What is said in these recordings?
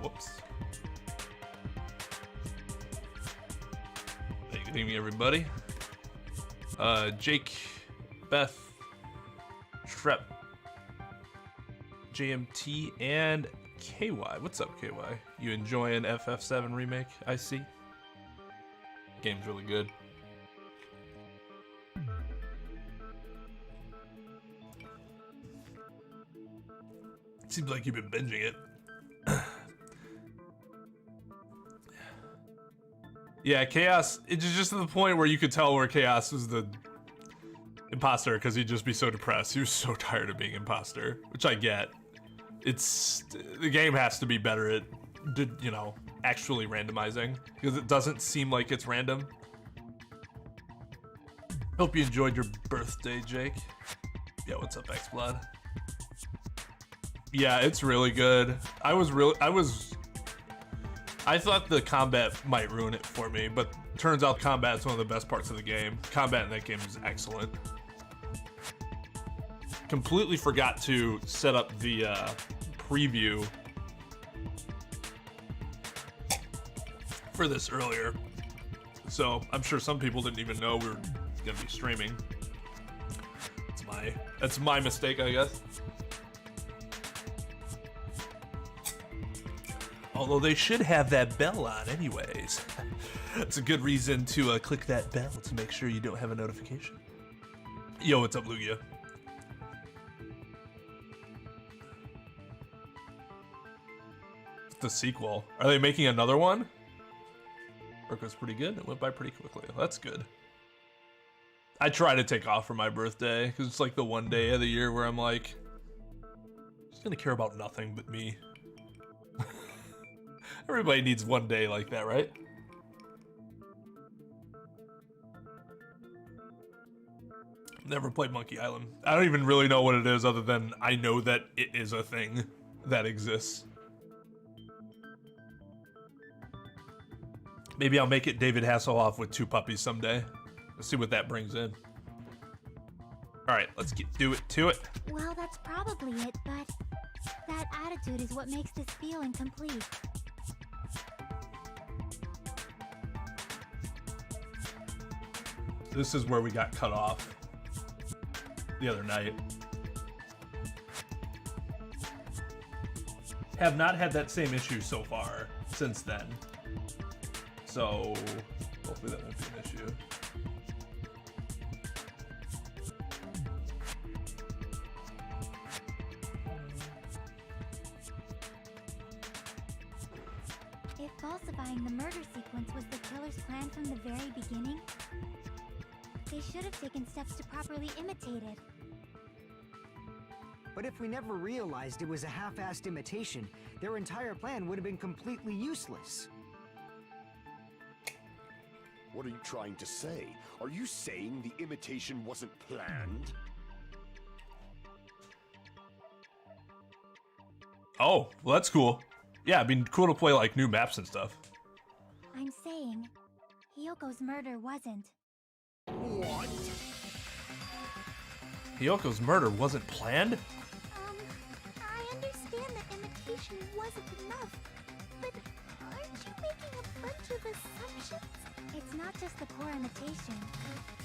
Whoops. Hey, good evening, everybody. Jake, Beth, Shrep, JMT, and KY. What's up, KY? You enjoying FF7 Remake? I see. Game's really good. Seems like you've been binging it. Yeah, Chaos, it's just to the point where you could tell where Chaos was the imposter because he'd just be so depressed. He was so tired of being imposter, which I get. The game has to be better at, you know, actually randomizing because it doesn't seem like it's random. Hope you enjoyed your birthday, Jake. Yeah, what's up, X-Blood? Yeah, it's really good. I thought the combat might ruin it for me, but turns out combat's one of the best parts of the game. Combat in that game is excellent. Completely forgot to set up the preview for this earlier. So I'm sure some people didn't even know we were gonna be streaming. That's my mistake, I guess. Although they should have that bell on anyways. It's a good reason to click that bell to make sure you don't have a notification. Yo, what's up, Lugia? The sequel. Are they making another one? Work was pretty good. It went by pretty quickly. That's good. I try to take off for my birthday because it's like the one day of the year where I'm like, I'm just gonna care about nothing but me. Everybody needs one day like that, right? Never played Monkey Island. I don't even really know what it is other than I know that it is a thing that exists. Maybe I'll make it David Hasselhoff with 2 puppies someday. Let's see what that brings in. All right, let's do it to it. Well, that's probably it, but that attitude is what makes this feel incomplete. This is where we got cut off the other night. Have not had that same issue so far since then. So hopefully that won't be an issue. If falsifying the murder sequence was the killer's plan from the very beginning, they should have taken steps to properly imitate it. But if we never realized it was a half-assed imitation, their entire plan would have been completely useless. What are you trying to say? Are you saying the imitation wasn't planned? Oh, well that's cool. Yeah, it'd be cool to play like new maps and stuff. I'm saying, Hyoko's murder wasn't. What? Hyoko's murder wasn't planned? I understand that imitation wasn't enough, but aren't you making a bunch of assumptions? It's not just the core imitation.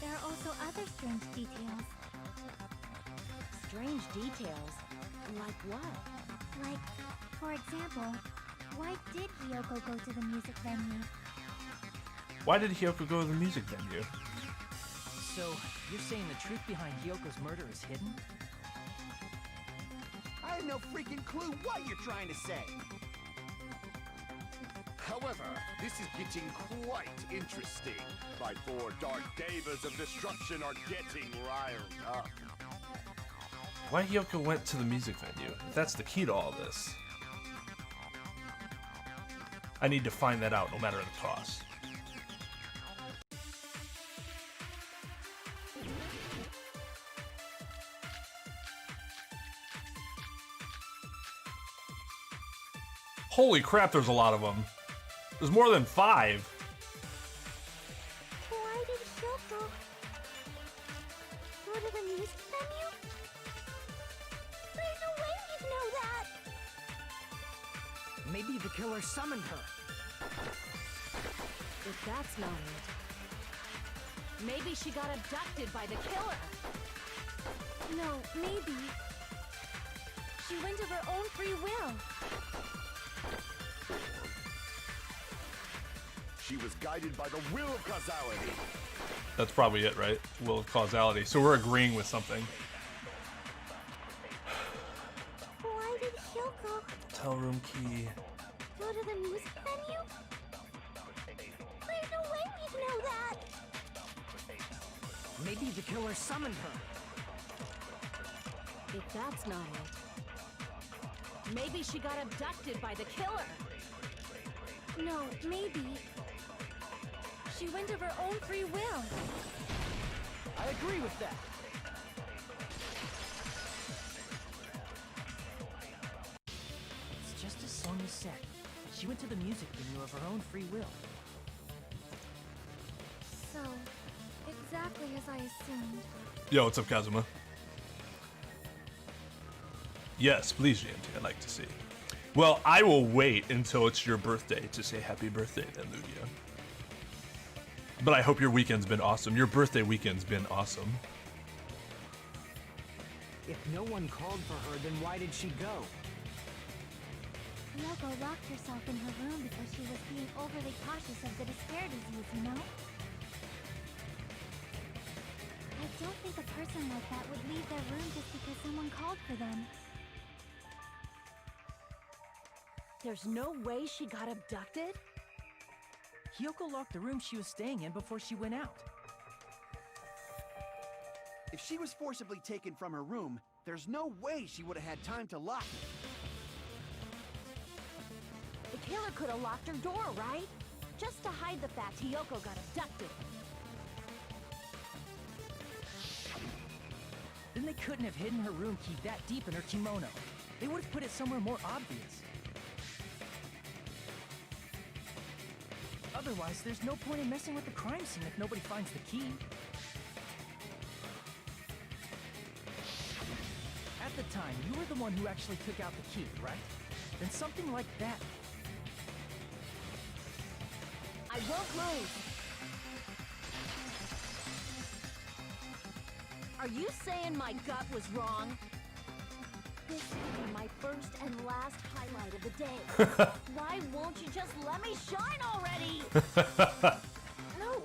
There are also other strange details. Strange details? Like what? Like, for example, why did Hyoko go to the music venue? Why did Hyoko go to the music venue? So, you're saying the truth behind Hyoko's murder is hidden? I have no freaking clue what you're trying to say. However, this is getting quite interesting. My 4 dark devas of destruction are getting riled up. Why Hyoko went to the music venue? If that's the key to all this. I need to find that out no matter the cost. Holy crap, there's a lot of them. There's more than 5. Why did Hyoko go to the music venue? There's no way he'd know that! Maybe the killer summoned her. If that's not it, maybe she got abducted by the killer. No, maybe. She went of her own free will. She was guided by the will of causality. That's probably it, right? Will of causality. So we're agreeing with something. Why did Hyoko Hotel room key. go to the music venue? There's no way we'd know that. Maybe the killer summoned her. If that's not it, maybe she got abducted by the killer. No, maybe. She went of her own free will. I agree with that. It's just as Sonya said. She went to the music venue of her own free will. So, exactly as I assumed. Yo, what's up, Kazuma? Yes, please, GMT. I'd like to see. Well, I will wait until it's your birthday to say happy birthday then, Ludia. But I hope your weekend's been awesome. Your birthday weekend's been awesome. If no one called for her, then why did she go? Hyoko locked herself in her room because she was being overly cautious of the despair disease, you know? I don't think a person like that would leave their room just because someone called for them. There's no way she got abducted? Hyoko locked the room she was staying in before she went out. If she was forcibly taken from her room, there's no way she would have had time to lock it. The killer could have locked her door, right? Just to hide the fact Hyoko got abducted. Then they couldn't have hidden her room key that deep in her kimono. They would have put it somewhere more obvious. Otherwise, there's no point in messing with the crime scene if nobody finds the key. At the time, you were the one who actually took out the key, right? Then something like that. I won't move. Are you saying my gut was wrong? This will be my first and last highlight of the day. Why won't you just let me shine already? No,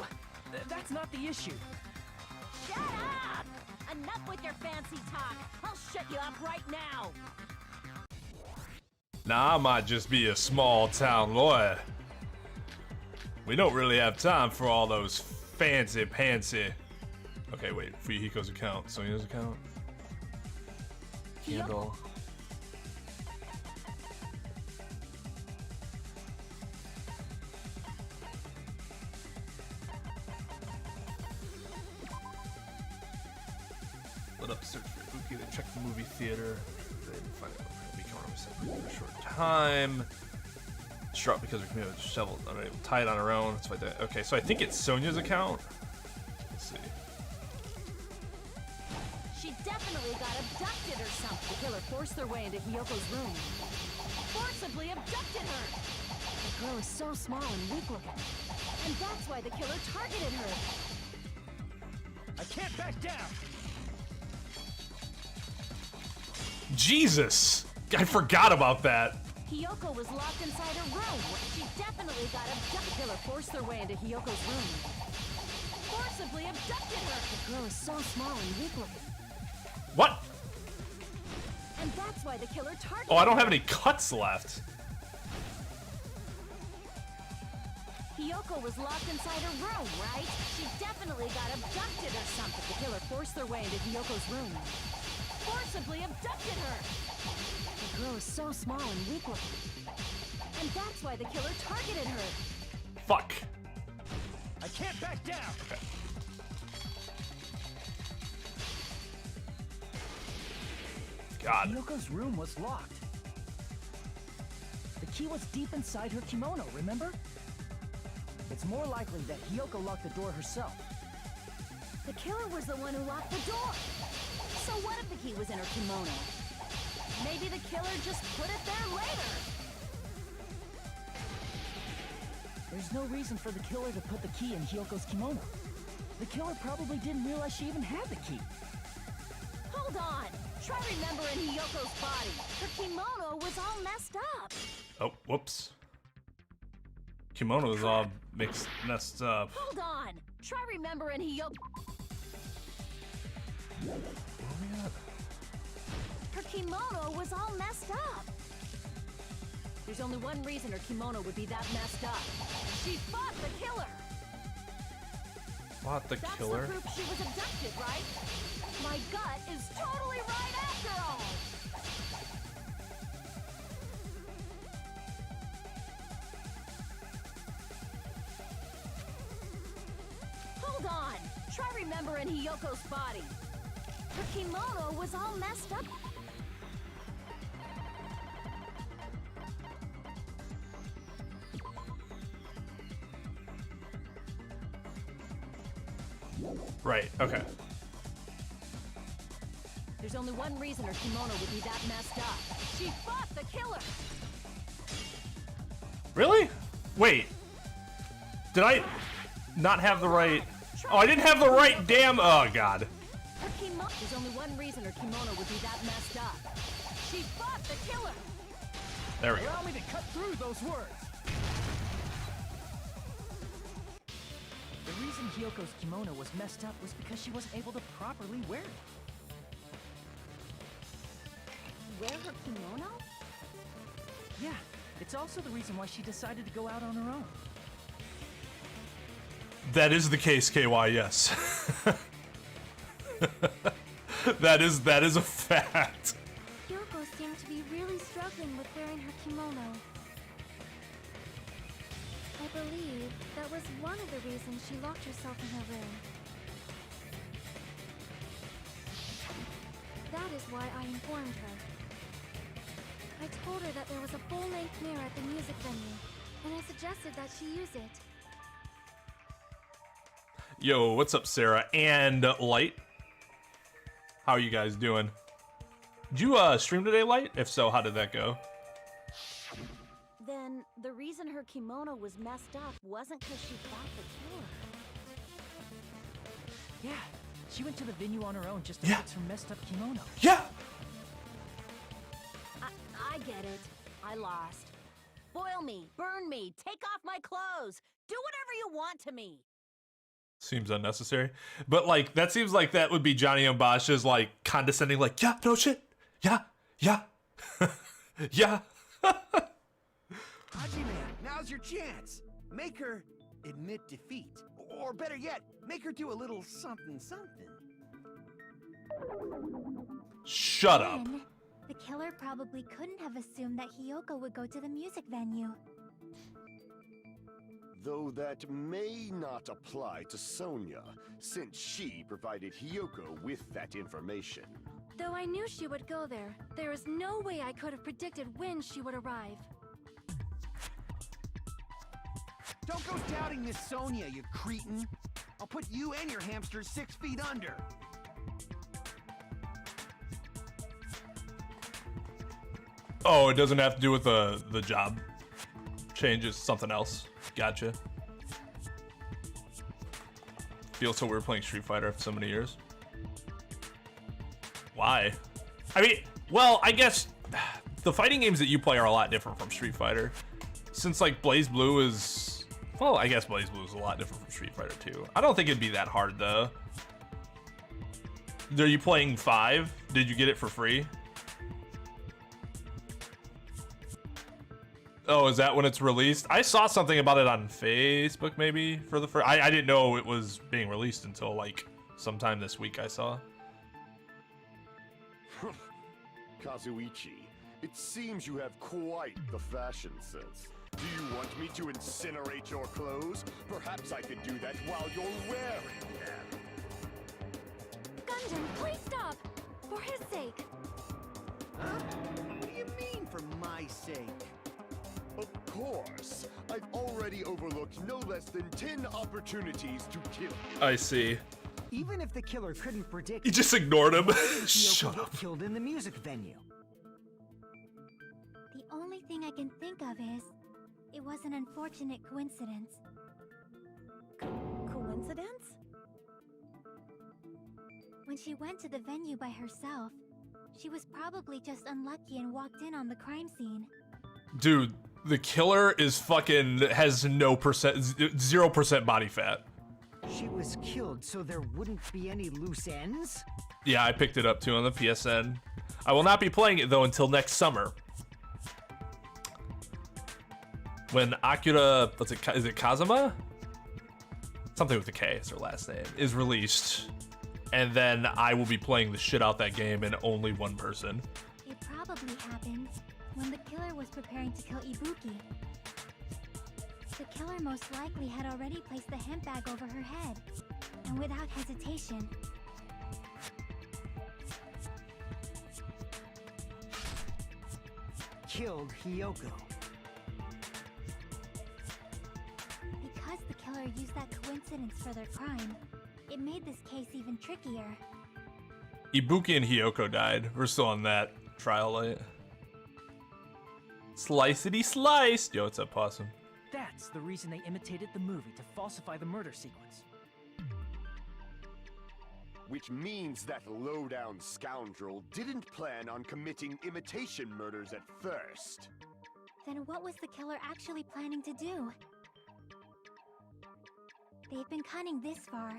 that's not the issue. Shut up! Enough with your fancy talk. I'll shut you up right now. Nah, I might just be a small town lawyer. We don't really have time for all those fancy pantsy. Okay, wait, Fuyuhiko's account, Sonya's account. Candle. Let up search for Ibuki, then check the movie theater. Then find out Mikan for a short time. Struck because her commitment was shoveled, unable to tie it on her own. It's like that. Okay, so I think it's Sonya's account. Let's see. She definitely got abducted or something. The killer forced their way into Hyoko's room. Forcibly abducted her. The girl is so small and weak looking. And that's why the killer targeted her. I can't back down! Jesus! I forgot about that. Hyoko was locked inside her room. She definitely got abducted. The killer forced their way into Hyoko's room. Forcibly abducted her. The girl is so small and weak looking. What? And that's why the killer targeted Oh, I don't have her. any cuts left. Hyoko was locked inside her room, right? She definitely got abducted or something. The killer forced their way into Hyoko's room. Forcibly abducted her. The girl is so small and weak looking. And that's why the killer targeted her. Fuck. I can't back down! Okay. God. Hyoko's room was locked. The key was deep inside her kimono, remember? It's more likely that Hyoko locked the door herself. The killer was the one who locked the door. So what if the key was in her kimono? Maybe the killer just put it there later. There's no reason for the killer to put the key in Hyoko's kimono. The killer probably didn't realize she even had the key. Hold on! Try remembering Hiyoko's body. Her kimono was all messed up. Oh, whoops. Kimono is all messed up. Hold on! Try remembering Hiyoko. Where are we at? Her kimono was all messed up. There's only one reason her kimono would be that messed up. She fought the killer. What, the killer? That's the proof she was abducted, right? My gut is totally right after all. Hold on. Try remembering Hiyoko's body. Her kimono was all messed up. Right, okay. There's only one reason her kimono would be that messed up. She fought the killer. Really? Wait. Did I not have the right... Oh, I didn't have the right damn... Oh, God. Her kimono... There's only one reason her kimono would be that messed up. She fought the killer. There we go. Allow me to cut through those words. The reason Hyoko's kimono was messed up was because she wasn't able to properly wear it. Wear her kimono? Yeah, it's also the reason why she decided to go out on her own. That is the case, KY, yes. that is a fact. Hyoko seemed to be really struggling with wearing her kimono. I believe that was one of the reasons she locked herself in her room. That is why I informed her. I told her that there was a full-length mirror at the music venue, and I suggested that she use it. Yo, what's up, Sarah and Light? How are you guys doing? Did you stream today, Light? If so, how did that go? Then the reason her kimono was messed up wasn't because she fought the killer. Yeah, she went to the venue on her own just to Yeah. fix her messed up kimono. Yeah. I get it. I lost. Boil me, burn me, take off my clothes. Do whatever you want to me. Seems unnecessary. But, like, that seems like that would be Johnny and Bosch's, like, condescending, like, yeah, no shit. Yeah, yeah. yeah. Haji-man, now's your chance. Make her admit defeat. Or better yet, make her do a little something something. Shut up. Then, the killer probably couldn't have assumed that Hyoko would go to the music venue. Though that may not apply to Sonya, since she provided Hiyoko with that information. Though I knew she would go there, there is no way I could have predicted when she would arrive. Don't go doubting Miss Sonya, you cretin. I'll put you and your hamsters 6 feet under. Oh, it doesn't have to do with the job change, it's something else. Gotcha. Feels so weird playing Street Fighter for so many years. Why? I mean, well, I guess the fighting games that you play are a lot different from Street Fighter. Since, like, Blaze Blue is... Well, I guess Blaze Blue is a lot different from Street Fighter 2. I don't think it'd be that hard, though. Are you playing 5? Did you get it for free? Oh, is that when it's released? I saw something about it on Facebook, maybe, for the first... I didn't know it was being released until, like, sometime this week I saw. Kazuichi, it seems you have quite the fashion sense. Do you want me to incinerate your clothes? Perhaps I could do that while you're wearing them. Gundam, please stop! For his sake! Huh? What do you mean, for my sake? Of course. I've already overlooked no less than 10 opportunities to kill you. I see. Even if the killer couldn't predict, You just ignored him. why did Hyoko Shut get up. killed in the music venue? The only thing I can think of is... It was an unfortunate coincidence. Coincidence? When she went to the venue by herself, she was probably just unlucky and walked in on the crime scene. Dude, the killer is fucking has no percent, 0% body fat. She was killed so there wouldn't be any loose ends? Yeah, I picked it up too on the PSN. I will not be playing it though until next summer. When Akira, is it Kazuma? Something with a K is her last name, is released. And then I will be playing the shit out that game in only one person. It probably happened when the killer was preparing to kill Ibuki. The killer most likely had already placed the hemp bag over her head, and without hesitation, Killed Hiyoko. because the killer used that coincidence for their crime, it made this case even trickier. Ibuki and Hiyoko died. We're still on that trial light. Slicety sliced. Yo, what's up, Possum? That's the reason they imitated the movie to falsify the murder sequence. Which means that low-down scoundrel didn't plan on committing imitation murders at first. Then what was the killer actually planning to do? They've been cunning this far.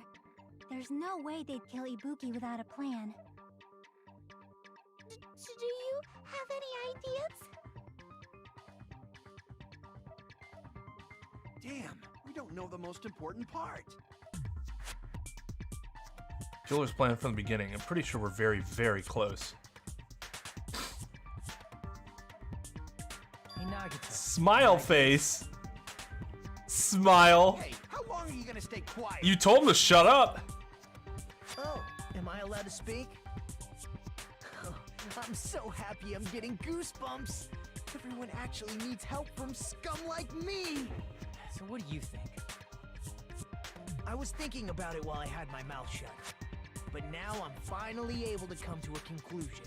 There's no way they'd kill Ibuki without a plan. Do you have any ideas? Damn, we don't know the most important part. Killer's plan from the beginning. I'm pretty sure we're very, very close. Hey, Nagito. Smile face. Smile. Hey, how long are you gonna stay quiet? You told him to shut up. Oh, am I allowed to speak? Oh, I'm so happy I'm getting goosebumps. Everyone actually needs help from scum like me. So what do you think? I was thinking about it while I had my mouth shut. But now I'm finally able to come to a conclusion.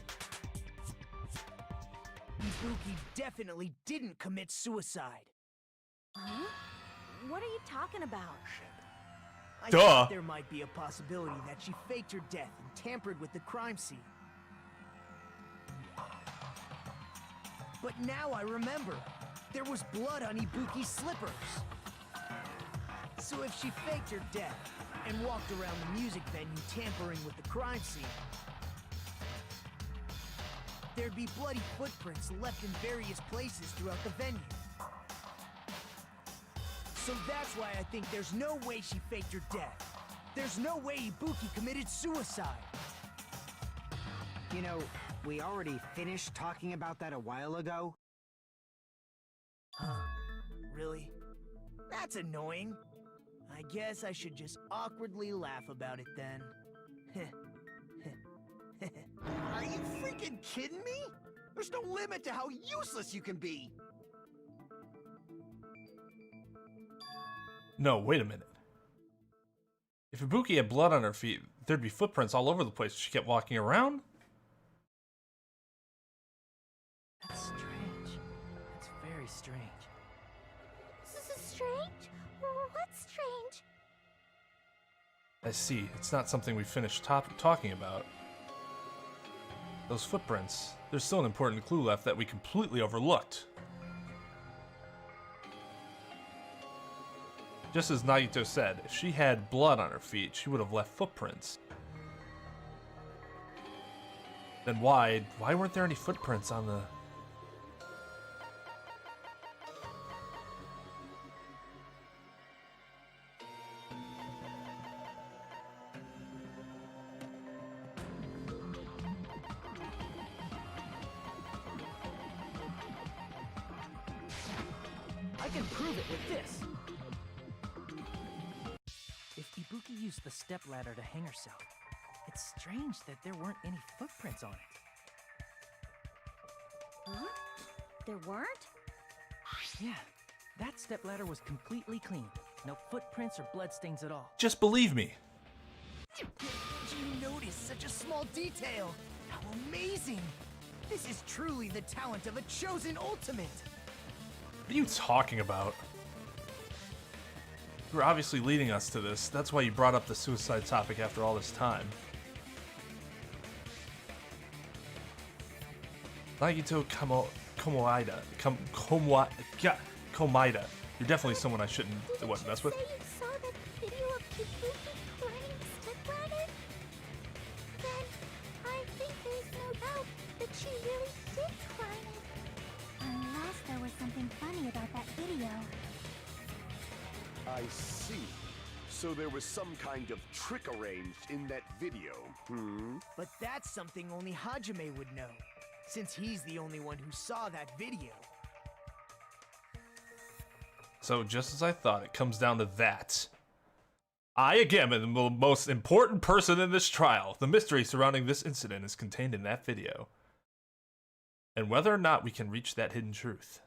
Ibuki definitely didn't commit suicide. Huh? What are you talking about? I Duh. thought there might be a possibility that she faked her death and tampered with the crime scene. But now I remember. There was blood on Ibuki's slippers. So if she faked her death and walked around the music venue tampering with the crime scene, there'd be bloody footprints left in various places throughout the venue. So that's why I think there's no way she faked her death. There's no way Ibuki committed suicide. You know, we already finished talking about that a while ago. Huh? Really? That's annoying. I guess I should just awkwardly laugh about it then. Are you freaking kidding me? There's no limit to how useless you can be. No, wait a minute. If Ibuki had blood on her feet, there'd be footprints all over the place if she kept walking around. That's strange. That's very strange. This is strange? What's strange? I see. It's not something we finished talking about. Those footprints. There's still an important clue left that we completely overlooked. Just as Nagito said, if she had blood on her feet, she would have left footprints. Then why weren't there any footprints on the... I can prove it with this. If Ibuki used the stepladder to hang herself, it's strange that there weren't any footprints on it. Huh? There weren't? Yeah, that stepladder was completely clean. No footprints or bloodstains at all. Just believe me. Did you notice such a small detail? How amazing! This is truly the talent of a chosen ultimate! What are you talking about? You were obviously leading us to this. That's why you brought up the suicide topic after all this time. Nagito Komaida. Komaida. You're definitely someone I shouldn't mess with. Did you say you saw that video of Ibuki climbing the stepladder? Then I think there's no doubt that she really did climb it. Unless there was something funny about that video. I see. So there was some kind of trick arranged in that video, But that's something only Hajime would know, since he's the only one who saw that video. So just as I thought, it comes down to that. I, again, am the most important person in this trial. The mystery surrounding this incident is contained in that video. And whether or not we can reach that hidden truth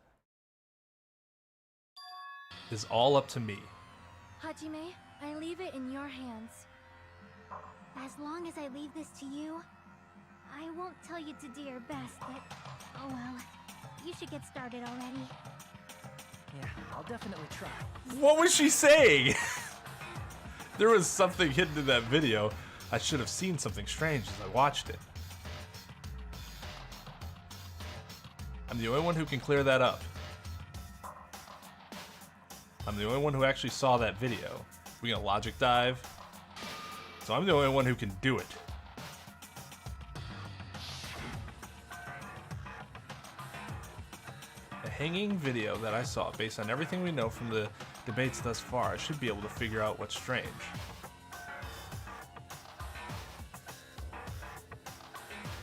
is all up to me. Hajime, I leave it in your hands. As long as I leave this to you, I won't tell you to do your best, but oh well. You should get started already. Yeah, I'll definitely try. What was she saying? There was something hidden in that video. I should have seen something strange as I watched it. I'm the only one who can clear that up. I'm the only one who actually saw that video. We gonna logic dive? So I'm the only one who can do it. A hanging video that I saw, based on everything we know from the debates thus far, I should be able to figure out what's strange.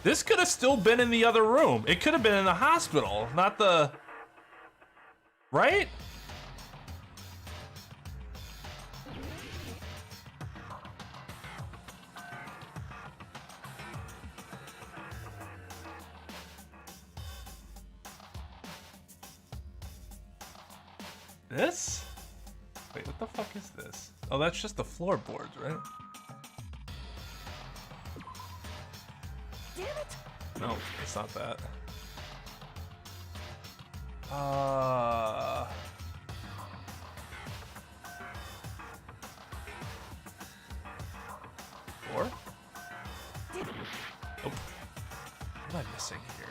This could have still been in the other room. It could have been in the hospital, not the... Right? This? Wait, what the fuck is this? Oh, that's just the floorboards, right? Damn it! No, it's not that. Four? Oh. What am I missing here?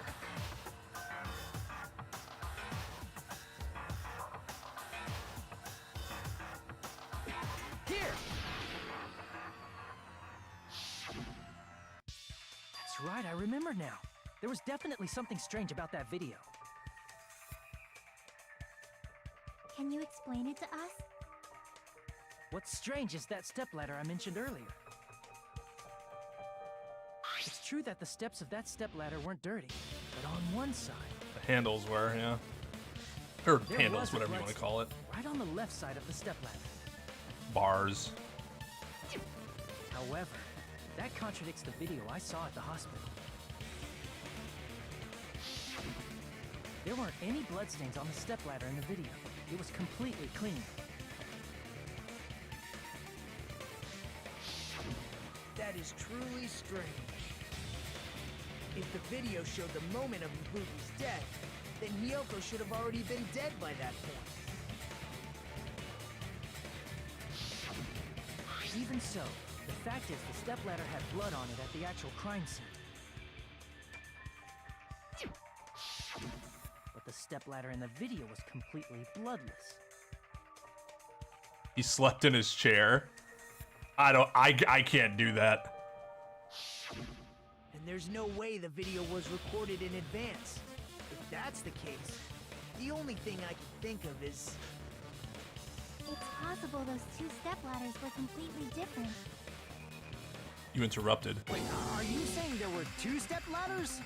Here! That's right, I remember now. There was definitely something strange about that video. Can you explain it to us? What's strange is that stepladder I mentioned earlier. It's true that the steps of that stepladder weren't dirty, but on one side, The handles were, yeah. Or there handles, was a whatever you want to call it. right on the left side of the stepladder. Bars. However, that contradicts the video I saw at the hospital. There weren't any bloodstains on the stepladder in the video. It was completely clean. That is truly strange. If the video showed the moment of Ibuki's death, then Hiyoko should have already been dead by that point. Even so, the fact is the stepladder had blood on it at the actual crime scene. But the stepladder in the video was completely bloodless. He slept in his chair. I can't do that. And there's no way the video was recorded in advance. If that's the case, the only thing I can think of is... It's possible those two stepladders were completely different. You interrupted. Wait, are you saying there were two stepladders?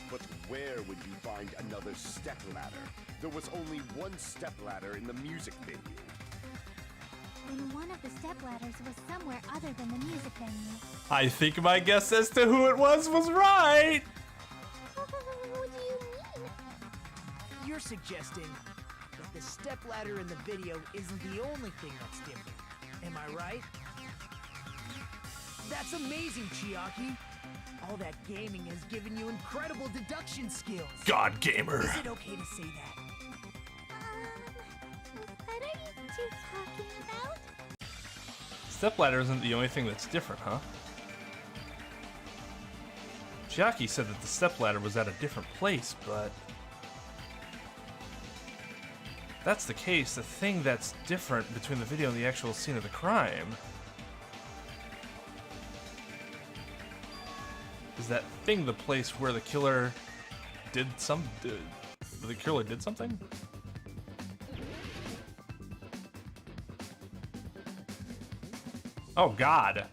But where would you find another stepladder? There was only one stepladder in the music venue. Then one of the stepladders was somewhere other than the music venue. I think my guess as to who it was right. What do you mean? You're suggesting that the stepladder in the video isn't the only thing that's different. Am I right? That's amazing, Chiaki! All that gaming has given you incredible deduction skills. God gamer. Is it okay to say that? What are you two talking about? Stepladder isn't the only thing that's different, huh? Chiaki said that the stepladder was at a different place, but... if that's the case, the thing that's different between the video and the actual scene of the crime is that thing the place where the killer did the killer did something? Oh God.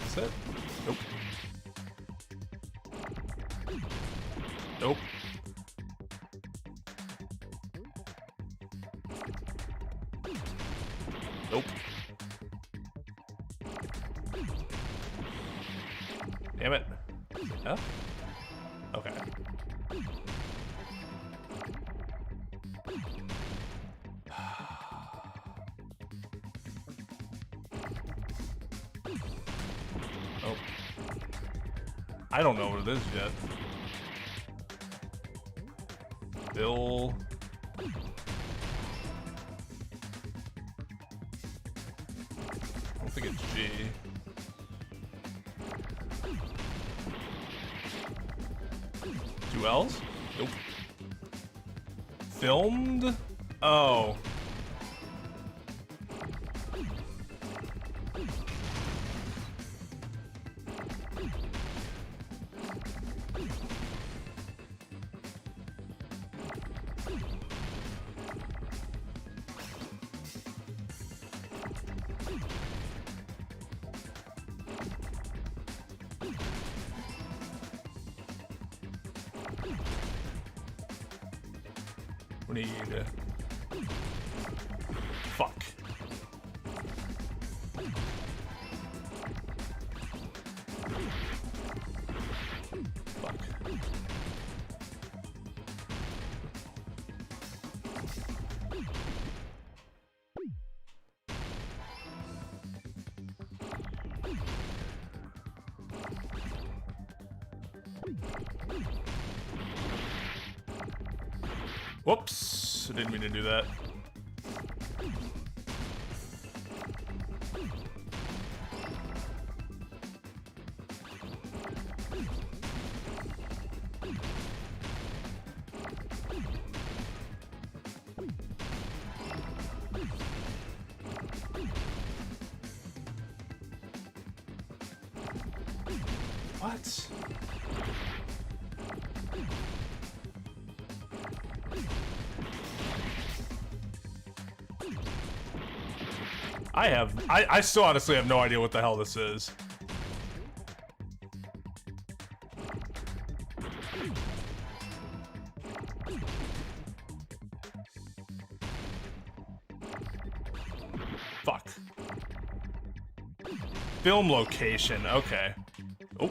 Is it? Nope. Nope. Nope. Damn it. Huh? Okay. Oh. I don't know what it is yet. Bill. I don't think it's G. Two L's? Nope. Filmed? Oh. We need... fuck. Fuck. Whoops, I didn't mean to do that. What? I still honestly have no idea what the hell this is. Fuck. Film location, okay. Oh.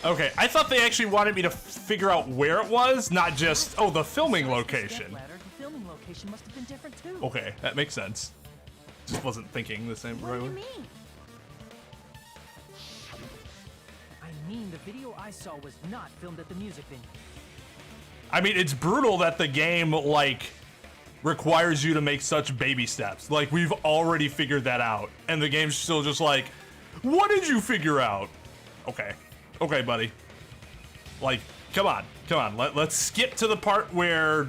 Okay, I thought they actually wanted me to figure out where it was, not just, oh, the filming location. The filming location must have been different too. Okay, that makes sense. Just wasn't thinking the same What do you way. mean? I mean, the video I saw was not filmed at the music venue. I mean, it's brutal that the game, like, requires you to make such baby steps. Like, we've already figured that out. And the game's still just like, what did you figure out? Okay. Okay, buddy. Like, come on. Come on. Let's skip to the part where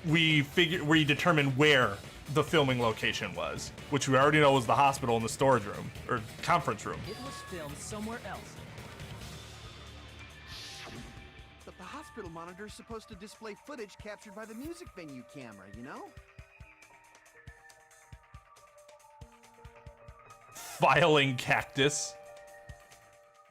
we determined where the filming location was, which we already know was the hospital and the storage room or conference room. It was filmed somewhere else. But the hospital monitor is supposed to display footage captured by the music venue camera, you know? Filing cactus.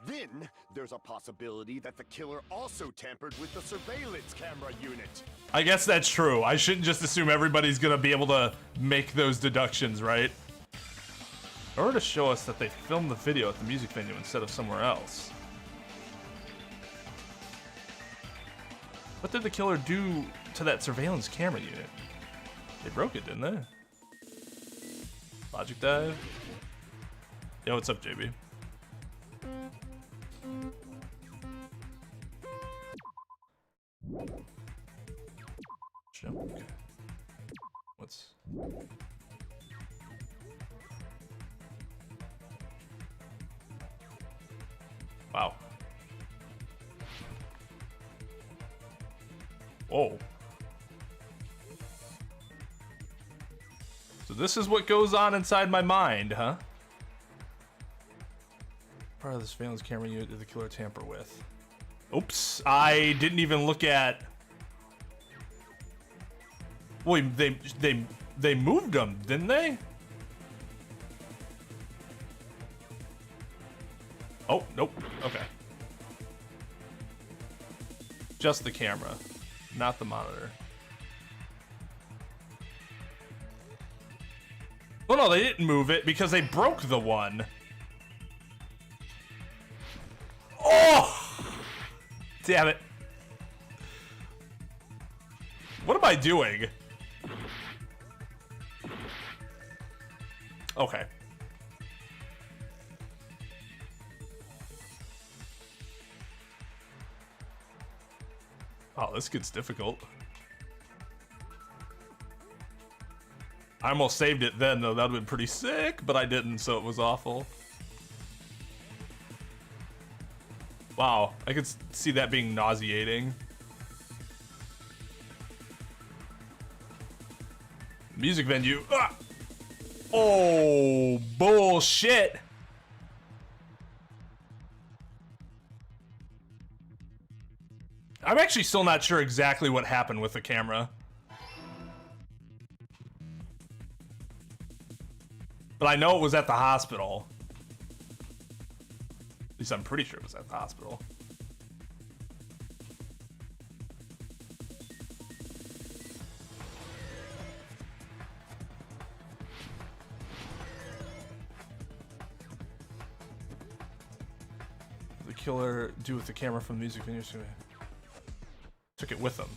Then, there's a possibility that the killer also tampered with the surveillance camera unit. I guess that's true. I shouldn't just assume everybody's gonna be able to make those deductions, right? In order to show us that they filmed the video at the music venue instead of somewhere else. What did the killer do to that surveillance camera unit? They broke it, didn't they? Logic dive. Yo, what's up, JB? Jump. Okay. What's... Wow. Whoa. So this is what goes on inside my mind, huh? Part of the surveillance camera unit did the killer tamper with? Oops, I didn't even look at... Wait, they moved them, didn't they? Oh, nope, okay. Just the camera, not the monitor. Well, no, they didn't move it because they broke the one. Oh! Damn it. What am I doing? Okay. Oh, this gets difficult. I almost saved it then, though. That would have been pretty sick, but I didn't, so it was awful. Wow, I could see that being nauseating. Music venue. Ah! Oh, bullshit. I'm actually still not sure exactly what happened with the camera. But I know it was at the hospital. At least I'm pretty sure it was at the hospital. The killer do with the camera from the music venue? Took it with him.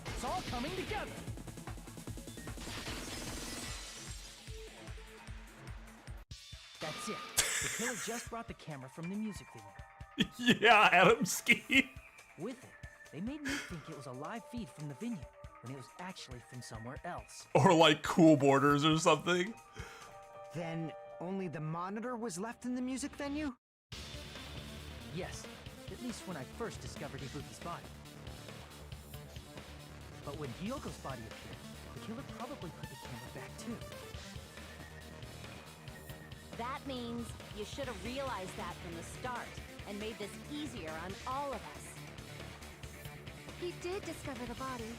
It's all coming together. That's it. The killer just brought the camera from the music venue. Yeah, Adam Ski. With it, they made me think it was a live feed from the venue, when it was actually from somewhere else. Or like Cool Borders or something. Then only the monitor was left in the music venue? Yes, at least when I first discovered Ibuki's body. But when Hyoko's body appeared, the killer probably put the camera back too. That means you should have realized that from the start and made this easier on all of us. He did discover the body.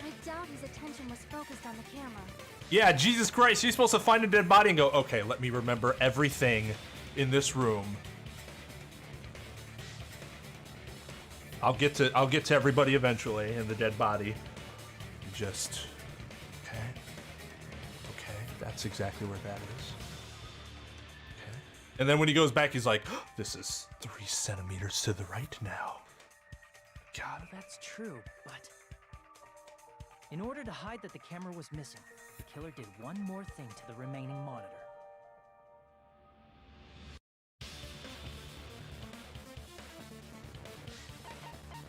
I doubt his attention was focused on the camera. Yeah, Jesus Christ, you're supposed to find a dead body and go, okay, let me remember everything in this room. I'll get to everybody eventually in the dead body. Just okay. Okay, that's exactly where that is. Okay. And then when he goes back, he's like, oh, this is 3 centimeters to the right now. God. Well, that's true, but in order to hide that the camera was missing, the killer did one more thing to the remaining monitor.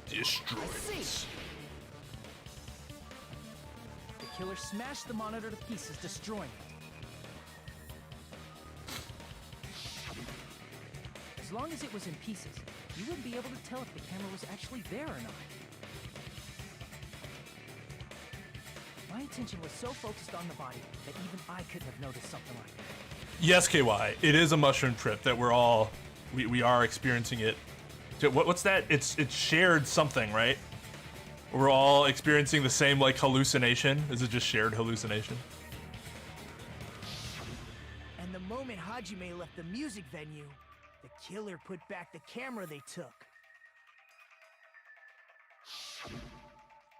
Destroy it. The killer smashed the monitor to pieces, destroying it. As long as it was in pieces, you wouldn't be able to tell if the camera was actually there or not. My attention was so focused on the body that even I couldn't have noticed something like that. Yes, KY, it is a mushroom trip that we're all, we are experiencing it. What's that? It's shared something, right? We're all experiencing the same like hallucination. Is it just shared hallucination? And the moment Hajime left the music venue, the killer put back the camera they took.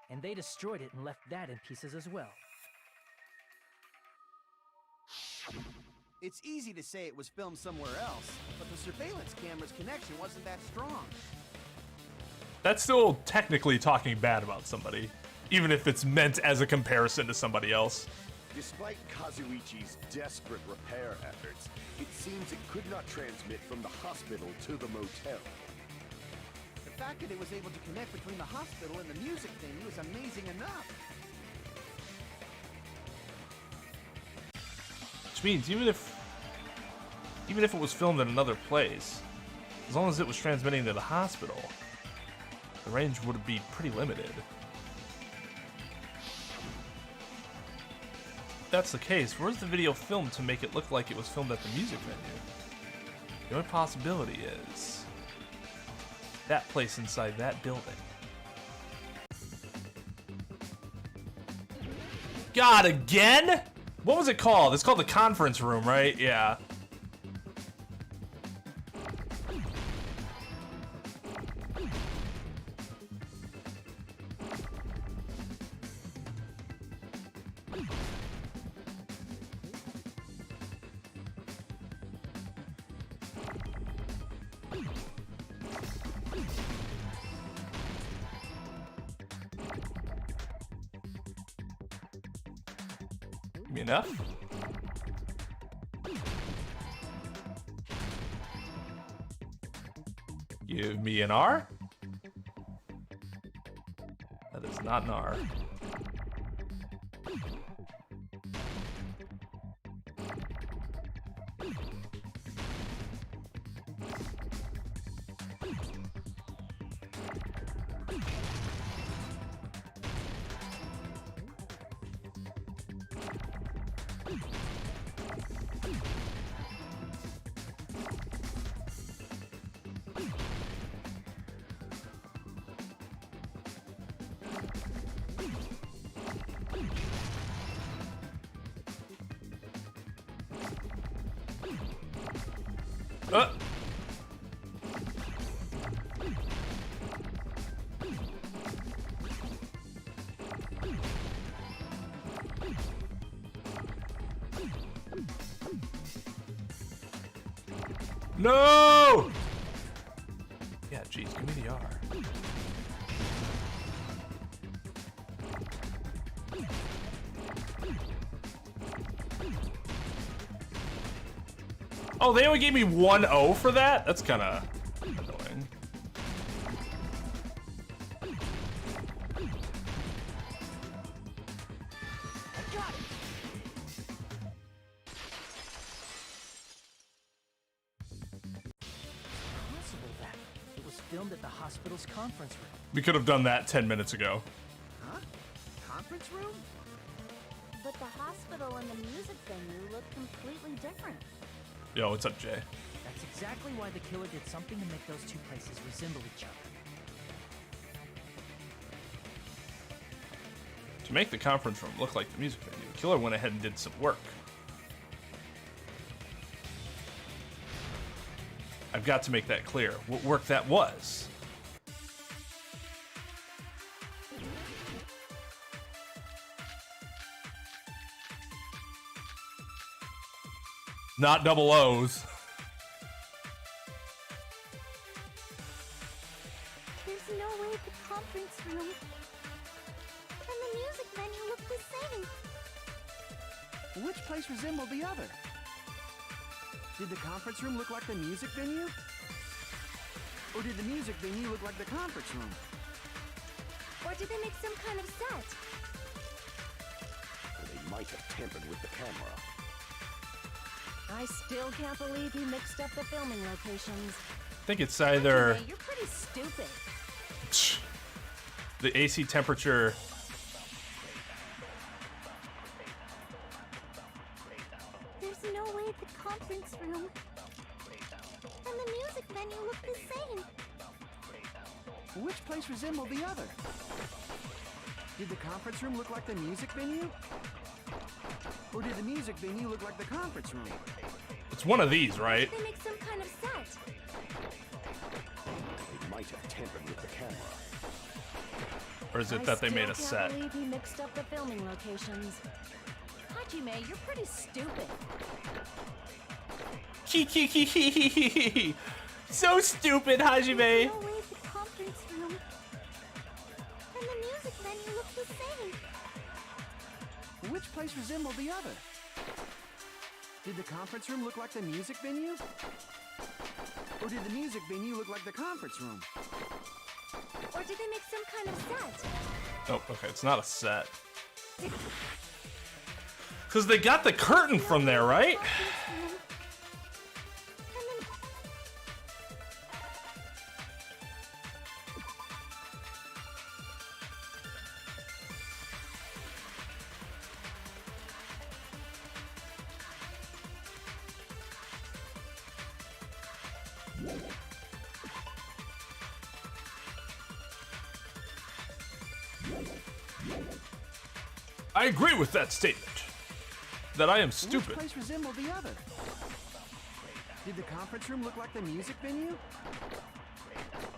And they destroyed it and left that in pieces as well. It's easy to say it was filmed somewhere else, but the surveillance camera's connection wasn't that strong. That's still technically talking bad about somebody, even if it's meant as a comparison to somebody else. Despite Kazuichi's desperate repair efforts, it seems it could not transmit from the hospital to the motel. The fact that it was able to connect between the hospital and the music venue is amazing enough. Which means even if it was filmed in another place, as long as it was transmitting to the hospital, the range would be pretty limited. If that's the case, where's the video filmed to make it look like it was filmed at the music venue? The only possibility is that place inside that building. God, again? What was it called? It's called the conference room, right? Yeah. Give me enough. Give me an R. That is not an R. No! Yeah, geez, give me the R. Oh, they only gave me 1 O for that? That's kind of annoying. Filmed at the hospital's conference room. We could have done that 10 minutes ago. Huh? Conference room? But the hospital and the music venue look completely different. Yo, what's up, Jay? That's exactly why the killer did something to make those two places resemble each other. To make the conference room look like the music venue, the killer went ahead and did some work. I've got to make that clear, what work that was. Not double O's. There's no way the conference room and the music venue look the same. Which place resembled the other? Did the conference room look like the music venue? Or did the music venue look like the conference room? Or did they make some kind of set? Or they might have tampered with the camera. I still can't believe he mixed up the filming locations. I think it's either Hajime, you're pretty stupid. the AC temperature. There's no way the conference room and the music venue look the same. Which place resembled the other? Did the conference room look like the music venue? Or did the music venue look like the conference room? It's one of these, right? They make some kind of set. They might have tampered with the camera. Or is it that they made a set? I still can't believe he mixed up the filming locations. Hajime, you're pretty stupid. So stupid, Hajime. There's no way the conference room and the music venue look the same. Which place resembled the other? Did the conference room look like the music venue? Or did the music venue look like the conference room? Or did they make some kind of set? Oh, okay, it's not a set. Because they got the curtain from there, right? I agree with that statement. That I am stupid. Which place resembled the other? Did the conference room look like the music venue?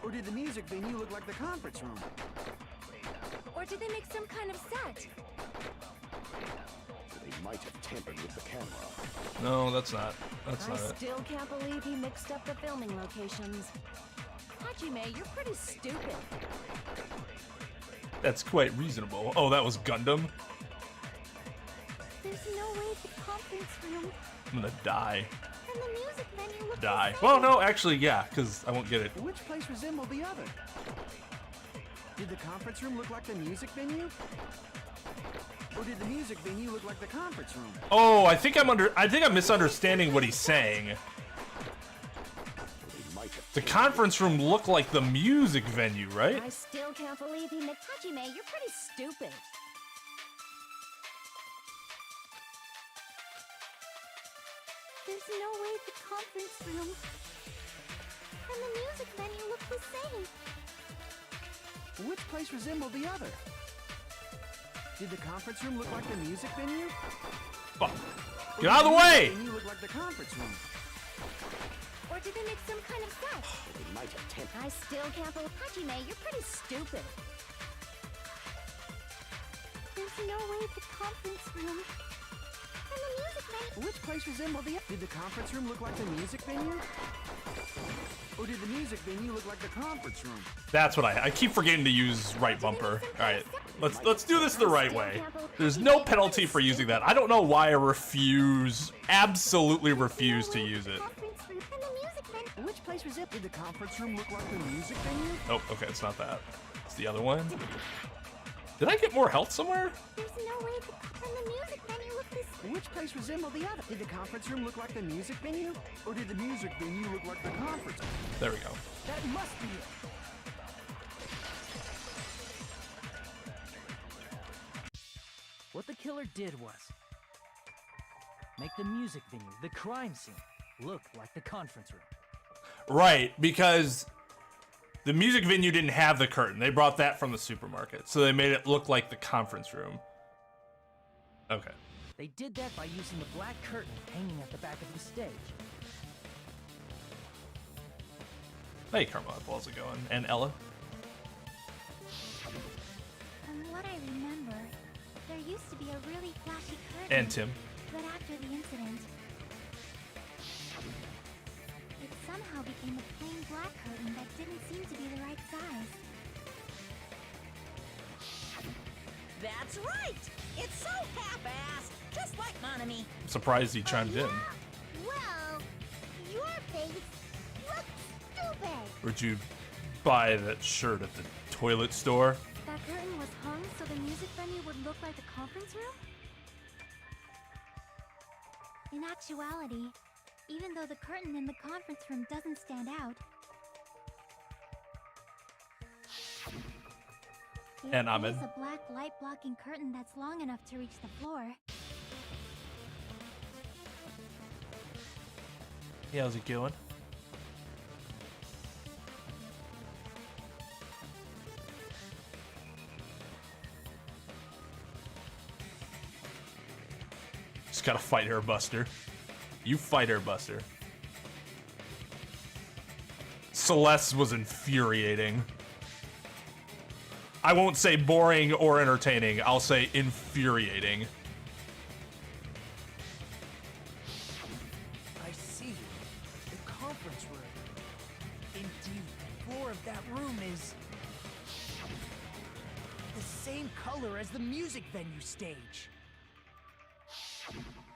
Or did the music venue look like the conference room? Or did they make some kind of set? They might have tampered with the camera. No, that's not. That's I not it. still can't believe he mixed up the filming locations. Hajime, you're pretty stupid. That's quite reasonable. Oh, that was Gundam? There's no way the conference room I'm gonna die. and the music venue look Die. the same. Well, no, actually, yeah, because I won't get it. Which place resembled the other? Did the conference room look like the music venue? Or did the music venue look like the conference room? Oh, I think I'm misunderstanding what he's saying. They might have The conference room looked like the music venue, right? I still can't believe he mixed. Hajime, you're pretty stupid. There's no way the conference room and the music venue look the same. Which place resembled the other? Did the conference room look like the music venue? Fuck. Or Get out of the did way! music venue look like the conference room? Or did they make some kind of set? They might have tampered. I still can't believe. Hajime, you're pretty stupid. There's no way the conference room and the music venue. Which place resembled the other? Did the conference room look like the music venue? Or did the music venue look like the conference room? That's what I keep forgetting to use right bumper. All right, let's do this the right way. There's no penalty for using that. I don't know why I absolutely refuse to use it. Conference room and the music venue. Which place resembled? Did the conference room look like the music venue? Oh, okay, it's not that. It's the other one. Did I get more health somewhere? There's no way the and the music venue look the same. Which place resembled the other? Did the conference room look like the music venue? Or did the music venue look like the conference? There we go. That must be it. What the killer did was make the music venue, the crime scene, look like the conference room. Right, because the music venue didn't have the curtain. They brought that from the supermarket, so they made it look like the conference room. Okay. They did that by using the black curtain hanging at the back of the stage. Hey, Carmel, how's it going? And Ella? From what I remember, there used to be a really flashy curtain. And Tim. But after the incident, it somehow became a plain black curtain that didn't seem to be the right size. That's right! It's so half-assed, just like Monami. I'm surprised he chimed in. Well, your face looks stupid. Where'd you buy that shirt at the toilet store? That curtain was hung so the music venue would look like the conference room? In actuality, even though the curtain in the conference room doesn't stand out, And it Ahmed. is a black light blocking curtain that's long enough to reach the floor. Yeah, how's it going? Just gotta fight her, Buster. You fight her, Buster. Celeste was infuriating. I won't say boring or entertaining. I'll say infuriating. I see. The conference room. Indeed, the floor of that room is the same color as the music venue stage.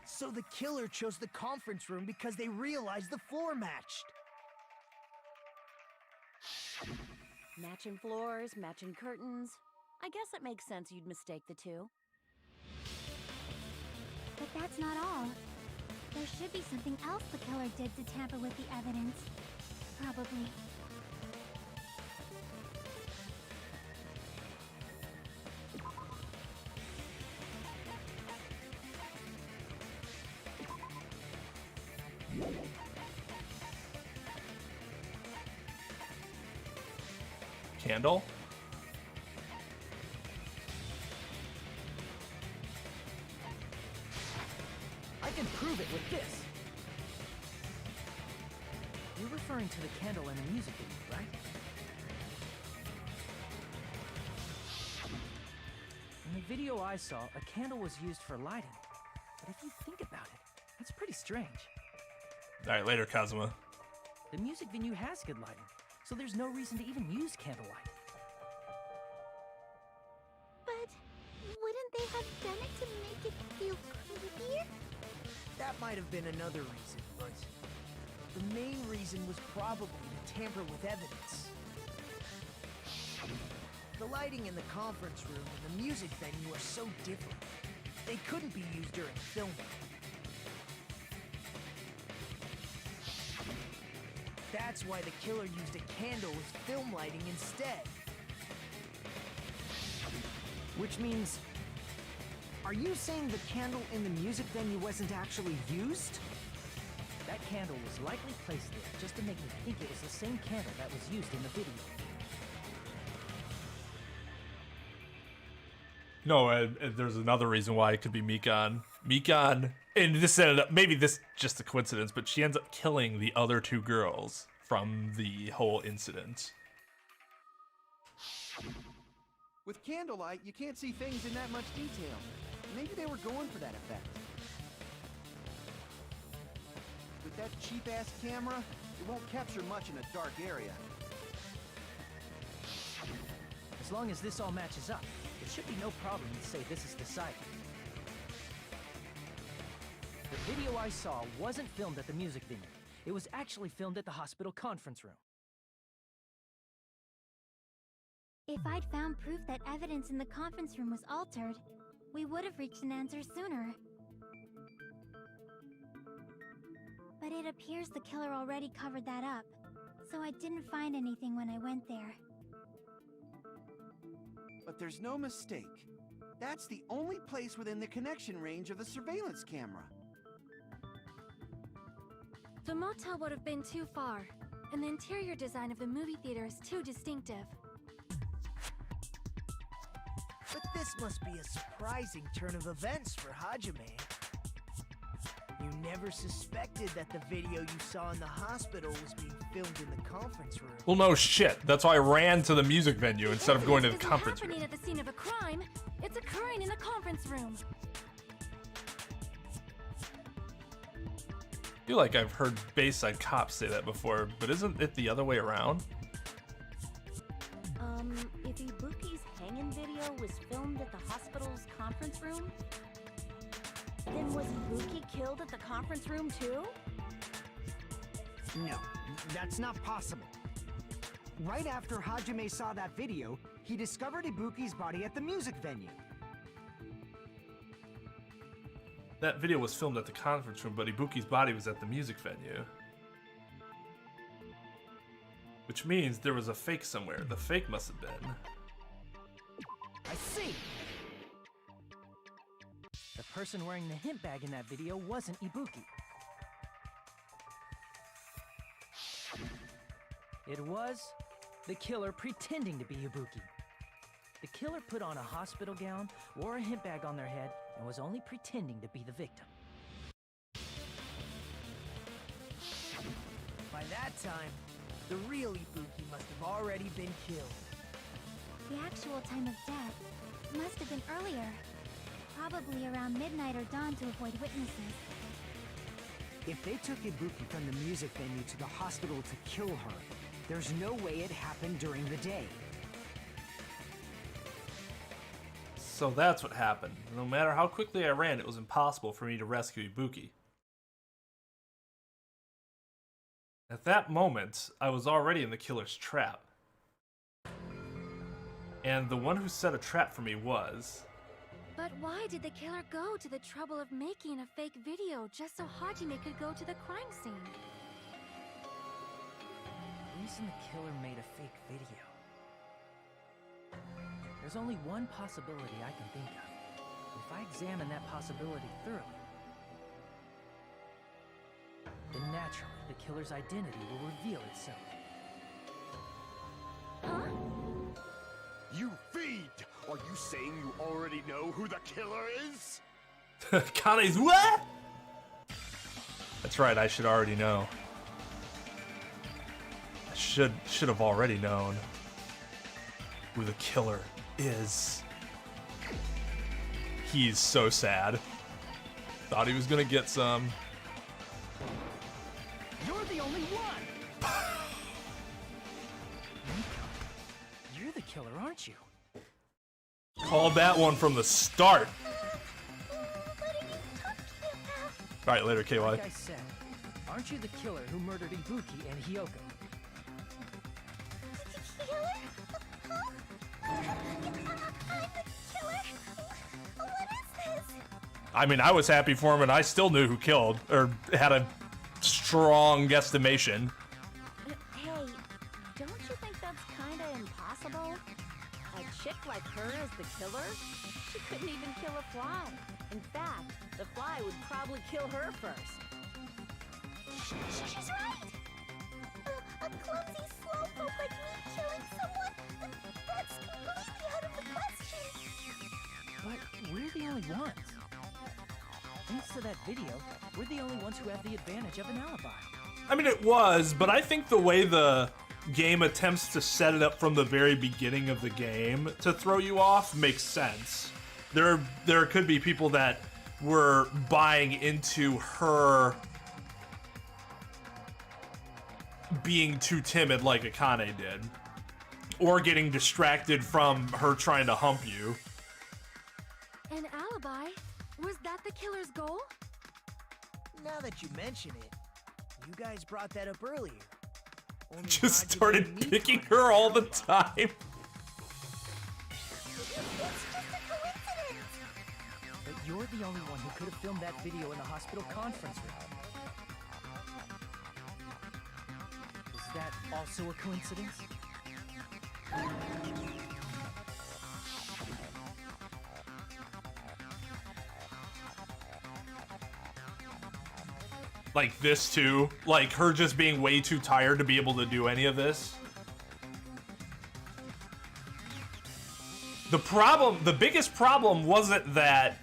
So the killer chose the conference room because they realized the floor matched. Matching floors, matching curtains. I guess it makes sense you'd mistake the two. But that's not all. There should be something else the killer did to tamper with the evidence. Probably. Candle? I can prove it with this. You're referring to the candle in the music video, right? In the video I saw, a candle was used for lighting. But if you think about it, that's pretty strange. Alright, later, Kazuma. The music venue has good lighting, so there's no reason to even use candlelight. But wouldn't they have done it to make it feel creepier? That might have been another reason, but the main reason was probably to tamper with evidence. The lighting in the conference room and the music venue are so different. They couldn't be used during filming. That's why the killer used a candle as film lighting instead. Which means... Are you saying the candle in the music venue wasn't actually used? That candle was likely placed there just to make me think it was the same candle that was used in the video. No, there's another reason why it could be Mikan. Mikan, and this ended up, maybe this just a coincidence, but she ends up killing the other two girls from the whole incident. With candlelight, you can't see things in that much detail. Maybe they were going for that effect. With that cheap-ass camera, it won't capture much in a dark area. As long as this all matches up, it should be no problem to say this is decided. The video I saw wasn't filmed at the music venue. It was actually filmed at the hospital conference room. If I'd found proof that evidence in the conference room was altered, we would have reached an answer sooner. But it appears the killer already covered that up, so I didn't find anything when I went there. But there's no mistake. That's the only place within the connection range of the surveillance camera. The motel would have been too far, and the interior design of the movie theater is too distinctive. But this must be a surprising turn of events for Hajime. You never suspected that the video you saw in the hospital was being filmed in the conference room. Well, no shit. That's why I ran to the music venue instead of going to the conference room. It's happening at the scene of a crime. It's occurring in the conference room. I feel like I've heard Bayside cops say that before, but isn't it the other way around? If Ibuki's hanging video was filmed at the hospital's conference room, then was Ibuki killed at the conference room too? No, that's not possible. Right after Hajime saw that video, he discovered Ibuki's body at the music venue. That video was filmed at the conference room, but Ibuki's body was at the music venue. Which means there was a fake somewhere. The fake must have been. I see! The person wearing the hint bag in that video wasn't Ibuki. It was the killer pretending to be Ibuki. The killer put on a hospital gown, wore a hint bag on their head, and was only pretending to be the victim. By that time, the real Ibuki must have already been killed. The actual time of death must have been earlier. Probably around midnight or dawn to avoid witnesses. If they took Ibuki from the music venue to the hospital to kill her, there's no way it happened during the day. So that's what happened. No matter how quickly I ran, it was impossible for me to rescue Ibuki. At that moment, I was already in the killer's trap. And the one who set a trap for me was... But why did the killer go to the trouble of making a fake video just so Hajime could go to the crime scene? The reason the killer made a fake video. There's only one possibility I can think of. If I examine that possibility thoroughly, then naturally the killer's identity will reveal itself. Huh? You fiend! Are you saying you already know who the killer is? Kane's what? That's right, I should already know. I should have already known who the killer is. He's so sad. Thought he was gonna get some. You're the only one! You're the killer, aren't you? Called that one from the start. Alright, later, KY. Like I said, aren't you the killer who murdered Ibuki and Hiyoko? Killer? Huh? I'm the killer? What is this? I mean, I was happy for him and I still knew who killed, or had a strong guesstimation. Hey, don't you think that's kinda impossible? A chick like her as the killer? She couldn't even kill a fly. In fact, the fly would probably kill her first. She's right! A clumsy slowpoke like me killing someone? That's completely out of the question! But we're the only ones. Thanks to that video, we're the only ones who have the advantage of an alibi. I mean, it was, but I think the way the game attempts to set it up from the very beginning of the game to throw you off makes sense. There could be people that were buying into her being too timid like Akane did, or getting distracted from her trying to hump you. An alibi? Was that the killer's goal? Now that you mention it, you guys brought that up earlier. Only Just Hajime started and picking Mikan her all the alibi. time. It's just a coincidence! But you're the only one who could have filmed that video in the hospital conference room. Is that also a coincidence? Like this too, like her just being way too tired to be able to do any of this. The biggest problem wasn't that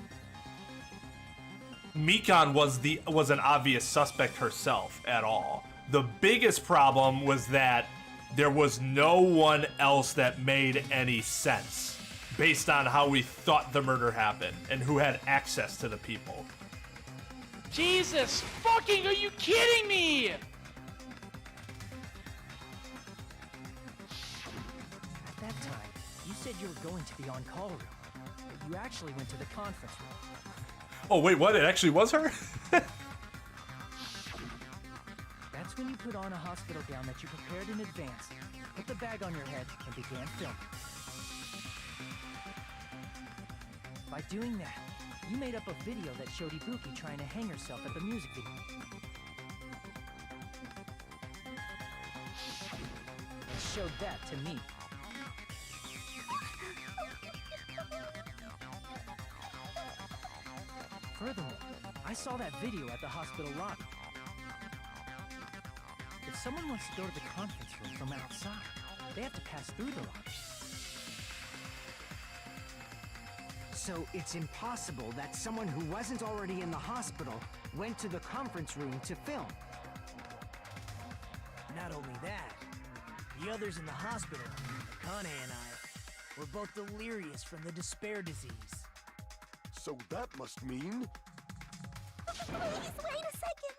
Mikan was an obvious suspect herself at all. The biggest problem was that there was no one else that made any sense based on how we thought the murder happened and who had access to the people. Jesus fucking, are you kidding me? At that time, you said you were going to the on-call room, but you actually went to the conference room. Oh wait, what? It actually was her? That's when you put on a hospital gown that you prepared in advance, put the bag on your head, and began filming. By doing that, You made up a video that showed Ibuki trying to hang herself at the music video. And showed that to me. Furthermore, I saw that video at the hospital lobby. If someone wants to go to the conference room from outside, they have to pass through the lobby. So it's impossible that someone who wasn't already in the hospital went to the conference room to film. Not only that, the others in the hospital, Akane and I, were both delirious from the despair disease. So that must mean... Please, wait a second!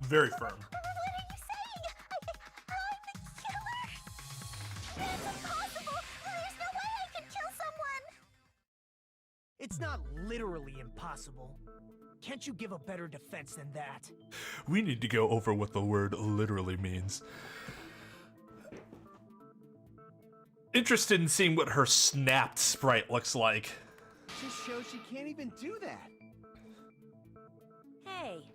Very firm. What are you saying? I'm the killer? That's impossible! There's no way I can kill someone! It's not literally impossible. Can't you give a better defense than that? We need to go over what the word literally means. Interested in seeing what her snapped sprite looks like. Just shows she can't even do that. Hey,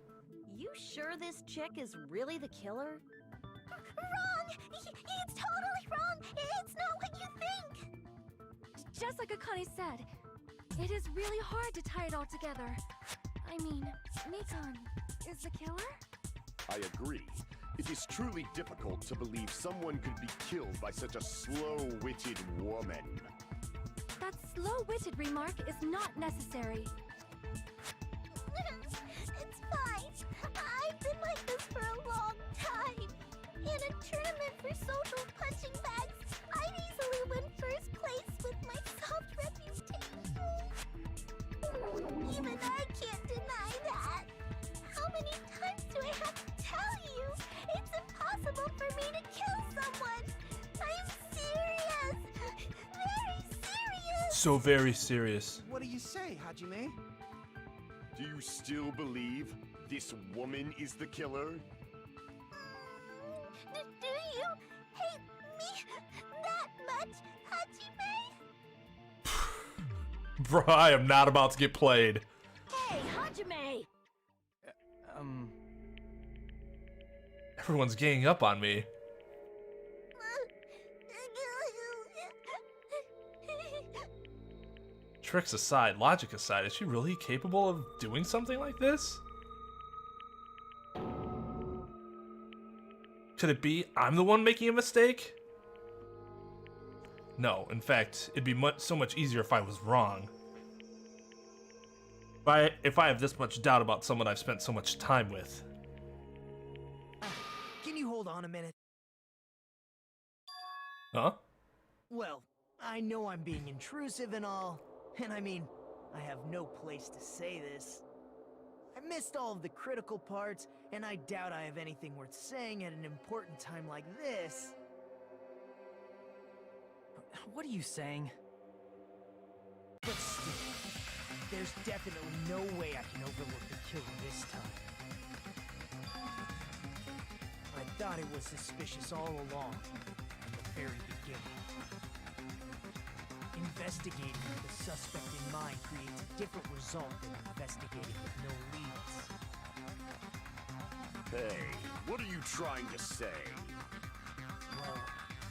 you sure this chick is really the killer? Wrong! It's totally wrong! It's not what you think! Just like Akane said, it is really hard to tie it all together. I mean, Mikan is the killer? I agree. It is truly difficult to believe someone could be killed by such a slow-witted woman. That slow-witted remark is not necessary. It's fine. I've been like this for a long time. In a tournament for social punching bags, I'd easily win first place with my soft reputation. Even I can't deny that. How many times do I have to tell you? It's impossible for me to kill someone. I'm serious. Very serious. So very serious. What do you say, Hajime? Do you still believe this woman is the killer? Do you hate me that much, Hajime? Bro, I am not about to get played. Hey, Hajime! Everyone's ganging up on me. Tricks aside, logic aside, is she really capable of doing something like this? Could it be I'm the one making a mistake? No, in fact, it'd be so much easier if I was wrong. If I have this much doubt about someone I've spent so much time with. Can you hold on a minute? Huh? Well, I know I'm being intrusive and all, and I mean, I have no place to say this. I missed all of the critical parts, and I doubt I have anything worth saying at an important time like this. What are you saying? But still, there's definitely no way I can overlook the killer this time. I thought it was suspicious all along, from the very beginning. Investigating with a suspect in mind creates a different result than investigating with no leads. Hey, what are you trying to say? Well,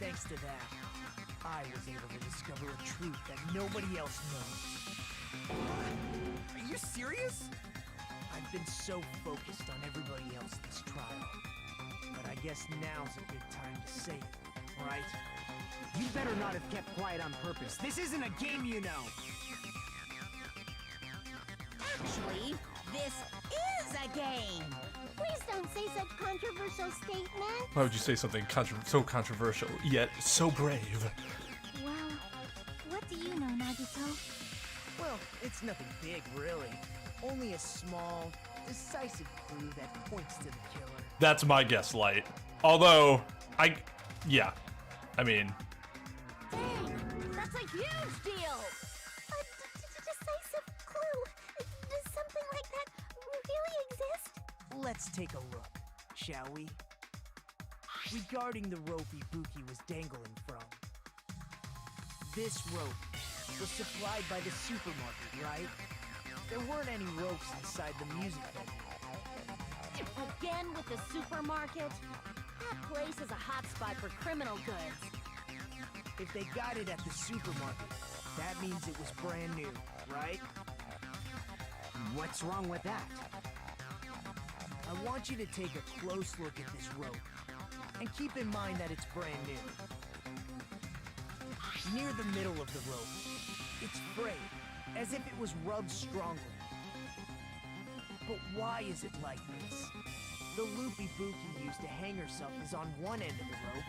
thanks to that, I was able to discover a truth that nobody else knows. Are you serious? I've been so focused on everybody else this trial, but I guess now's a good time to say it, right? You better not have kept quiet on purpose. This isn't a game, you know. Actually, this is a game! Please don't say such controversial statements. Why would you say something so controversial, yet so brave? Well, what do you know, Nagito? Well, it's nothing big, really. Only a small, decisive clue that points to the killer. That's my guess, Light. Although, yeah. I mean... Dang, that's a huge deal! A decisive clue? Does something like that really exist? Let's take a look, shall we? Regarding the rope Ibuki was dangling from. This rope was supplied by the supermarket, right? There weren't any ropes inside the music venue. Again with the supermarket? That place is a hotspot for criminal goods. If they got it at the supermarket, that means it was brand new, right? What's wrong with that? I want you to take a close look at this rope, and keep in mind that it's brand new. Near the middle of the rope, it's frayed, as if it was rubbed strongly. But why is it like this? The loop Ibuki used to hang herself is on one end of the rope,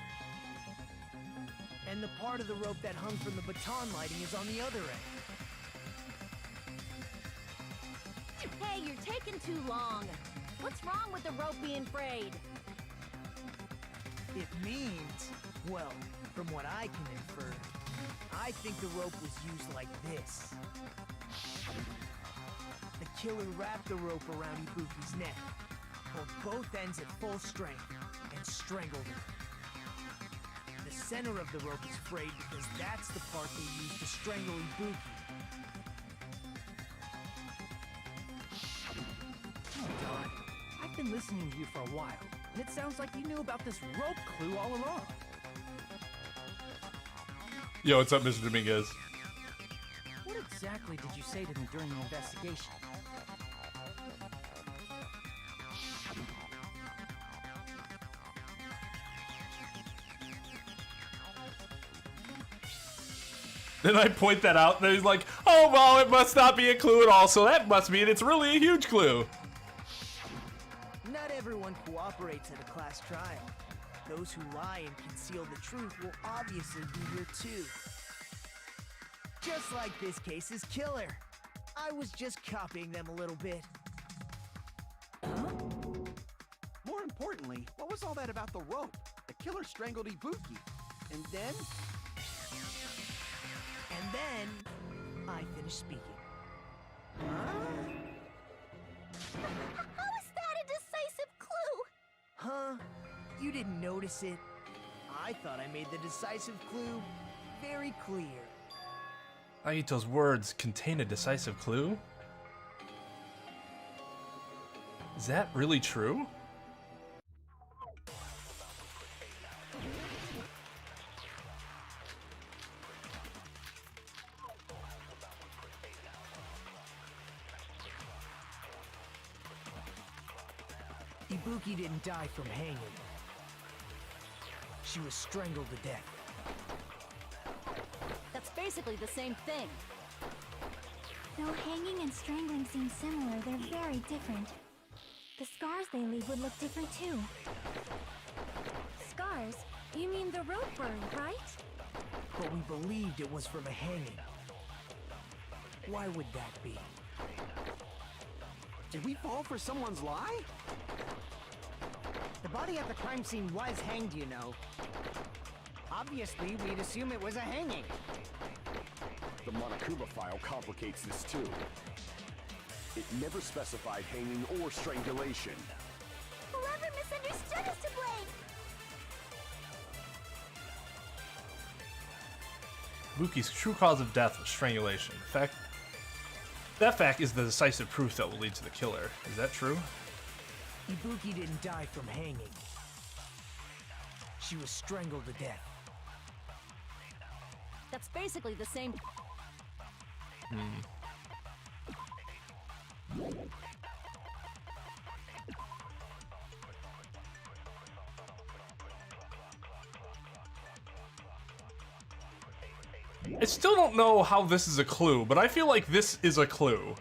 and the part of the rope that hung from the baton lighting is on the other end. Hey, you're taking too long. What's wrong with the rope being frayed? It means, well, from what I can infer, I think the rope was used like this. The killer wrapped the rope around Ibuki's neck, pulled both ends at full strength, and strangled her. The center of the rope is frayed because that's the part they used to strangle Ibuki. God, I've been listening to you for a while, and it sounds like you knew about this rope clue all along. Yo, what's up, Mr. Dominguez? What exactly did you say to me during the investigation? Then I point that out, and he's like, oh, well, it must not be a clue at all, so that must mean it's really a huge clue. Not everyone cooperates at a class trial. Those who lie and conceal the truth will obviously be here too. Just like this case's killer. I was just copying them a little bit. More importantly, what was all that about the rope? The killer strangled Ibuki. And then? And then, I finished speaking. How is that a decisive clue? Huh? You didn't notice it? I thought I made the decisive clue very clear. Aito's words contain a decisive clue? Is that really true? Ibuki didn't die from hanging. She was strangled to death. That's basically the same thing. Though hanging and strangling seem similar, they're very different. The scars they leave would look different too. Scars? You mean the rope burn, right? But we believed it was from a hanging. Why would that be? Did we fall for someone's lie? The body at the crime scene was hanged, you know. Obviously, we'd assume it was a hanging. The Monokuma file complicates this too. It never specified hanging or strangulation. Whoever misunderstood is to blame! Ibuki's true cause of death was strangulation. That fact is the decisive proof that will lead to the killer. Is that true? Ibuki didn't die from hanging. She was strangled to death. That's basically the same. I still don't know how this is a clue, but I feel like this is a clue.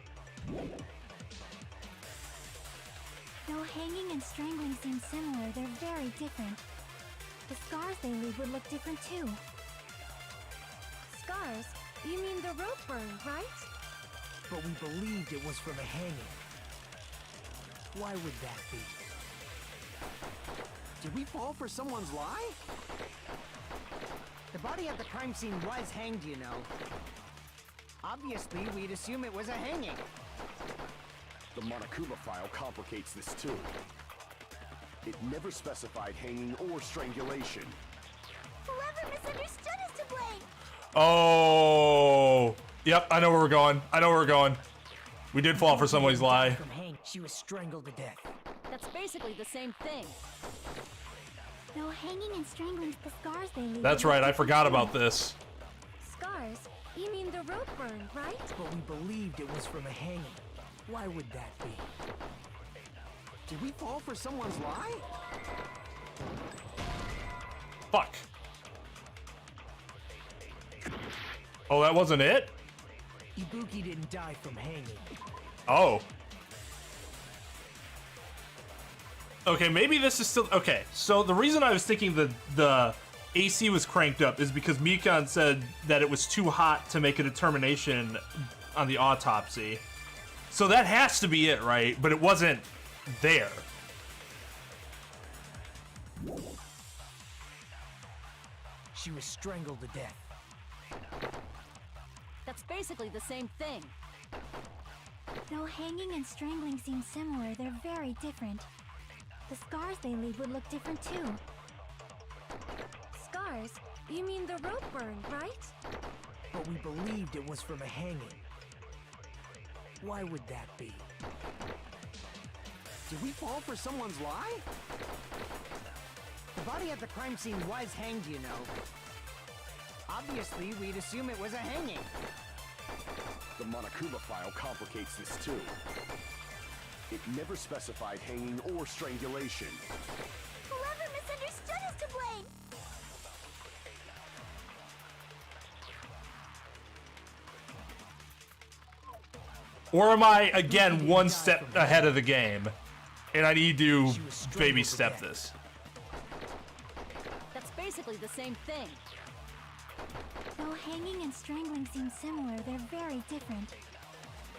Though hanging and strangling seem similar, they're very different. The scars they leave would look different too. Scars? You mean the rope burn, right? But we believed it was from a hanging. Why would that be? Did we fall for someone's lie? The body at the crime scene was hanged, you know. Obviously, we'd assume it was a hanging. The Monokuma file complicates this too. It never specified hanging or strangulation. Whoever misunderstood is to blame! Oh, yep, I know where we're going. I know where we're going. We did fall for somebody's lie. From hang, she was strangled to death. That's basically the same thing. Though hanging and strangling's the scars they leave. That's right, I forgot about this. Scars? You mean the rope burn, right? But we believed it was from a hanging. Why would that be? Did we fall for someone's lie? Fuck. Oh, that wasn't it? Ibuki didn't die from hanging. Oh. Okay, maybe this is still... Okay, so the reason I was thinking the AC was cranked up is because Mikan said that it was too hot to make a determination on the autopsy. So that has to be it, right? But it wasn't there. She was strangled to death. That's basically the same thing. Though hanging and strangling seem similar, they're very different. The scars they leave would look different too. Scars? You mean the rope burn, right? But we believed it was from a hanging. Why would that be? Did we fall for someone's lie? The body at the crime scene was hanged, you know. Obviously, we'd assume it was a hanging. The Monokuma file complicates this too. It never specified hanging or strangulation. Whoever misunderstood is to blame. Or am I, again, one step ahead of the game? And I need to baby step this. That's basically the same thing. Though hanging and strangling seem similar, they're very different.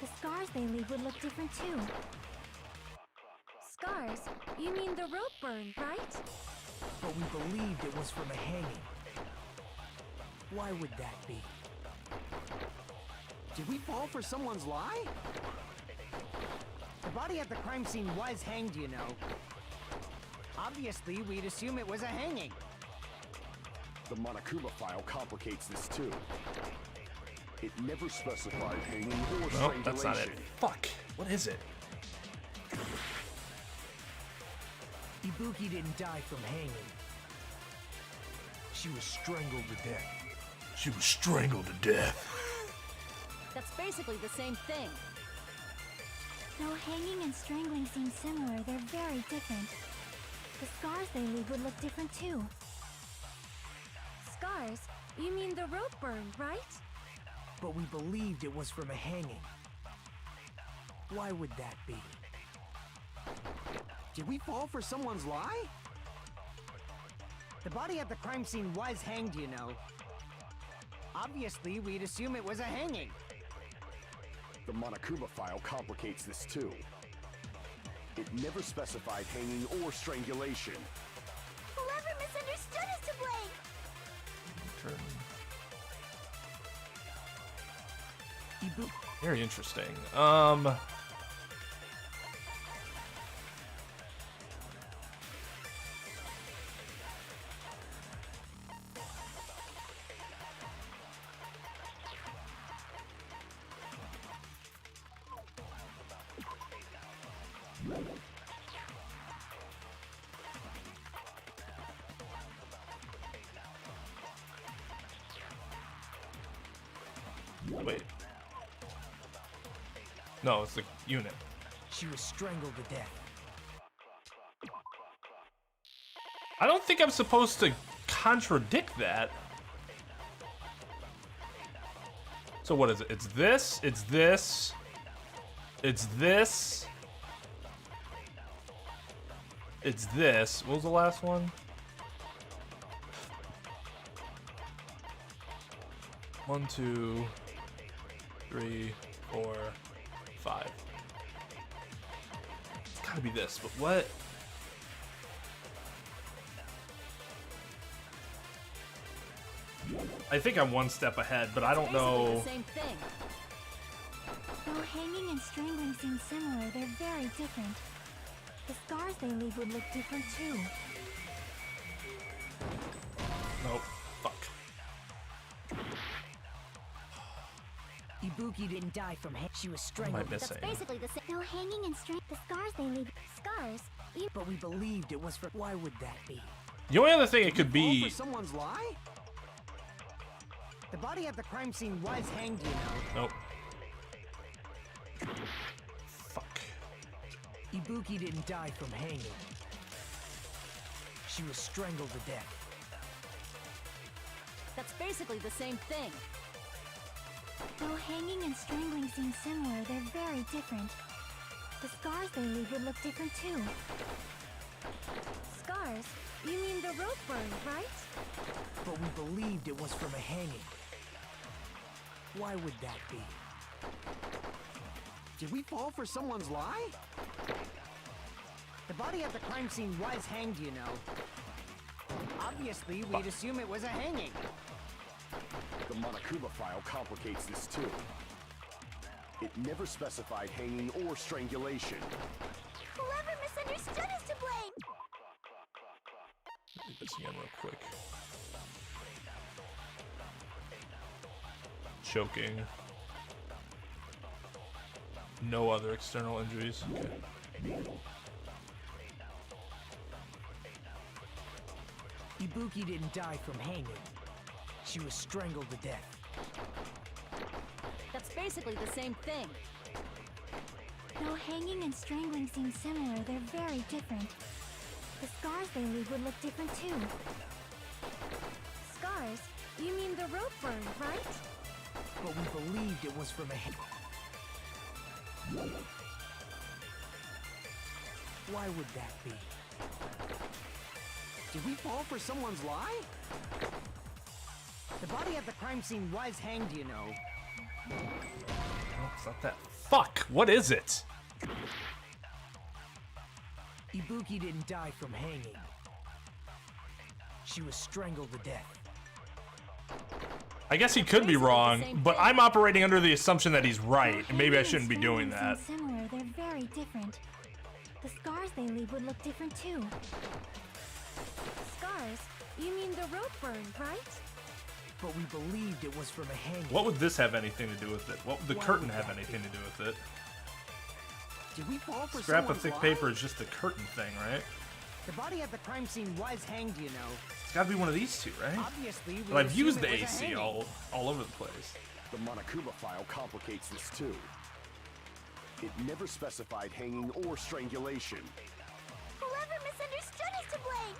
The scars they leave would look different too. Scars? You mean the rope burn, right? But we believed it was from a hanging. Why would that be? Did we fall for someone's lie? The body at the crime scene was hanged, you know. Obviously, we'd assume it was a hanging. The Monokuma file complicates this too. It never specified hanging or Nope, strangulation. that's not it. Fuck. What is it? Ibuki didn't die from hanging. She was strangled to death. She was strangled to death. That's basically the same thing. Though hanging and strangling seem similar, they're very different. The scars they leave would look different too. Scars? You mean the rope burn, right? But we believed it was from a hanging. Why would that be? Did we fall for someone's lie? The body at the crime scene was hanged, you know. Obviously, we'd assume it was a hanging. The Monokuma file complicates this too. It never specified hanging or strangulation. Whoever misunderstood is to blame. Very interesting. Wait. No, it's the unit. She was strangled to death. I don't think I'm supposed to contradict that. So what is it? It's this, it's this, it's this, it's this. What was the last one? 1, 2, 3, 4, 5. It's gotta be this, but what? I think I'm one step ahead, but I don't know. The same thing. Though hanging and strangling seem similar, they're very different. The scars they leave would look different too. Nope. Fuck. Ibuki didn't die from she was What am I strangled. missing? That's basically the same. No hanging and strength. The scars they leave. Scars. But we believed it was for. Why would that be? The only other thing it could Fall be. for someone's lie? The body at the crime scene was hanged, you know. Nope. Fuck. Ibuki didn't die from hanging. She was strangled to death. That's basically the same thing. Though hanging and strangling seem similar, they're very different. The scars they leave would look different too. Scars? You mean the rope burn, right? But we believed it was from a hanging. Why would that be? Did we fall for someone's lie? The body at the crime scene was hanged, you know. Obviously, we'd assume it was a hanging. The Monokuma file complicates this too. It never specified hanging or strangulation. Whoever misunderstood is to blame! Let me do this again real quick. Choking. No other external injuries. Okay. Ibuki didn't die from hanging. She was strangled to death. That's basically the same thing. Though hanging and strangling seem similar, they're very different. The scars they leave would look different too. Scars? You mean the rope burn, right? But we believed it was from a hanging. Why would that be? Did we fall for someone's lie? The body at the crime scene was hanged, you know. Oh, it's not that. Fuck! What is it? Ibuki didn't die from hanging. She was strangled to death. I guess he could be wrong, but I'm operating under the assumption that he's right, and maybe I shouldn't be doing that. Seem similar, they're very different. The scars they leave would look different too. Scars? You mean the rope burn, right? But we believed it was from a hanging. What would this have anything to do with it? What would the curtain have anything to do with it? Did we fall for Scrap of someone's thick lie? paper is just the curtain thing, right? The body at the crime scene was hanged, you know. It's gotta be one of these two, right? Obviously, we But I've assume used it the was a AC hanging. all over the place. The Monokuma file complicates this too. It never specified hanging or strangulation. Whoever misunderstood is to blame!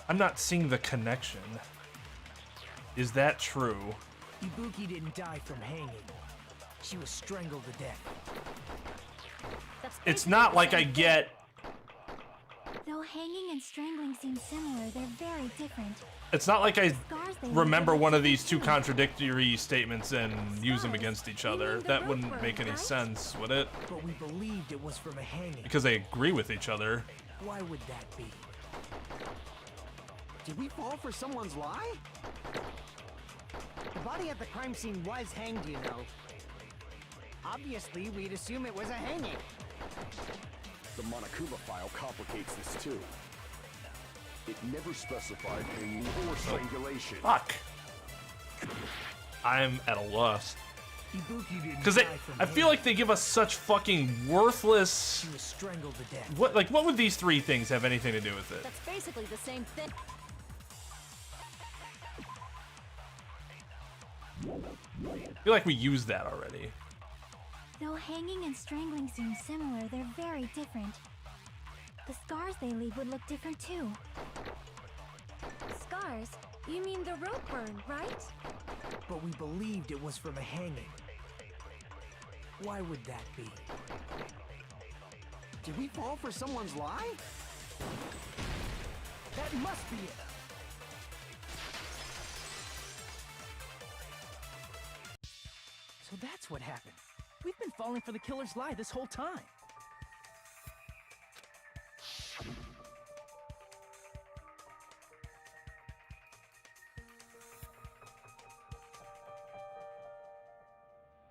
I'm not seeing the connection. Is that true? Ibuki didn't die from hanging. She was strangled to death. That's It's basically not the like same I thing. get. Though hanging and strangling seem similar, they're very different. It's not like I Scars they leave remember would look one of these two different too. contradictory statements and use them against each other. That wouldn't make any sense, would it? But we believed it was from a hanging. Because they agree with each other. Why would that be? Did we fall for someone's lie? The body at the crime scene was hanged, you know. Obviously, we'd assume it was a hanging. The Monokuma file complicates this too. It never specified hanging or strangulation. Fuck. I'm at a loss. Ibuki didn't Because die from I feel like they give us such fucking worthless. She was strangled to death. What would these three things have anything to do with it? That's basically the same thing. I feel like we used that already. Though hanging and strangling seem similar, they're very different. The scars they leave would look different too. Scars? You mean the rope burn, right? But we believed it was from a hanging. Why would that be? Did we fall for someone's lie? That must be it. So that's what happened. We've been falling for the killer's lie this whole time.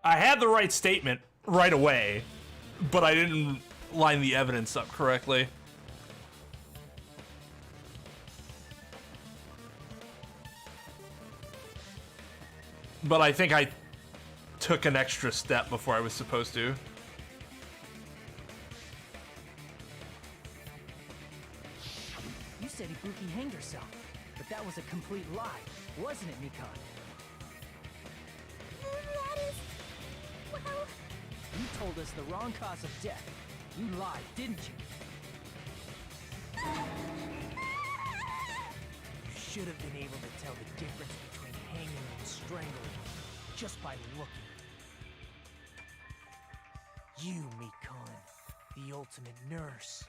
I had the right statement right away, but I didn't line the evidence up correctly. but I think I took an extra step before I was supposed to. You said Ibuki hanged herself, but that was a complete lie, wasn't it, Mikan? That is... well... You told us the wrong cause of death. You lied, didn't you? You should have been able to tell the difference between hanging and strangling just by looking. You, Mikan, the ultimate nurse.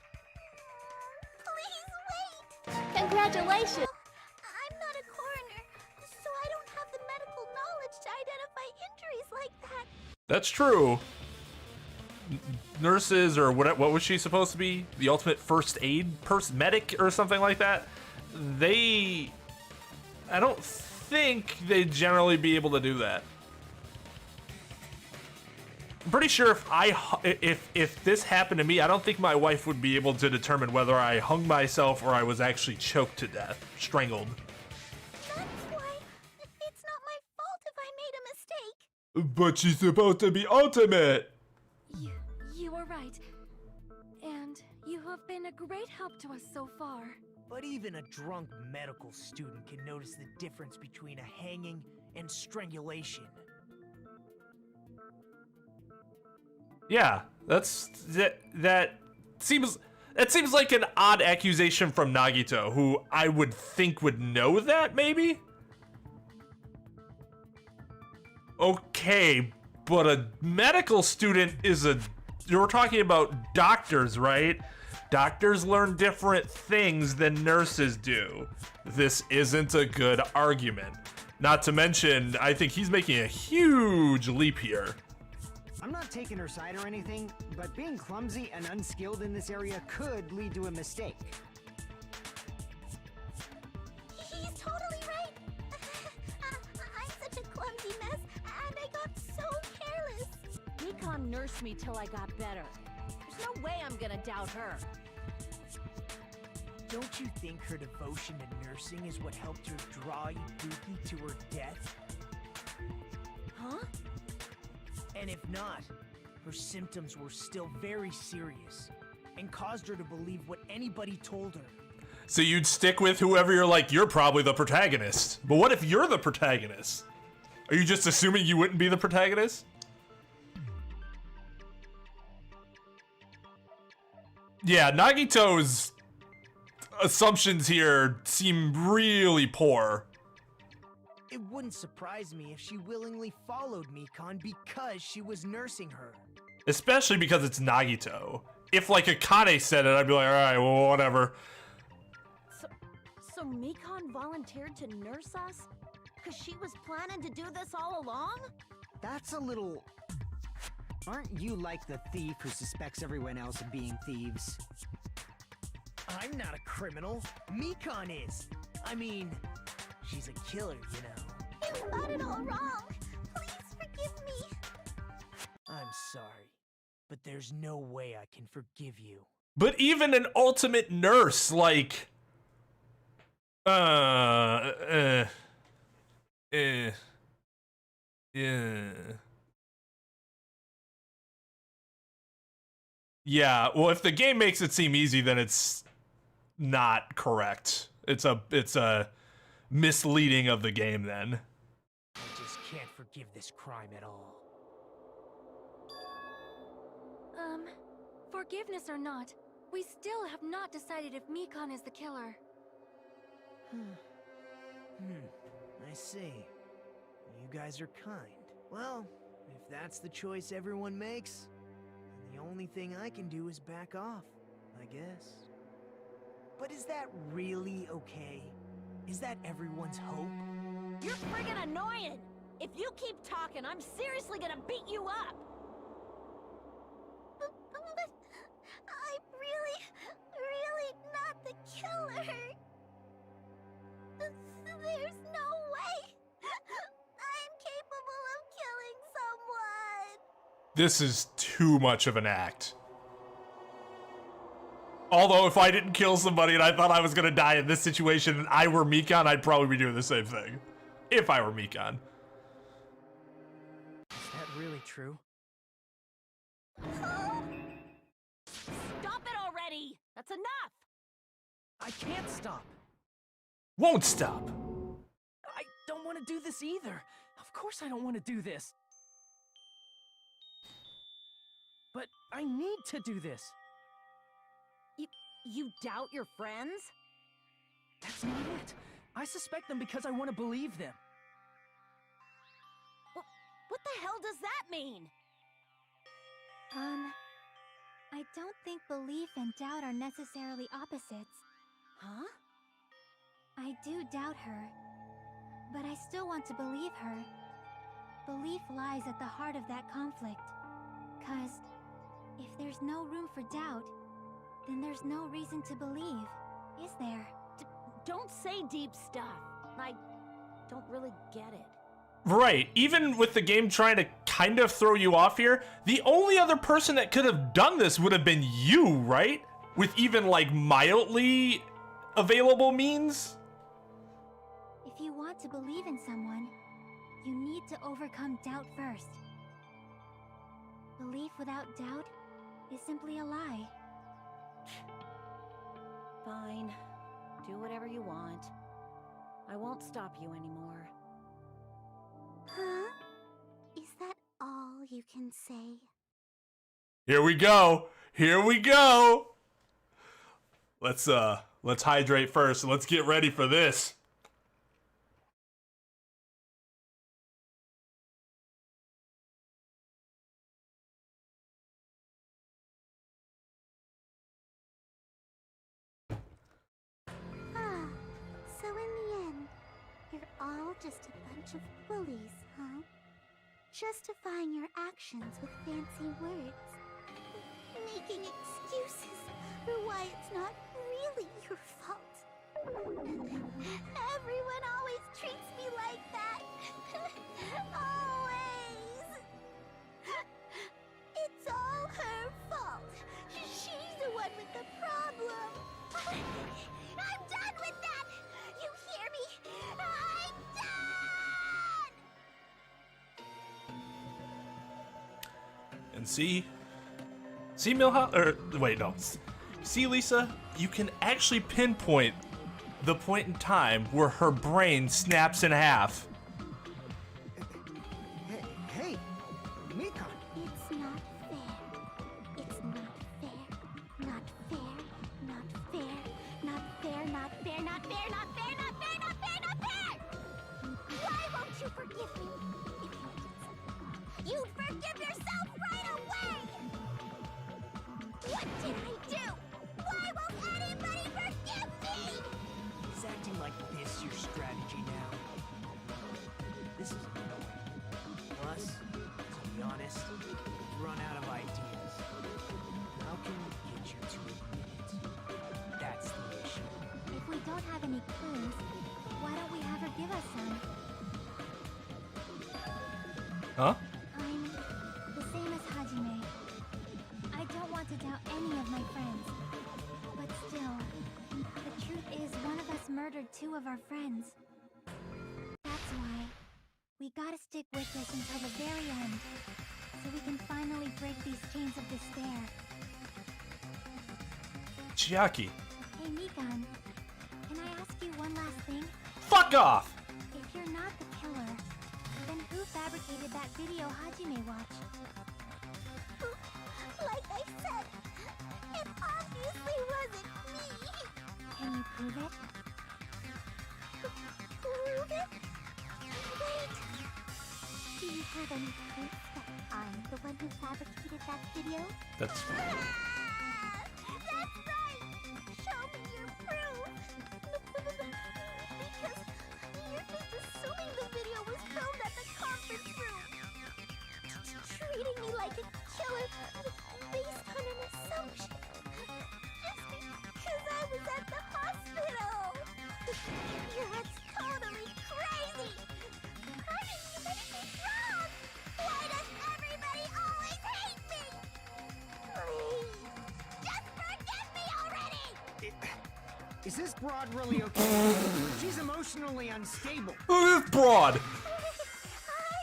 Please wait! Congratulations! I'm not a coroner, so I don't have the medical knowledge to identify injuries like that. That's true. Nurses, or what was she supposed to be? The ultimate first aid medic or something like that? I don't think they'd generally be able to do that. I'm pretty sure if this happened to me, I don't think my wife would be able to determine whether I hung myself or I was actually choked to death, strangled. That's why it's not my fault if I made a mistake. But she's supposed to be ultimate. You are right. And you have been a great help to us so far. But even a drunk medical student can notice the difference between a hanging and strangulation. Yeah, that seems like an odd accusation from Nagito, who I would think would know that, maybe? Okay, but a medical student is you're talking about doctors, right? Doctors learn different things than nurses do. This isn't a good argument. Not to mention, I think he's making a huge leap here. I'm not taking her side or anything, but being clumsy and unskilled in this area could lead to a mistake. He's totally right. I'm such a clumsy mess, and I got so careless. Mikan nursed me till I got better. There's no way I'm gonna doubt her. Don't you think her devotion to nursing is what helped her draw Ibuki to her death? Huh? And if not, her symptoms were still very serious and caused her to believe what anybody told her. So you'd stick with whoever you're probably the protagonist. But what if you're the protagonist? Are you just assuming you wouldn't be the protagonist? Yeah, Nagito's assumptions here seem really poor. It wouldn't surprise me if she willingly followed Mikan because she was nursing her. Especially because it's Nagito. If like Akane said it, I'd be like, alright, well, whatever. So Mikan volunteered to nurse us? Cause she was planning to do this all along? That's a little... Aren't you like the thief who suspects everyone else of being thieves? I'm not a criminal. Mikan is. I mean, she's a killer, you know. You got it all wrong. Please forgive me. I'm sorry, but there's no way I can forgive you. But even an ultimate nurse, like... Yeah. Yeah, well, if the game makes it seem easy, then it's not correct. It's a misleading of the game then. I just can't forgive this crime at all. Forgiveness or not, we still have not decided if Mikan is the killer. I see. You guys are kind. Well, if that's the choice everyone makes, then the only thing I can do is back off, I guess. But is that really okay? Is that everyone's hope? You're friggin' annoying! If you keep talking, I'm seriously gonna beat you up! But I'm really not the killer. There's no way I'm capable of killing someone. This is too much of an act. Although if I didn't kill somebody and I thought I was gonna die in this situation and I were Mikan, I'd probably be doing the same thing. If I were Mikan. really true? Stop it already! That's enough! I can't stop. Won't stop. I don't want to do this either. Of course I don't want to do this. But I need to do this. You doubt your friends? That's not it. I suspect them because I want to believe them. What the hell does that mean? I don't think belief and doubt are necessarily opposites. Huh? I do doubt her, but I still want to believe her. Belief lies at the heart of that conflict. 'Cause if there's no room for doubt, then there's no reason to believe, is there? Don't say deep stuff. I don't really get it. Right, even with the game trying to kind of throw you off here, the only other person that could have done this would have been you, right? With even like mildly available means? If you want to believe in someone, you need to overcome doubt first. Belief without doubt is simply a lie. Fine. Do whatever you want. I won't stop you anymore. Huh? Is that all you can say? Here we go. Here we go. Let's hydrate first. Let's get ready for this. So in the end, you're all just a bunch of bullies, huh? Justifying your actions with fancy words. Making excuses for why it's not really your fault. Everyone always treats me like that. Always. It's all her fault. She's the one with the problem. I'm done with that! You hear me? I'm done! And see Milhouse, or wait, no. See, Lisa, you can actually pinpoint the point in time where her brain snaps in half. Hey, Mikan. It's not fair. It's not fair. Not fair. Not fair. Not fair. Not fair. Not fair. Not fair. Not fair. Not fair. Not fair. Why won't you forgive me? If you did something wrong, you'd forgive yourself right away. What did I do? Why won't anybody forgive me? Is acting like this your strategy now? This is annoying. Plus, to be honest, we've run out of ideas. How can we get you to admit it? That's the issue. If we don't have any clues, why don't we have her give us some? Huh? I'm the same as Hajime. I don't want to doubt any of my friends. But still, the truth is one of us murdered two of our friends. That's why we gotta stick with this until the very end, so we can finally break these chains of despair. Chiaki. Hey Mikan, can I ask you one last thing? Fuck off! If you're not the killer, then who fabricated that video Hajime watched? Like I said, it obviously wasn't me! Can you prove it? Prove it? Wait! Do you have any proof that I'm the one who fabricated that video? That's That's right! Show me your proof! Because you're just assuming the video was filmed at the conference room! Treating me like a killer based on an assumption! Just because I was at the hospital! That's totally crazy! I didn't do anything wrong! Why does everybody always hate me? Please, just forgive me already! Is this broad really okay? She's emotionally unstable. Who is broad? I'm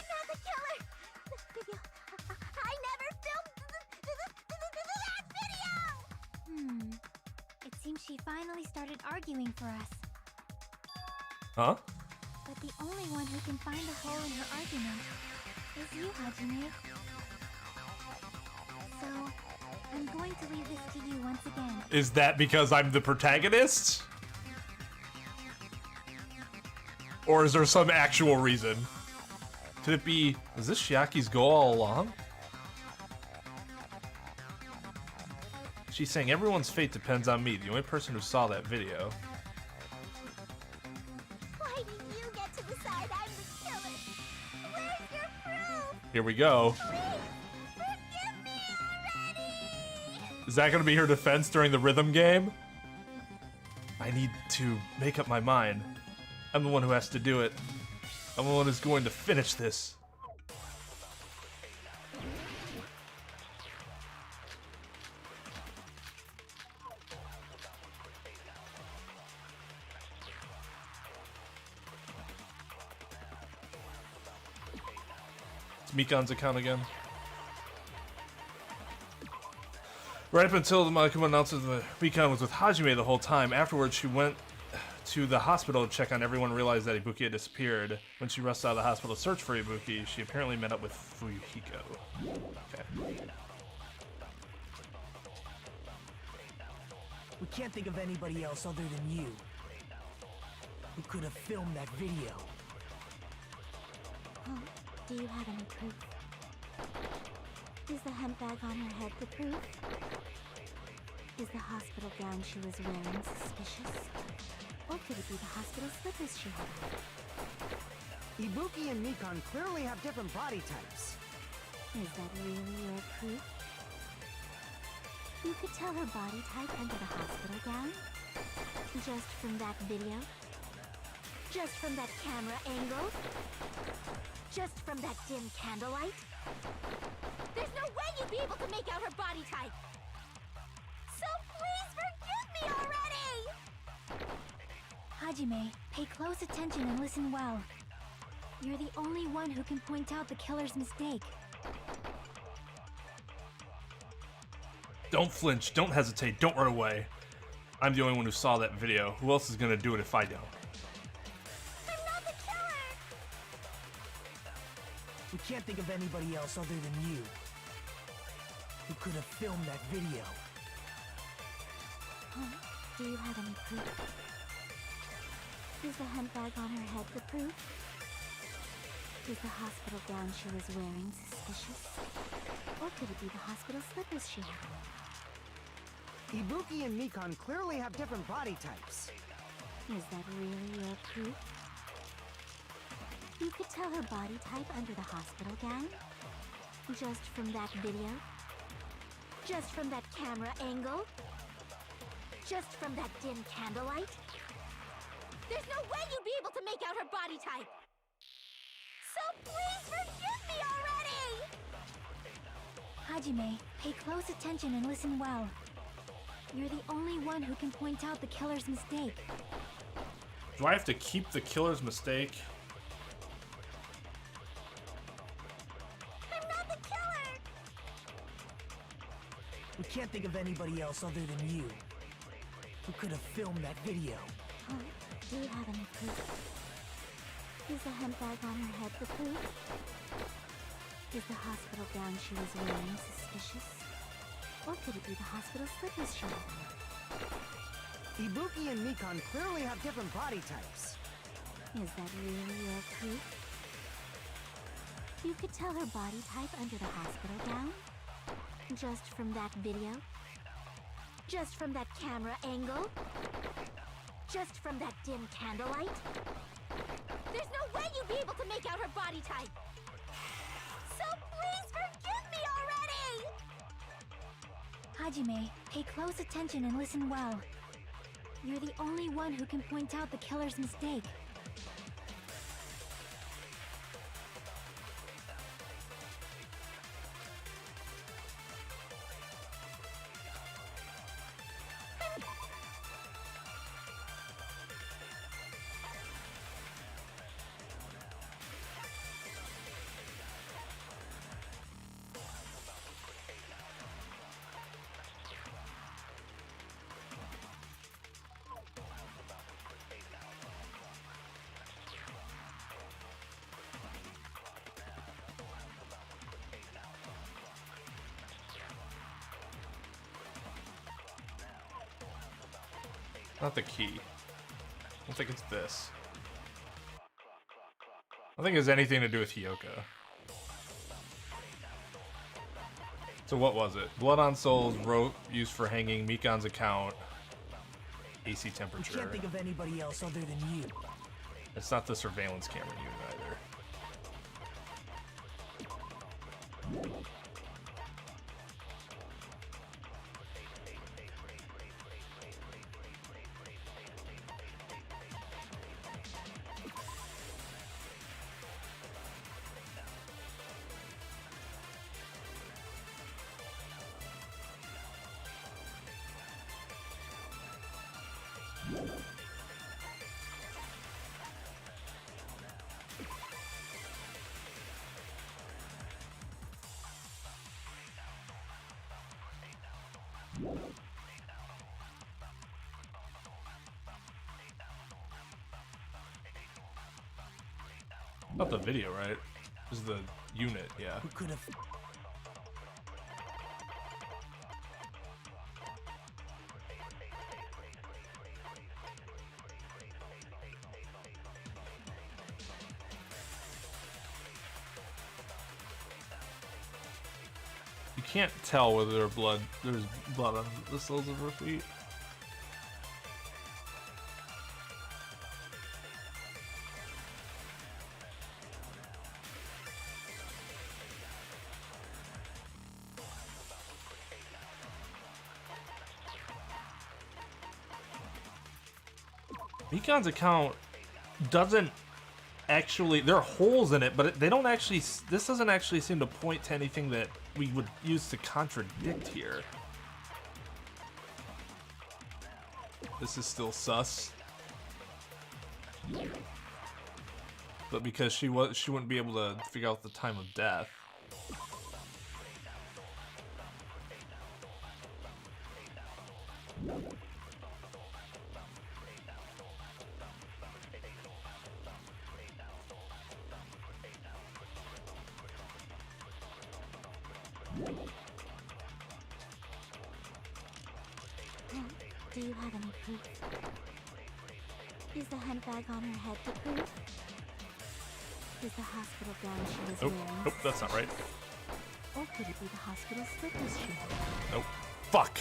not the killer! The video She finally started arguing for us. Huh? But the only one who can find a hole in her argument is you, Hajime. So, I'm going to leave this to you once again. Is that because I'm the protagonist? Or is there some actual reason? Could it be, is this Chiaki's goal all along? She's saying everyone's fate depends on me, the only person who saw that video. Why do you get to decide I'm the killer? Where's your proof? Here we go. Please, forgive me already! Is that gonna be her defense during the rhythm game? I need to make up my mind. I'm the one who has to do it. I'm the one who's going to finish this. It's Mikan's account again. Right up until the Mikan announces that Mikan was with Hajime the whole time. Afterwards, she went to the hospital to check on everyone and realized that Ibuki had disappeared. When she rushed out of the hospital to search for Ibuki, she apparently met up with Fuyuhiko. Okay. We can't think of anybody else other than you who could have filmed that video. Oh, do you have any proof? Is the hemp bag on her head the proof? Is the hospital gown she was wearing suspicious? Or could it be the hospital slippers she had on? Ibuki and Mikan clearly have different body types. Is that really your proof? You could tell her body type under the hospital gown? Just from that video? Just from that camera angle? Just from that dim candlelight? There's no way you'd be able to make out her body type! So please forgive me already! Hajime, pay close attention and listen well. You're the only one who can point out the killer's mistake. Don't flinch, don't hesitate, don't run away. I'm the only one who saw that video. Who else is gonna do it if I don't? I'm not the killer! We can't think of anybody else other than you who could have filmed that video. Huh? Do you have any proof? Is the hemp bag on her head the proof? Is the hospital gown she was wearing suspicious? Or could it be the hospital slippers she had on? Ibuki and Mikan clearly have different body types. Is that really your proof? You could tell her body type under the hospital gown? Just from that video? Just from that camera angle? Just from that dim candlelight? There's no way you'd be able to make out her body type! So please forgive me already! Hajime, pay close attention and listen well. You're the only one who can point out the killer's mistake. Do I have to keep the killer's mistake? I'm not the killer! We can't think of anybody else other than you who could have filmed that video. Huh? Do you have any proof? Is the hemp bag on her head the proof? Is the hospital gown she was wearing suspicious? Or could it be the hospital slippers she had on? Ibuki and Mikan clearly have different body types. Is that really your proof? You could tell her body type under the hospital gown? Just from that video? Just from that camera angle? Just from that dim candlelight? There's no way you'd be able to make out her body type! So please forgive me already! Hajime, pay close attention and listen well. You're the only one who can point out the killer's mistake. Not the key. I don't think it's this. I don't think it has anything to do with Hiyoko. So what was it? Blood on Souls, rope used for hanging, Mikan's account, AC temperature. We can't think of anybody else other than you. It's not the surveillance camera unit either. Not the video, right? This is the unit, yeah. Who could have? You can't tell whether there's blood on the soles of her feet. Mikan's account doesn't actually, there are holes in it, but they don't actually, this doesn't actually seem to point to anything that we would use to contradict here. This is still sus. But because she wouldn't be able to figure out the time of death. Do you have any proof? Is the handbag on her head the proof? Is the hospital gown she was wearing? Nope, that's not right. Or could it be the hospital slippers she wore? Nope. Fuck.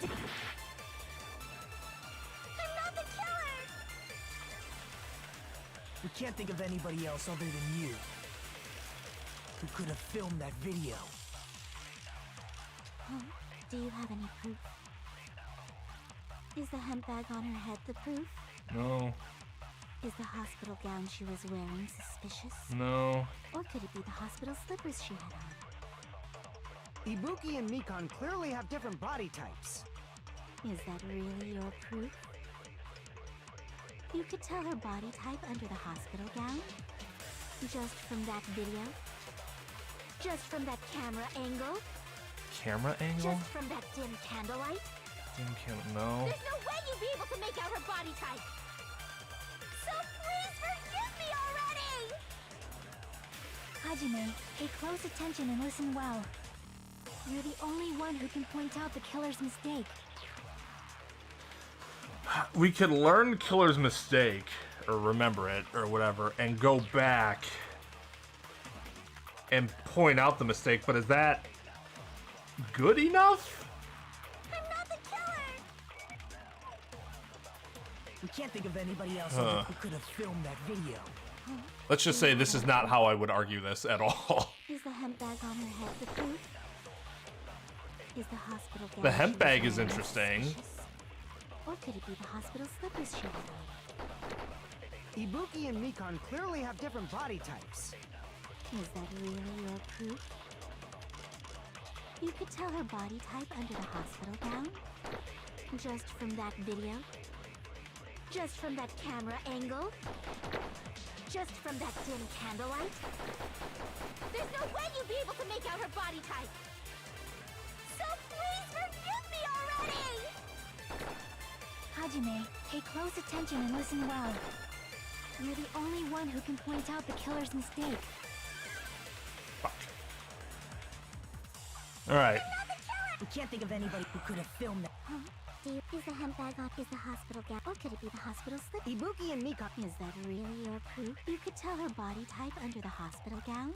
I'm not the killer! We can't think of anybody else other than you. Who could have filmed that video? Huh? Do you have any proof? Is the handbag on her head the proof? No. Is the hospital gown she was wearing suspicious? No. Or could it be the hospital slippers she had on? Ibuki and Mikan clearly have different body types. Is that really your proof? You could tell her body type under the hospital gown? Just from that video? Just from that camera angle? Camera angle? Just from that dim candlelight? Dim candle, no. There's no way you'd be able to make out her body type! So please forgive me already! Hajime, pay close attention and listen well. You're the only one who can point out the killer's mistake. We could learn killer's mistake, or remember it, or whatever, and go back and point out the mistake, but is that good enough? I'm not the killer! We can't think of anybody else who could have filmed that video. Let's just say this is not how I would argue this at all. Is the handbag on her head the proof? Is the hospital gown The hemp she was bag is wearing interesting. suspicious? Or could it be the hospital slippers she had on? Ibuki and Mikan clearly have different body types. Is that really your proof? You could tell her body type under the hospital gown? Just from that video? Just from that camera angle? Just from that dim candlelight? There's no way you'd be able to make out her body type! So please forgive me already! Hajime, pay close attention and listen well. You're the only one who can point out the killer's mistake. Fuck. Alright. We can't think of anybody who could have filmed that. Is the handbag on? Is the hospital gown? Or could it be the hospital slip? Ibuki and Mikan. Is that really your proof? You could tell her body type under the hospital gown?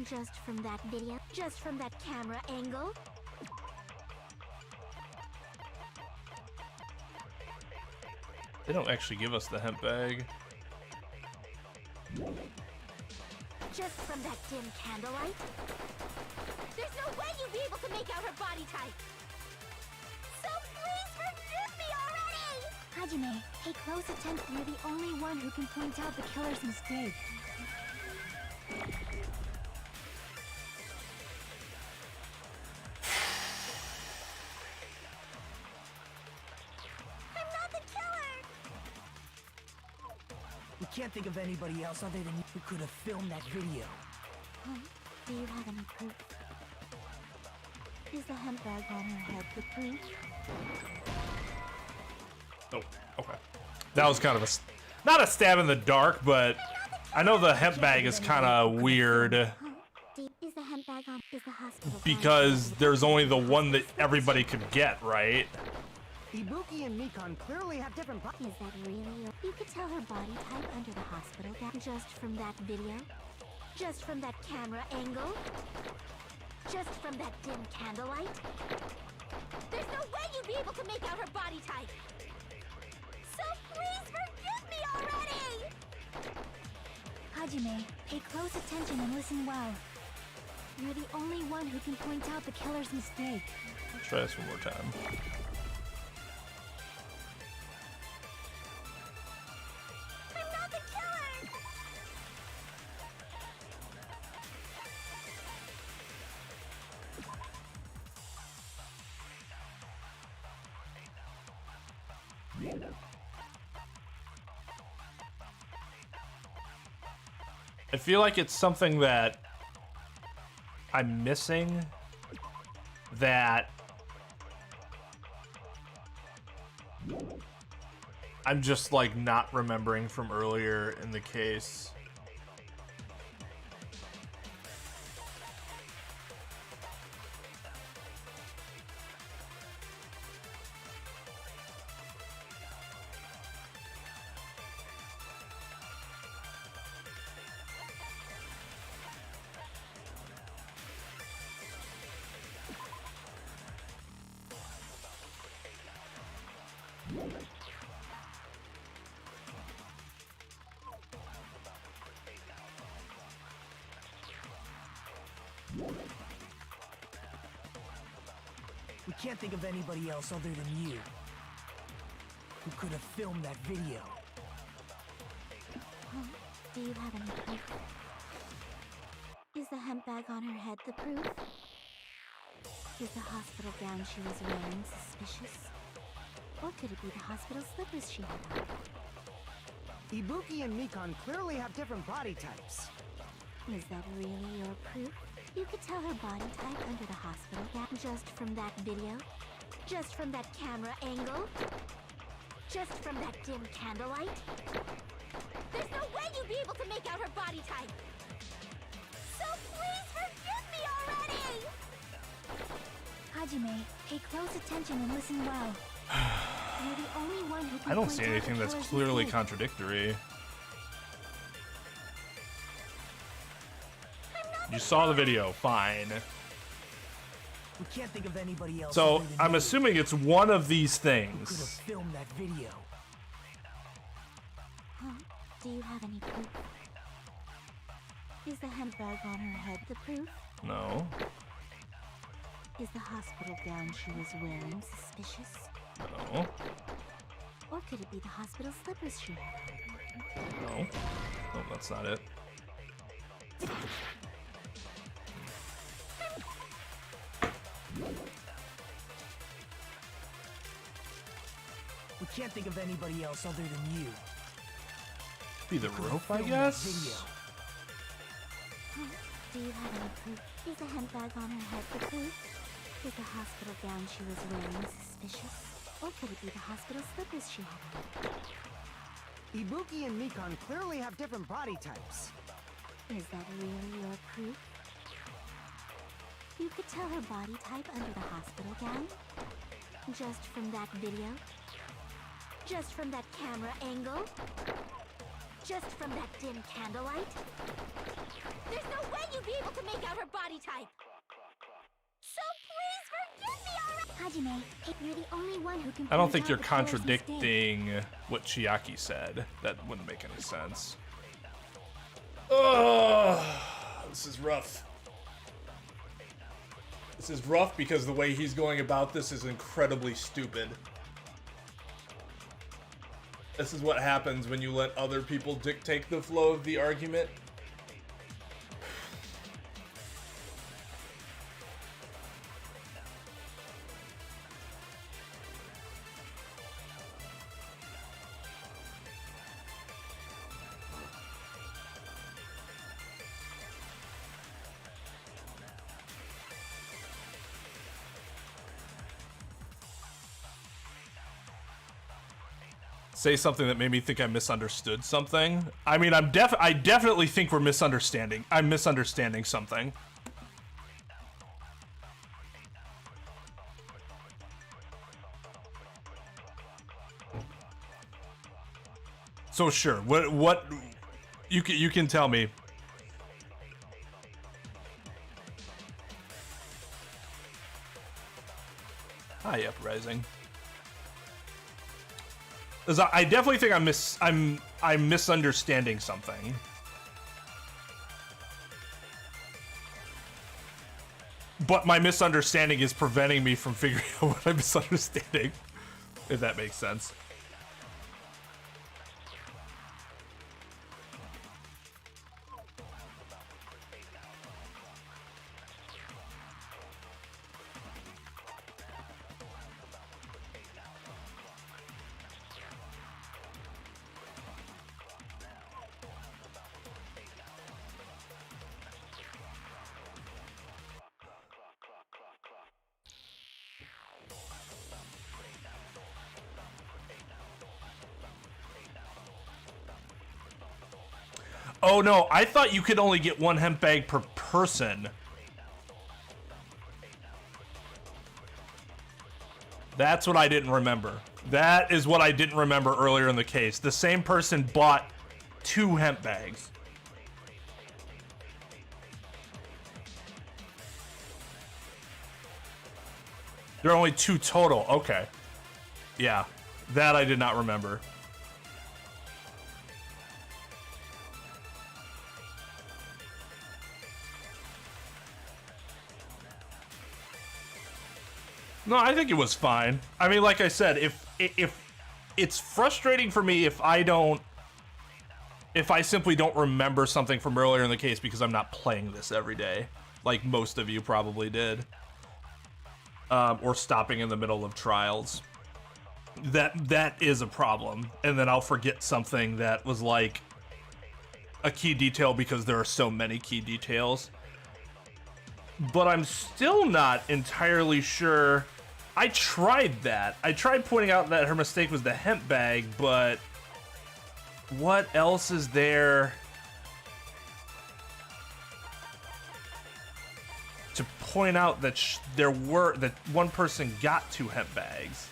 Just from that video? Just from that camera angle? They don't actually give us the hemp bag. Just from that dim candlelight? There's no way you'd be able to make out her body type! So please forgive me already! Hajime, pay close attention. You're the only one who can point out the killer's mistake. I'm not the killer! We can't think of anybody else other than you who could have filmed that video. Huh? Do you have any proof? Is the hemp bag on her head the proof? Oh, okay. That was kind of a, not a stab in the dark, but I know the hemp bag is kind of weird Is the hemp bag on? Is the hospital because there's only the one that everybody could get, right? Ibuki and Mikan clearly have different Is that really your... You could tell her body type under the hospital gown just from that video? Just from that camera angle? Just from that dim candlelight? There's no way you'd be able to make out her body type! So please forgive me already! Hajime, pay close attention and listen well. You're the only one who can point out the killer's mistake. Try this one more time. I'm not the killer! I feel like it's something that I'm missing that I'm just like not remembering from earlier in the case. We can't think of anybody else other than you who could have filmed that video. Huh? Do you have any proof? Is the hemp bag on her head the proof? Is the hospital gown she was wearing suspicious? Or could it be the hospital slippers she had on? Ibuki and Mikan clearly have different body types. Is that really your proof? You could tell her body type under the hospital gown just from that video? Just from that camera angle? Just from that dim candlelight? There's no way you'd be able to make out her body type! So please forgive me already! Hajime, pay close attention and listen well. You're the only one who can I don't point see out the anything that's killer's clearly mistake. contradictory. You saw the video, fine. We can't think of anybody else. So other than I'm you assuming it's one of these who could have things. filmed that video. Huh? Do you have any proof? Is the hemp bag on her head the proof? No. Is the hospital gown she was wearing suspicious? No. Or could it be the hospital slippers she had on? No. No, that's not it. We can't think of anybody else other than you. Be the who could have rope, I filmed that guess? video. Huh? Do you have any proof? Is the hemp bag on her head the proof? Is the hospital gown she was wearing suspicious? Or could it be the hospital slippers she had on? Ibuki and Mikan clearly have different body types. Is that really your proof? You could tell her body type under the hospital gown? Just from that video? Just from that camera angle? Just from that dim candlelight? There's no way you'd be able to make out her body type! So please forgive me already! Hajime, you're the only one who can I don't point think out you're the color's mistake. contradicting what Chiaki said. That wouldn't make any sense. Oh, this is rough. This is rough because the way he's going about this is incredibly stupid. This is what happens when you let other people dictate the flow of the argument. Say something that made me think I misunderstood something. I mean, I definitely think we're misunderstanding. I'm misunderstanding something. So sure, what you can tell me. Hi, Uprising. I definitely think I'm misunderstanding something. But my misunderstanding is preventing me from figuring out what I'm misunderstanding. If that makes sense. Oh no, I thought you could only get one hemp bag per person. That's what I didn't remember. That is what I didn't remember earlier in the case. The same person bought 2 hemp bags. There are only 2 total. Okay. Yeah, that I did not remember. No, I think it was fine. I mean, like I said, if it's frustrating for me if I simply don't remember something from earlier in the case because I'm not playing this every day, like most of you probably did, or stopping in the middle of trials. That is a problem, and then I'll forget something that was like a key detail because there are so many key details. But I'm still not entirely sure. I tried that. I tried pointing out that her mistake was the hemp bag, but what else is there to point out that that one person got 2 hemp bags?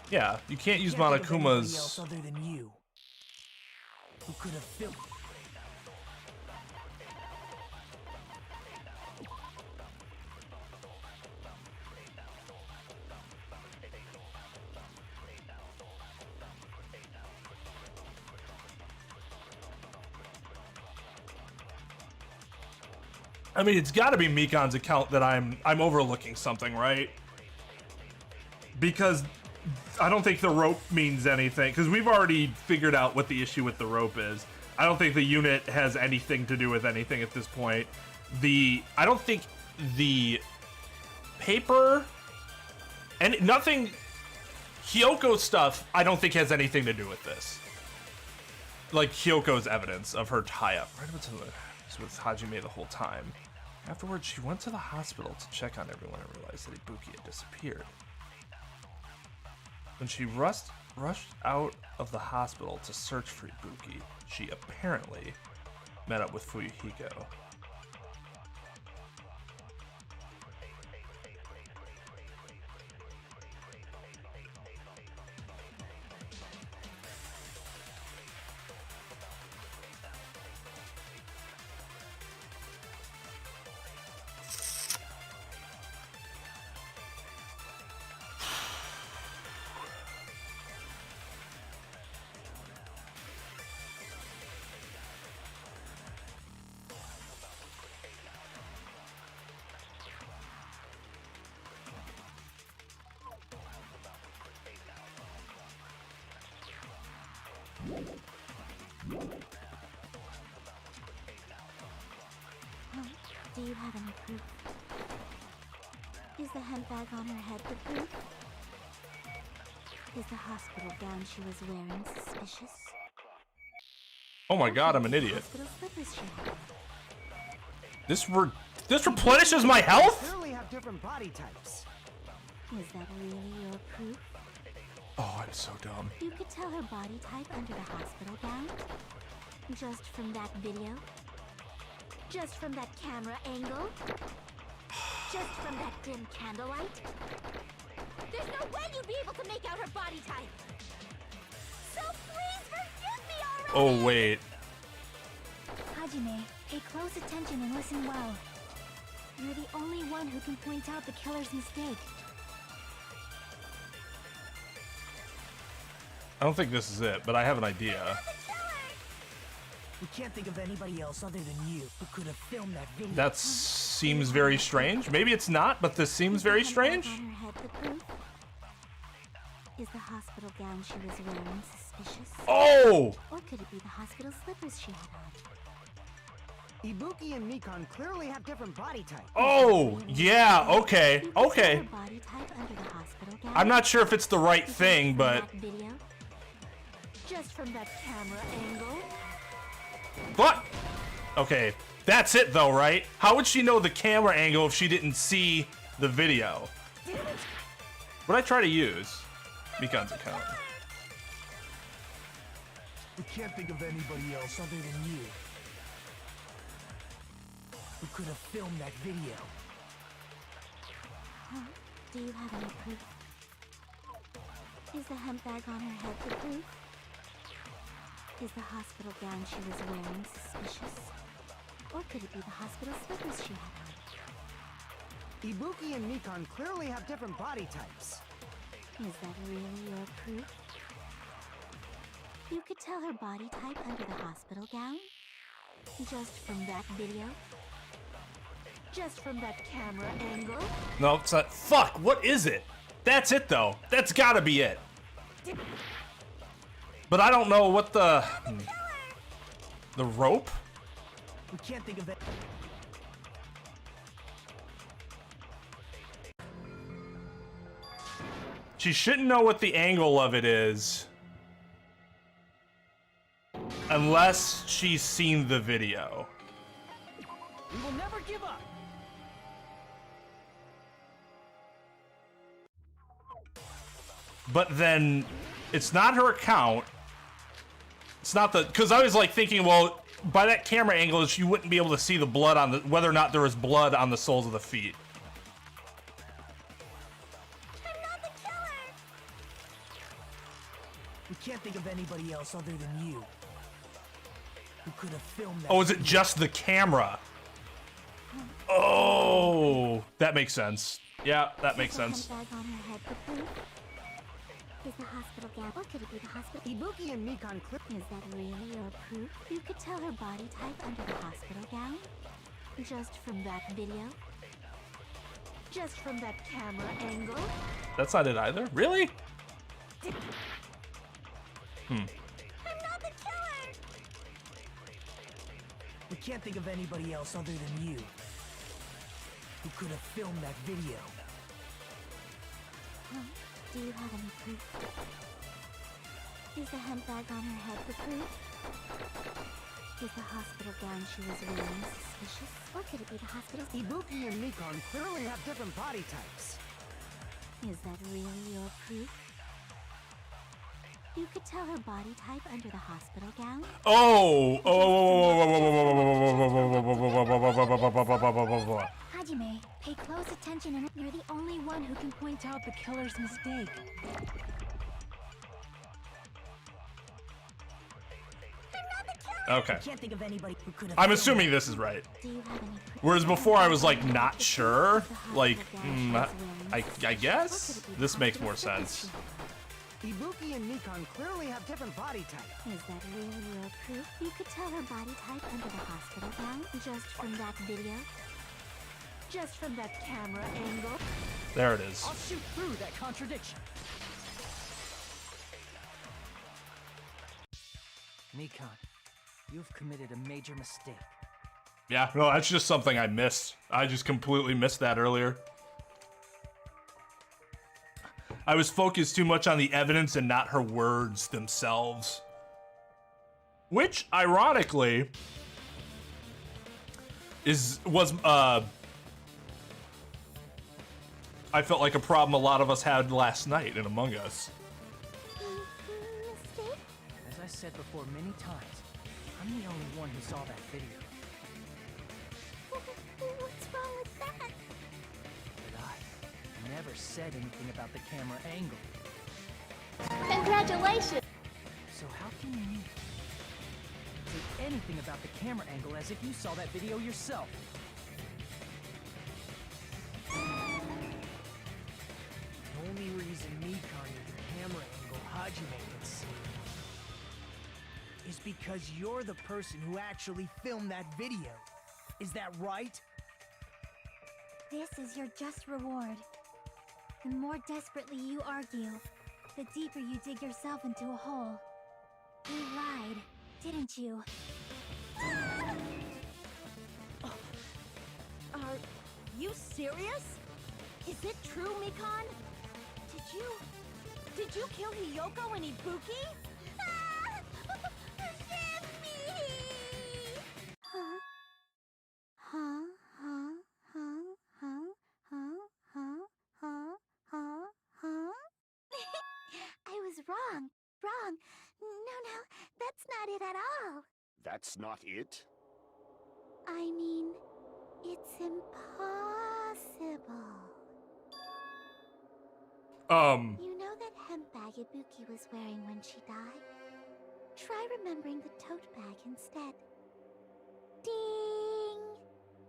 Yeah, you can't use Monokuma's. Else other than you, who could have filmed. I mean, it's got to be Mikan's account that I'm overlooking something, right? Because I don't think the rope means anything, because we've already figured out what the issue with the rope is. I don't think the unit has anything to do with anything at this point. I don't think the paper and nothing, Hyoko stuff, I don't think has anything to do with this. like Hyoko's evidence of her tie-up right up until with Hajime the whole time. Afterwards, she went to the hospital to check on everyone and realized that Ibuki had disappeared. When she rushed out of the hospital to search for Ibuki, she apparently met up with Fuyuhiko. Do you have any proof? Is the hemp bag on her head the proof? Is the hospital gown she was wearing suspicious? Oh my god, I'm an idiot. Hospital slippers she had. This replenishes my health? Clearly have different body types. Is that really your proof? Oh, I'm so dumb. You could tell her body type under the hospital gown? Just from that video? Just from that camera angle? Just from that dim candlelight? There's no way you'd be able to make out her body type. So please forgive me already. Oh, wait. Hajime, pay close attention and listen well. You're the only one who can point out the killer's mistake. I don't think this is it, but I have an idea. We can't think of anybody else other than you who could have filmed that video. That seems very strange. Maybe it's not, but this seems very strange. On her head the proof? Is the hospital gown she was wearing suspicious? Oh! Or could it be the hospital slippers she had on? Ibuki and Mikan clearly have different body types. Oh, yeah, okay, okay. Her body type under the hospital gown? I'm not sure if it's the right thing, but... That video? Just from that camera angle? What? Okay, that's it though, right? How would she know the camera angle if she didn't see the video? What'd I try to use? Mikan's account. We can't think of anybody else other than you who could have filmed that video. Huh? Do you have any proof? Is the hemp bag on her head the proof? Is the hospital gown she was wearing suspicious? Or could it be the hospital slippers she had on? Ibuki and Mikan clearly have different body types. Is that really your proof? You could tell her body type under the hospital gown? Just from that video? Just from that camera angle? No, it's not. Fuck, what is it? That's it though. That's gotta be it. But I don't know what the rope? We can't think of it. She shouldn't know what the angle of it is unless she's seen the video. We will never give up. But then it's not her account. It's not the, because I was like thinking, well, by that camera angle, she wouldn't be able to see the blood on the, whether or not there was blood on the soles of the feet. I'm not the killer. We can't think of anybody else other than you who could have filmed that. Oh, is it just the camera? Oh, that makes sense. Yeah, that makes sense. Bag on her head the proof? Is the hospital gown? Or could it be the hospital? Ibuki and Mikan clip. Is that really your proof? You could tell her body type under the hospital gown? Just from that video? Just from that camera angle? That's not it either. Really? I'm not the killer. We can't think of anybody else other than you who could have filmed that video. Huh? Do you have any proof? Is the hemp bag on her head the proof? Is the hospital gown she was wearing suspicious? Or could it be the hospital's... Ibuki and Mikan clearly have different body types. Is that really your proof? You could tell her body type under the hospital gown? Hajime, pay close attention and you're the only one who can point out the killer's mistake. Okay. I can't think of anybody who could have. I'm assuming this is right. Do you have any... Whereas before I was like not sure. Like, I guess this makes more sense. Ibuki and Mikan clearly have different body types. Is that really your proof? You could tell her body type under the hospital gown just from that video? Just from that camera angle? There it is. I'll shoot through that contradiction. Mikan, you've committed a major mistake. Yeah, no, that's just something I missed. I just completely missed that earlier. I was focused too much on the evidence and not her words themselves. Which, ironically, was I felt like a problem a lot of us had last night in Among Us. Mistake? As I said before many times, I'm the only one who saw that video. What's wrong with that? But I never said anything about the camera angle. Congratulations! So how can you say anything about the camera angle as if you saw that video yourself? The only reason Mikan knew the camera angle Hajime could see is because you're the person who actually filmed that video. Is that right? This is your just reward. The more desperately you argue, the deeper you dig yourself into a hole. You lied, didn't you? Are you serious? Is it true, Mikan? Did you kill Hiyoko and Ibuki? Forgive me! Huh? Huh? Huh? Huh? Huh? Huh? Huh? Huh? Huh? Huh? I was wrong. Wrong. No, that's not it at all. That's not it? I mean, it's impossible. You know that hemp bag Ibuki was wearing when she died? Try remembering the tote bag instead. Ding!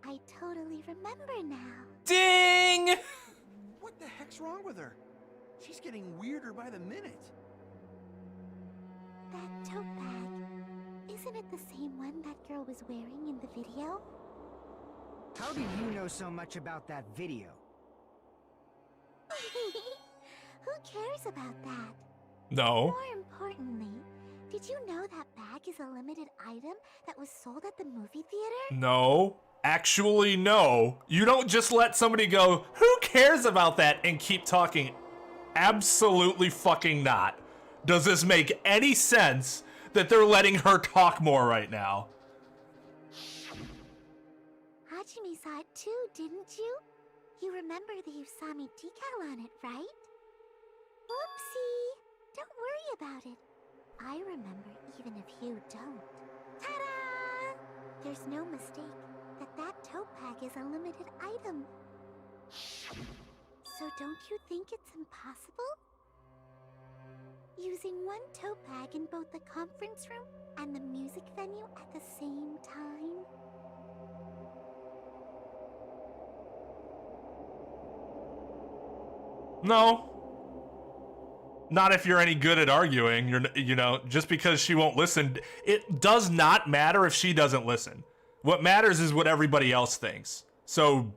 I totally remember now. Ding! What the heck's wrong with her? She's getting weirder by the minute. That tote bag, isn't it the same one that girl was wearing in the video? How do you know so much about that video? Who cares about that? No. More importantly, did you know that bag is a limited item that was sold at the movie theater? No. Actually, no. You don't just let somebody go, who cares about that, and keep talking. Absolutely fucking not. Does this make any sense that they're letting her talk more right now? Hajime saw it too, didn't you? You remember the Usami decal on it, right? Whoopsie! Don't worry about it. I remember even if you don't. Ta-da! There's no mistake that tote bag is a limited item. So don't you think it's impossible? Using one tote bag in both the conference room and the music venue at the same time? No. Not if you're any good at arguing. You know, just because she won't listen, it does not matter if she doesn't listen. What matters is what everybody else thinks. So,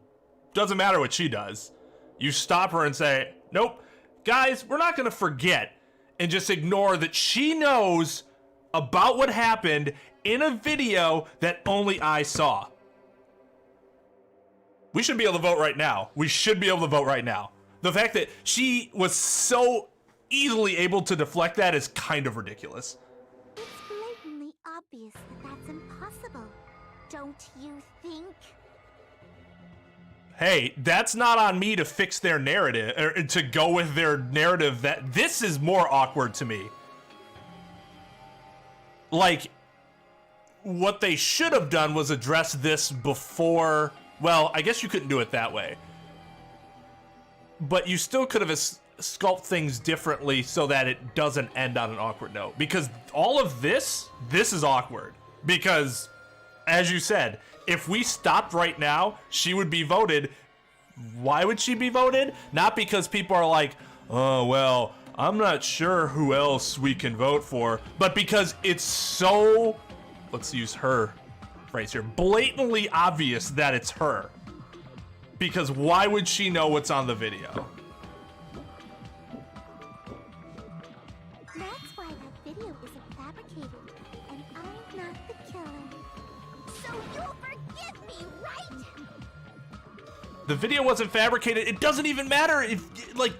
doesn't matter what she does. You stop her and say, nope, guys, we're not gonna forget, and just ignore that she knows about what happened in a video that only I saw. We should be able to vote right now. We should be able to vote right now. The fact that she was so easily able to deflect that is kind of ridiculous. It's blatantly obvious that that's impossible, don't you think? Hey, that's not on me to fix their narrative, or to go with their narrative. That this is more awkward to me. Like, what they should have done was address this before. Well, I guess you couldn't do it that way. But you still could have sculpted things differently so that it doesn't end on an awkward note. Because all of this is awkward. Because, as you said, if we stopped right now, she would be voted. Why would she be voted? Not because people are like, oh, well, I'm not sure who else we can vote for, but because it's so, let's use her phrase here, blatantly obvious that it's her. Because why would she know what's on the video? That's why that video isn't fabricated, and I'm not the killer. So you'll forgive me, right? The video wasn't fabricated. It doesn't even matter if, like,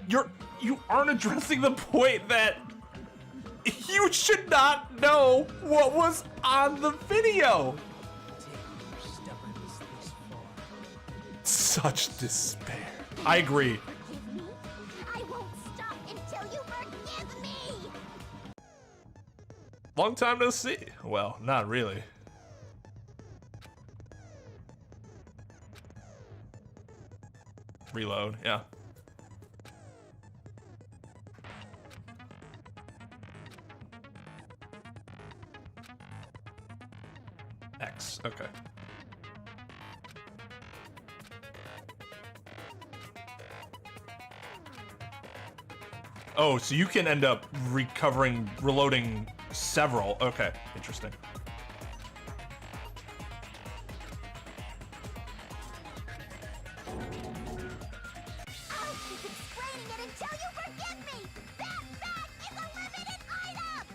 you aren't addressing the point that you should not know what was on the video. Such despair. I agree. Forgive me? I won't stop until you forgive me! Long time no see. Well, not really. Reload, yeah. X, okay. Oh, so you can end up reloading several. Okay, interesting. I'll keep explaining it until you forgive me! That bag is a limited item!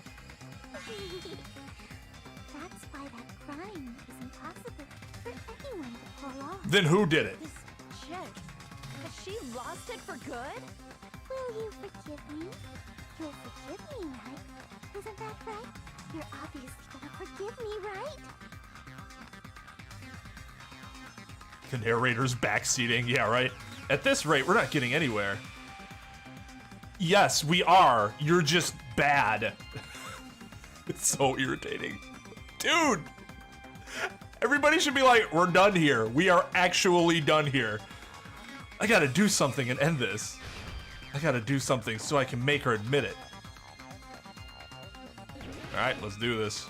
That's why that crime is impossible for anyone to pull off. Then who did it? This chick, has she lost it for good? Will you forgive me? You'll forgive me, right? Isn't that right? You're obviously gonna forgive me, right? The narrator's backseating. Yeah, right. At this rate, we're not getting anywhere. Yes, we are. You're just bad. It's so irritating. Dude! Everybody should be like, we're done here. We are actually done here. I gotta do something and end this. I gotta do something so I can make her admit it. Alright, let's do this.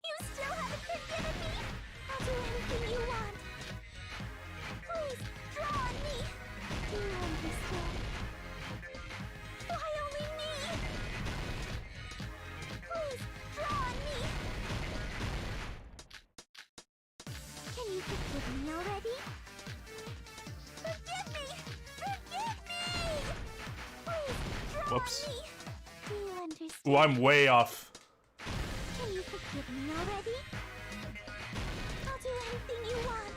You still haven't forgiven me? I'll do anything you want. Please, draw on me. Do you understand? Why only me? Please, draw on me. Can you forgive me already? Forgive me! Forgive me! Please, draw Whoops. on me. Do you understand? Ooh, I'm way off. Can you forgive me already? I'll do anything you want.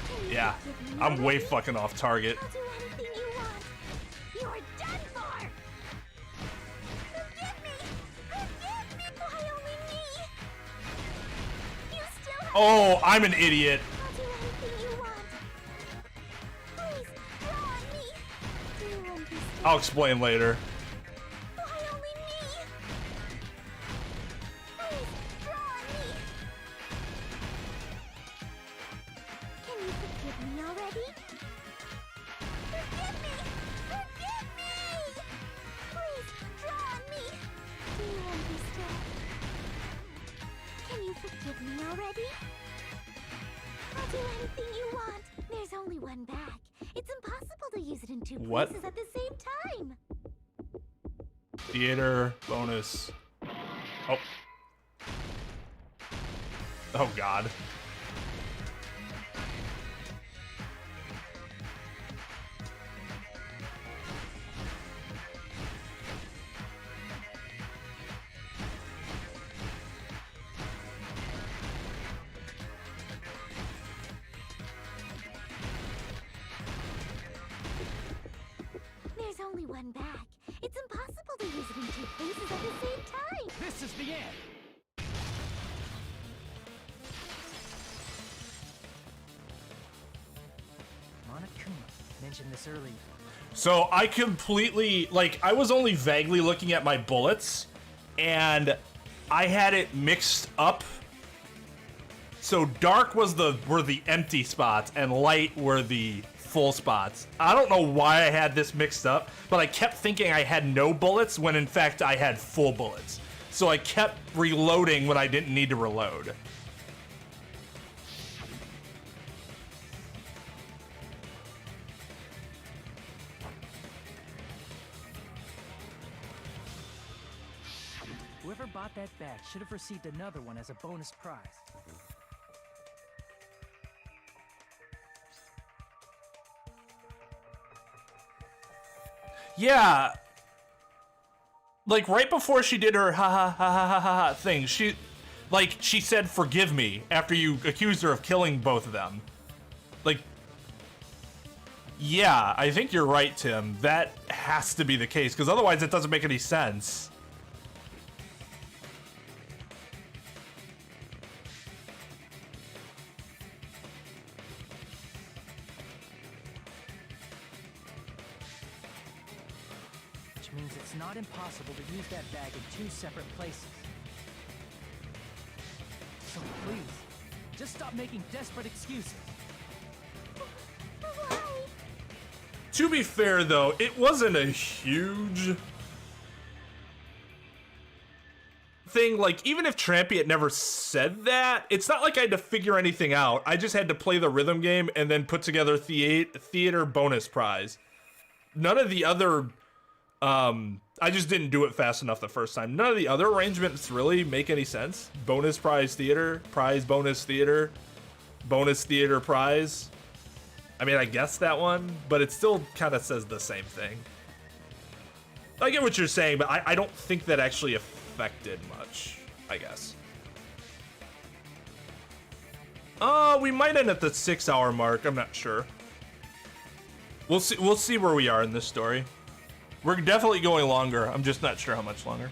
Can you Yeah, forgive me I'm way already? fucking off target. I'll do anything you want. You're done for! Forgive me! Forgive me! Why only me? You still have... Oh, I'm an idiot. I'll do anything you want. Please, draw on me. Do you understand? I'll explain later. Why only me? Please, draw on me. Can you forgive me already? Forgive me! Forgive me! Please, draw on me. Do you understand? Can you forgive me already? I'll do anything you want. There's only one bag. It's impossible to use it in two What? places at the same time. Theater, bonus. Oh. Oh, God. only one bag. It's impossible to use it in two places at the same time. This is the end. Monokuma mentioned this earlier. So I completely, like, I was only vaguely looking at my bullets, and I had it mixed up. So dark were the empty spots, and light were the full spots. I don't know why I had this mixed up, but I kept thinking I had no bullets when in fact I had full bullets. So I kept reloading when I didn't need to reload. Whoever bought that bag should have received another one as a bonus prize. Yeah. Like right before she did her ha ha ha ha ha ha thing, she said forgive me after you accused her of killing both of them. Like, yeah, I think you're right, Tim. That has to be the case, because otherwise it doesn't make any sense. Means it's not impossible to use that bag in two separate places. So please, just stop making desperate excuses. Why? To be fair, though, it wasn't a huge thing. Like, even if Trampy had never said that, it's not like I had to figure anything out. I just had to play the rhythm game and then put together theater bonus prize. None of the other... I just didn't do it fast enough the first time. None of the other arrangements really make any sense. Bonus prize theater, prize bonus theater, bonus theater prize. I mean, I guess that one, but it still kind of says the same thing. I get what you're saying, but I don't think that actually affected much, I guess. We might end at the 6-hour mark. I'm not sure. We'll see where we are in this story. We're definitely going longer. I'm just not sure how much longer.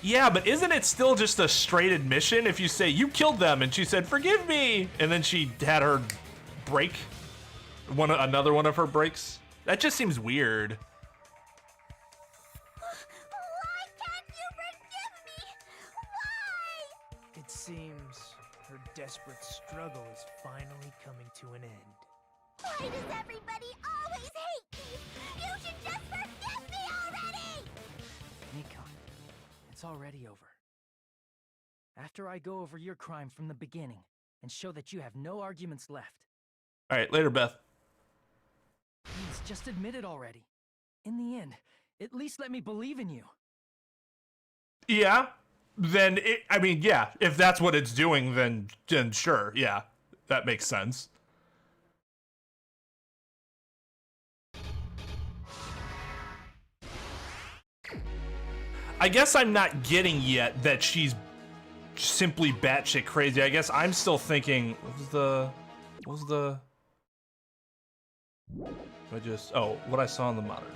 Yeah, but isn't it still just a straight admission if you say you killed them and she said forgive me, and then she had her break, another one of her breaks? That just seems weird. Why can't you forgive me? Why? It seems her desperate struggle is finally coming to an end. Why does everybody always hate me? You should just forgive me already! Mikan, it's already over. After I go over your crime from the beginning and show that you have no arguments left. All right, later, Beth. Please, just admit it already. In the end, at least let me believe in you. Yeah, then I mean, yeah, if that's what it's doing, then sure, yeah, that makes sense. I guess I'm not getting yet that she's simply batshit crazy. I guess I'm still thinking, what I saw on the monitor.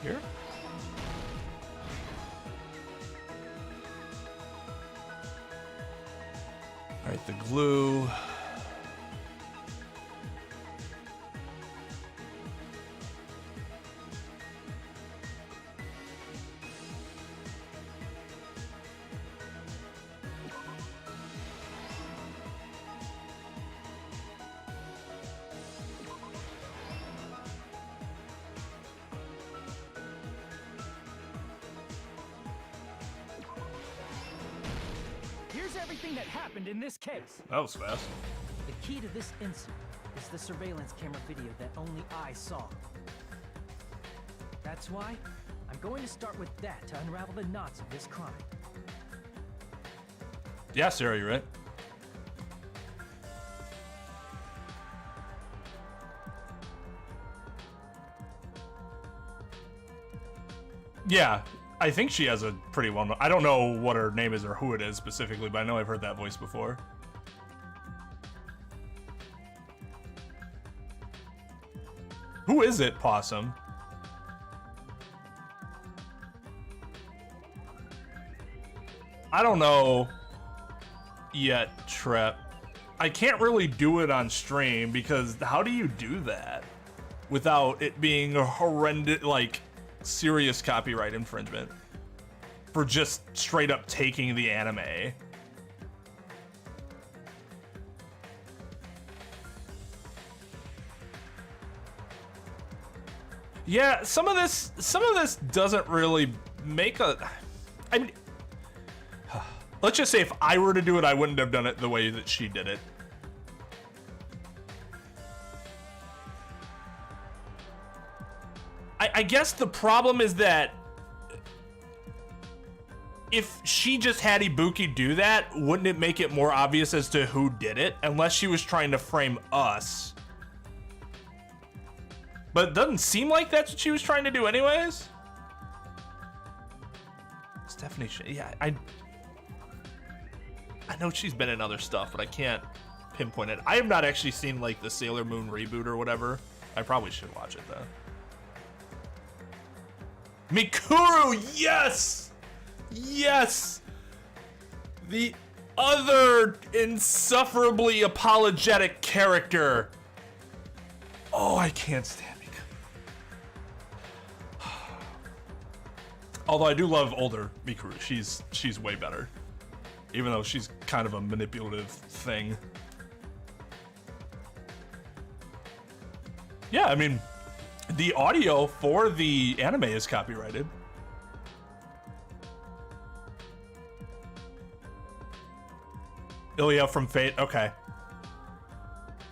Here? All right, the glue. everything that happened in this case. That was fast. The key to this incident is the surveillance camera video that only I saw. That's why I'm going to start with that to unravel the knots of this crime. Yeah, Sarah, you're right. Yeah, I think she has a pretty well-known... I don't know what her name is or who it is specifically, but I know I've heard that voice before. Who is it, Possum? I don't know yet, Trep. I can't really do it on stream because how do you do that without it being a horrendous, like, serious copyright infringement for just straight up taking the anime? Yeah, some of this doesn't really make a... I mean, let's just say if I were to do it, I wouldn't have done it the way that she did it. I guess the problem is that if she just had Ibuki do that, wouldn't it make it more obvious as to who did it? Unless she was trying to frame us. But it doesn't seem like that's what she was trying to do anyways. Stephanie, yeah, I know she's been in other stuff, but I can't pinpoint it. I have not actually seen like the Sailor Moon reboot or whatever. I probably should watch it though. Mikuru, yes! Yes! The other insufferably apologetic character. Oh, I can't stand Mikuru. Although I do love older Mikuru. She's way better. Even though she's kind of a manipulative thing. Yeah, I mean, the audio for the anime is copyrighted. Ilya from Fate, okay.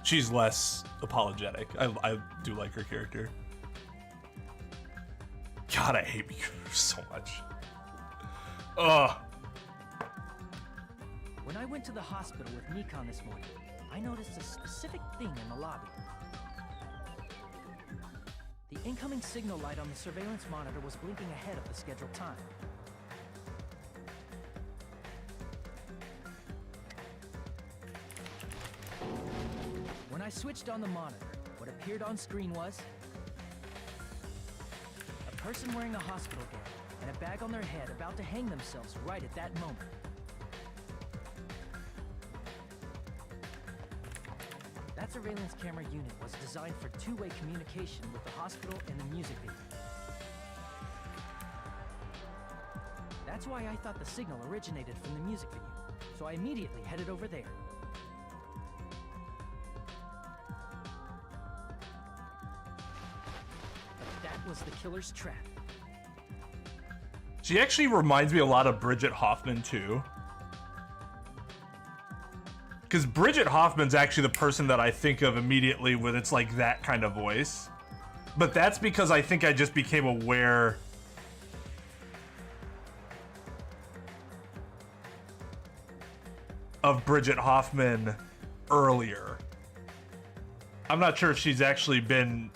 She's less apologetic. I do like her character. God, I hate Mikuru so much. Ugh. When I went to the hospital with Mikan this morning, I noticed a specific thing in the lobby. The incoming signal light on the surveillance monitor was blinking ahead of the scheduled time. When I switched on the monitor, what appeared on screen was a person wearing a hospital gown and a bag on their head about to hang themselves right at that moment. That surveillance camera unit was designed for two-way communication with the hospital and the music video. That's why I thought the signal originated from the music video, so I immediately headed over there. But that was the killer's trap. She actually reminds me a lot of Bridget Hoffman too. Because Bridget Hoffman's actually the person that I think of immediately when it's like that kind of voice. But that's because I think I just became aware of Bridget Hoffman earlier. I'm not sure if she's actually been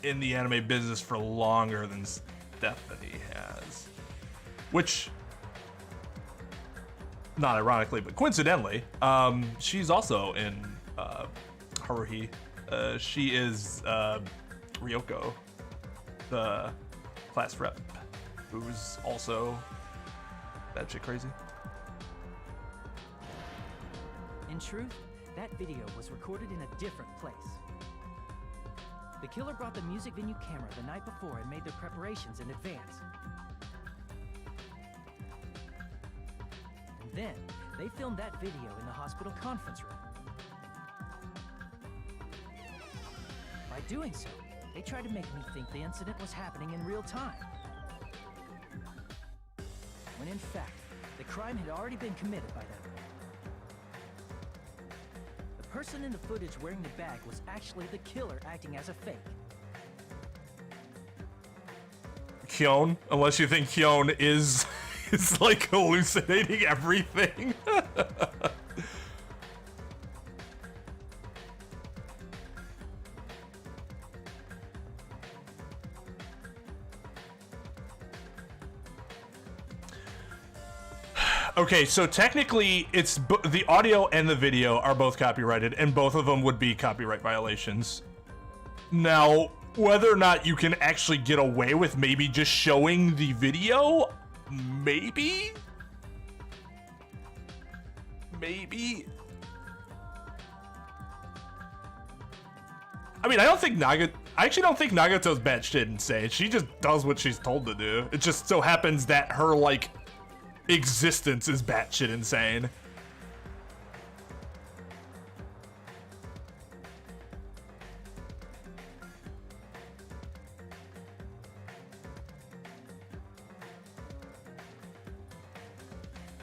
in the anime business for longer than Stephanie has. Which... not ironically, but coincidentally, she's also in Haruhi. She is Ryoko, the class rep, who's also batshit crazy. In truth, that video was recorded in a different place. The killer brought the music venue camera the night before and made their preparations in advance. Then, they filmed that video in the hospital conference room. By doing so, they tried to make me think the incident was happening in real time. When in fact, the crime had already been committed by them. person in the footage wearing the bag was actually the killer acting as a fake. Hyun, unless you think Hyun is like hallucinating everything. Okay, so technically, it's the audio and the video are both copyrighted, and both of them would be copyright violations. Now, whether or not you can actually get away with maybe just showing the video, maybe? Maybe? I mean, I actually don't think Nagato's batshit insane. She just does what she's told to do. It just so happens that her, like, existence is batshit insane.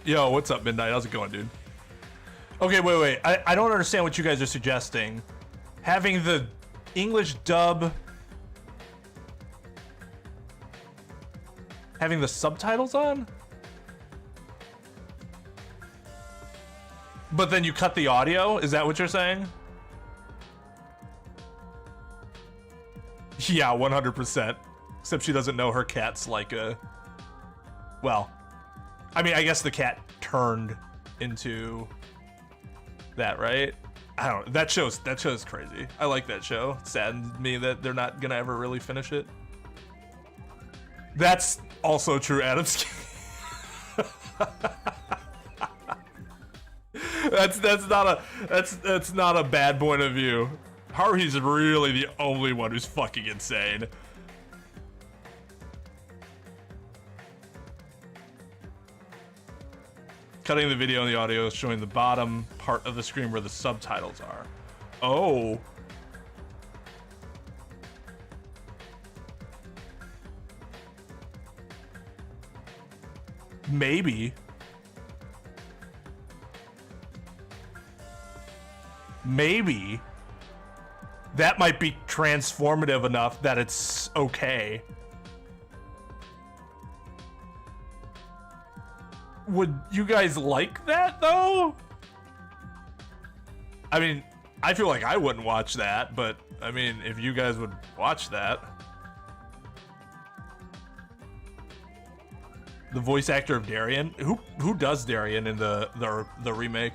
Yo, what's up, Midnight? How's it going, dude? Okay, wait. I don't understand what you guys are suggesting. Having the English dub... Having the subtitles on? But then you cut the audio? Is that what you're saying? Yeah, 100%. Except she doesn't know her cat's like a... Well, I mean, I guess the cat turned into that, right? I don't know. That show's crazy. I like that show. It saddens me that they're not gonna ever really finish it. That's also true, Adam's. That's not a bad point of view. Haruhi's really the only one who's fucking insane. Cutting the video and the audio, showing the bottom part of the screen where the subtitles are. Oh. Maybe. Maybe. That might be transformative enough that it's okay. Would you guys like that, though? I mean, I feel like I wouldn't watch that, but, I mean, if you guys would watch that. The voice actor of Darien? Who does Darien in the remake?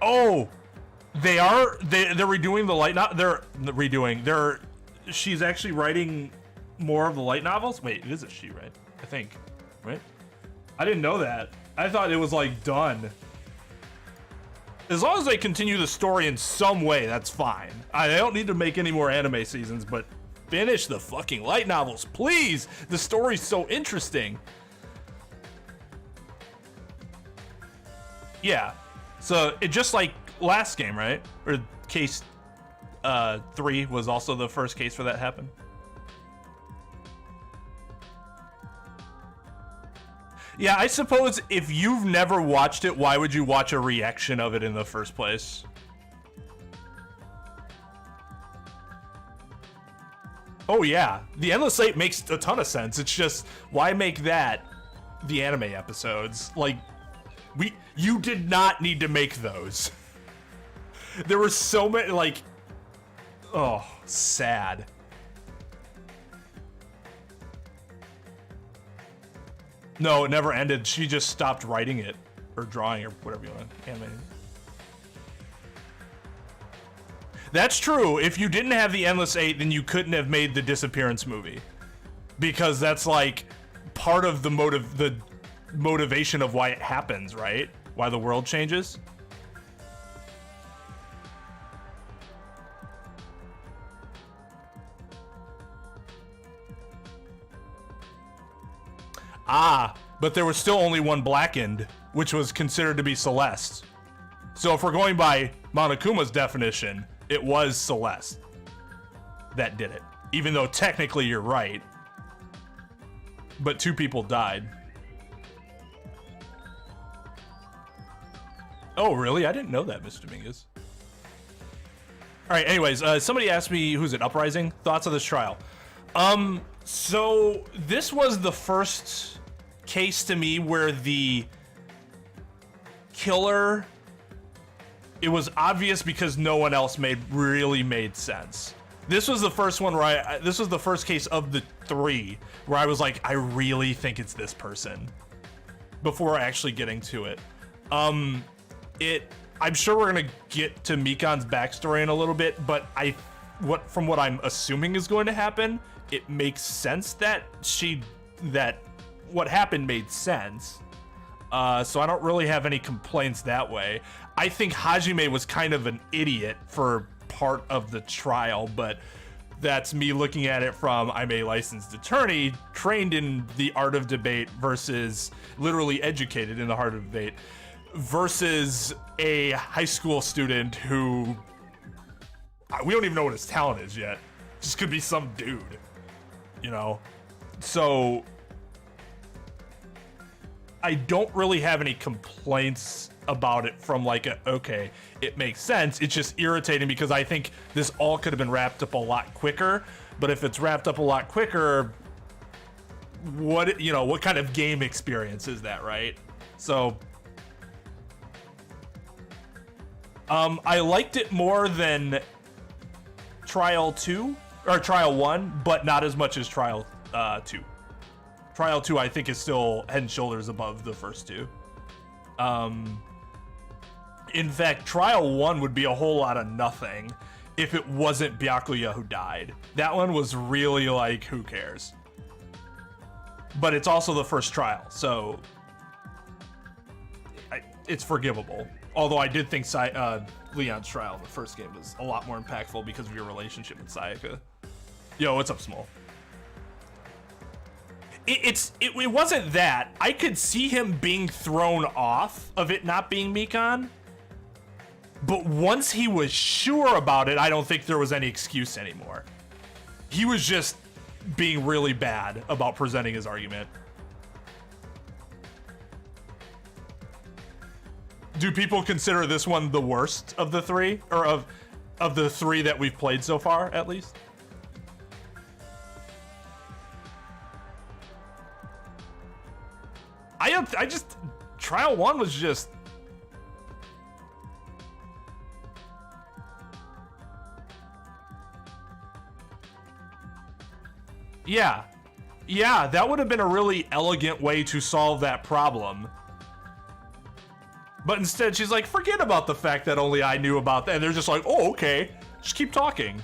Oh! They're redoing the light novel. She's actually writing more of the light novels? Wait, it is a she, right? I think, right? I didn't know that. I thought it was like done. As long as they continue the story in some way, that's fine. I don't need to make any more anime seasons, but finish the fucking light novels, please. The story's so interesting. Yeah. So it just like last game, right? Or case 3 was also the first case for that happened. Yeah, I suppose if you've never watched it, why would you watch a reaction of it in the first place? Oh yeah, the Endless 8 makes a ton of sense. It's just, why make that the anime episodes? Like, you did not need to make those. There were so many, like, oh, sad. No, it never ended. She just stopped writing it, or drawing, or whatever you want, animating. That's true. If you didn't have the Endless 8, then you couldn't have made the Disappearance movie, because that's like part of the motivation of why it happens, right? Why the world changes. Ah, but there was still only one Blackened, which was considered to be Celeste. So if we're going by Monokuma's definition, it was Celeste that did it. Even though technically you're right. But 2 people died. Oh, really? I didn't know that, Mr. Dominguez. All right, anyways, somebody asked me, who's it, Uprising? Thoughts on this trial. So this was the first case to me where the killer, it was obvious because no one else really made sense. This was the first one where this was the first case of the 3 where I was like, I really think it's this person before actually getting to it. I'm sure we're gonna get to Mikan's backstory in a little bit, but from what I'm assuming is going to happen, it makes sense that what happened made sense. So I don't really have any complaints that way. I think Hajime was kind of an idiot for part of the trial, but that's me looking at it from, I'm a licensed attorney trained in the art of debate versus literally educated in the art of debate versus a high school student who we don't even know what his talent is yet. Just could be some dude, you know? So I don't really have any complaints about it from like okay, it makes sense. It's just irritating because I think this all could have been wrapped up a lot quicker. But if it's wrapped up a lot quicker, what kind of game experience is that, right? So I liked it more than Trial 2 or Trial 1, but not as much as Trial 2. Trial 2 I think is still head and shoulders above the first 2. In fact, Trial 1 would be a whole lot of nothing if it wasn't Byakuya who died. That one was really like, who cares? But it's also the first trial, so it's forgivable. Although I did think Leon's trial in the first game was a lot more impactful because of your relationship with Sayaka. Yo, what's up, Small? It wasn't that. I could see him being thrown off of it not being Mikan. But once he was sure about it, I don't think there was any excuse anymore. He was just being really bad about presenting his argument. Do people consider this one the worst of the 3? Or of the 3 that we've played so far, at least? I just... Trial 1 was just... Yeah. Yeah, that would have been a really elegant way to solve that problem. But instead, she's like, forget about the fact that only I knew about that. And they're just like, oh, okay. Just keep talking.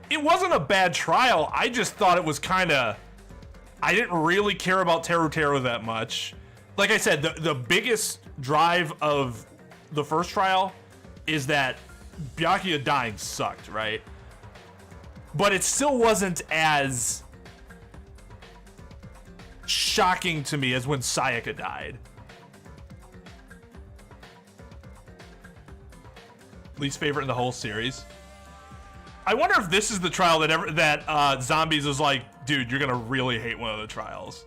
It wasn't a bad trial. I just thought it was kind of... I didn't really care about Teru that much. Like I said, the biggest drive of the first trial is that Byakuya dying sucked, right? But it still wasn't as shocking to me as when Sayaka died. Least favorite in the whole series. I wonder if this is the trial that Zombies is like, dude, you're gonna really hate one of the trials.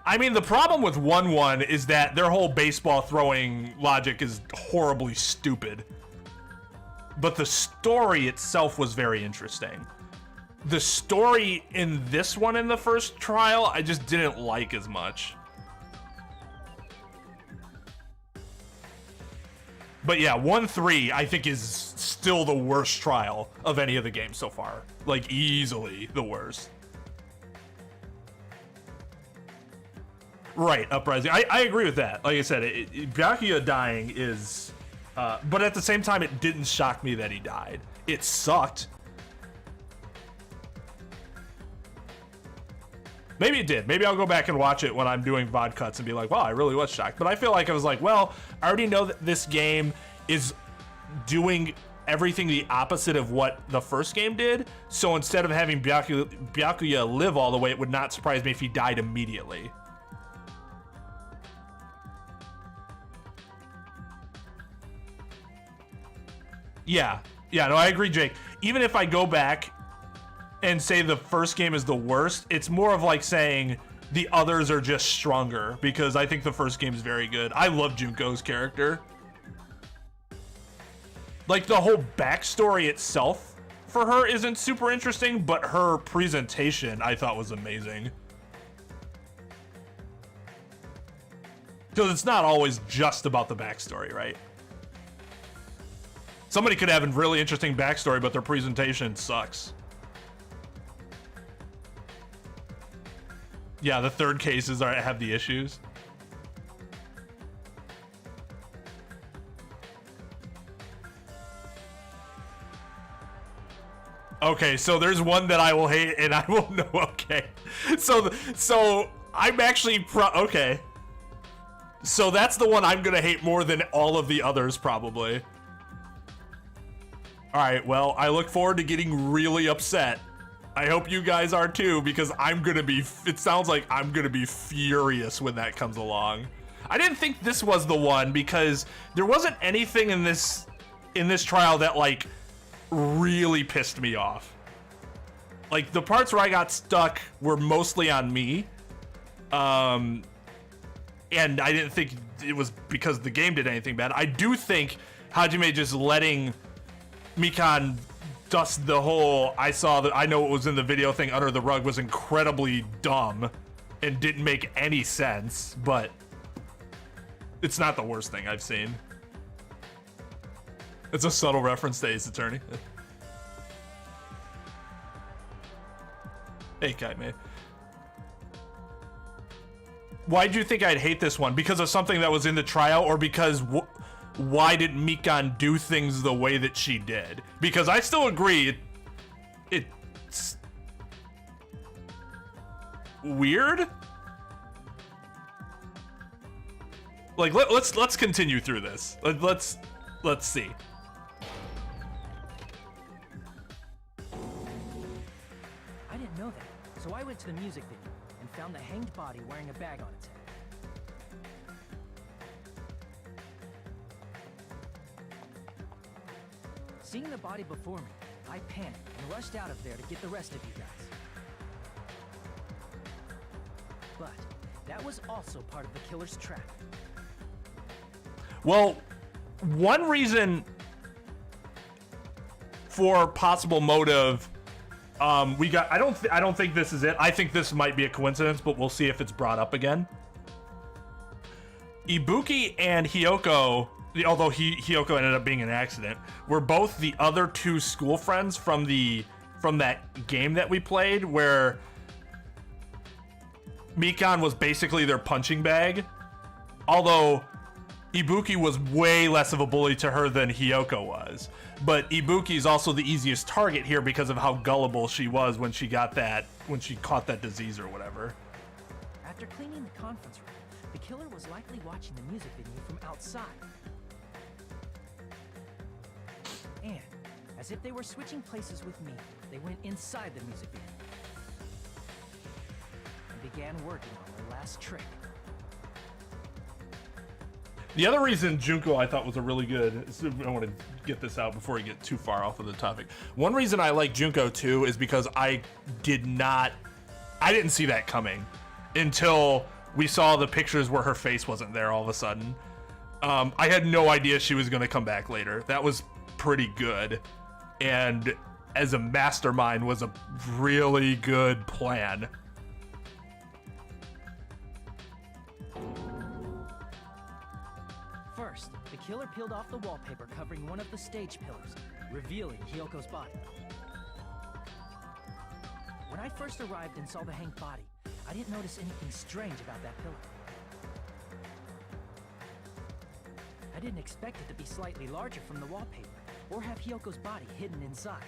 I mean, the problem with 1-1 is that their whole baseball throwing logic is horribly stupid. But the story itself was very interesting. The story in this one in the first trial, I just didn't like as much. But yeah, 1-3 I think is still the worst trial of any of the games so far. Like, easily the worst. Right, Uprising. I agree with that. Like I said, Byakuya dying is... but at the same time, it didn't shock me that he died. It sucked. Maybe it did. Maybe I'll go back and watch it when I'm doing VOD cuts and be like, wow, I really was shocked. But I feel like I was like, well, I already know that this game is doing everything the opposite of what the first game did. So instead of having Byakuya live all the way, it would not surprise me if he died immediately. Yeah, no, I agree, Jake. even if I go back and say the first game is the worst, it's more of like saying the others are just stronger, because I think the first game is very good. I love Junko's character. Like, the whole backstory itself for her isn't super interesting, but her presentation I thought was amazing. Because it's not always just about the backstory, right? Somebody could have a really interesting backstory, but their presentation sucks. Yeah, the third cases have the issues. Okay, so there's one that I will hate, and I will know. Okay, so I'm actually okay. So that's the one I'm gonna hate more than all of the others, probably. All right, well, I look forward to getting really upset. I hope you guys are too, because I'm gonna be. It sounds like I'm gonna be furious when that comes along. I didn't think this was the one because there wasn't anything in this trial that like really pissed me off. Like, the parts where I got stuck were mostly on me. And I didn't think it was because the game did anything bad. I do think Hajime just letting Mikan dust the whole I know it was in the video thing under the rug was incredibly dumb and didn't make any sense, but it's not the worst thing I've seen. It's a subtle reference to Ace Attorney. Hey, Kaime. Why'd you think I'd hate this one? Because of something that was in the trial, or because why did Mikan do things the way that she did? Because I still agree, it's weird. Like, let's continue through this. Let's see. I didn't know that, so I went to the music video and found the hanged body wearing a bag on its head. Seeing the body before me, I panicked and rushed out of there to get the rest of you guys. But that was also part of the killer's trap. Well, one reason for possible motive, we got. I don't think this is it. I think this might be a coincidence, but we'll see if it's brought up again. Ibuki and Hiyoko, although Hiyoko ended up being an accident, were both the other two school friends from that game that we played, where Mikan was basically their punching bag. Although Ibuki was way less of a bully to her than Hiyoko was. But Ibuki is also the easiest target here because of how gullible she was when she caught that disease or whatever. After cleaning the conference room, the killer was likely watching the music video from outside. And, as if they were switching places with me, they went inside the music video and began working on their last trick. The other reason Junko I thought was a really good, I want to get this out before we get too far off of the topic. One reason I like Junko too is because I didn't see that coming until we saw the pictures where her face wasn't there all of a sudden. I had no idea she was going to come back later. That was pretty good. And as a mastermind was a really good plan. First, the killer peeled off the wallpaper covering one of the stage pillars, revealing Hyoko's body. When I first arrived and saw the hanged body, I didn't notice anything strange about that pillar. I didn't expect it to be slightly larger from the wallpaper, or have Hyoko's body hidden inside.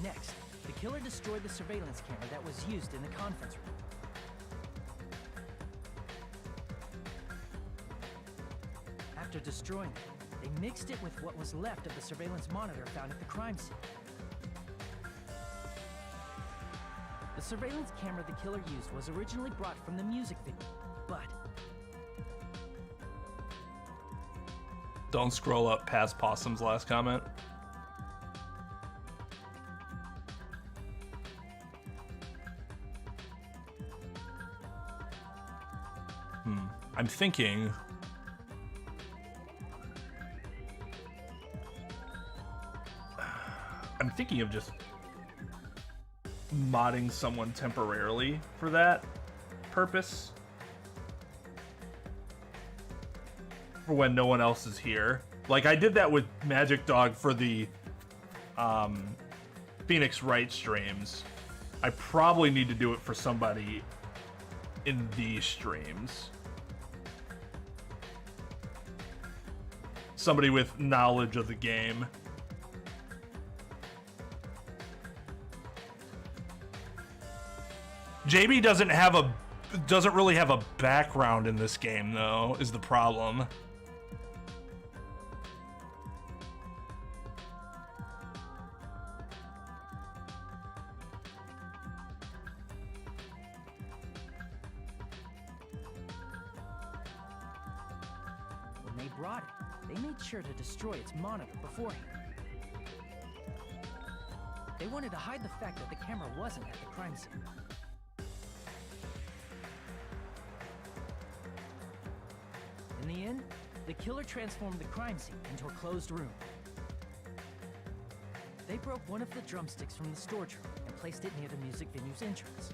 Next, the killer destroyed the surveillance camera that was used in the conference room. After destroying it, they mixed it with what was left of the surveillance monitor found at the crime scene. The surveillance camera the killer used was originally brought from the music video, but Don't scroll up past Possum's last comment. I'm thinking... I'm thinking of just modding someone temporarily for that purpose. For when no one else is here. Like, I did that with Magic Dog for the Phoenix Wright streams. I probably need to do it for somebody in these streams. Somebody with knowledge of the game. JB doesn't really have a background in this game though, is the problem. When they brought it, they made sure to destroy its monitor beforehand. They wanted to hide the fact that the camera wasn't at the crime scene. In the end, the killer transformed the crime scene into a closed room. They broke one of the drumsticks from the storage room and placed it near the music venue's entrance.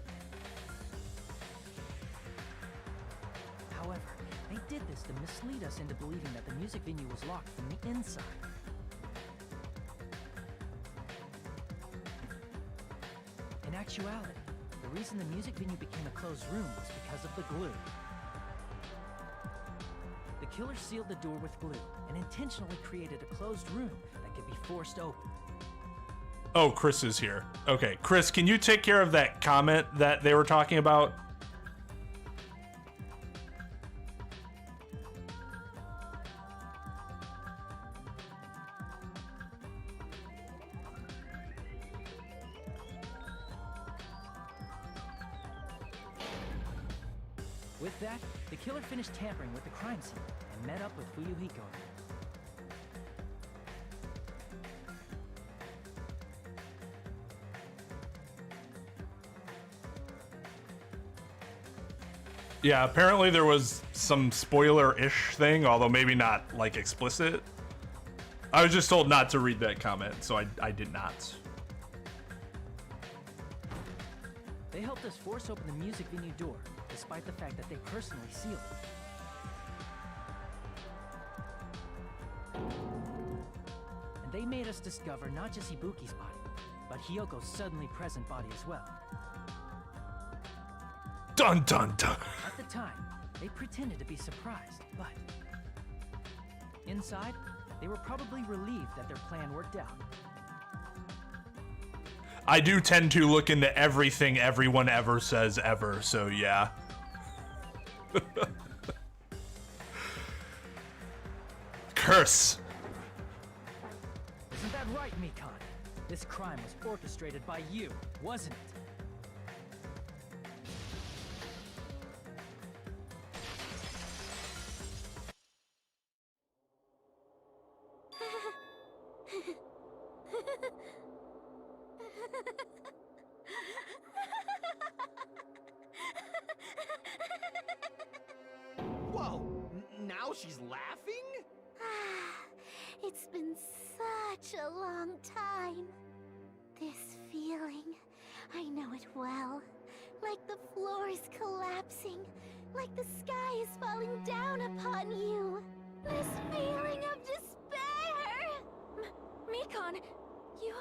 However, they did this to mislead us into believing that the music venue was locked from the inside. In actuality, the reason the music venue became a closed room was because of the glue. The killer sealed the door with glue and intentionally created a closed room that could be forced open. Oh, Chris is here. Okay, Chris, can you take care of that comment that they were talking about? With that, the killer finished tampering with the crime scene and met up with Fuyuhiko. Yeah, apparently there was some spoiler-ish thing, although maybe not, like, explicit. I was just told not to read that comment, so I did not. They helped us force open the music venue door, despite the fact that they personally sealed it. And they made us discover not just Ibuki's body, but Hyoko's suddenly present body as well. Dun dun dun! At the time, they pretended to be surprised, but inside, they were probably relieved that their plan worked out. I do tend to look into everything everyone ever says ever, so yeah. Curse! Isn't that right, Mikan? This crime was orchestrated by you, wasn't it? Whoa, now she's laughing? It's been such a long time. This feeling, I know it well. Like the floor is collapsing, like the sky is falling down upon you. This feeling of despair! Mikan, you...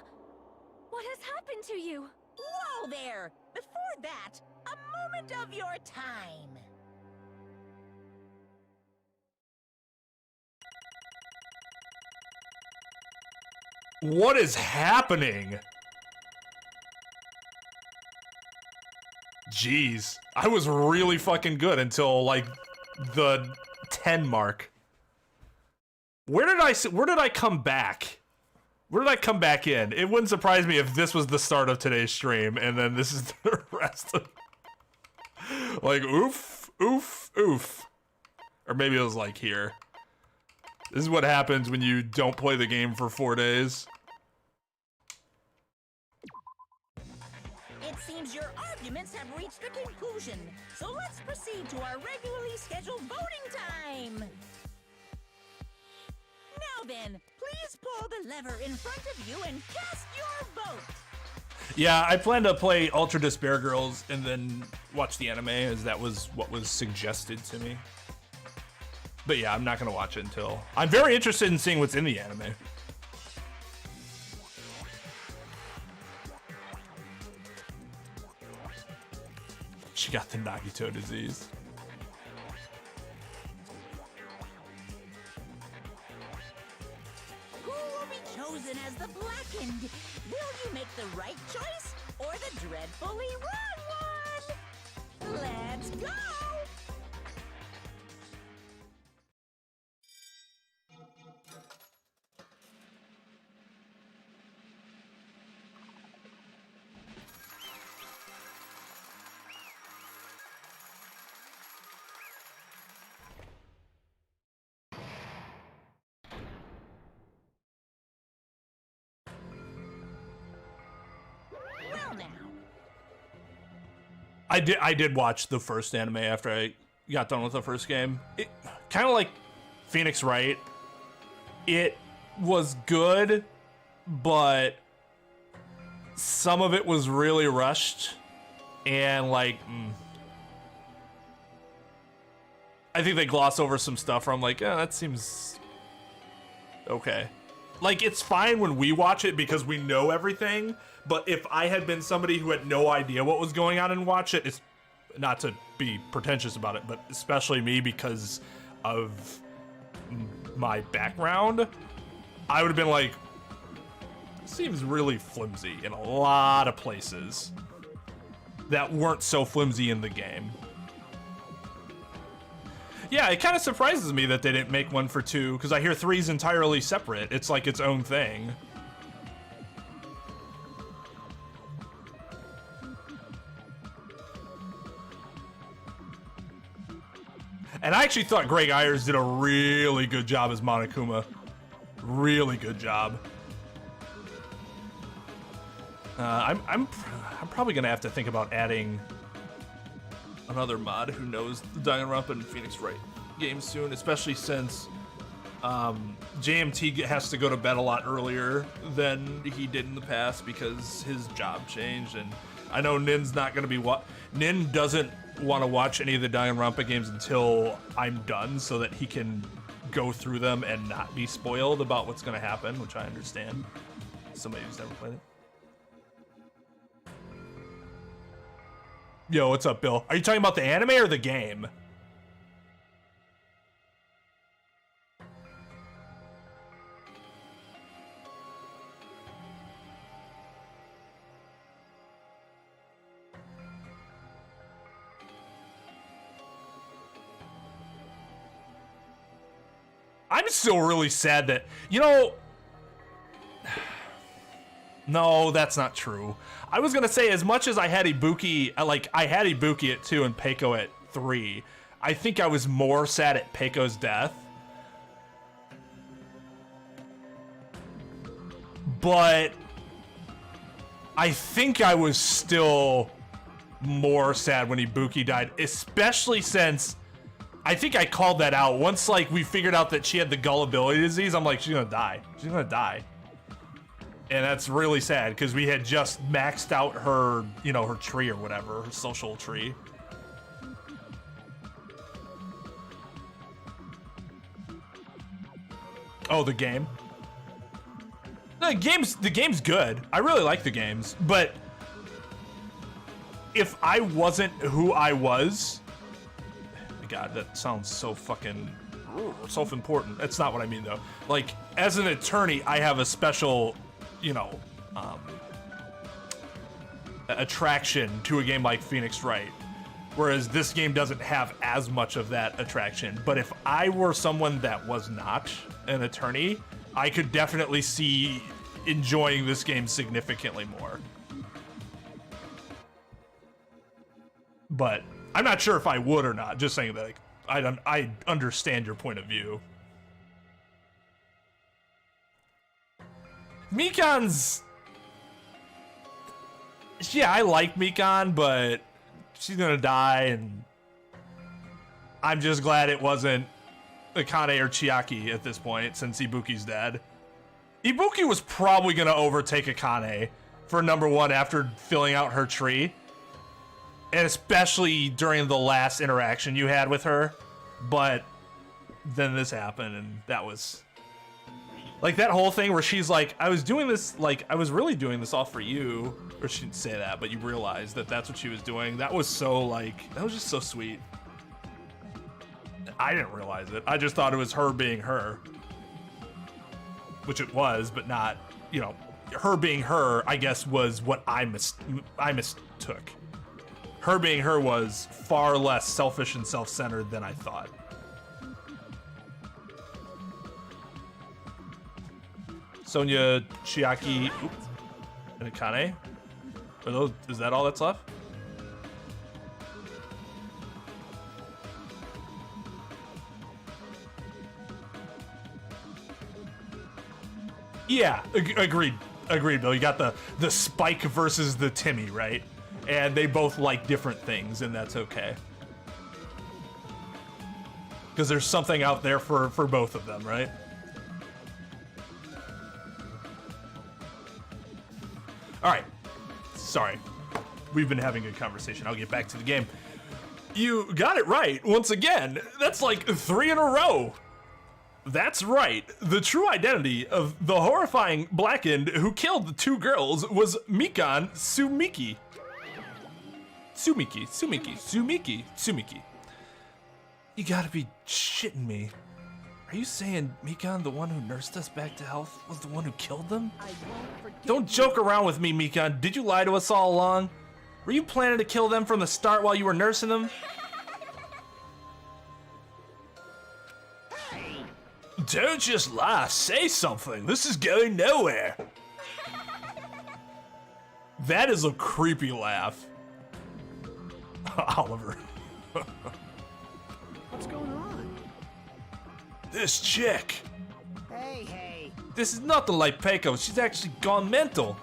What has happened to you? Whoa there! Before that, a moment of your time. What is happening? Jeez, I was really fucking good until like the 10 mark. Where did I come back? Where did I come back in? It wouldn't surprise me if this was the start of today's stream and then this is the rest of like oof, oof, oof. Or maybe it was like here. This is what happens when you don't play the game for 4 days. It seems your arguments have reached a conclusion, so let's proceed to our regularly scheduled voting time. Now then, please pull the lever in front of you and cast your vote. Yeah, I plan to play Ultra Despair Girls and then watch the anime, as that was what was suggested to me. But yeah, I'm not gonna watch it until... I'm very interested in seeing what's in the anime. She got the Nagito disease. Who will be chosen as the Blackened? Will you make the right choice or the dreadfully wrong one? Let's go! Well now, I did watch the first anime after I got done with the first game. It kind of like Phoenix Wright. It was good, but some of it was really rushed, and like I think they gloss over some stuff where I'm like, yeah, that seems okay. Like, it's fine when we watch it because we know everything, but if I had been somebody who had no idea what was going on and watch it, it's not to be pretentious about it, but especially me because of my background, I would have been like, seems really flimsy in a lot of places that weren't so flimsy in the game. Yeah, it kind of surprises me that they didn't make one for 2, because I hear 3's entirely separate. It's like its own thing. And I actually thought Greg Ayers did a really good job as Monokuma. Really good job. I'm probably gonna have to think about adding another mod who knows the Danganronpa and Phoenix Wright games soon, especially since JMT has to go to bed a lot earlier than he did in the past because his job changed, and I know Nin's not gonna be Nin doesn't want to watch any of the Danganronpa games until I'm done so that he can go through them and not be spoiled about what's gonna happen, which I understand. Somebody who's never played it. Yo, what's up, Bill? Are you talking about the anime or the game? I'm still really sad that, you know... No, that's not true. I was gonna say, as much as I had Ibuki, I had Ibuki at 2 and Peiko at 3, I think I was more sad at Peiko's death. But I think I was still more sad when Ibuki died, especially since I think I called that out. Once like we figured out that she had the gullibility disease, I'm like, she's gonna die. She's gonna die. And that's really sad because we had just maxed out her, you know, her tree or whatever, her social tree. Oh, the game. The game's good. I really like the games, but if I wasn't who I was, God, that sounds so fucking self-important. That's not what I mean though. Like, as an attorney, I have a special, you know, attraction to a game like Phoenix Wright, whereas this game doesn't have as much of that attraction. But if I were someone that was not an attorney, I could definitely see enjoying this game significantly more. But I'm not sure if I would or not. Just saying that, like, I understand your point of view. Mikan's... Yeah, I like Mikan, but she's gonna die, and I'm just glad it wasn't Akane or Chiaki at this point, since Ibuki's dead. Ibuki was probably gonna overtake Akane for number one after filling out her tree, and especially during the last interaction you had with her, but then this happened, and that was... Like, that whole thing where she's like, I was doing this, like, I was really doing this all for you. Or she didn't say that, but you realized that that's what she was doing. That was so, like, that was just so sweet. I didn't realize it. I just thought it was her being her. Which it was, but not, you know, her being her, I guess, was what I mistook. Her being her was far less selfish and self-centered than I thought. Sonya, Chiaki, and Akane. Are those? Is that all that's left? Yeah, agreed. Agreed, Bill. You got the Spike versus the Timmy, right? And they both like different things, and that's okay. Because there's something out there for both of them, right? All right. Sorry. We've been having a conversation. I'll get back to the game. You got it right. Once again, that's like 3 in a row. That's right. The true identity of the horrifying Blackened who killed the 2 girls was Mikan Sumiki. Sumiki. You gotta be shitting me. Are you saying Mikan, the one who nursed us back to health, was the one who killed them? Don't joke around with me, Mikan. Did you lie to us all along? Were you planning to kill them from the start while you were nursing them? Don't just lie, say something. This is going nowhere. That is a creepy laugh. Oliver. What's going on? This chick. Hey. This is nothing like Peiko. She's actually gone mental.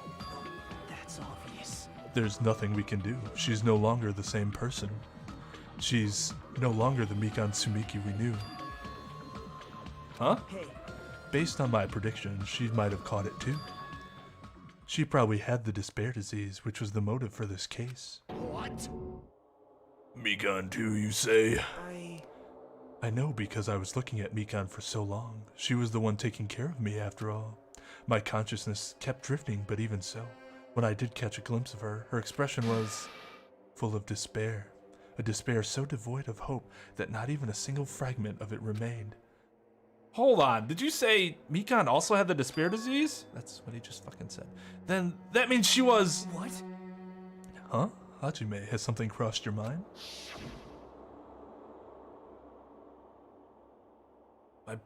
That's obvious. There's nothing we can do. She's no longer the same person. She's no longer the Mikan Sumiki we knew. Huh? Hey. Based on my prediction, she might have caught it too. She probably had the despair disease, which was the motive for this case. What? Mikan too, you say? I know because I was looking at Mikan for so long. She was the one taking care of me after all. My consciousness kept drifting, but even so, when I did catch a glimpse of her, her expression was full of despair. A despair so devoid of hope that not even a single fragment of it remained. Hold on, did you say Mikan also had the despair disease? That's what he just fucking said. Then that means she was... What? Huh? Hajime, has something crossed your mind? My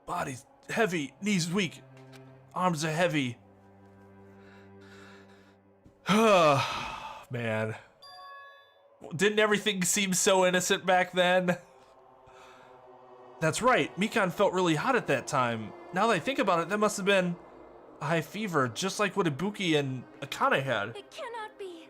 body's heavy, knees weak, arms are heavy. Man. Didn't everything seem so innocent back then? That's right, Mikan felt really hot at that time. Now that I think about it, that must have been a high fever, just like what Ibuki and Akane had. It cannot be.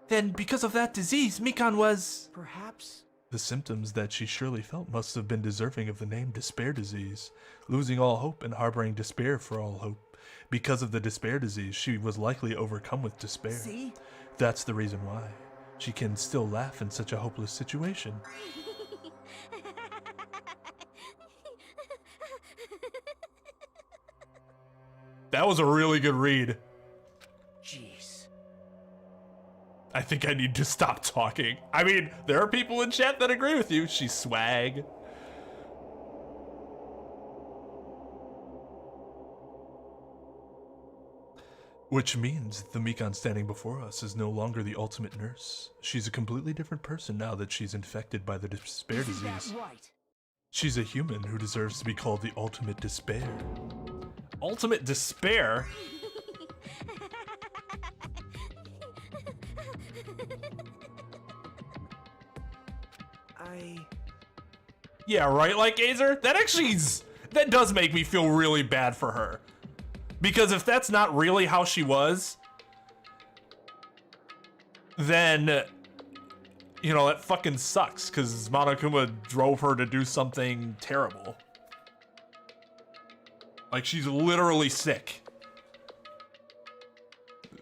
Then, because of that disease, Mikan was... Perhaps. The symptoms that she surely felt must have been deserving of the name despair disease, losing all hope and harboring despair for all hope. Because of the despair disease, she was likely overcome with despair. See? That's the reason why. She can still laugh in such a hopeless situation. That was a really good read. Jeez. I think I need to stop talking. I mean, there are people in chat that agree with you. She's swag. Which means the Mikan standing before us is no longer the ultimate nurse. She's a completely different person now that she's infected by the despair disease. Isn't that right? She's a human who deserves to be called the ultimate despair. Ultimate despair? Yeah, right, Lightgazer? That actually that does make me feel really bad for her. Because if that's not really how she was, then, you know, that fucking sucks, because Monokuma drove her to do something terrible. Like, she's literally sick.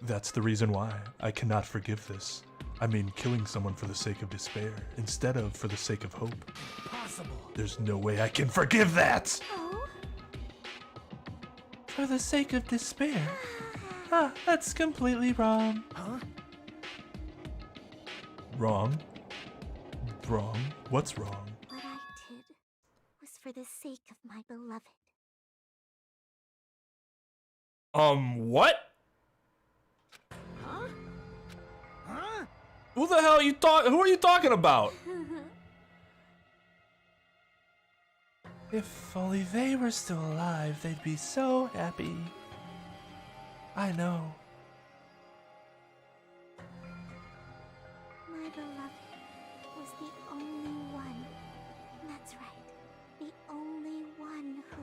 That's the reason why I cannot forgive this. I mean, killing someone for the sake of despair, instead of for the sake of hope. Impossible. There's no way I can forgive that! Oh? For the sake of despair? Ah, that's completely wrong. Huh? Wrong? Wrong? What's wrong? What I did was for the sake of my beloved. What? Huh? Huh? Who the hell are you who are you talking about? If only they were still alive, they'd be so happy. I know. My beloved was the only one. That's right. The only one who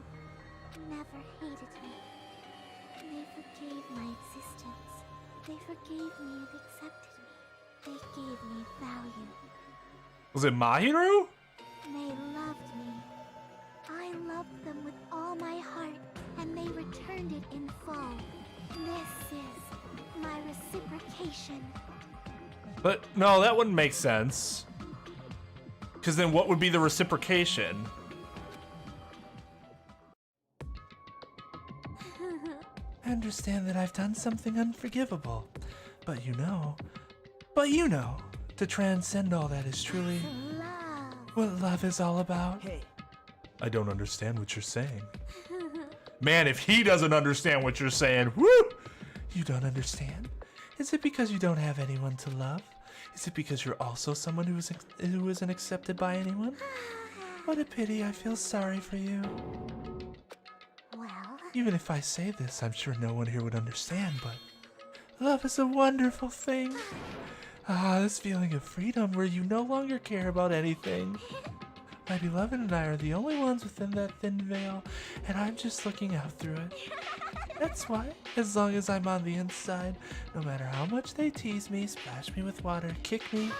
never hated me. They forgave my existence. They forgave me and accepted me. They gave me value. Was it Mahiru? They loved me. I loved them with all my heart, and they returned it in full. This is my reciprocation. But no, that wouldn't make sense. Because then what would be the reciprocation? I understand that I've done something unforgivable, but you know, to transcend all that is truly Love. what love is all about. Hey, I don't understand what you're saying. Man, if he doesn't understand what you're saying, woo! You don't understand? Is it because you don't have anyone to love? Is it because you're also someone who isn't accepted by anyone? What a pity, I feel sorry for you. Well, Even if I say this, I'm sure no one here would understand, but love is a wonderful thing. Ah, this feeling of freedom where you no longer care about anything. My beloved and I are the only ones within that thin veil, and I'm just looking out through it. That's why, as long as I'm on the inside, no matter how much they tease me, splash me with water, kick me,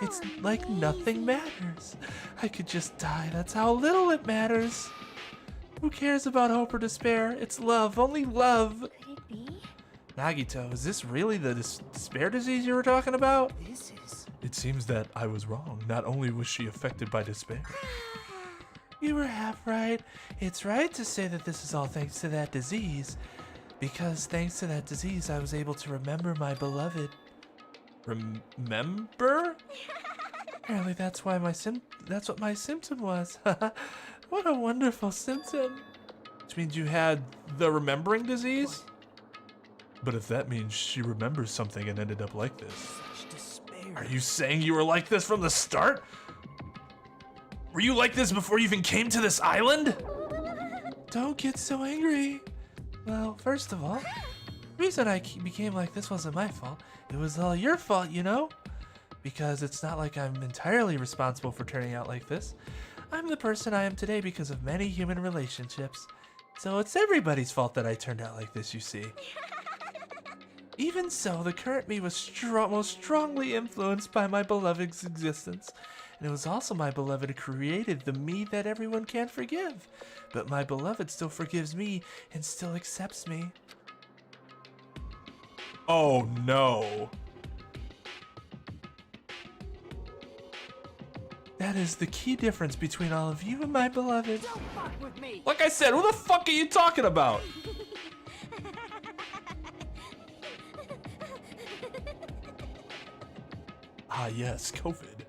it's like nothing matters. I could just die, that's how little it matters. Who cares about hope or despair? It's love, only love. could it be? Nagito, is this really the despair disease you were talking about? this is... It seems that I was wrong. Not only was she affected by despair. You were half right. It's right to say that this is all thanks to that disease. Because thanks to that disease, I was able to remember my beloved. Remember? Apparently that's why that's what my symptom was. What a wonderful symptom. Which means you had the remembering disease? But if that means she remembers something and ended up like this. Such despair. Are you saying you were like this from the start? Were you like this before you even came to this island? Don't get so angry. Well, first of all, the reason I became like this wasn't my fault. It was all your fault, you know? Because it's not like I'm entirely responsible for turning out like this. I'm the person I am today because of many human relationships. So it's everybody's fault that I turned out like this, you see. Even so, the current me was most strongly influenced by my beloved's existence. And it was also my beloved who created the me that everyone can't forgive. But my beloved still forgives me and still accepts me. Oh no. That is the key difference between all of you and my beloved. Don't fuck with me! Like I said, who the fuck are you talking about? Ah yes, COVID.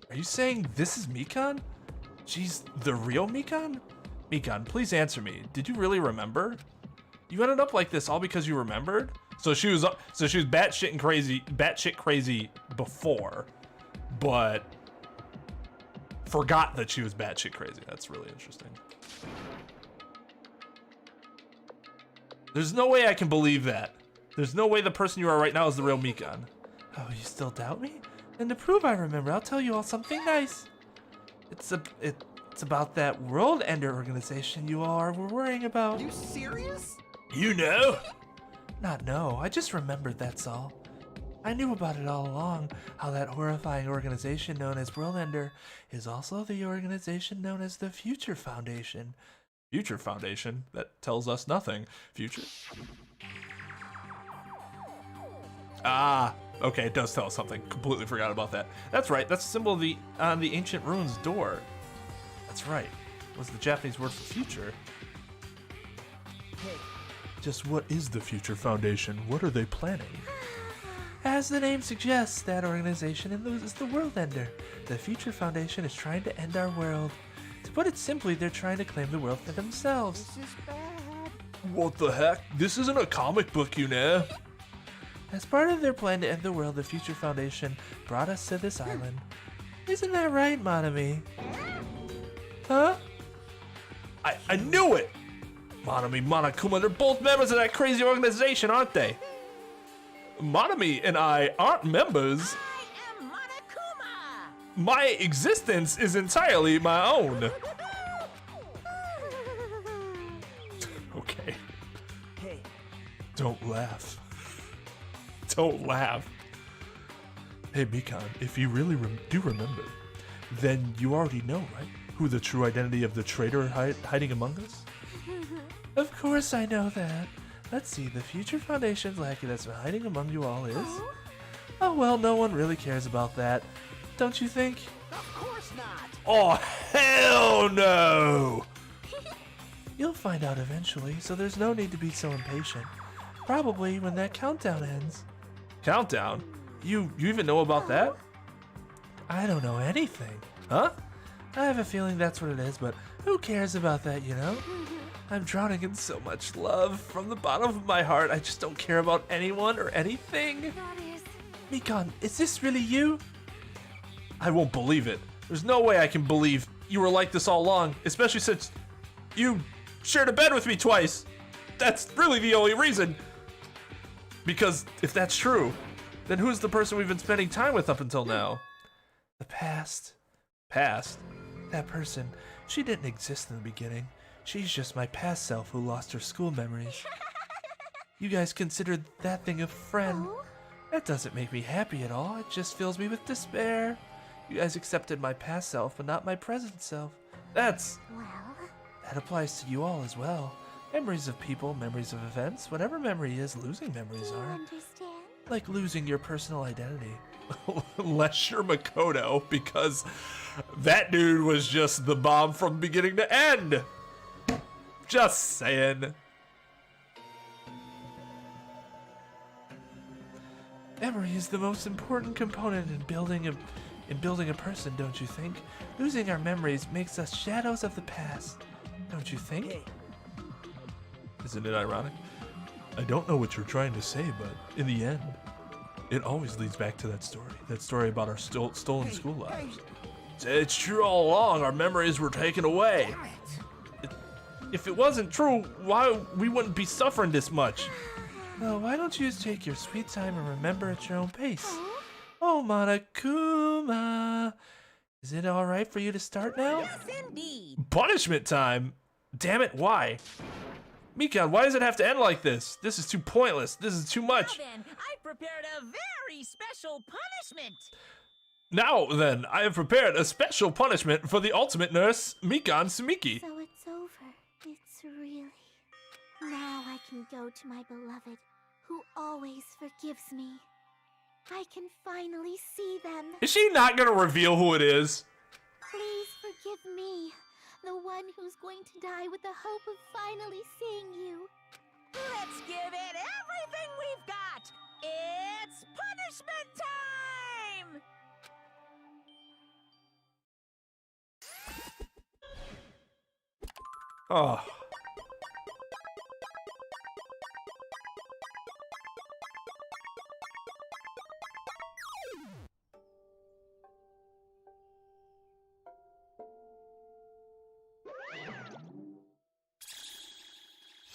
Are you saying this is Mikan? She's the real Mikan? Mikan, please answer me. Did you really remember? You ended up like this all because you remembered? So she was batshit crazy before, but forgot that she was batshit crazy. That's really interesting. There's no way I can believe that. There's no way the person you are right now is the real Mikan. Oh, you still doubt me? Then to prove I remember, I'll tell you all something nice. It's about that World Ender organization you all were worrying about. You serious? You know? Not know, I just remembered, that's all. I knew about it all along, how that horrifying organization known as World Ender is also the organization known as the Future Foundation. Future Foundation? That tells us nothing. Future? Ah, okay, it does tell us something. Completely forgot about that. That's right, that's the symbol of on the ancient ruins door. That's right. Was the Japanese word for future. Hey, just what is the Future Foundation? What are they planning? As the name suggests, that organization is the World Ender. The Future Foundation is trying to end our world. To put it simply, they're trying to claim the world for themselves. this is bad. What the heck? This isn't a comic book, you know? As part of their plan to end the world, the Future Foundation brought us to this island. Isn't that right, Monami? Huh? I knew it! Monami, Monokuma, they're both members of that crazy organization, aren't they? Monami and I aren't members. I am Monokuma! My existence is entirely my own. Okay. Hey, Don't laugh. Don't laugh. Hey, Mikan, if you really do remember, then you already know, right? Who the true identity of the traitor hiding among us? Of course I know that. Let's see, the Future Foundation's lackey that's been hiding among you all is... Oh well, no one really cares about that. Don't you think? of course not. Oh, hell no! You'll find out eventually, so there's no need to be so impatient. Probably when that countdown ends. Countdown? You even know about that? I don't know anything. Huh? I have a feeling that's what it is, but who cares about that, you know? I'm drowning in so much love. From the bottom of my heart, I just don't care about anyone or anything. That is... Mikan, is this really you? I won't believe it. There's no way I can believe you were like this all along, especially since you shared a bed with me twice. That's really the only reason. Because if that's true, then who's the person we've been spending time with up until now? The past. Past? That person, she didn't exist in the beginning. She's just my past self who lost her school memories. You guys considered that thing a friend. That doesn't make me happy at all. It just fills me with despair. You guys accepted my past self, but not my present self. That applies to you all as well. Memories of people, memories of events, whatever memory is, losing memories are. Understand? Like losing your personal identity. Unless you're Makoto, because that dude was just the bomb from beginning to end. Just saying. Memory is the most important component in building a person, don't you think? Losing our memories makes us shadows of the past, don't you think? Hey, Isn't it ironic? I don't know what you're trying to say, but in the end, it always leads back to that story about our stolen school lives. It's true all along, our memories were taken away. If it wasn't true, why we wouldn't be suffering this much? Well, why don't you just take your sweet time and remember at your own pace? Oh, Monokuma. Is it alright for you to start now? Yes, indeed. Punishment time? Damn it, why? Mikan, why does it have to end like this? This is too pointless. This is too much. Well then, I prepared a very special punishment. Now then, I have prepared a special punishment for the ultimate nurse, Mikan Sumiki. So it's over. It's really... Now I can go to my beloved, who always forgives me. I can finally see them. Is she not gonna reveal who it is? Please forgive me, the one who's going to die with the hope of finally seeing you. Let's give it everything we've got. It's punishment time! Oh.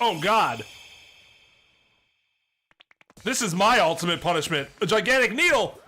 Oh God. This is my ultimate punishment. A gigantic needle.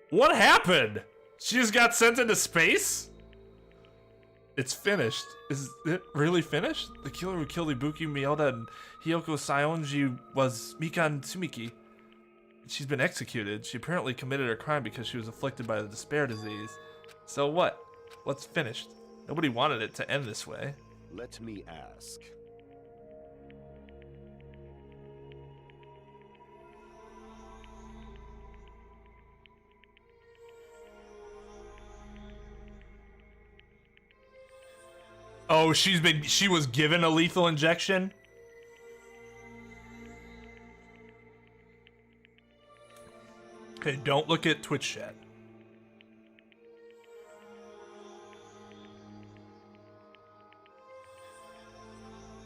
What happened? She just got sent into space? It's finished. Is it really finished? The killer who killed Ibuki, Miyoda, and Hiyoko Saionji was Mikan Tsumiki. She's been executed. She apparently committed her crime because she was afflicted by the despair disease. So what? What's finished? Nobody wanted it to end this way. Let me ask. Oh, she was given a lethal injection? Okay, don't look at Twitch chat.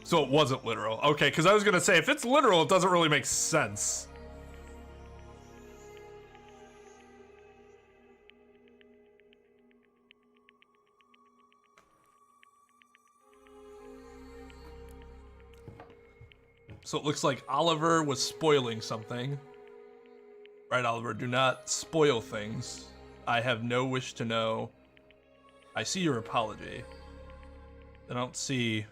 So it wasn't literal. Okay, because I was going to say, if it's literal, it doesn't really make sense. So it looks like Oliver was spoiling something. Right, Oliver, do not spoil things. I have no wish to know. I see your apology. I don't see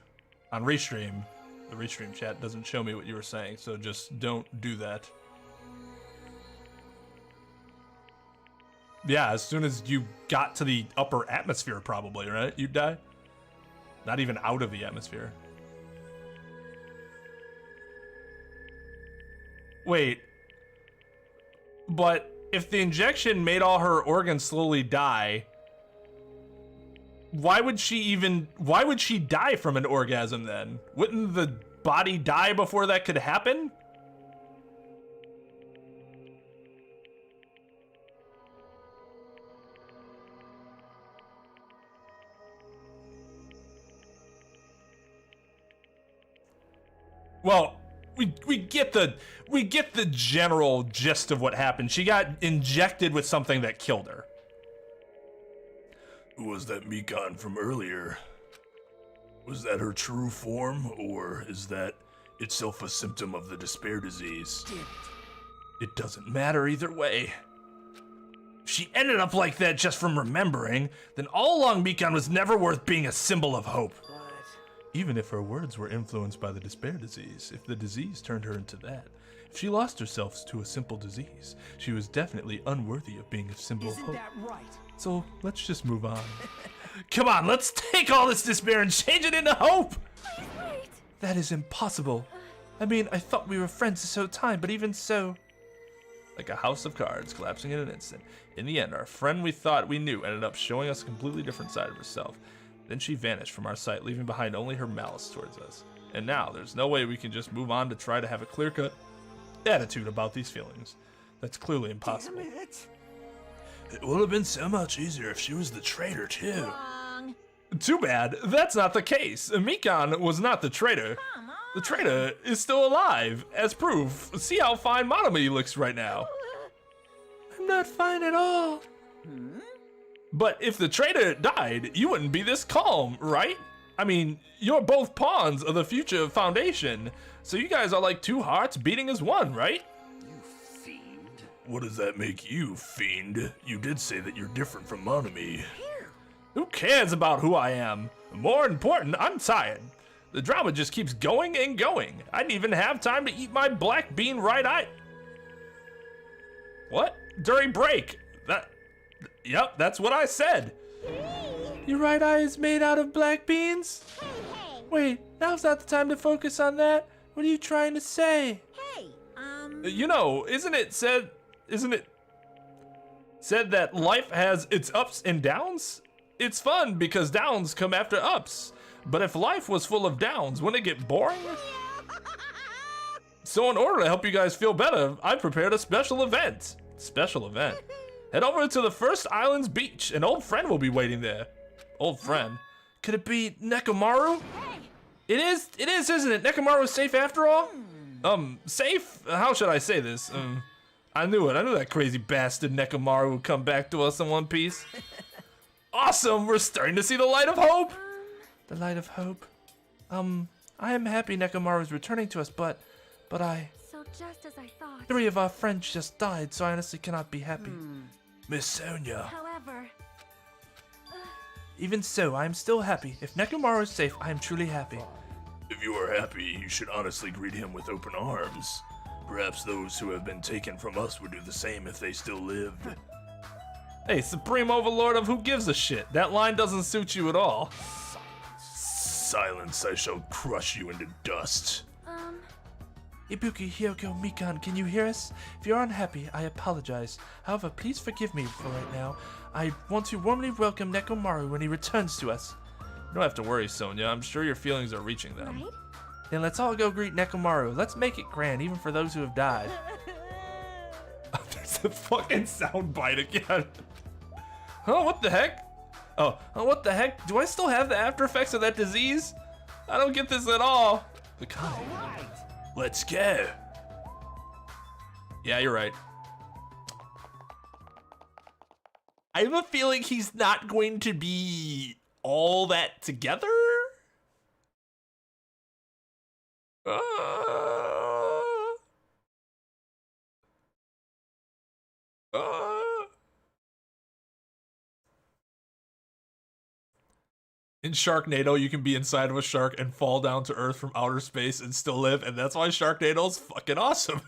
on Restream. The Restream chat doesn't show me what you were saying, so just don't do that. Yeah, as soon as you got to the upper atmosphere, probably, right? You'd die? Not even out of the atmosphere. Wait. But if the injection made all her organs slowly die, why would she die from an orgasm then? Wouldn't the body die before that could happen? Well, we get the general gist of what happened. She got injected with something that killed her. Who was that Mikan from earlier? Was that her true form, or is that itself a symptom of the despair disease? It doesn't matter either way. If she ended up like that just from remembering, then all along Mikan was never worth being a symbol of hope. Even if her words were influenced by the despair disease, if the disease turned her into that, if she lost herself to a simple disease, she was definitely unworthy of being a symbol of hope. Isn't that right? So let's just move on. Come on, let's take all this despair and change it into hope! Please wait! That is impossible. I mean, I thought we were friends this whole time, but even so... Like a house of cards collapsing in an instant. In the end, our friend we thought we knew ended up showing us a completely different side of herself. Then she vanished from our sight, leaving behind only her malice towards us. And now, there's no way we can just move on to try to have a clear-cut attitude about these feelings. That's clearly impossible. Damn it. It would have been so much easier if she was the traitor, too. Wrong. Too bad, that's not the case. Mikan was not the traitor. Come on. The traitor is still alive, as proof. See how fine Monomi looks right now. I'm not fine at all. But if the traitor died, you wouldn't be this calm, right? I mean, you're both pawns of the future Foundation, so you guys are like two hearts beating as one, right? You fiend. What does that make you, fiend? You did say that you're different from Monomi. Who cares about who I am? More important, I'm tired. The drama just keeps going and going. I didn't even have time to eat my black bean right eye. What? During break. Yep, that's what I said. Your right eye is made out of black beans? Wait, now's not the time to focus on that. What are you trying to say? Hey, You know, isn't it said that life has its ups and downs? It's fun because downs come after ups. But if life was full of downs, wouldn't it get boring? So in order to help you guys feel better, I prepared a special event. Special event. Head over to the First Islands beach. An old friend will be waiting there. Old friend? Could it be Nekomaru? It is, isn't it? Nekomaru's safe after all? Safe? How should I say this? I knew it. I knew that crazy bastard Nekomaru would come back to us in one piece. Awesome! We're starting to see the light of hope! The light of hope. I am happy Nekomaru is returning to us, but I... So just as I thought. 3 of our friends just died, so I honestly cannot be happy. Miss Sonia. However, Even so, I am still happy. If Nekomaru is safe, I am truly happy. If you are happy, you should honestly greet him with open arms. Perhaps those who have been taken from us would do the same if they still lived. Hey, Supreme Overlord of who gives a shit. That line doesn't suit you at all. Silence, I shall crush you into dust. Ibuki, Hyoko, Mikan, can you hear us? If you're unhappy, I apologize. However, please forgive me for right now. I want to warmly welcome Nekomaru when he returns to us. You don't have to worry, Sonia. I'm sure your feelings are reaching them. right? Then let's all go greet Nekomaru. Let's make it grand, even for those who have died. There's a fucking soundbite again. Oh, what the heck? Oh, what the heck? Do I still have the after effects of that disease? I don't get this at all. The kind. Let's go. Yeah, you're right. I have a feeling he's not going to be all that together. In Sharknado, you can be inside of a shark and fall down to Earth from outer space and still live, and that's why Sharknado's fucking awesome.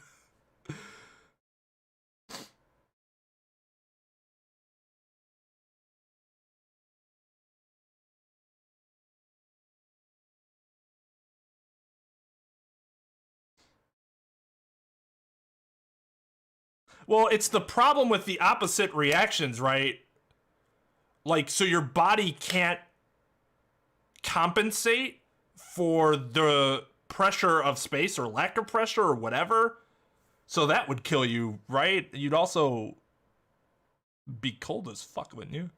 Well, it's the problem with the opposite reactions, right? Like, so your body can't compensate for the pressure of space or lack of pressure or whatever. So that would kill you, right? You'd also be cold as fuck, wouldn't you?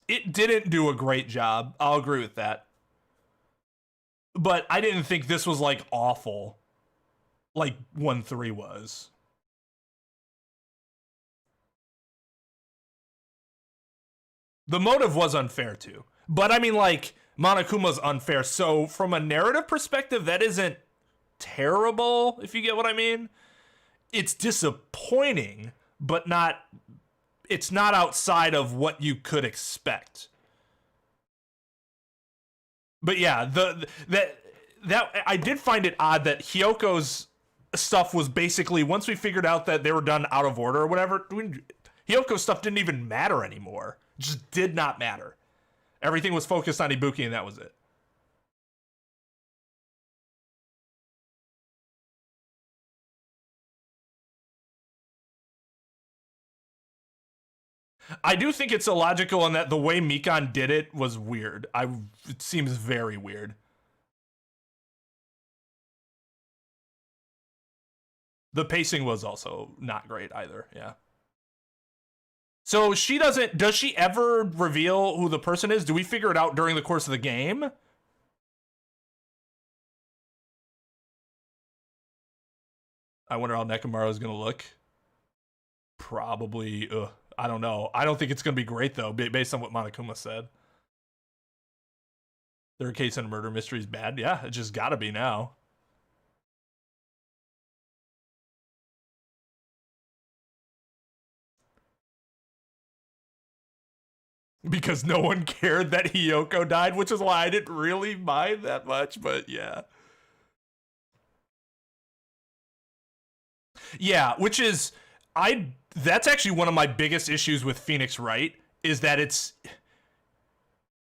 It didn't do a great job. I'll agree with that. But I didn't think this was, like, awful. Like 1-3 was. The motive was unfair, too. But, I mean, like, Monokuma's unfair. So, from a narrative perspective, that isn't terrible, if you get what I mean. It's disappointing, but not... It's not outside of what you could expect. But yeah, that I did find it odd that Hyoko's stuff was basically, once we figured out that they were done out of order or whatever, Hyoko's stuff didn't even matter anymore. It just did not matter. Everything was focused on Ibuki and that was it. I do think it's illogical in that the way Mikan did it was weird. It seems very weird. The pacing was also not great either, yeah. So does she ever reveal who the person is? Do we figure it out during the course of the game? I wonder how Nekomaru is gonna look. Probably, I don't know. I don't think it's going to be great, though, based on what Monokuma said. Third case in a murder mystery is bad. Yeah, it just got to be now. Because no one cared that Hiyoko died, which is why I didn't really mind that much, but yeah. Yeah, which is... That's actually one of my biggest issues with Phoenix Wright, is that it's,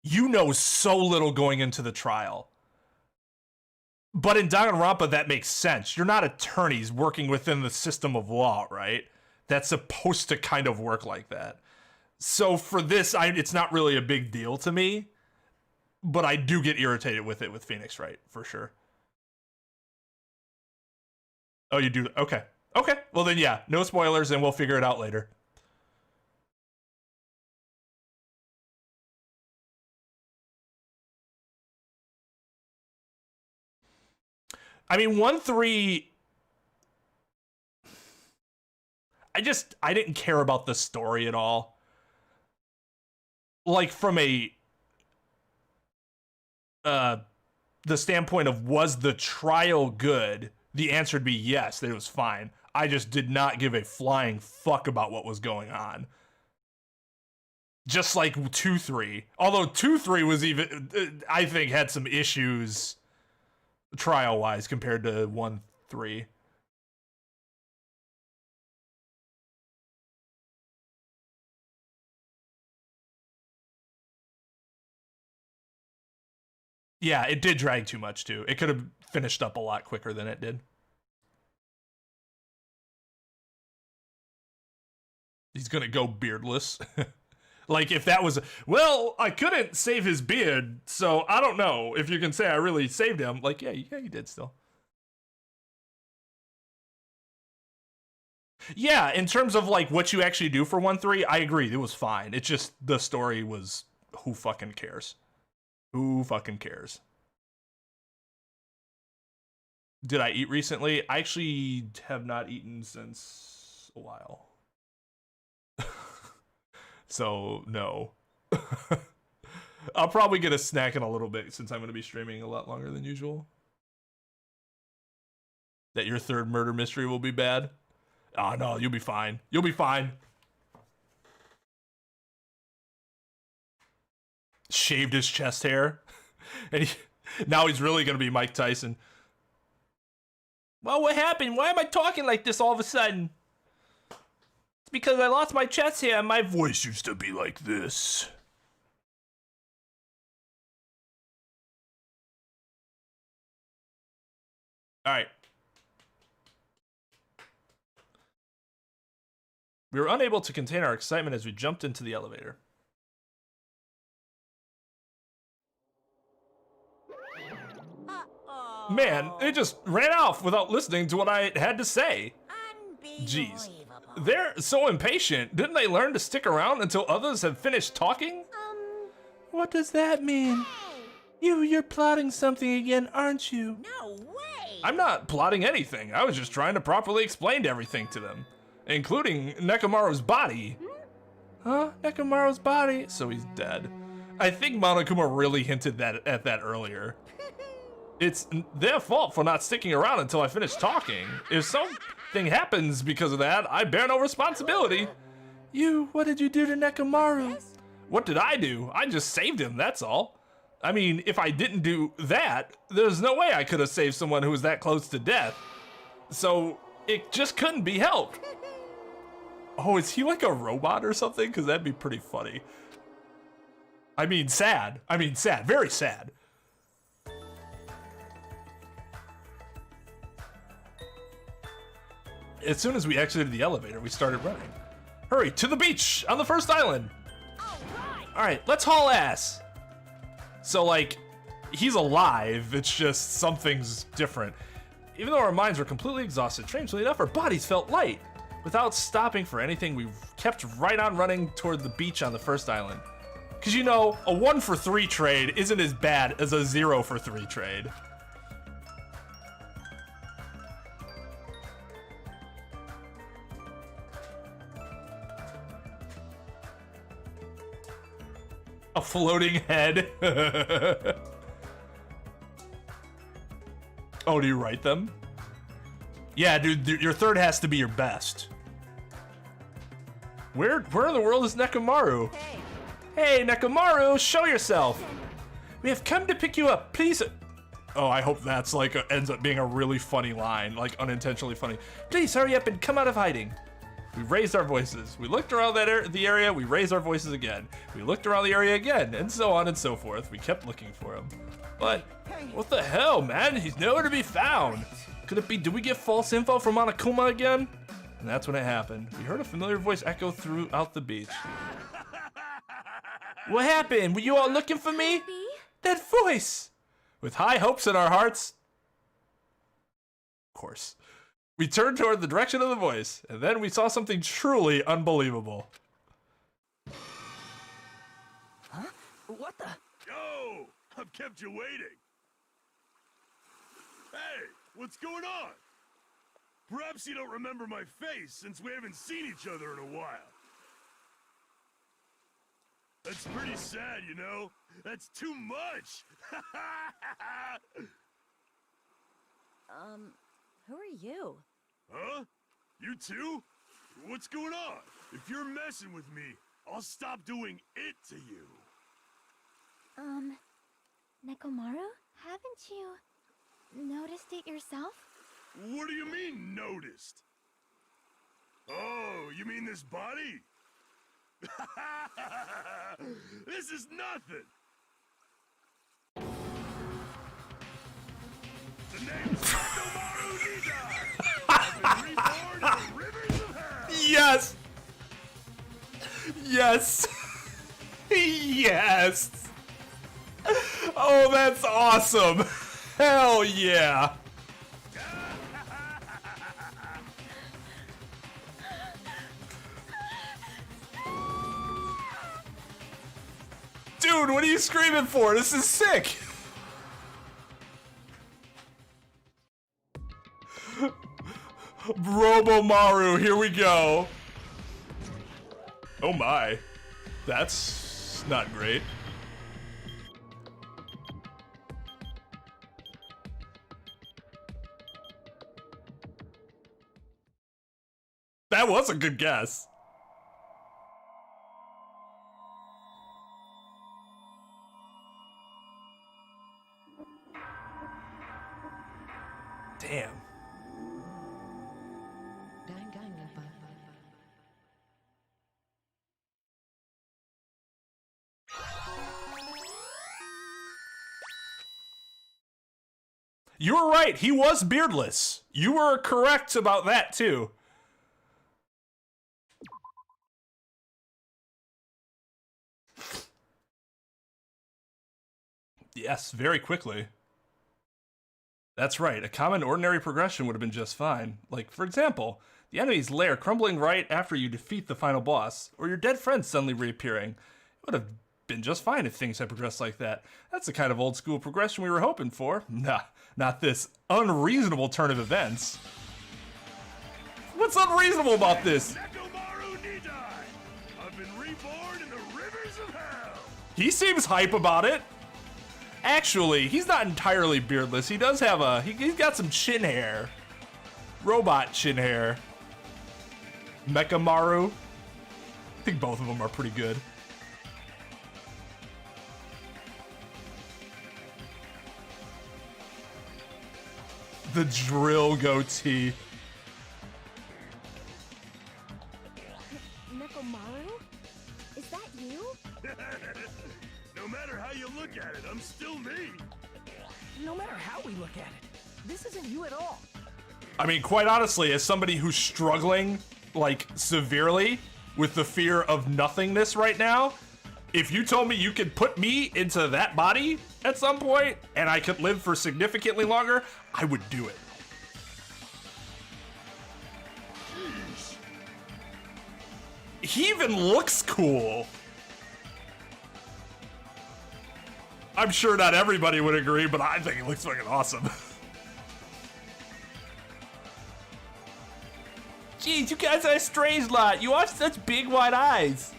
you know, so little going into the trial. But in Danganronpa, that makes sense. You're not attorneys working within the system of law, right? That's supposed to kind of work like that. So for this, it's not really a big deal to me, but I do get irritated with it with Phoenix Wright, for sure. Oh, you do? Okay. Okay, well then yeah, no spoilers and we'll figure it out later. I mean, 1-3... I didn't care about the story at all. Like, from a... the standpoint of, was the trial good? the answer would be yes, that it was fine. I just did not give a flying fuck about what was going on. Just like 2-3. Although 2-3 was even, I think, had some issues trial-wise compared to 1-3. Yeah, it did drag too much, too. It could have finished up a lot quicker than it did. He's gonna go beardless. Like, if that was... Well, I couldn't save his beard, so I don't know if you can say I really saved him. Like, yeah, you did still. Yeah, in terms of, like, what you actually do for 1-3, I agree. It was fine. It's just the story was... Who fucking cares? Who fucking cares? Did I eat recently? I actually have not eaten since a while. So, no. I'll probably get a snack in a little bit since I'm going to be streaming a lot longer than usual. That your third murder mystery will be bad? Oh, no, you'll be fine. You'll be fine. Shaved his chest hair. And now he's really going to be Mike Tyson. Well, what happened? Why am I talking like this all of a sudden? It's because I lost my chest hair and my voice used to be like this. All right. We were unable to contain our excitement as we jumped into the elevator. Man, it just ran off without listening to what I had to say. Jeez. They're so impatient. Didn't they learn to stick around until others have finished talking? What does that mean? You're plotting something again, aren't you? No way! I'm not plotting anything. I was just trying to properly explain everything to them, including Nekomaru's body. Huh? Nekomaru's body? So he's dead. I think Monokuma really hinted at that earlier. It's their fault for not sticking around until I finish talking. If something happens because of that, I bear no responsibility. What did you do to Nekomaru? What did I do? I just saved him, that's all. I mean, if I didn't do that, there's no way I could have saved someone who was that close to death. So, it just couldn't be helped. Oh, is he like a robot or something? Because that'd be pretty funny. I mean, sad. Very sad. As soon as we exited the elevator, we started running. Hurry, to the beach on the first island. All right, let's haul ass. So, like, he's alive. It's just something's different. Even though our minds were completely exhausted, strangely enough, our bodies felt light. Without stopping for anything, we kept right on running toward the beach on the first island. Because, you know, a 1 for 3 trade isn't as bad as a 0 for 3 trade. A floating head. Oh, do you write them? Yeah, dude, your third has to be your best. Where in the world is Nekomaru? Hey, Nekomaru, show yourself. We have come to pick you up, please. Oh, I hope that's like ends up being a really funny line, like unintentionally funny. Please hurry up and come out of hiding. We raised our voices. We looked around the area, we raised our voices again. We looked around the area again, and so on and so forth. We kept looking for him. But, what the hell, man? He's nowhere to be found. Could it be, did we get false info from Monokuma again? And that's when it happened. We heard a familiar voice echo throughout the beach. What happened? Were you all looking for me? That voice! With high hopes in our hearts. Of course. We turned toward the direction of the voice, and then we saw something truly unbelievable. Huh? What the? Yo! I've kept you waiting. Hey, what's going on? Perhaps you don't remember my face since we haven't seen each other in a while. That's pretty sad, you know? That's too much! Who are you? Huh? You too? What's going on? If you're messing with me, I'll stop doing it to you. Nekomaru? Haven't you noticed it yourself? What do you mean, noticed? Oh, you mean this body? This is nothing! The name's Nekomaru. I've been reborn in the rivers of hell! Yes! Yes! Yes! Oh, that's awesome! Hell yeah! Dude, what are you screaming for? This is sick! Robomaru, here we go. Oh my. That's not great. That was a good guess. Damn. Danganronpa. You were right, he was beardless. You were correct about that too. Yes, very quickly. That's right, a common ordinary progression would have been just fine. Like, for example, the enemy's lair crumbling right after you defeat the final boss, or your dead friend suddenly reappearing. It would have been just fine if things had progressed like that. That's the kind of old school progression we were hoping for. Nah, not this unreasonable turn of events. What's unreasonable about this? I've been reborn in the rivers of hell! He seems hype about it. Actually, he's not entirely beardless. He does have a, he's got some chin hair. Robot chin hair. Nekomaru. I think both of them are pretty good. The drill goatee. Nekomaru? Is that you? No matter how you look at it, I'm still me. No matter how we look at it, this isn't you at all. I mean, quite honestly, as somebody who's struggling, like, severely with the fear of nothingness right now, if you told me you could put me into that body at some point and I could live for significantly longer, I would do it. He even looks cool. I'm sure not everybody would agree, but I think it looks fucking awesome. Jeez, you guys are a strange lot. You have such big white eyes.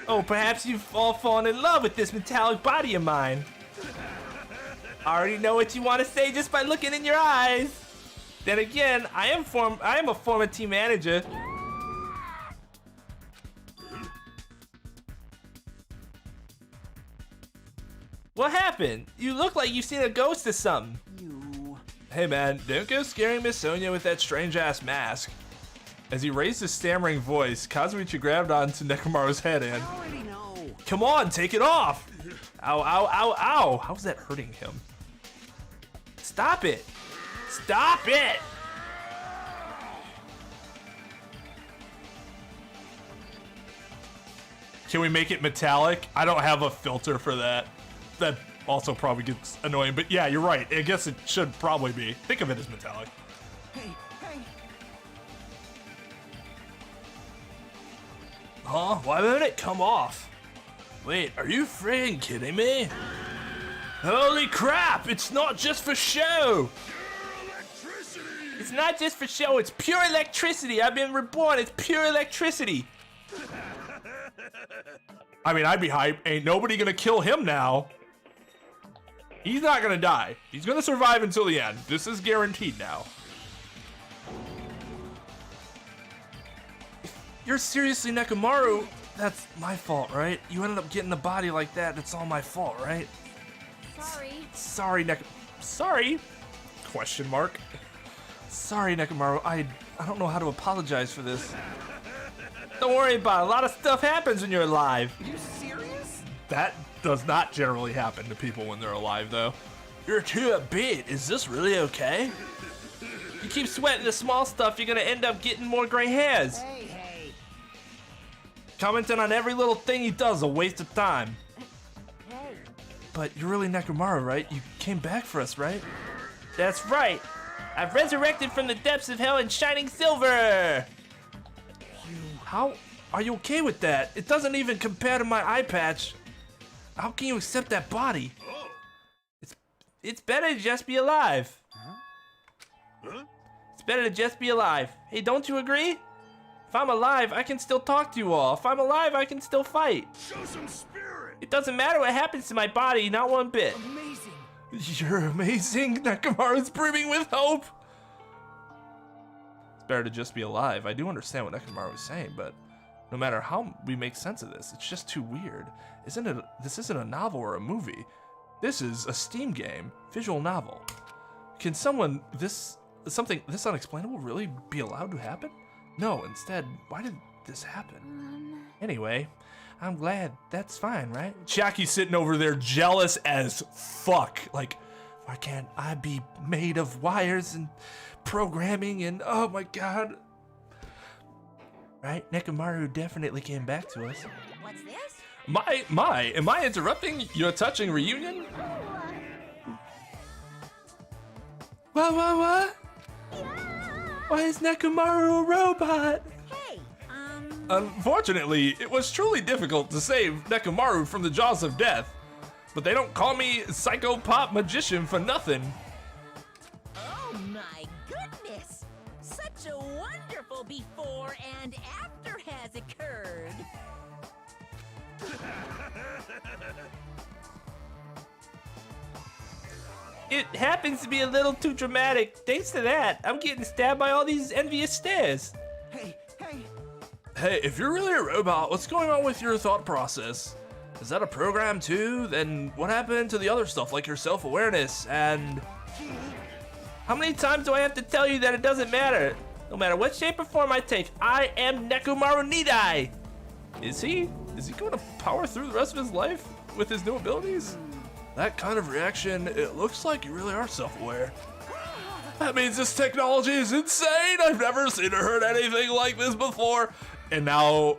Oh, perhaps you've all fallen in love with this metallic body of mine. I already know what you want to say just by looking in your eyes. Then again, I am a former team manager. What happened? You look like you've seen a ghost or something. Hey man, don't go scaring Miss Sonia with that strange ass mask. As he raised his stammering voice, Kazuichi grabbed onto Nekomaru's head and... I already know. Come on, take it off! Ow, ow, ow, ow! How's that hurting him? Stop it! Stop it! Can we make it metallic? I don't have a filter for that. That also probably gets annoying, but yeah, you're right. I guess it should probably be. Think of it as metallic. Hey, hey. Huh? Why won't it come off? Wait, are you friggin' kidding me? Holy crap! It's not just for show! It's not just for show, it's pure electricity! I've been reborn, it's pure electricity! I mean, I'd be hyped. Ain't nobody gonna kill him now. He's not gonna die. He's gonna survive until the end. This is guaranteed now. You're seriously Nekomaru? That's my fault, right? You ended up getting the body like that. It's all my fault, right? Sorry. Sorry, Sorry? Question mark. Sorry, Nekomaru. I don't know how to apologize for this. Don't worry about it. A lot of stuff happens when you're alive. You serious? That does not generally happen to people when they're alive, though. You're too upbeat. Is this really okay? You keep sweating the small stuff, you're gonna end up getting more gray hairs. Hey, hey. Commenting on every little thing he does is a waste of time. Hey. But you're really Nekomaru, right? You came back for us, right? That's right. I've resurrected from the depths of hell in shining silver. How are you okay with that? It doesn't even compare to my eye patch. How can you accept that body? It's better to just be alive. Huh? It's better to just be alive. Hey, don't you agree? If I'm alive, I can still talk to you all. If I'm alive, I can still fight. Show some spirit! It doesn't matter what happens to my body, not one bit. Amazing. You're amazing. Nekomaru's brimming with hope. It's better to just be alive. I do understand what Nekomaru is saying, but no matter how we make sense of this, it's just too weird. This isn't a novel or a movie. This is a Steam game, visual novel. Can something this unexplainable really be allowed to happen? No, instead, why did this happen? Anyway, I'm glad. That's fine, right? Chiaki's sitting over there jealous as fuck. Like, why can't I be made of wires and programming and oh my god. Right? Nekomaru definitely came back to us. What's this? Am I interrupting your touching reunion? What? Why is Nekomaru a robot? Hey, Unfortunately, it was truly difficult to save Nekomaru from the jaws of death. But they don't call me Psycho Pop Magician for nothing. Oh my goodness! Such a wonderful before and after has occurred. It happens to be a little too dramatic. Thanks to that, I'm getting stabbed by all these envious stares. Hey. Hey, if you're really a robot, what's going on with your thought process? Is that a program too? Then what happened to the other stuff like your self-awareness and... How many times do I have to tell you that it doesn't matter? No matter what shape or form I take, I am Nekomaru Nidai. Is he going to power through the rest of his life with his new abilities? That kind of reaction, it looks like you really are self-aware. That means this technology is insane. I've never seen or heard anything like this before. And now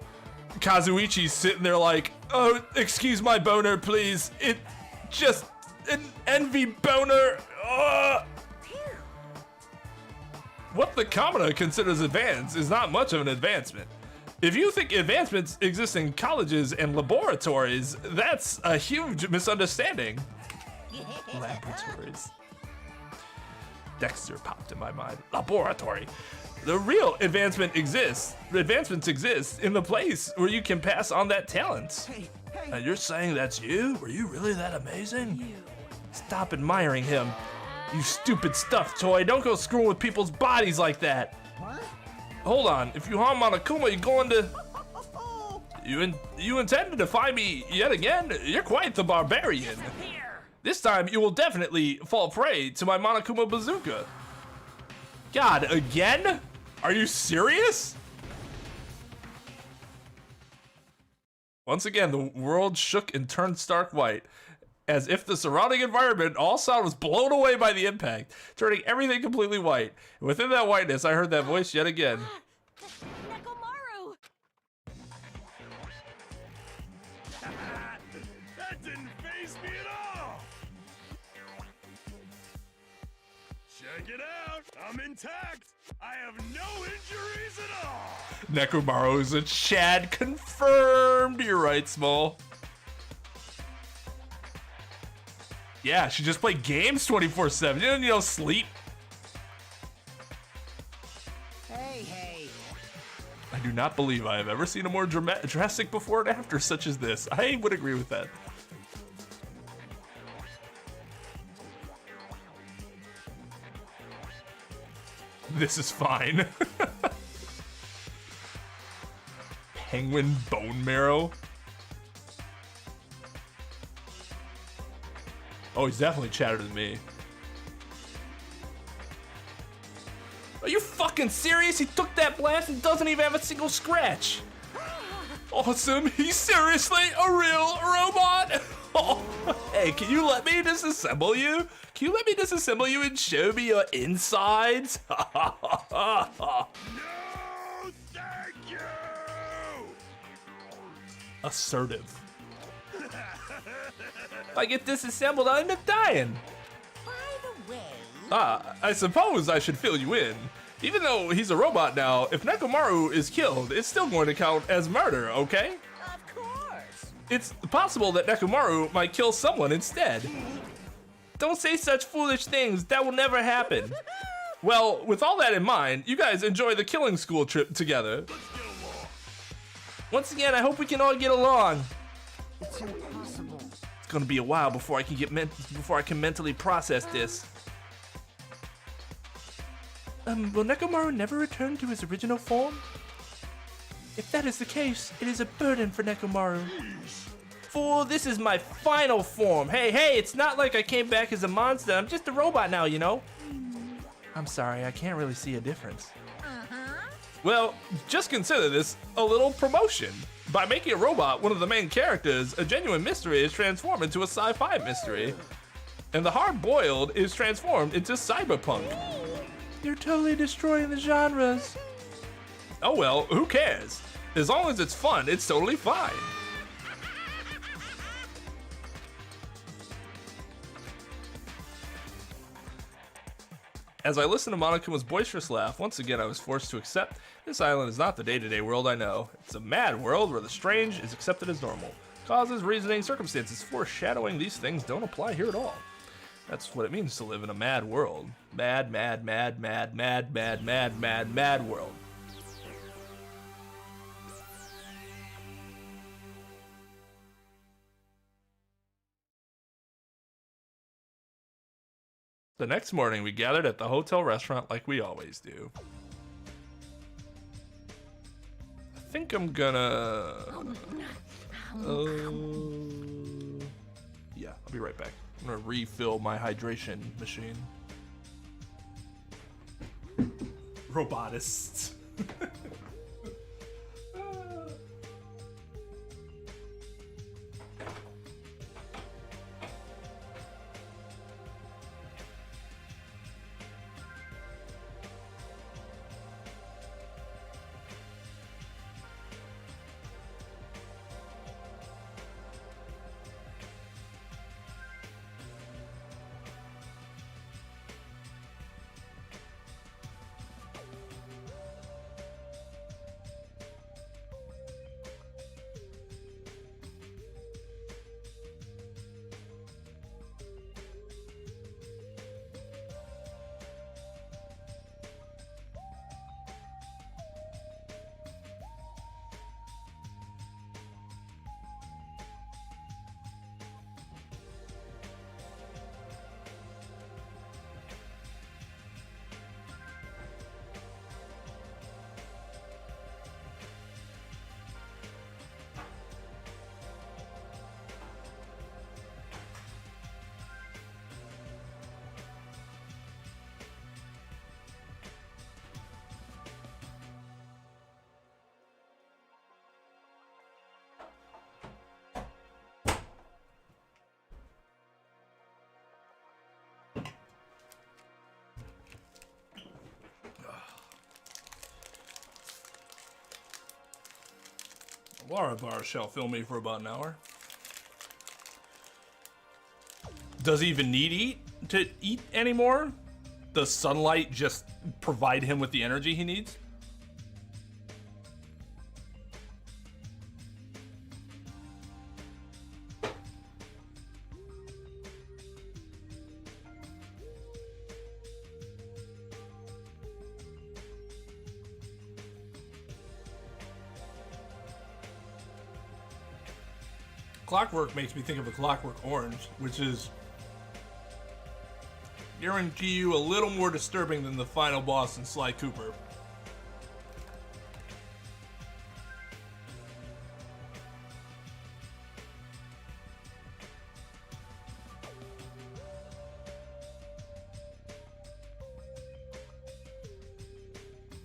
Kazuichi's sitting there like, oh, excuse my boner, please. It just an envy boner. What the commoner considers advanced is not much of an advancement. If you think advancements exist in colleges and laboratories, that's a huge misunderstanding. Laboratories. Dexter popped in my mind. Laboratory. The real advancements exist in the place where you can pass on that talent. Hey. And you're saying that's you? Were you really that amazing? Stop admiring him. You stupid stuffed toy. Don't go screwing with people's bodies like that. What? Hold on. If you harm Monokuma, you're going to... You intend to defy me yet again? You're quite the barbarian. This time, you will definitely fall prey to my Monokuma bazooka. God, again? Are you serious? Once again, the world shook and turned stark white, as if the surrounding environment, all sound, was blown away by the impact, turning everything completely white. And within that whiteness, I heard that voice yet again. Nekomaru! That didn't faze me at all! Check it out! I'm intact! I have no injuries at all! Nekomaru is a Chad confirmed! You're right, Small. Yeah, she just played games 24/7. You don't sleep. Hey. I do not believe I have ever seen a more drastic before and after such as this. I would agree with that. This is fine. Penguin bone marrow. Oh, he's definitely chattered than me. Are you fucking serious? He took that blast and doesn't even have a single scratch. Awesome. He's seriously a real robot. Oh, hey, can you let me disassemble you? Can you let me disassemble you and show me your insides? No, thank you! Assertive. If I get disassembled, I'll end up dying. By the way, I suppose I should fill you in. Even though he's a robot now, if Nekomaru is killed, it's still going to count as murder, okay? of course. It's possible that Nekomaru might kill someone instead. Don't say such foolish things, that will never happen. Well, with all that in mind, you guys enjoy the killing school trip together. Once again, I hope we can all get along. It's impossible. It's gonna be a while before I can mentally process this. Will Nekomaru never return to his original form? If that is the case, it is a burden for Nekomaru. Fool, this is my final form. Hey, it's not like I came back as a monster. I'm just a robot now, you know? I'm sorry, I can't really see a difference. Well, just consider this a little promotion. By making a robot one of the main characters, a genuine mystery is transformed into a sci-fi mystery. And the hard-boiled is transformed into cyberpunk. You're totally destroying the genres. Oh well, who cares? As long as it's fun, it's totally fine. As I listened to Monokama's boisterous laugh, once again I was forced to accept this island is not the day-to-day world I know. It's a mad world where the strange is accepted as normal. Causes, reasoning, circumstances, foreshadowing, these things don't apply here at all. That's what it means to live in a mad world. Mad, mad, mad, mad, mad, mad, mad, mad, mad world. The next morning, we gathered at the hotel restaurant like we always do. I think I'm gonna... yeah, I'll be right back. I'm gonna refill my hydration machine. Robotists. Lara bar shall fill me for about an hour. Does he even need to eat anymore? Does sunlight just provide him with the energy he needs? Clockwork makes me think of a Clockwork Orange, which is, Guarantee you a little more disturbing than the final boss in Sly Cooper.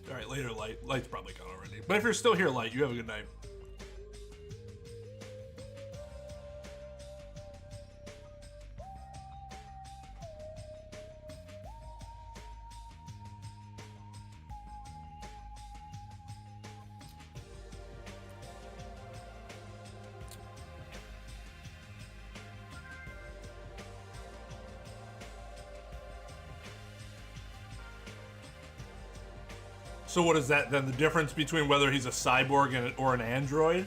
Alright, later, Light. Light's probably gone already. But if you're still here, Light, you have a good night. So what is that then? The difference between whether he's a cyborg or an android?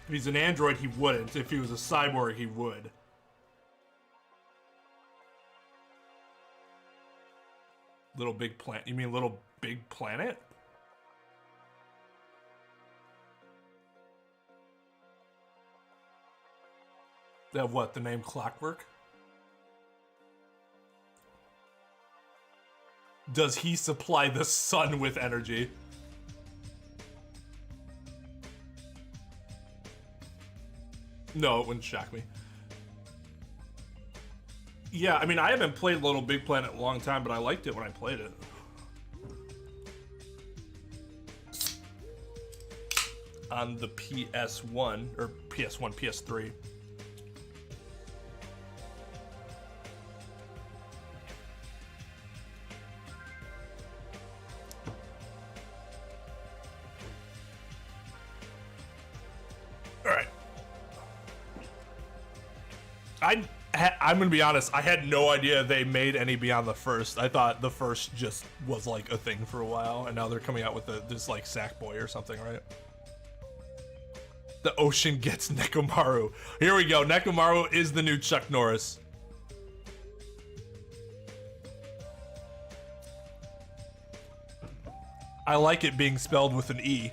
If he's an android, he wouldn't. If he was a cyborg, he would. Little Big Planet? You mean Little Big Planet? That what? The name Clockwork? Does he supply the sun with energy? No, it wouldn't shock me. Yeah, I mean, I haven't played Little Big Planet in a long time, but I liked it when I played it. On the PS1, or PS1, PS3. I'm gonna be honest, I had no idea they made any beyond the first. I thought the first just was like a thing for a while, and now they're coming out with this like Sackboy or something, right? The ocean gets Nekomaru. Here we go, Nekomaru is the new Chuck Norris. I like it being spelled with an E.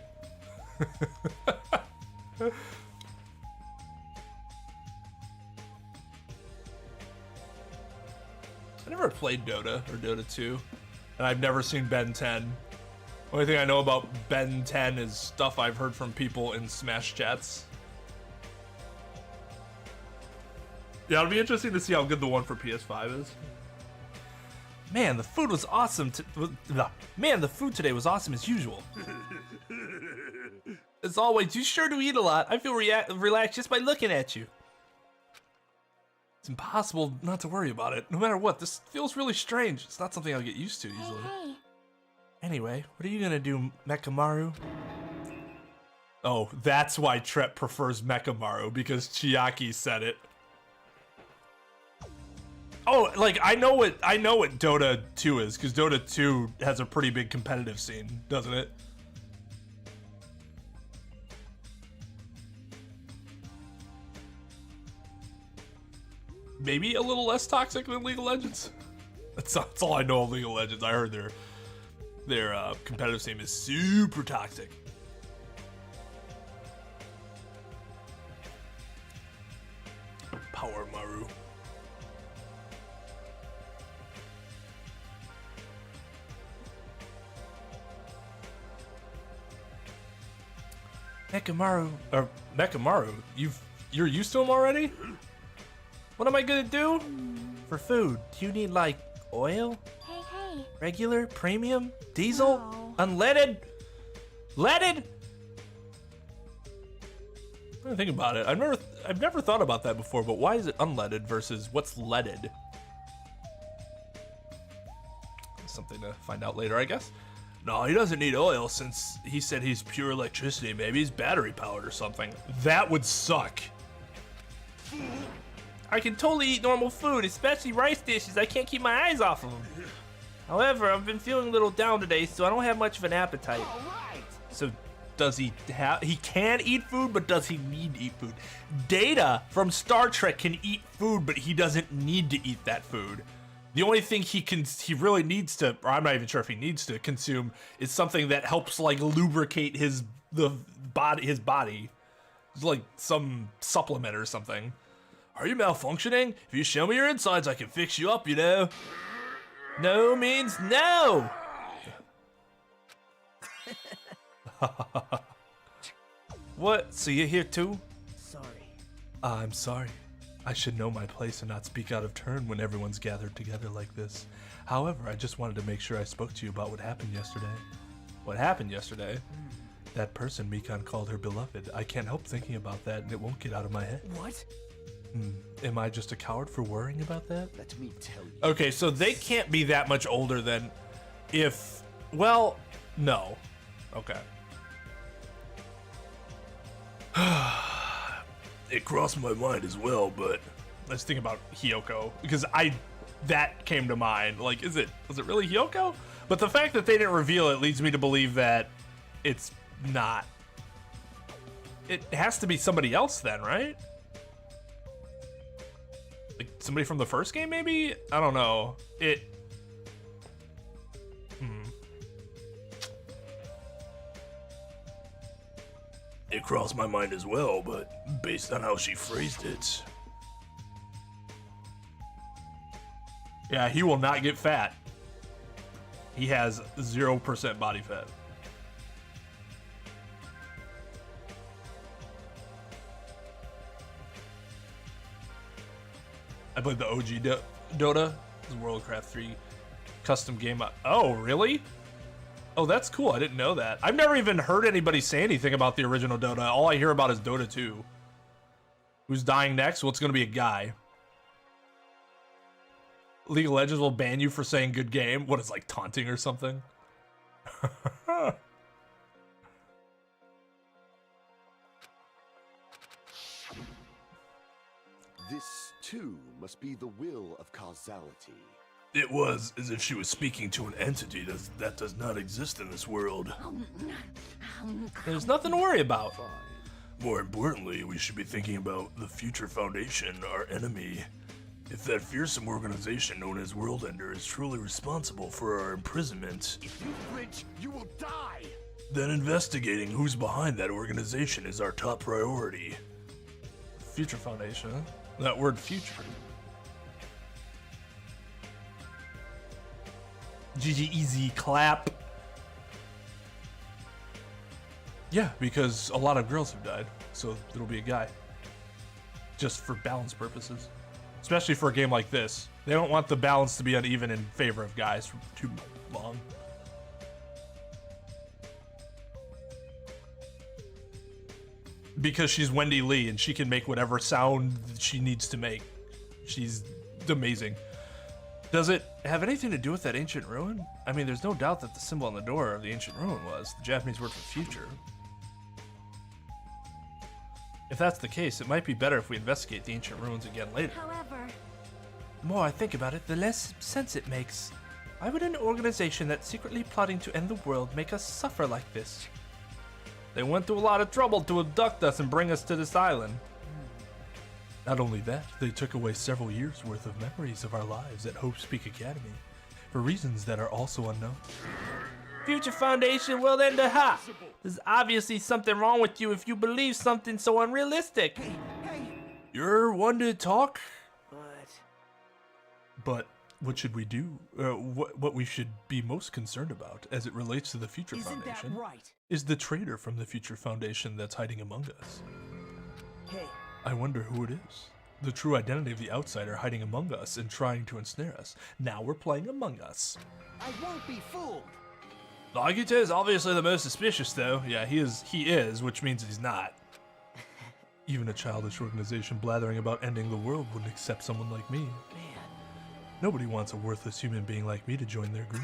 I never played Dota or Dota 2, and I've never seen Ben 10. Only thing I know about Ben 10 is stuff I've heard from people in Smash chats. Yeah, it'll be interesting to see how good the one for PS5 is. Man, the food was awesome. Man, the food today was awesome as usual. As always, you sure do eat a lot. I feel relaxed just by looking at you. It's impossible not to worry about it. No matter what, this feels really strange. It's not something I'll get used to easily. Hey. Anyway, what are you gonna do, Nekomaru? Oh, that's why Trep prefers Nekomaru, because Chiaki said it. Oh, like I know what Dota 2 is, because Dota 2 has a pretty big competitive scene, doesn't it? Maybe a little less toxic than League of Legends. That's all I know of League of Legends. I heard their competitive scene is super toxic. Power Maru. Nekomaru, you're used to him already? What am I gonna do? For food, do you need like oil? Hey. Regular? Premium? Diesel? No. Unleaded? Leaded? I'm gonna think about it. I've never thought about that before, but why is it unleaded versus what's leaded? Something to find out later, I guess. No, he doesn't need oil since he said he's pure electricity. Maybe he's battery powered or something. That would suck. I can totally eat normal food, especially rice dishes. I can't keep my eyes off of them. However, I've been feeling a little down today, so I don't have much of an appetite. So does he can eat food, but does he need to eat food? Data from Star Trek can eat food, but he doesn't need to eat that food. The only thing he really needs to, or I'm not even sure if he needs to consume, is something that helps like lubricate his body. It's like some supplement or something. Are you malfunctioning? If you show me your insides, I can fix you up, you know? No means no! What? So you're here too? Sorry. I'm sorry. I should know my place and not speak out of turn when everyone's gathered together like this. However, I just wanted to make sure I spoke to you about what happened yesterday. What happened yesterday? That person Mikan called her beloved. I can't help thinking about that and it won't get out of my head. What? Am I just a coward for worrying about that? Let me tell you. Okay, so they can't be that much older than if, well, no. Okay. It crossed my mind as well, but Let's think about Hiyoko, because that came to mind. Like, was it really Hiyoko? But the fact that they didn't reveal it leads me to believe that it's not. It has to be somebody else then, right? Like somebody from the first game, maybe? I don't know. It crossed my mind as well, but based on how she phrased it, Yeah, he will not get fat. He has 0% body fat. I played the OG Dota, the Worldcraft 3 custom game. Oh, really? Oh, that's cool. I didn't know that. I've never even heard anybody say anything about the original Dota. All I hear about is Dota 2. Who's dying next? Well, it's going to be a guy. League of Legends will ban you for saying good game. What is, like, taunting or something? This, too, must be the will of causality. it was as if she was speaking to an entity that does not exist in this world. There's nothing to worry about. More importantly, we should be thinking about the future Foundation, our enemy. If that fearsome organization known as Worldender is truly responsible for our imprisonment, If you flinch, you will die! then investigating who's behind that organization is our top priority. Future Foundation, huh? That word future. GG easy clap. Yeah, because a lot of girls have died, so it'll be a guy. Just for balance purposes. Especially for a game like this. They don't want the balance to be uneven in favor of guys for too long. Because she's Wendy Lee and she can make whatever sound she needs to make. She's amazing. Does it have anything to do with that ancient ruin? I mean, there's no doubt that the symbol on the door of the ancient ruin was the Japanese word for future. If that's the case, it might be better if we investigate the ancient ruins again later. However, The more I think about it, the less sense it makes. Why would an organization that's secretly plotting to end the world make us suffer like this? They went through a lot of trouble to abduct us and bring us to this island. Not only that, they took away several years' worth of memories of our lives at Hope Speak Academy, for reasons that are also unknown. Future Foundation will end a ha! There's obviously something wrong with you if you believe something so unrealistic. You're one to talk, But but what should we do? What we should be most concerned about as it relates to the Future isn't that Foundation right? is the traitor from the Future Foundation that's hiding among us. Hey, I wonder who it is. The true identity of the outsider hiding among us and trying to ensnare us. Now we're playing Among Us. I won't be fooled. Lightgazer is obviously the most suspicious, though. Yeah, he is, which means he's not. Even a childish organization blathering about ending the world wouldn't accept someone like me. Man, Nobody wants a worthless human being like me to join their group.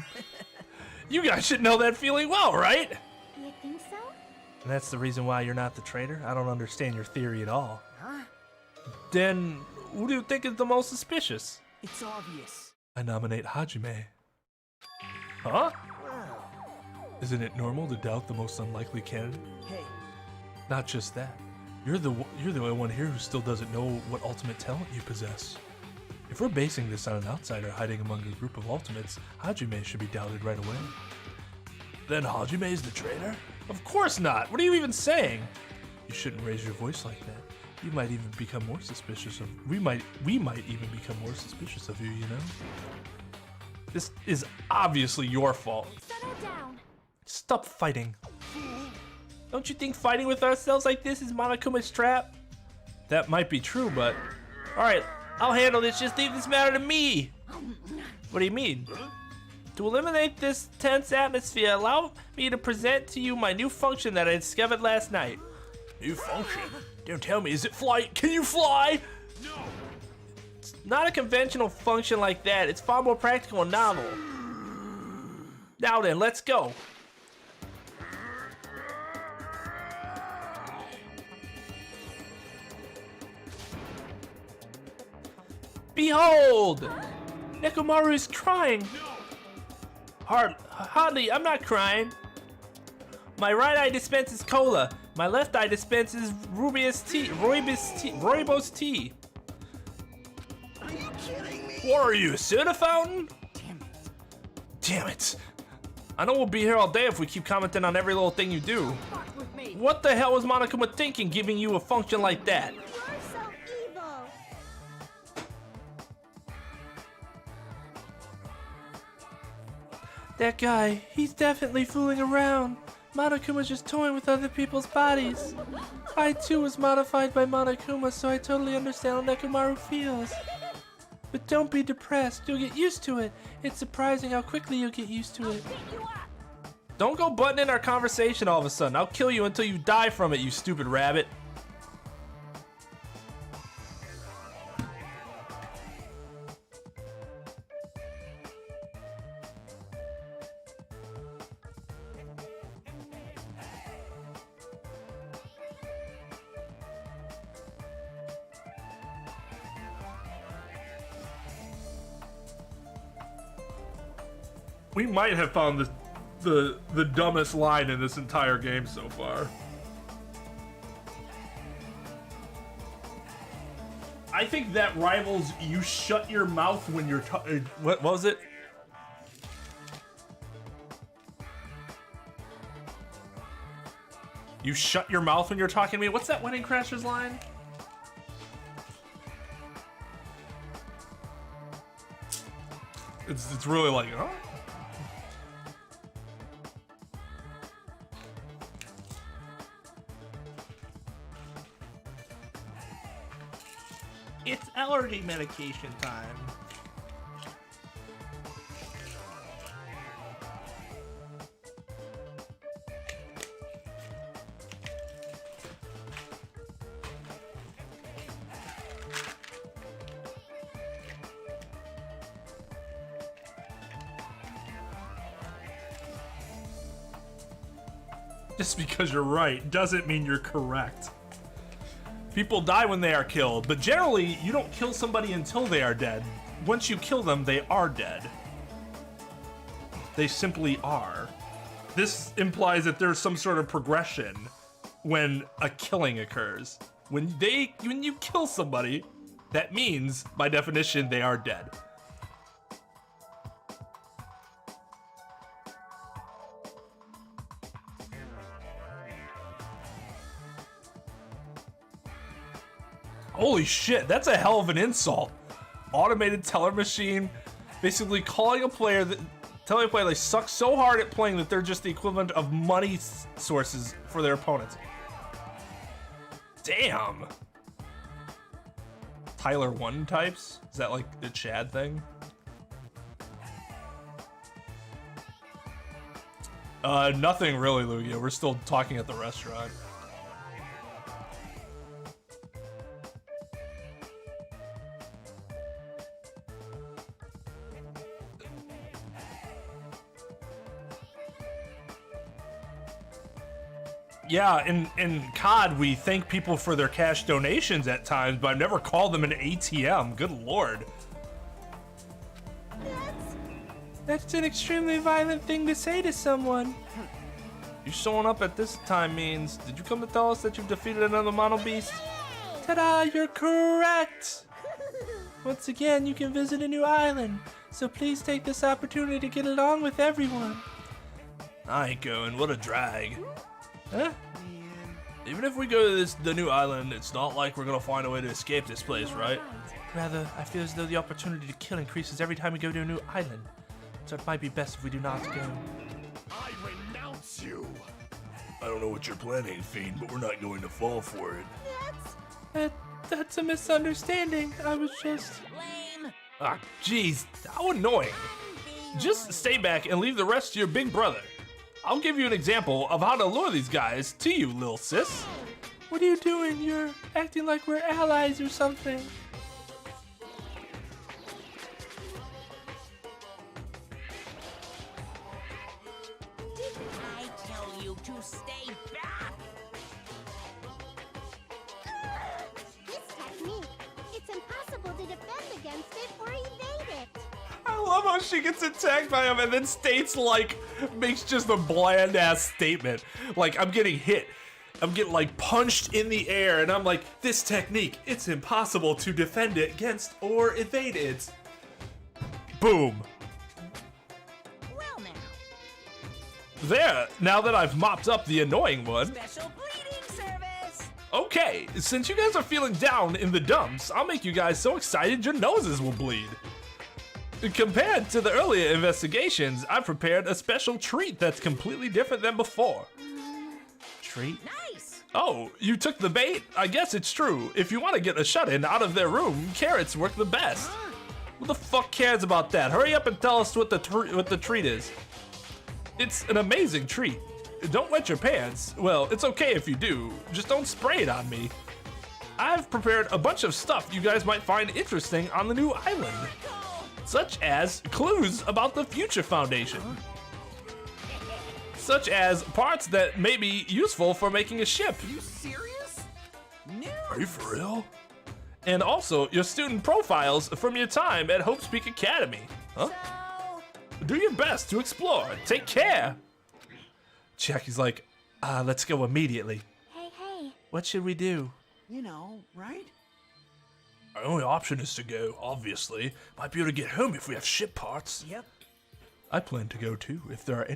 You guys should know that feeling well, right? You think so? And that's the reason why you're not the traitor? I don't understand your theory at all. huh? Then, who do you think is the most suspicious? It's obvious. I nominate Hajime. Huh? Well, Isn't it normal to doubt the most unlikely candidate? hey, Not just that. You're the only one here who still doesn't know what ultimate talent you possess. If we're basing this on an outsider hiding among a group of ultimates, Hajime should be doubted right away. Then Hajime is the traitor? Of course not. What are you even saying? You shouldn't raise your voice like that. You might even become more suspicious of. We might even become more suspicious of you. You know. This is obviously your fault. Settle down. Stop fighting. Don't you think fighting with ourselves like this is Monokuma's trap? That might be true, but... Alright, I'll handle this. Just leave this matter to me. What do you mean? To eliminate this tense atmosphere, allow me to present to you my new function that I discovered last night. New function? Don't tell me, is it flight? Can you fly? No. It's not a conventional function like that. It's far more practical and novel. Now then, let's go. Behold! Nekomaru is crying! Hardly, I'm not crying. My right eye dispenses cola. My left eye dispenses rooibos tea. Are you kidding me? What are you, a soda fountain? Damn it. I know we'll be here all day if we keep commenting on every little thing you do. What the hell was Monokuma thinking giving you a function like that? That guy, he's definitely fooling around. Monokuma's just toying with other people's bodies. I too was modified by Monokuma, so I totally understand how Nekomaru feels. But don't be depressed, you'll get used to it. It's surprising how quickly you'll get used to it. Don't go butting in our conversation all of a sudden. I'll kill you until you die from it, you stupid rabbit. We might have found the dumbest line in this entire game so far. I think that rivals "you shut your mouth when you're what was it? You shut your mouth when you're talking to me? What's that Wedding Crashers line? It's really like, huh? It's allergy medication time. Just because you're right doesn't mean you're correct. People die when they are killed, but generally, you don't kill somebody until they are dead. Once you kill them, they are dead. They simply are. This implies that there's some sort of progression when a killing occurs. When you kill somebody, that means, by definition, they are dead. Holy shit, that's a hell of an insult. Automated teller machine, basically calling a player telling a player they suck so hard at playing that they're just the equivalent of money sources for their opponents. Damn. Tyler 1 types? Is that like the Chad thing? Nothing really, Lugia. We're still talking at the restaurant. Yeah, in COD, we thank people for their cash donations at times, but I've never called them an ATM. Good lord. That's an extremely violent thing to say to someone. You showing up at this time means, did you come to tell us that you've defeated another mono beast? Ta-da, you're correct! Once again, you can visit a new island, so please take this opportunity to get along with everyone. I ain't going, what a drag. Huh? Even if we go to the new island, it's not like we're gonna find a way to escape this place, right? Rather, I feel as though the opportunity to kill increases every time we go to a new island. So it might be best if we do not go. I renounce you! I don't know what you're planning, Fiend, but we're not going to fall for it. That's a misunderstanding. I was just... Lame. Ah, jeez, how annoying. Just stay back and leave the rest to your big brother. I'll give you an example of how to lure these guys to you, lil sis. What are you doing? You're acting like we're allies or something. Didn't I tell you to stay back? This technique, it's impossible to defend against it or evade it. I love how she gets attacked by him and then states like, makes just a bland ass statement. Like, I'm getting hit. I'm getting like punched in the air and I'm like, this technique, it's impossible to defend it against or evade it. Boom. Well now. There, now that I've mopped up the annoying one. Special bleeding service. Okay, since you guys are feeling down in the dumps, I'll make you guys so excited your noses will bleed. Compared to the earlier investigations, I've prepared a special treat that's completely different than before. Treat? Nice. Oh, you took the bait? I guess it's true. If you want to get a shut-in out of their room, carrots work the best. Who the fuck cares about that? Hurry up and tell us what the treat is. It's an amazing treat. Don't wet your pants. Well, it's okay if you do. Just don't spray it on me. I've prepared a bunch of stuff you guys might find interesting on the new island. Such as clues about the Future Foundation. Such as parts that may be useful for making a ship. Are you serious? No. Are you for real? And also your student profiles from your time at Hope Speak Academy. Huh? Do your best to explore. Take care. Jackie's like, let's go immediately. Hey. What should we do? You know, right? Our only option is to go, obviously. Might be able to get home if we have ship parts. Yep. I plan to go too. If there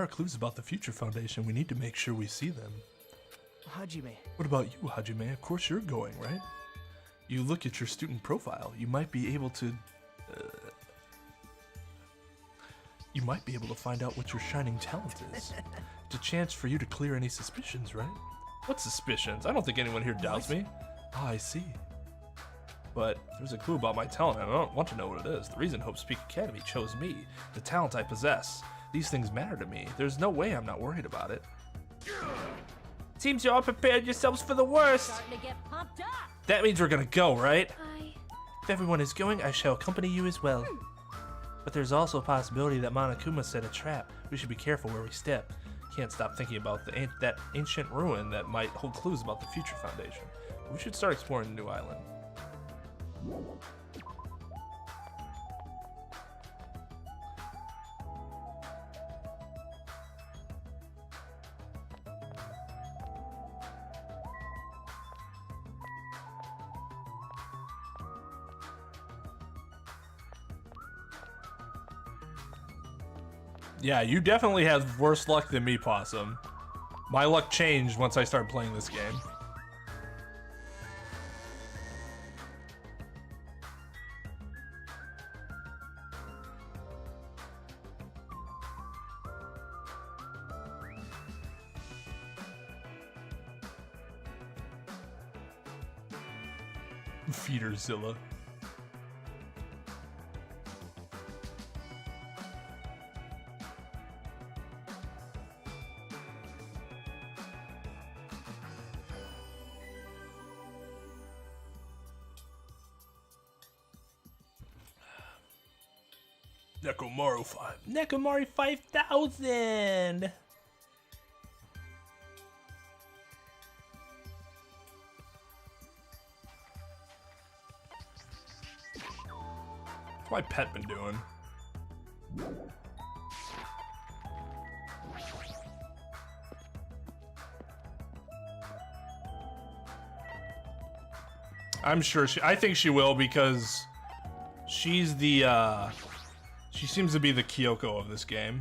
are clues about the Future Foundation, we need to make sure we see them. Hajime. What about you, Hajime? Of course you're going, right? You look at your student profile. You might be able to find out what your shining talent is. It's a chance for you to clear any suspicions, right? What suspicions? I don't think anyone here doubts me. Ah, I see. But there's a clue about my talent and I don't want to know what it is. The reason Hope Speak Academy chose me, the talent I possess. These things matter to me. There's no way I'm not worried about it. Seems you all prepared yourselves for the worst. Starting to get pumped up. That means we're gonna go, right? If everyone is going, I shall accompany you as well. But there's also a possibility that Monokuma set a trap. We should be careful where we step. Can't stop thinking about that ancient ruin that might hold clues about the Future Foundation. We should start exploring the new island. Yeah, you definitely have worse luck than me, Possum. My luck changed once I started playing this game. Feederzilla. Nekomaru 5. Nekomaru 5000! What's my pet been doing? I'm sure I think she will because she's the, she seems to be the Kyoko of this game.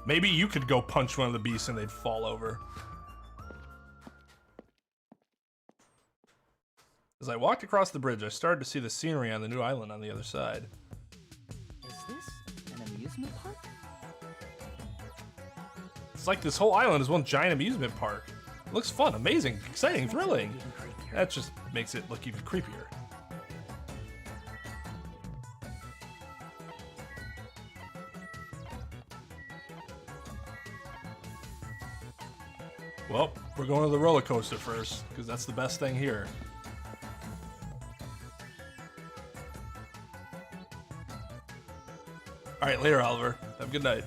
Maybe you could go punch one of the beasts and they'd fall over. As I walked across the bridge, I started to see the scenery on the new island on the other side. Is this an amusement park? It's like this whole island is one giant amusement park. It looks fun, amazing, exciting, thrilling. That just makes it look even creepier. Well, we're going to the roller coaster first, because that's the best thing here. Alright, later, Oliver. Have a good night.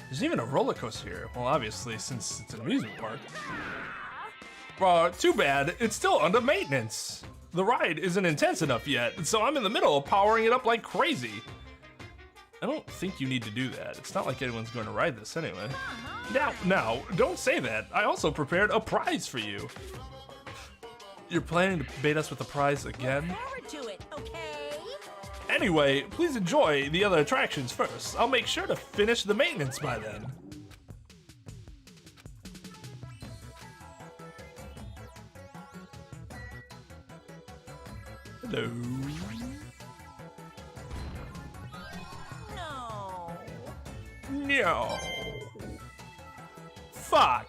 There's even a roller coaster here. Well, obviously, since it's an amusement park. Too bad. It's still under maintenance. The ride isn't intense enough yet, so I'm in the middle of powering it up like crazy. I don't think you need to do that. It's not like anyone's going to ride this anyway. Now, don't say that. I also prepared a prize for you. You're planning to bait us with a prize again? Look forward to it, okay? Anyway, please enjoy the other attractions first. I'll make sure to finish the maintenance by then. Hello. No. Fuck.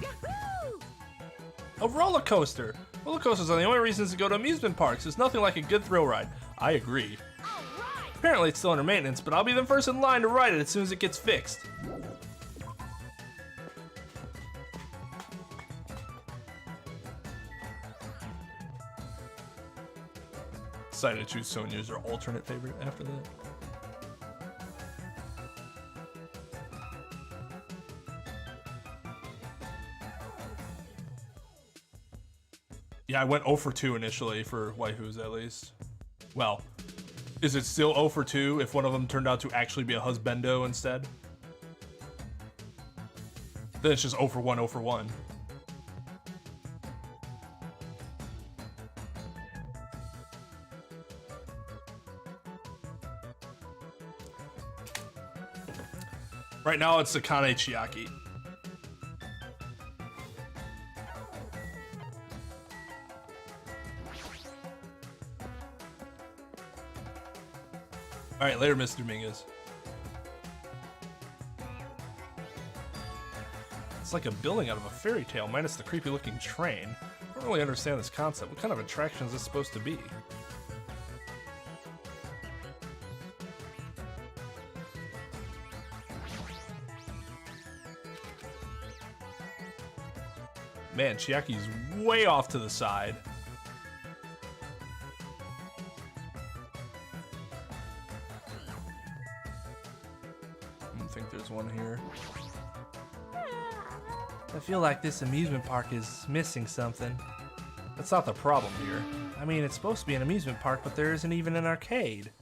Yahoo! A roller coaster. Roller coasters are the only reasons to go to amusement parks. There's nothing like a good thrill ride. I agree. Apparently it's still under maintenance, but I'll be the first in line to ride it as soon as it gets fixed. Decided to choose Sonia as her alternate favorite after that. Yeah, I went 0 for 2 initially for waifus at least. Well, is it still 0 for 2 if one of them turned out to actually be a husbando instead? Then it's just 0 for 1, 0 for 1. Right now it's Sakane Chiaki. Alright, later, Mr. Dominguez. It's like a building out of a fairy tale, minus the creepy looking train. I don't really understand this concept. What kind of attraction is this supposed to be? Man, Chiaki's way off to the side. I don't think there's one here. I feel like this amusement park is missing something. That's not the problem here. I mean, it's supposed to be an amusement park, but there isn't even an arcade.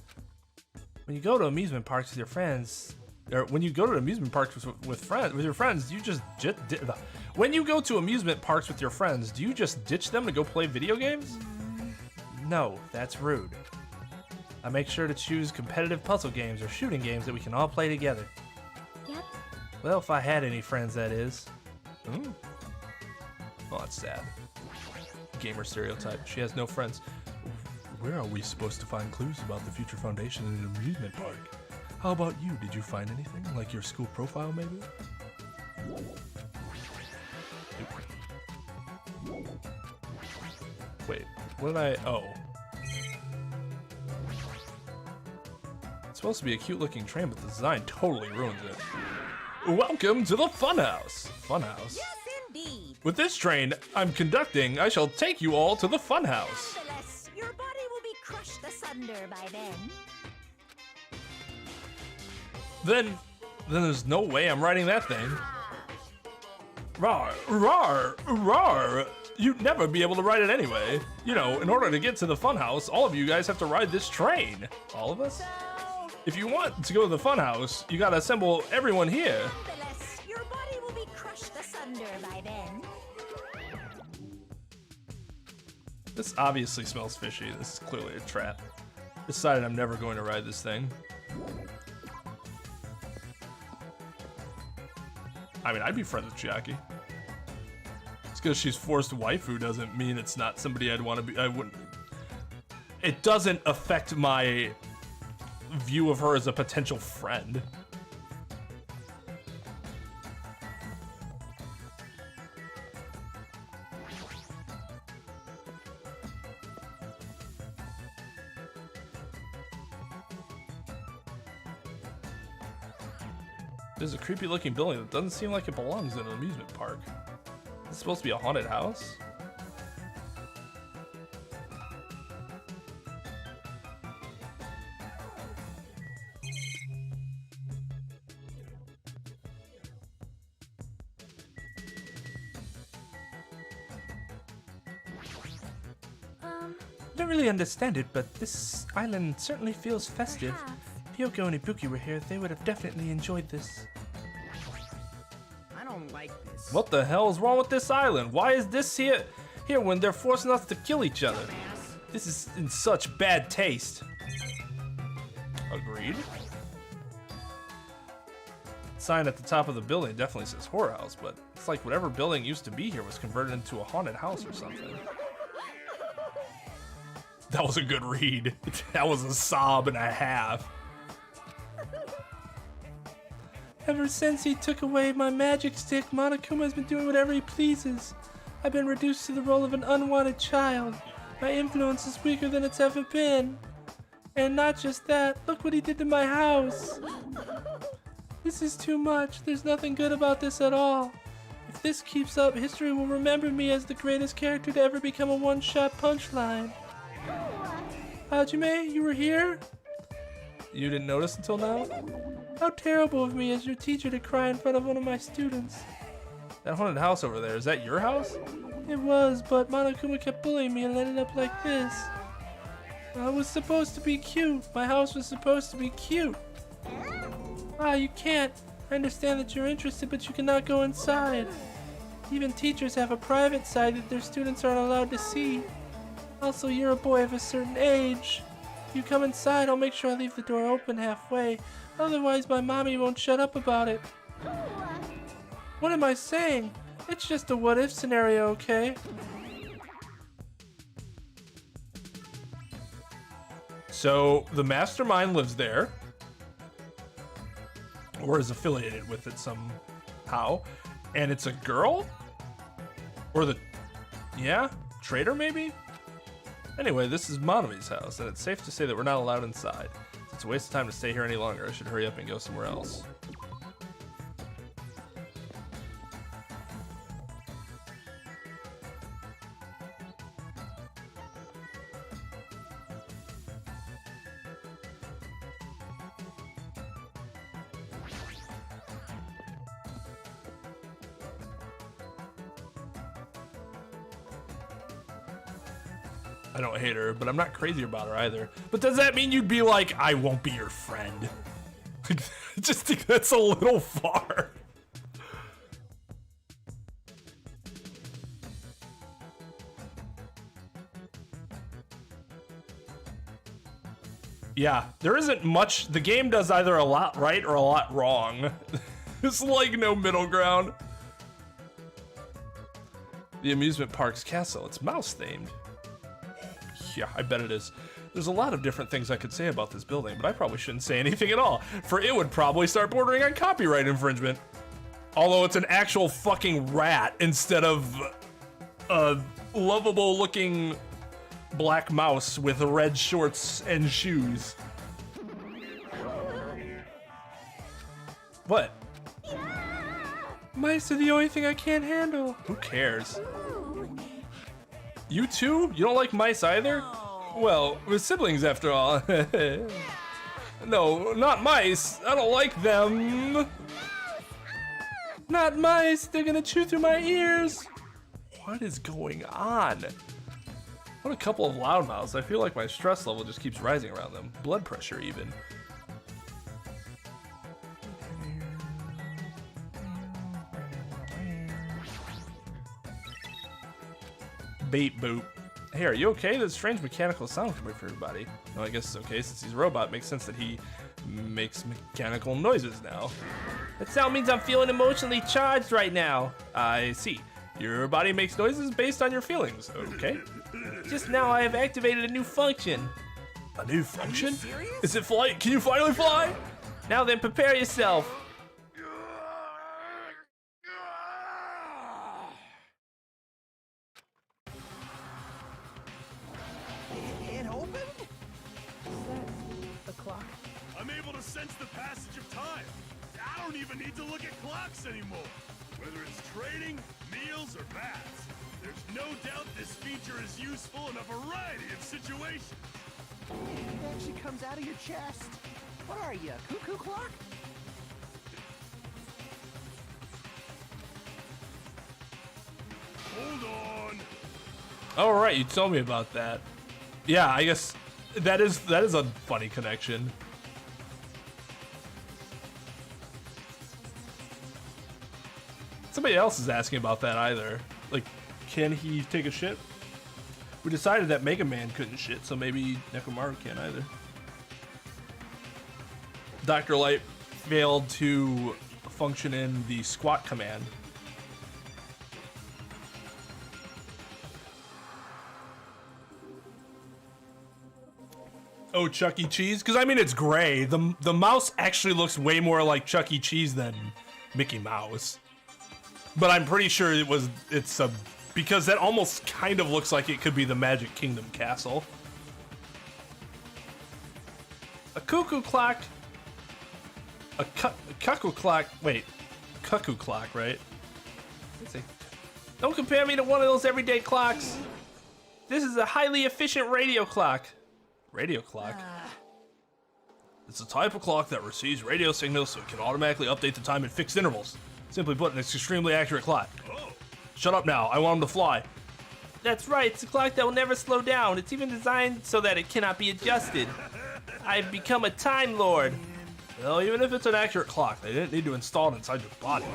When you go to amusement parks with your friends, or when you go to amusement parks with your friends, you just when you go to amusement parks with your friends, do you just ditch them to go play video games? No, that's rude. I make sure to choose competitive puzzle games or shooting games that we can all play together. Yep. Well, if I had any friends, that is. Ooh. Oh, that's sad. Gamer stereotype. She has no friends. Where are we supposed to find clues about the future foundation in an amusement park? How about you? Did you find anything? Like your school profile, maybe? Wait, what did I... Oh. It's supposed to be a cute looking train, but the design totally ruins it. Welcome to the Funhouse! Funhouse? Yes, indeed. With this train I'm conducting, I shall take you all to the Funhouse. Nonetheless, your body will be crushed asunder by then. Then there's no way I'm riding that thing. Rawr, rawr, rawr. You'd never be able to ride it anyway. You know, in order to get to the Funhouse, all of you guys have to ride this train. All of us? If you want to go to the Funhouse, you gotta assemble everyone here. Nonetheless, your body will be crushed asunder by then. This obviously smells fishy. This is clearly a trap. Decided I'm never going to ride this thing. I mean, I'd be friends with Chiaki. Just because she's forced waifu doesn't mean it's not somebody I'd want to be. I wouldn't. It doesn't affect my view of her as a potential friend. There's a creepy looking building that doesn't seem like it belongs in an amusement park. Is this supposed to be a haunted house? I don't really understand it, but this island certainly feels festive. If Yoko and Ibuki were here, they would have definitely enjoyed this. I don't like this. What the hell is wrong with this island? Why is this here when they're forcing us to kill each other? This is in such bad taste. Agreed. Sign at the top of the building definitely says horror house, but it's like whatever building used to be here was converted into a haunted house or something. That was a good read. That was a sob and a half. Ever since he took away my magic stick, Monokuma has been doing whatever he pleases. I've been reduced to the role of an unwanted child. My influence is weaker than it's ever been. And not just that, look what he did to my house. This is too much. There's nothing good about this at all. If this keeps up, history will remember me as the greatest character to ever become a one-shot punchline. Hajime, you were here? You didn't notice until now? How terrible of me as your teacher to cry in front of one of my students. That haunted house over there, is that your house? It was, but Monokuma kept bullying me and ended up like this. I was supposed to be cute. My house was supposed to be cute. Ah, you can't. I understand that you're interested, but you cannot go inside. Even teachers have a private side that their students aren't allowed to see. Also, you're a boy of a certain age. If you come inside, I'll make sure I leave the door open halfway. Otherwise, my mommy won't shut up about it. What am I saying? It's just a what-if scenario, okay? So, the mastermind lives there. Or is affiliated with it somehow. And it's a girl? Or the... yeah? Traitor, maybe? Anyway, this is Monomi's house, and it's safe to say that we're not allowed inside. It's a waste of time to stay here any longer. I should hurry up and go somewhere else. I don't hate her, but I'm not crazy about her either. But does that mean you'd be like, I won't be your friend? I just think that's a little far. Yeah, there isn't much. The game does either a lot right or a lot wrong. There's like no middle ground. The amusement park's castle, it's mouse themed. Yeah, I bet it is. There's a lot of different things I could say about this building, but I probably shouldn't say anything at all, for it would probably start bordering on copyright infringement. Although it's an actual fucking rat instead of a lovable looking black mouse with red shorts and shoes. What? Mice are the only thing I can't handle. Who cares? You too? You don't like mice either? Well, we're siblings after all. No, not mice. I don't like them. Not mice. They're gonna chew through my ears. What is going on? What a couple of loudmouths. I feel like my stress level just keeps rising around them. Blood pressure even. Beep boop. Hey, are you okay? That strange mechanical sound coming from your body. No, I guess it's okay since he's a robot. Makes sense that he makes mechanical noises now. That sound means I'm feeling emotionally charged right now. I see. Your body makes noises based on your feelings. Okay. Just now I have activated a new function. A new function? Is it flight? Can you finally fly? Now then, prepare yourself. It opened? A clock? I'm able to sense the passage of time. I don't even need to look at clocks anymore. Whether it's trading, meals, or baths, there's no doubt this feature is useful in a variety of situations. It actually comes out of your chest. What are you, a cuckoo clock? Hold on. All right, you told me about that. Yeah, I guess that is a funny connection. Somebody else is asking about that either. Like, can he take a shit? We decided that Mega Man couldn't shit, so maybe Nekomaru can't either. Dr. Light failed to function in the squat command. Oh, Chuck E. Cheese? Because I mean, it's gray. The mouse actually looks way more like Chuck E. Cheese than Mickey Mouse. But I'm pretty sure it's a, because that almost kind of looks like it could be the Magic Kingdom castle. A cuckoo clock. A cuckoo clock. Wait, cuckoo clock, right? Let's see. Don't compare me to one of those everyday clocks. This is a highly efficient radio clock. Radio clock? It's a type of clock that receives radio signals so it can automatically update the time at fixed intervals. Simply put, it's an extremely accurate clock. Oh. Shut up now, I want him to fly. That's right, it's a clock that will never slow down. It's even designed so that it cannot be adjusted. I've become a Time Lord. Well, even if it's an accurate clock, they didn't need to install it inside your body.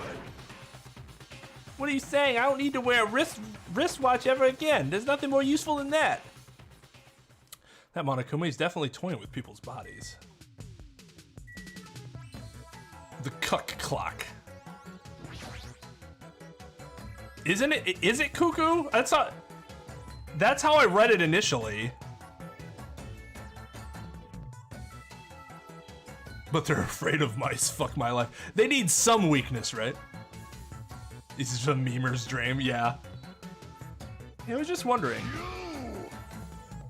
What are you saying? I don't need to wear a wristwatch ever again. There's nothing more useful than that. That Monokuma is definitely toying with people's bodies. The cuck clock. Isn't it? Is it cuckoo? That's how I read it initially. But they're afraid of mice. Fuck my life. They need some weakness, right? This is a memer's dream. Yeah. I was just wondering.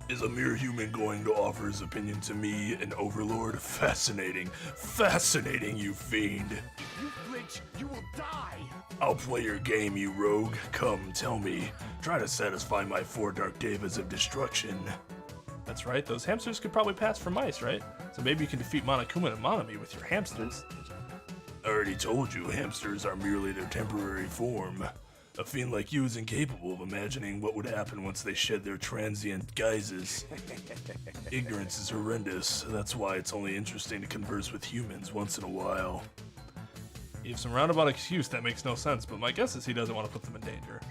Is a mere human going to offer his opinion to me, an overlord? Fascinating. Fascinating, you fiend. If you flinch, you will die. I'll play your game, you rogue. Come, tell me. Try to satisfy my 4 dark devas of destruction. That's right, those hamsters could probably pass for mice, right? So maybe you can defeat Monokuma and Monami with your hamsters. I already told you, hamsters are merely their temporary form. A fiend like you is incapable of imagining what would happen once they shed their transient guises. Ignorance is horrendous, that's why it's only interesting to converse with humans once in a while. You have some roundabout excuse that makes no sense, but my guess is he doesn't want to put them in danger.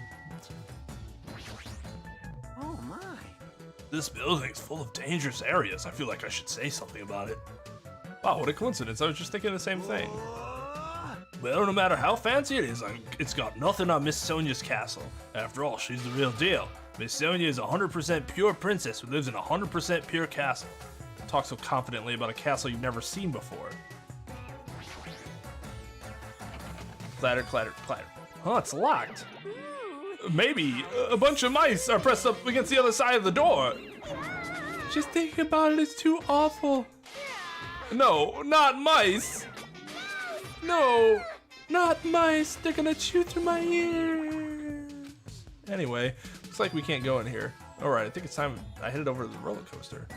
Oh my. This building's full of dangerous areas. I feel like I should say something about it. Wow, what a coincidence. I was just thinking the same thing. Well, no matter how fancy it is, it's got nothing on Miss Sonia's castle. After all, she's the real deal. Miss Sonia is a 100% pure princess who lives in a 100% pure castle. Talk so confidently about a castle you've never seen before. Clatter, clatter, clatter. Oh, it's locked. Maybe a bunch of mice are pressed up against the other side of the door. Just thinking about it is too awful. No, not mice. No, not mice. They're gonna chew through my ears. Anyway, looks like we can't go in here. All right, I think it's time I headed over to the roller coaster.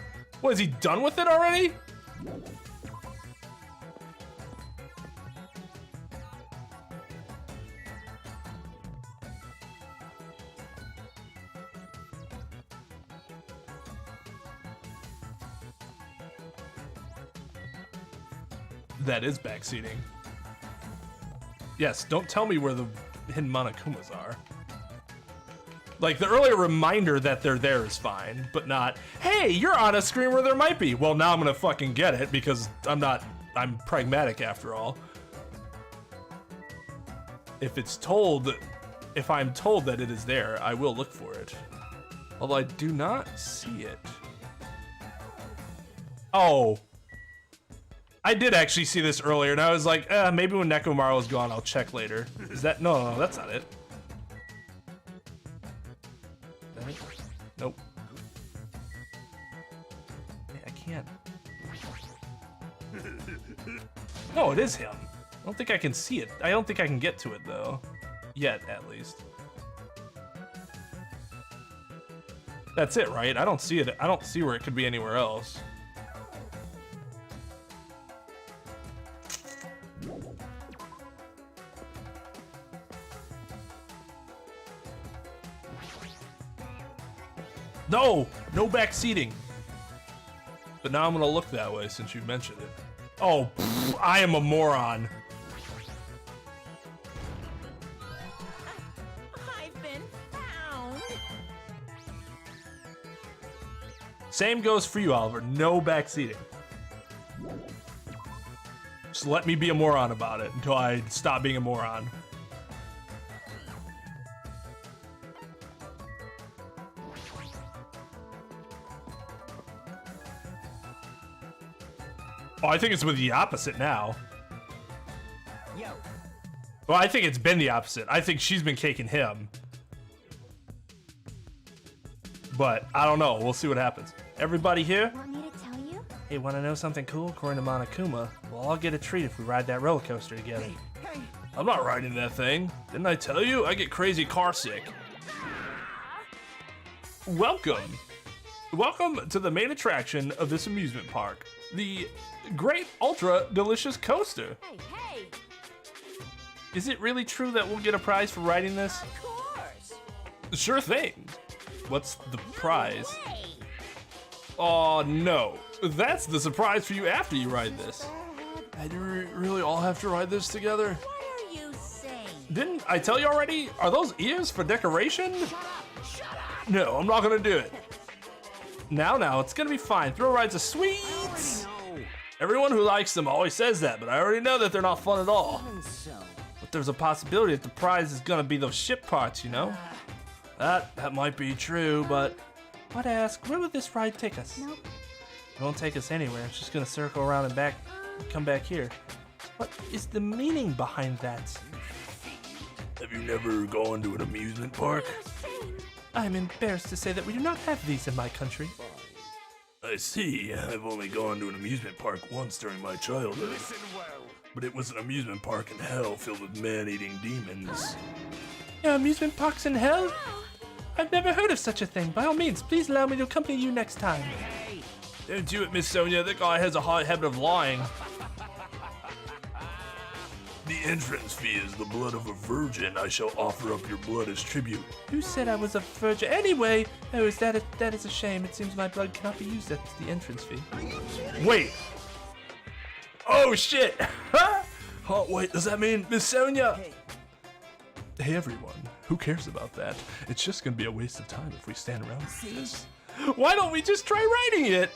What, is he done with it already? That is backseating. Yes, don't tell me where the hidden Monokumas are. Like, the earlier reminder that they're there is fine, but not, hey, you're on a screen where there might be. Well, now I'm gonna fucking get it because I'm pragmatic after all. If it's told, if I'm told that it is there, I will look for it. Although I do not see it. Oh. I did actually see this earlier, and I was like, maybe when Nekomaru is gone, I'll check later. Is that? No, that's not it. That it? Nope. I can't. No, it is him. I don't think I can see it. I don't think I can get to it, though. Yet, at least. That's it, right? I don't see it. I don't see where it could be anywhere else. No! No backseating. But now I'm gonna look that way since you mentioned it. Oh, pfft, I am a moron. I've been found. Same goes for you, Oliver. No backseating. Just let me be a moron about it until I stop being a moron. Oh, I think it's with the opposite now. Yo. Well, I think it's been the opposite. I think she's been caking him. But I don't know. We'll see what happens. Everybody here? Want me to tell you? Hey, want to know something cool? According to Monokuma, we'll all get a treat if we ride that roller coaster together. Hey. I'm not riding that thing. Didn't I tell you? I get crazy car sick. Welcome. Welcome to the main attraction of this amusement park. The Great Ultra Delicious Coaster. Hey, hey. Is it really true that we'll get a prize for riding this? Of course. Sure thing. What's the prize? Way. Oh no. That's the surprise for you after you ride this. I do really all have to ride this together? What are you saying? Didn't I tell you already? Are those ears for decoration? Shut up. No, I'm not gonna do it. Now, it's gonna be fine. Thrill rides are sweet. Everyone who likes them always says that, but I already know that they're not fun at all. But there's a possibility that the prize is gonna be those ship parts, you know? That might be true, but I'd ask, where would this ride take us? Nope. It won't take us anywhere. It's just gonna circle around and back, come back here. What is the meaning behind that? Have you never gone to an amusement park? I'm embarrassed to say that we do not have these in my country. I see. I've only gone to an amusement park once during my childhood. Listen well. But it was an amusement park in hell filled with man-eating demons. Amusement parks in hell? I've never heard of such a thing. By all means, please allow me to accompany you next time. Hey. Don't do it, Miss Sonia. That guy has a high habit of lying. The entrance fee is the blood of a virgin. I shall offer up your blood as tribute. Who said I was a virgin? Anyway, oh, that is a shame. It seems my blood cannot be used as the entrance fee. Wait. Oh shit. Oh wait, does that mean Miss Sonia? Hey everyone, who cares about that? It's just gonna be a waste of time if we stand around like this. Why don't we just try writing it?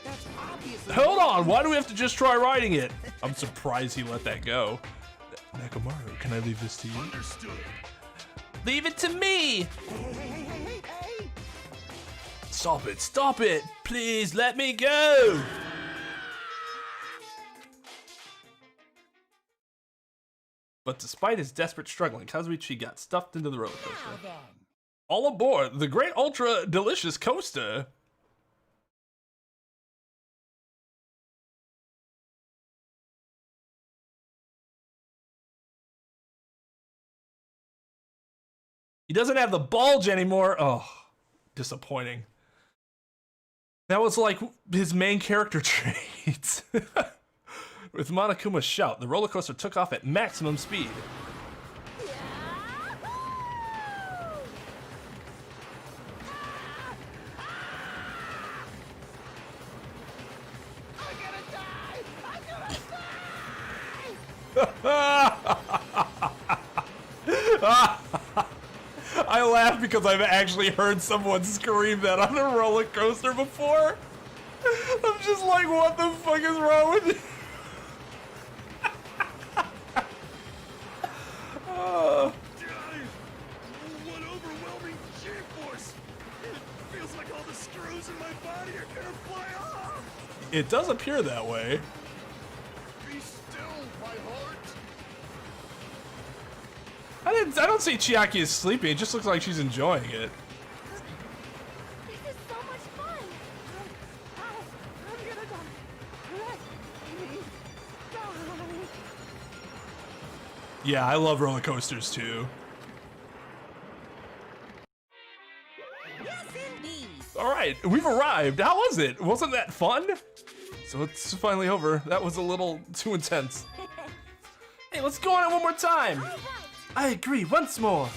Hold on, why do we have to just try writing it? I'm surprised he let that go. Nekomaru, can I leave this to you? Understood. Leave it to me! Hey. Stop it, please let me go! But despite his desperate struggling, Kazuichi got stuffed into the roller coaster. All aboard the Great Ultra Delicious Coaster! He doesn't have the bulge anymore. Oh, disappointing. That was like his main character trait. With Monokuma's shout, the roller coaster took off at maximum speed. I laugh because I've actually heard someone scream that on a roller coaster before. I'm just like, what the fuck is wrong with you? screws in my body are gonna fly off! It does appear that way. Be still, my heart! I don't see Chiaki as sleeping. It just looks like she's enjoying it. This is so much fun! I'm gonna die. Let me die. Yeah, I love roller coasters too. Yes, indeed. All right, we've arrived. How was it? Wasn't that fun? So it's finally over. That was a little too intense. Hey, let's go on it one more time. I agree, once more.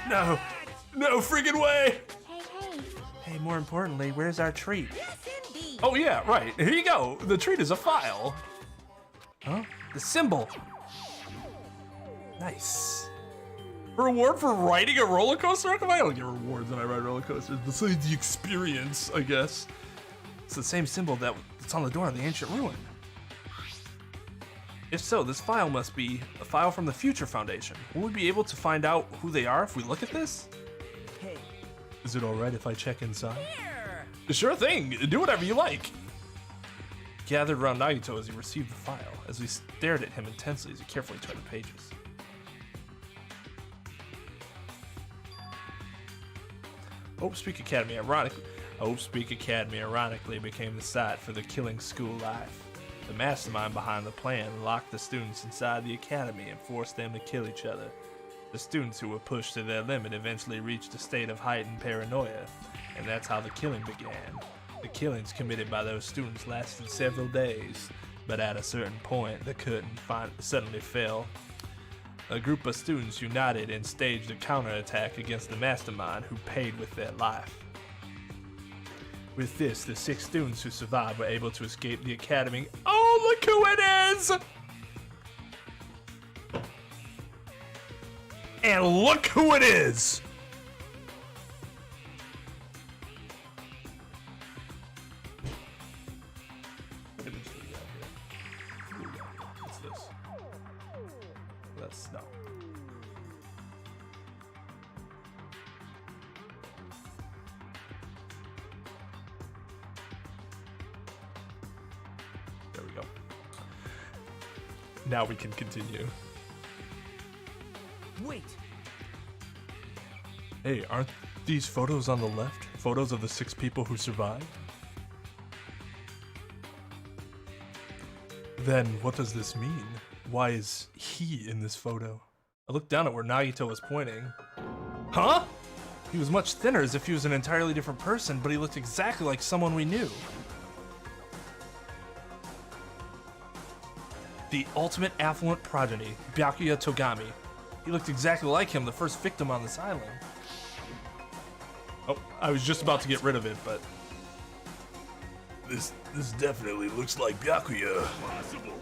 No friggin' way. Hey, more importantly, where's our treat? Yes, indeed. Oh yeah, right. Here you go. The treat is a file. Huh? The symbol. Nice. Reward for riding a roller coaster? How come I don't get rewards when I ride roller coasters? Besides the experience, I guess. It's the same symbol that's on the door of the ancient ruin. If so, this file must be a file from the Future Foundation. Will we be able to find out who they are if we look at this? Hey. Is it alright if I check inside? Here. Sure thing. Do whatever you like. Gathered around Nagito as he received the file, as he stared at him intensely as he carefully turned the pages. Hope Speak Academy ironically became the site for the killing school life. The mastermind behind the plan locked the students inside the academy and forced them to kill each other. The students who were pushed to their limit eventually reached a state of heightened paranoia, and that's how the killing began. The killings committed by those students lasted several days, but at a certain point the curtain suddenly fell. A group of students united and staged a counterattack against the mastermind who paid with their life. With this, the 6 students who survived were able to escape the academy. Oh, look who it is! And look who it is! What image do we got here? What's this? That's no. There we go. Now we can continue. Wait. Hey, aren't these photos on the left photos of the 6 people who survived? Then what does this mean? Why is he in this photo? I looked down at where Nagito was pointing. Huh? He was much thinner, as if he was an entirely different person, but he looked exactly like someone we knew. The ultimate affluent progeny, Byakuya Togami. He looked exactly like him, the first victim on this island. Oh, I was just about to get rid of it, but... This definitely looks like Byakuya. Possible.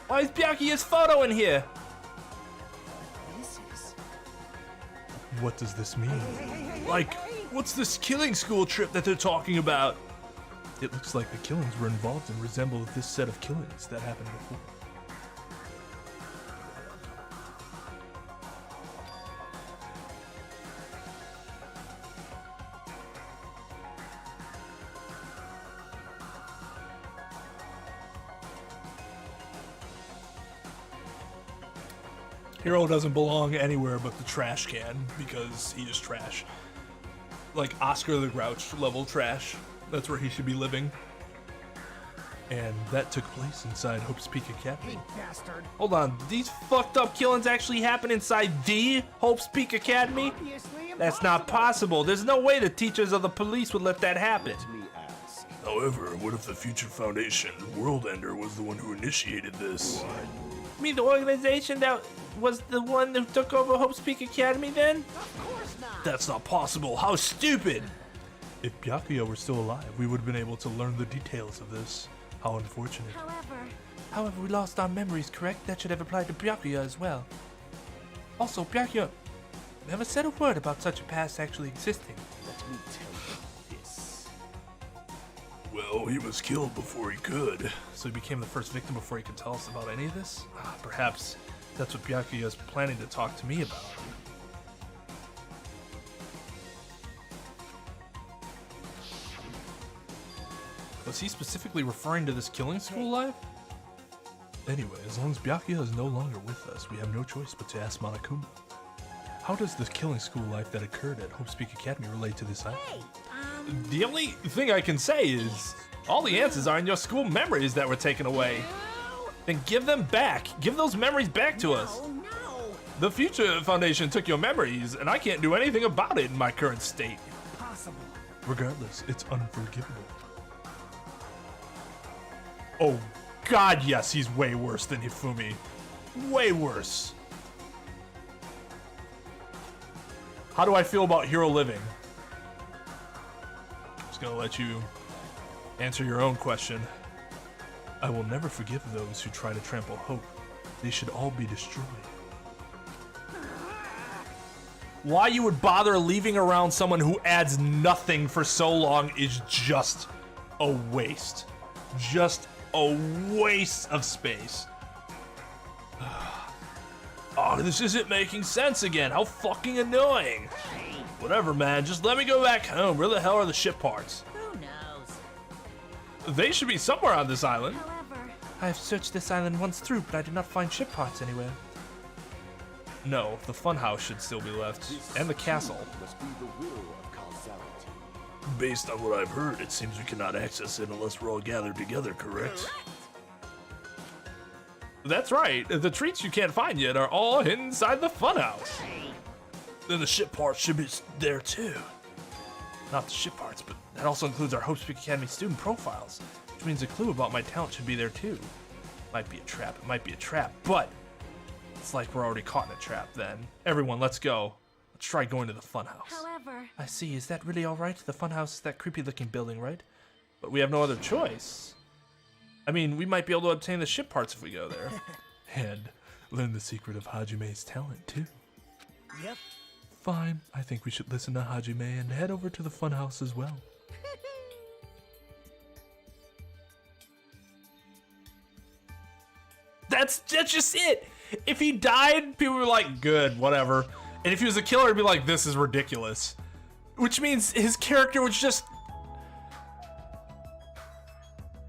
Why is Byakuya's photo in here? This is... What does this mean? Like, what's this killing school trip that they're talking about? It looks like the killings were involved and resemble this set of killings that happened before. Hero doesn't belong anywhere but the trash can because he is trash. Like Oscar the Grouch level trash. That's where he should be living. And that took place inside Hope's Peak Academy. Hey, bastard. Hold on, these fucked up killings actually happen inside the Hope's Peak Academy? That's not possible. There's no way the teachers or the police would let that happen. However, what if the Future Foundation, Worldender, was the one who initiated this? You mean the organization that was the one who took over Hope's Peak Academy then? Of course not. That's not possible. How stupid! If Byakuya were still alive, we would have been able to learn the details of this. How unfortunate. However, we lost our memories, correct? That should have applied to Byakuya as well. Also, Byakuya never said a word about such a past actually existing. Let me tell you this. Well, he was killed before he could. So he became the first victim before he could tell us about any of this? Perhaps that's what Byakuya is planning to talk to me about. Was he specifically referring to this killing school life? Anyway, as long as Byakuya is no longer with us, we have no choice but to ask Monokuma. How does the killing school life that occurred at Hope Speak Academy relate to this item? The only thing I can say is, all the answers are in your school memories that were taken away. Then give them back. Give those memories back to us. The Future Foundation took your memories, and I can't do anything about it in my current state. Impossible. Regardless, it's unforgivable. Oh God, yes, he's way worse than Hifumi. Way worse. How do I feel about Hero living? Just gonna let you answer your own question. I will never forgive those who try to trample hope. They should all be destroyed. Why you would bother leaving around someone who adds nothing for so long is just a waste. Just a waste of space. Oh, this isn't making sense again. How fucking annoying. Whatever, man. Just let me go back home. Where the hell are the ship parts? Who knows? They should be somewhere on this island. However, I have searched this island once through, but I did not find ship parts anywhere. No, the funhouse should still be left. And the castle. Must be the will of causality. Based on what I've heard, it seems we cannot access it unless we're all gathered together, correct? That's right. The treats you can't find yet are all inside the funhouse. Then the ship parts should be there too. Not the ship parts, but that also includes our Hope Speak Academy student profiles, which means a clue about my talent should be there too. Might be a trap, it might be a trap, but it's like we're already caught in a trap then. Everyone, let's go. Let's try going to the funhouse. however, I see, is that really alright? The funhouse is that creepy looking building, right? But we have no other choice. I mean, we might be able to obtain the ship parts if we go there. And learn the secret of Hajime's talent too. Yep. Fine, I think we should listen to Hajime and head over to the funhouse as well. That's just it. If he died, people were like, good, whatever. And if he was a killer, it'd be like, this is ridiculous. Which means his character was just...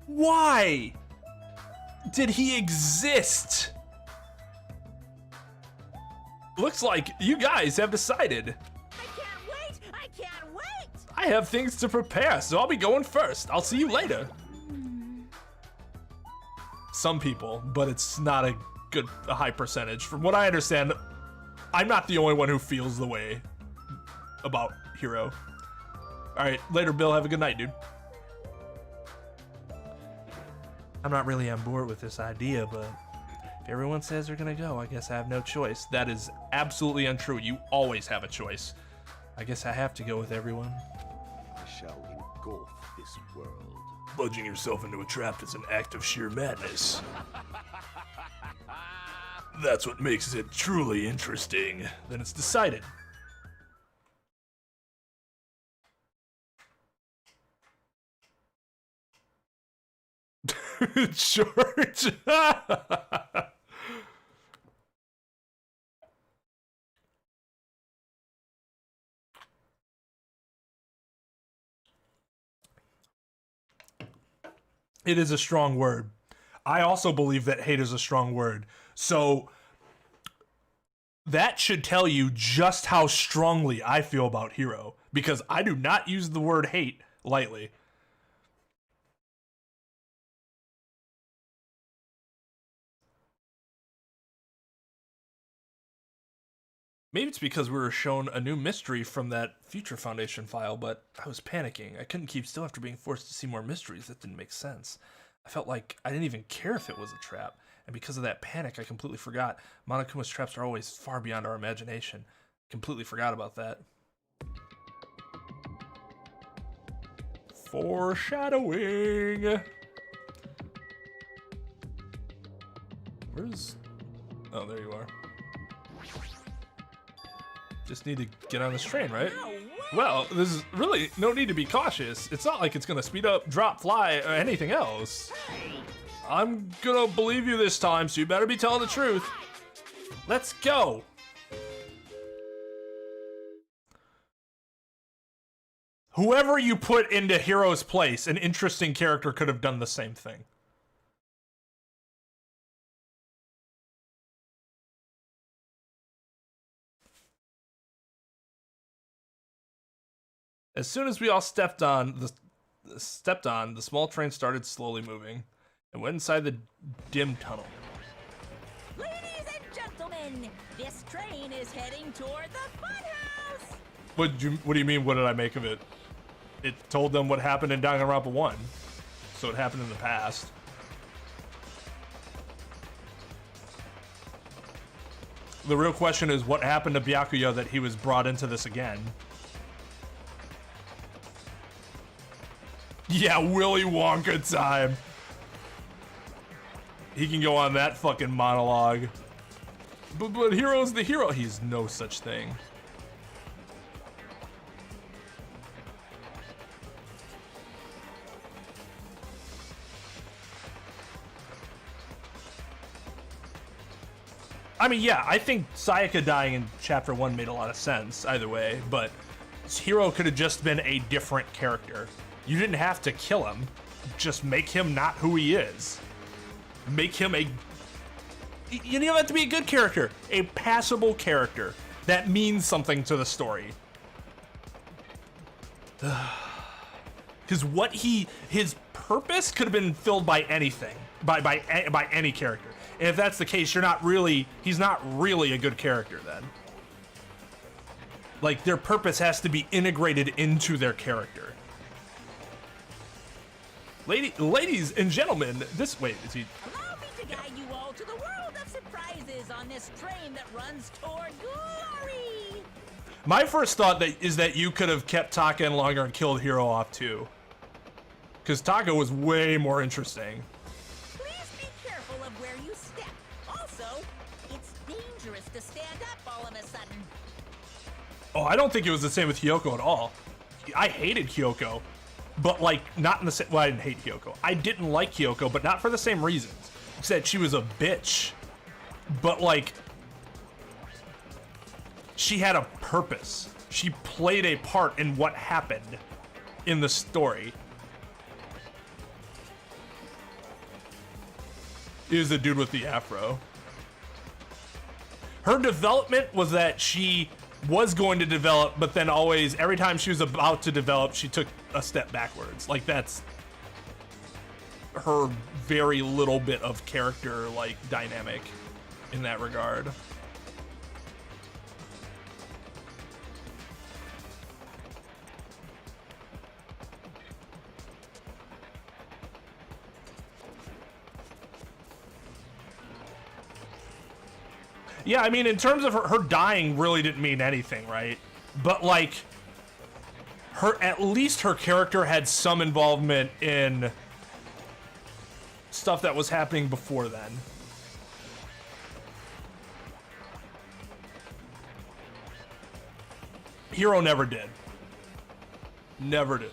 Why did he exist? Looks like you guys have decided. I can't wait! I can't wait! I have things to prepare, so I'll be going first. I'll see you later. Some people, but it's not a high percentage. From what I understand, I'm not the only one who feels the way about Hero. All right, later, Bill. Have a good night, dude. I'm not really on board with this idea, but if everyone says they're gonna go, I guess I have no choice. That is absolutely untrue. You always have a choice. I guess I have to go with everyone. I shall engulf this world. Plunging yourself into a trap is an act of sheer madness. That's what makes it truly interesting. Then it's decided. George. It is a strong word. I also believe that hate is a strong word. So that should tell you just how strongly I feel about Hero, because I do not use the word hate lightly. Maybe it's because we were shown a new mystery from that Future Foundation file, but I was panicking. I couldn't keep still after being forced to see more mysteries. That didn't make sense. I felt like I didn't even care if it was a trap, and because of that panic, I completely forgot. Monokuma's traps are always far beyond our imagination. Completely forgot about that. Foreshadowing! Where's... Oh, there you are. Just need to get on this train, right? Well, there's really no need to be cautious. It's not like it's gonna speed up, drop, fly, or anything else. I'm gonna believe you this time, so you better be telling the truth. Let's go. Whoever you put into Hiro's place, an interesting character could have done the same thing. As soon as we all stepped on, the small train started slowly moving and went inside the dim tunnel. Ladies and gentlemen, this train is heading toward the funhouse. What do you mean, what did I make of it? It told them what happened in Danganronpa 1. So it happened in the past. The real question is what happened to Byakuya that he was brought into this again? Yeah, Willy Wonka time. He can go on that fucking monologue. But Hiro's the hero. He's no such thing. I mean, yeah, I think Sayaka dying in Chapter 1 made a lot of sense either way, but Hiro could have just been a different character. You didn't have to kill him, just make him not who he is. Make him a... You don't have to be a good character, a passable character that means something to the story. Because his purpose could have been filled by anything, by any character. And if that's the case, he's not really a good character then. Like, their purpose has to be integrated into their character. Ladies and gentlemen, wait, is he... Allow me to guide you all to the world of surprises on this train that runs toward glory. My first thought is that you could have kept Taka in longer and killed Hiro off too. Because Taka was way more interesting. Please be careful of where you step. Also, it's dangerous to stand up all of a sudden. Oh, I don't think it was the same with Hyoko at all. I hated Hyoko. But, like, not in the same... Well, I didn't hate Hyoko. I didn't like Hyoko, but not for the same reasons. It's that she was a bitch. But, like... She had a purpose. She played a part in what happened in the story. Is the dude with the afro. Her development was that she was going to develop, but then always, every time she was about to develop, she took a step backwards. Like, that's her very little bit of character, like, dynamic in that regard. Yeah, I mean, in terms of her dying really didn't mean anything, right? But, like, at least her character had some involvement in stuff that was happening before then. Hiro never did. Never did.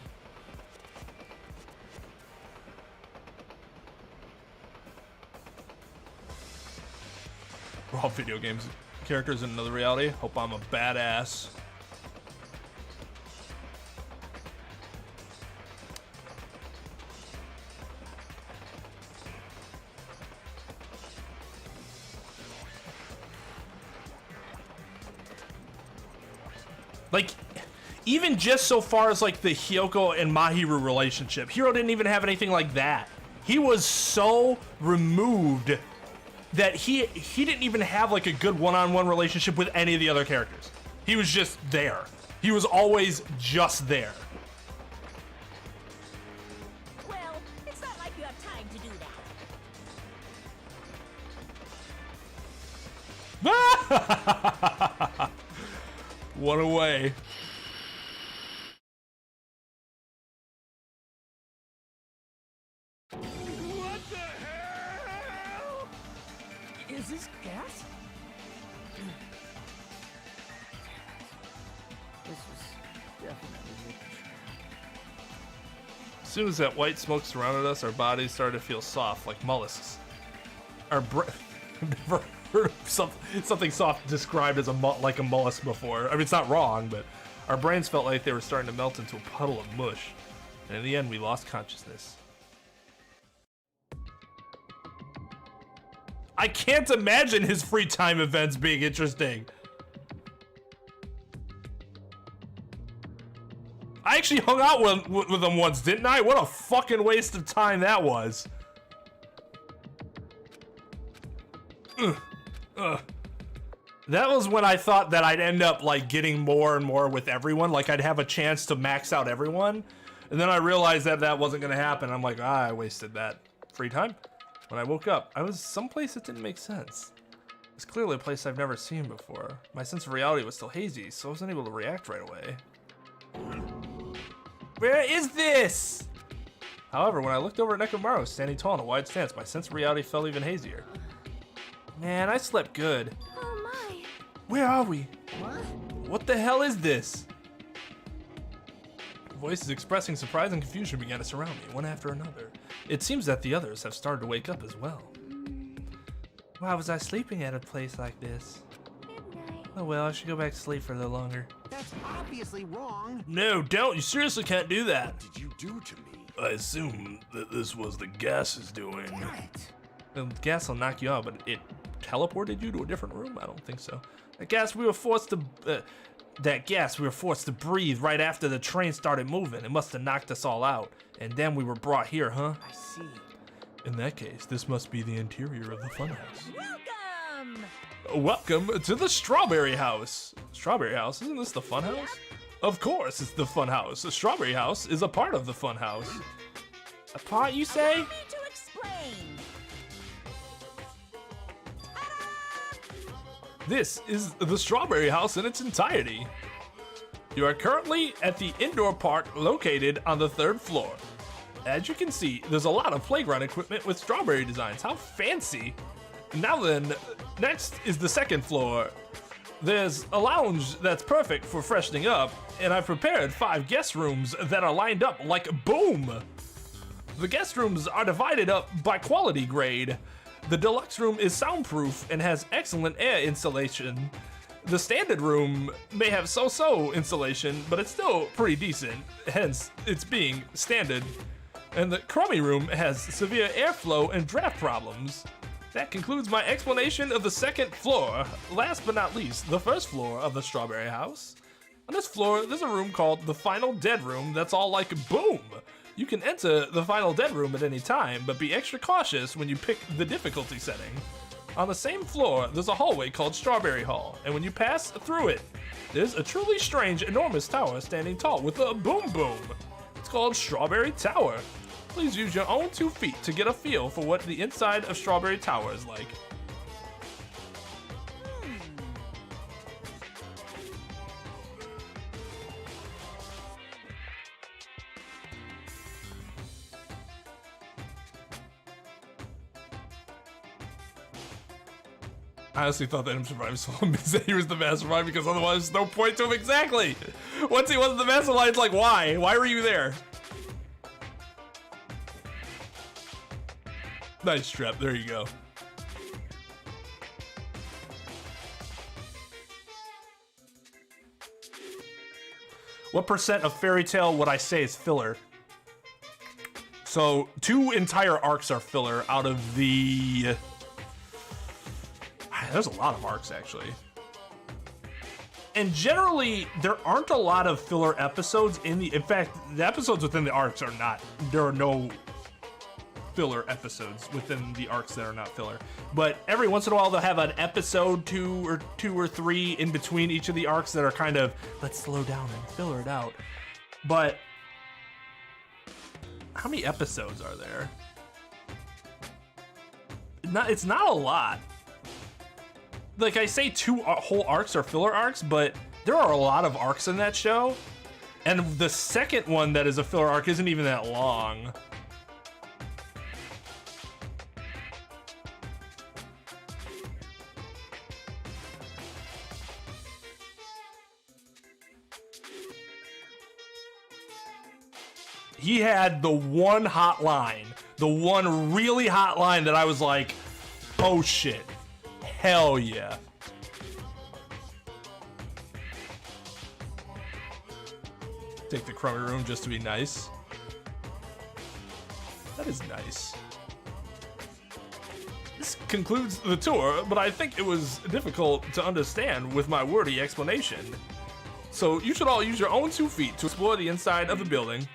We're all video games characters in another reality. Hope I'm a badass. Like, even just so far as like the Hyoko and Mahiru relationship, Hiro didn't even have anything like that. He was so removed that he didn't even have like a good one-on-one relationship with any of the other characters. He was just there. He was always just there. Well, it's not like you have time to do that. One away. Is this gas? This was definitely it. As soon as that white smoke surrounded us, our bodies started to feel soft, like mollusks. Our I've never heard of something soft described as like a mollusk before. I mean, it's not wrong, but Our brains felt like they were starting to melt into a puddle of mush. And in the end, we lost consciousness. I can't imagine his free time events being interesting. I actually hung out with him once, didn't I? What a fucking waste of time that was. That was when I thought that I'd end up like getting more and more with everyone. Like I'd have a chance to max out everyone. And then I realized that that wasn't gonna happen. I'm like, I wasted that free time. When I woke up, I was someplace that didn't make sense. It's clearly a place I've never seen before. My sense of reality was still hazy, so I wasn't able to react right away. Where is this? However, when I looked over at Nekomaru standing tall in a wide stance, my sense of reality felt even hazier. Man, I slept good. Oh my. Where are we? What the hell is this? Voices expressing surprise and confusion began to surround me, one after another. It seems that the others have started to wake up as well. Why was I sleeping at a place like this? Oh well, I should go back to sleep for a little longer. That's obviously wrong. No, don't. You seriously can't do that. What did you do to me? I assume that this was the gas's doing. The gas will knock you out, but it teleported you to a different room? I don't think so. That gas we were forced to breathe right after the train started moving. It must have knocked us all out. And then we were brought here, huh? I see. In that case, this must be the interior of the funhouse. Welcome! Welcome to the Strawberry House. Strawberry House? Isn't this the funhouse? Of course it's the funhouse. The Strawberry House is a part of the funhouse. A part, you say? Allow me to explain. This is the Strawberry House in its entirety. You are currently at the indoor park located on the 3rd floor. As you can see, there's a lot of playground equipment with strawberry designs. How fancy! Now then, next is the 2nd floor. There's a lounge that's perfect for freshening up, and I've prepared 5 guest rooms that are lined up like boom! The guest rooms are divided up by quality grade. The deluxe room is soundproof and has excellent air insulation. The standard room may have so-so insulation, but it's still pretty decent, hence it's being standard. And the crummy room has severe airflow and draft problems. That concludes my explanation of the 2nd floor. Last but not least, the 1st floor of the Strawberry House. On this floor, there's a room called the Final Dead Room that's all like boom. You can enter the Final Dead Room at any time, but be extra cautious when you pick the difficulty setting. On the same floor, there's a hallway called Strawberry Hall, and when you pass through it, there's a truly strange, enormous tower standing tall with a boom boom. It's called Strawberry Tower. Please use your own 2 feet to get a feel for what the inside of Strawberry Tower is like. I honestly thought that him surviving so long means that he was the mastermind, because otherwise there's no point to him exactly. Once he wasn't the mastermind, it's like, why? Why were you there? Nice trap, there you go. What percent of Fairy Tail would I say is filler? So 2 entire arcs are filler out of the... There's a lot of arcs, actually. And generally, there aren't a lot of filler episodes in the... In fact, the episodes within the arcs are not... There are no filler episodes within the arcs that are not filler. But every once in a while, they'll have an episode, 2 or 3 in between each of the arcs that are kind of, let's slow down and filler it out. But how many episodes are there? It's not a lot. Like, I say 2 whole arcs are filler arcs, but there are a lot of arcs in that show. And the second one that is a filler arc isn't even that long. He had the one hot line, the one really hot line that I was like, oh shit. Hell yeah. take the crummy room just to be nice. That is nice. This concludes the tour, but I think it was difficult to understand with my wordy explanation. So you should all use your own 2 feet to explore the inside of the building.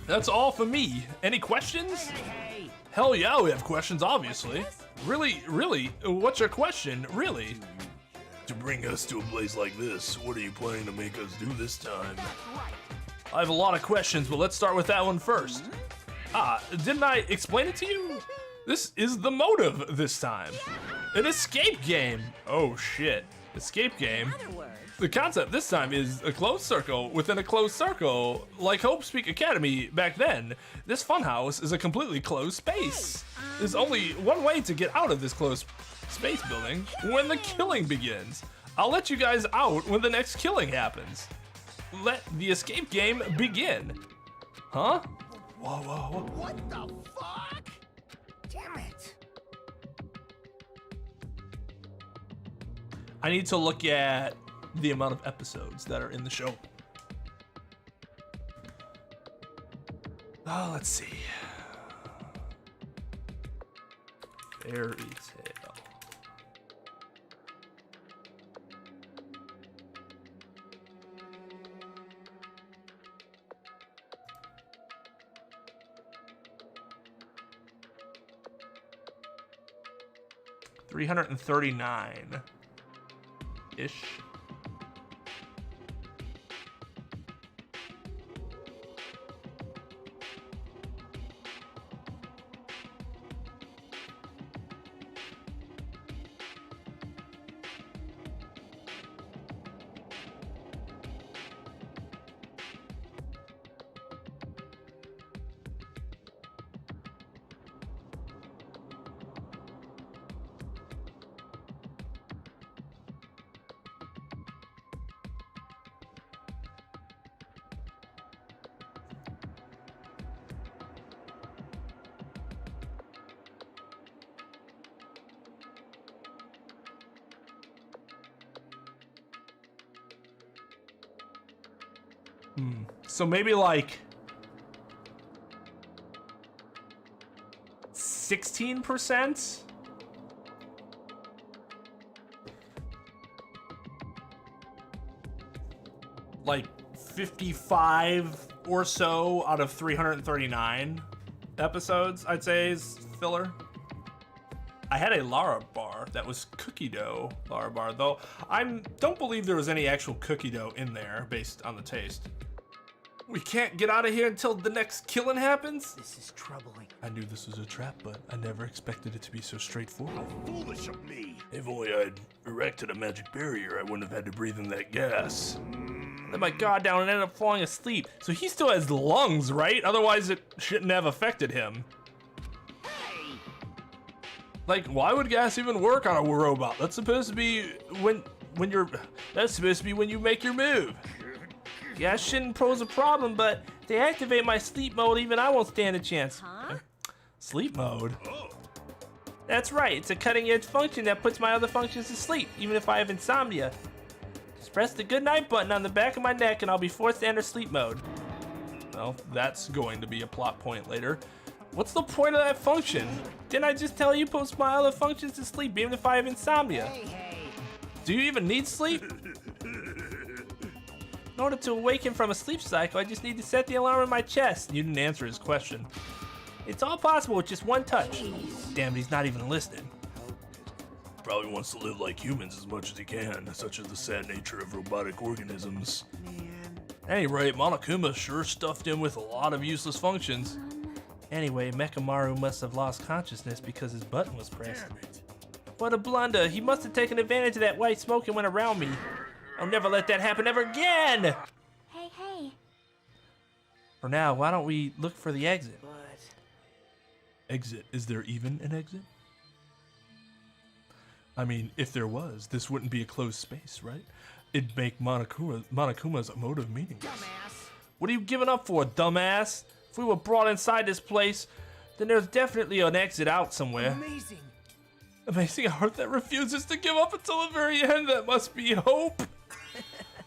That's all for me. Any questions? Hell yeah, we have questions, obviously. Really? What's your question? Really? To bring us to a place like this, what are you planning to make us do this time? I have a lot of questions, but let's start with that one first. Didn't I explain it to you? This is the motive this time. An escape game. Oh shit. Escape game. The concept this time is a closed circle within a closed circle. Like Hope Speak Academy back then, this funhouse is a completely closed space. There's only one way to get out of this closed space building: when the killing begins. I'll let you guys out when the next killing happens. Let the escape game begin. Huh? Whoa. What the fuck? Damn it. I need to look at the amount of episodes that are in the show. Oh, let's see. Fairy Tale. $339-ish. So maybe like 16%? Like 55 or so out of 339 episodes, I'd say, is filler. I had a Lara bar that was cookie dough Lara bar, though I don't believe there was any actual cookie dough in there based on the taste. We can't get out of here until the next killing happens? This is troubling. I knew this was a trap, but I never expected it to be so straightforward. Foolish of me! If only I'd erected a magic barrier, I wouldn't have had to breathe in that gas. Let my guard down and ended up falling asleep. So he still has lungs, right? Otherwise it shouldn't have affected him. Like, why would gas even work on a robot? That's supposed to be when you make your move. Gas shouldn't pose a problem, but if they activate my sleep mode, even I won't stand a chance. Huh? Sleep mode? That's right, it's a cutting-edge function that puts my other functions to sleep, even if I have insomnia. Just press the good night button on the back of my neck and I'll be forced to enter sleep mode. Well, that's going to be a plot point later. What's the point of that function? Didn't I just tell you puts my other functions to sleep, even if I have insomnia? Do you even need sleep? In order to awaken from a sleep cycle, I just need to set the alarm in my chest. You didn't answer his question. It's all possible with just one touch. Damn, he's not even listening. Probably wants to live like humans as much as he can, such as the sad nature of robotic organisms. At any rate, Monokuma sure stuffed him with a lot of useless functions. Anyway, Nekomaru must have lost consciousness because his button was pressed. What a blunder! He must have taken advantage of that white smoke and went around me. I'll never let that happen ever again! Hey. For now, why don't we look for the exit? Exit? Is there even an exit? I mean, if there was, this wouldn't be a closed space, right? It'd make Monokuma's motive meaningless. Dumbass. What are you giving up for, dumbass? If we were brought inside this place, then there's definitely an exit out somewhere. Amazing. Amazing heart that refuses to give up until the very end. That must be hope.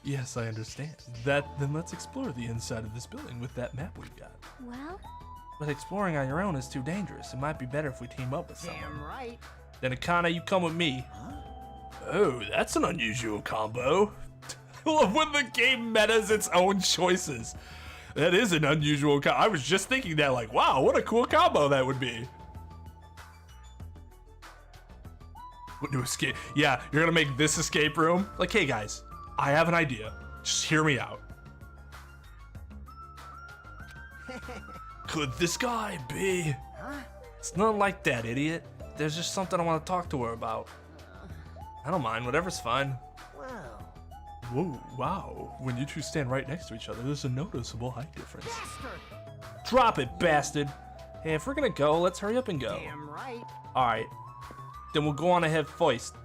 Yes, I understand. Then let's explore the inside of this building with that map we've got. Well, But exploring on your own is too dangerous. It might be better if we team up with someone. Damn right. Then Akana, you come with me. Oh, that's an unusual combo. Love when the game metas its own choices. That is an unusual I was just thinking that, like, wow, what a cool combo that would be. What new escape? Yeah, you're gonna make this escape room? Like, hey guys, I have an idea. Just hear me out. Could this guy be? It's not like that, idiot. There's just something I want to talk to her about. I don't mind, whatever's fine. Well, Whoa, wow. When you two stand right next to each other, there's a noticeable height difference. Drop it, bastard. Hey, if we're gonna go, let's hurry up and go. damn right. Alright. Then we'll go on ahead first.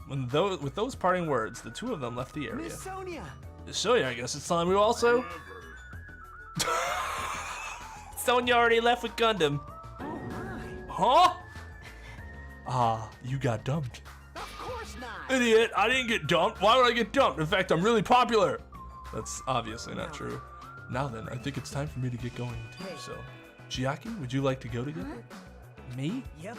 With those parting words, the two of them left the area. Miss Sonia. Sonya, I guess it's time we also. Sonya already left with Gundam. Huh? Ah, you got dumped. Of course not. Idiot, I didn't get dumped. Why would I get dumped? In fact, I'm really popular. That's obviously not true. Now then, I think it's time for me to get going too, so. Chiaki, would you like to go together? Me? Yep.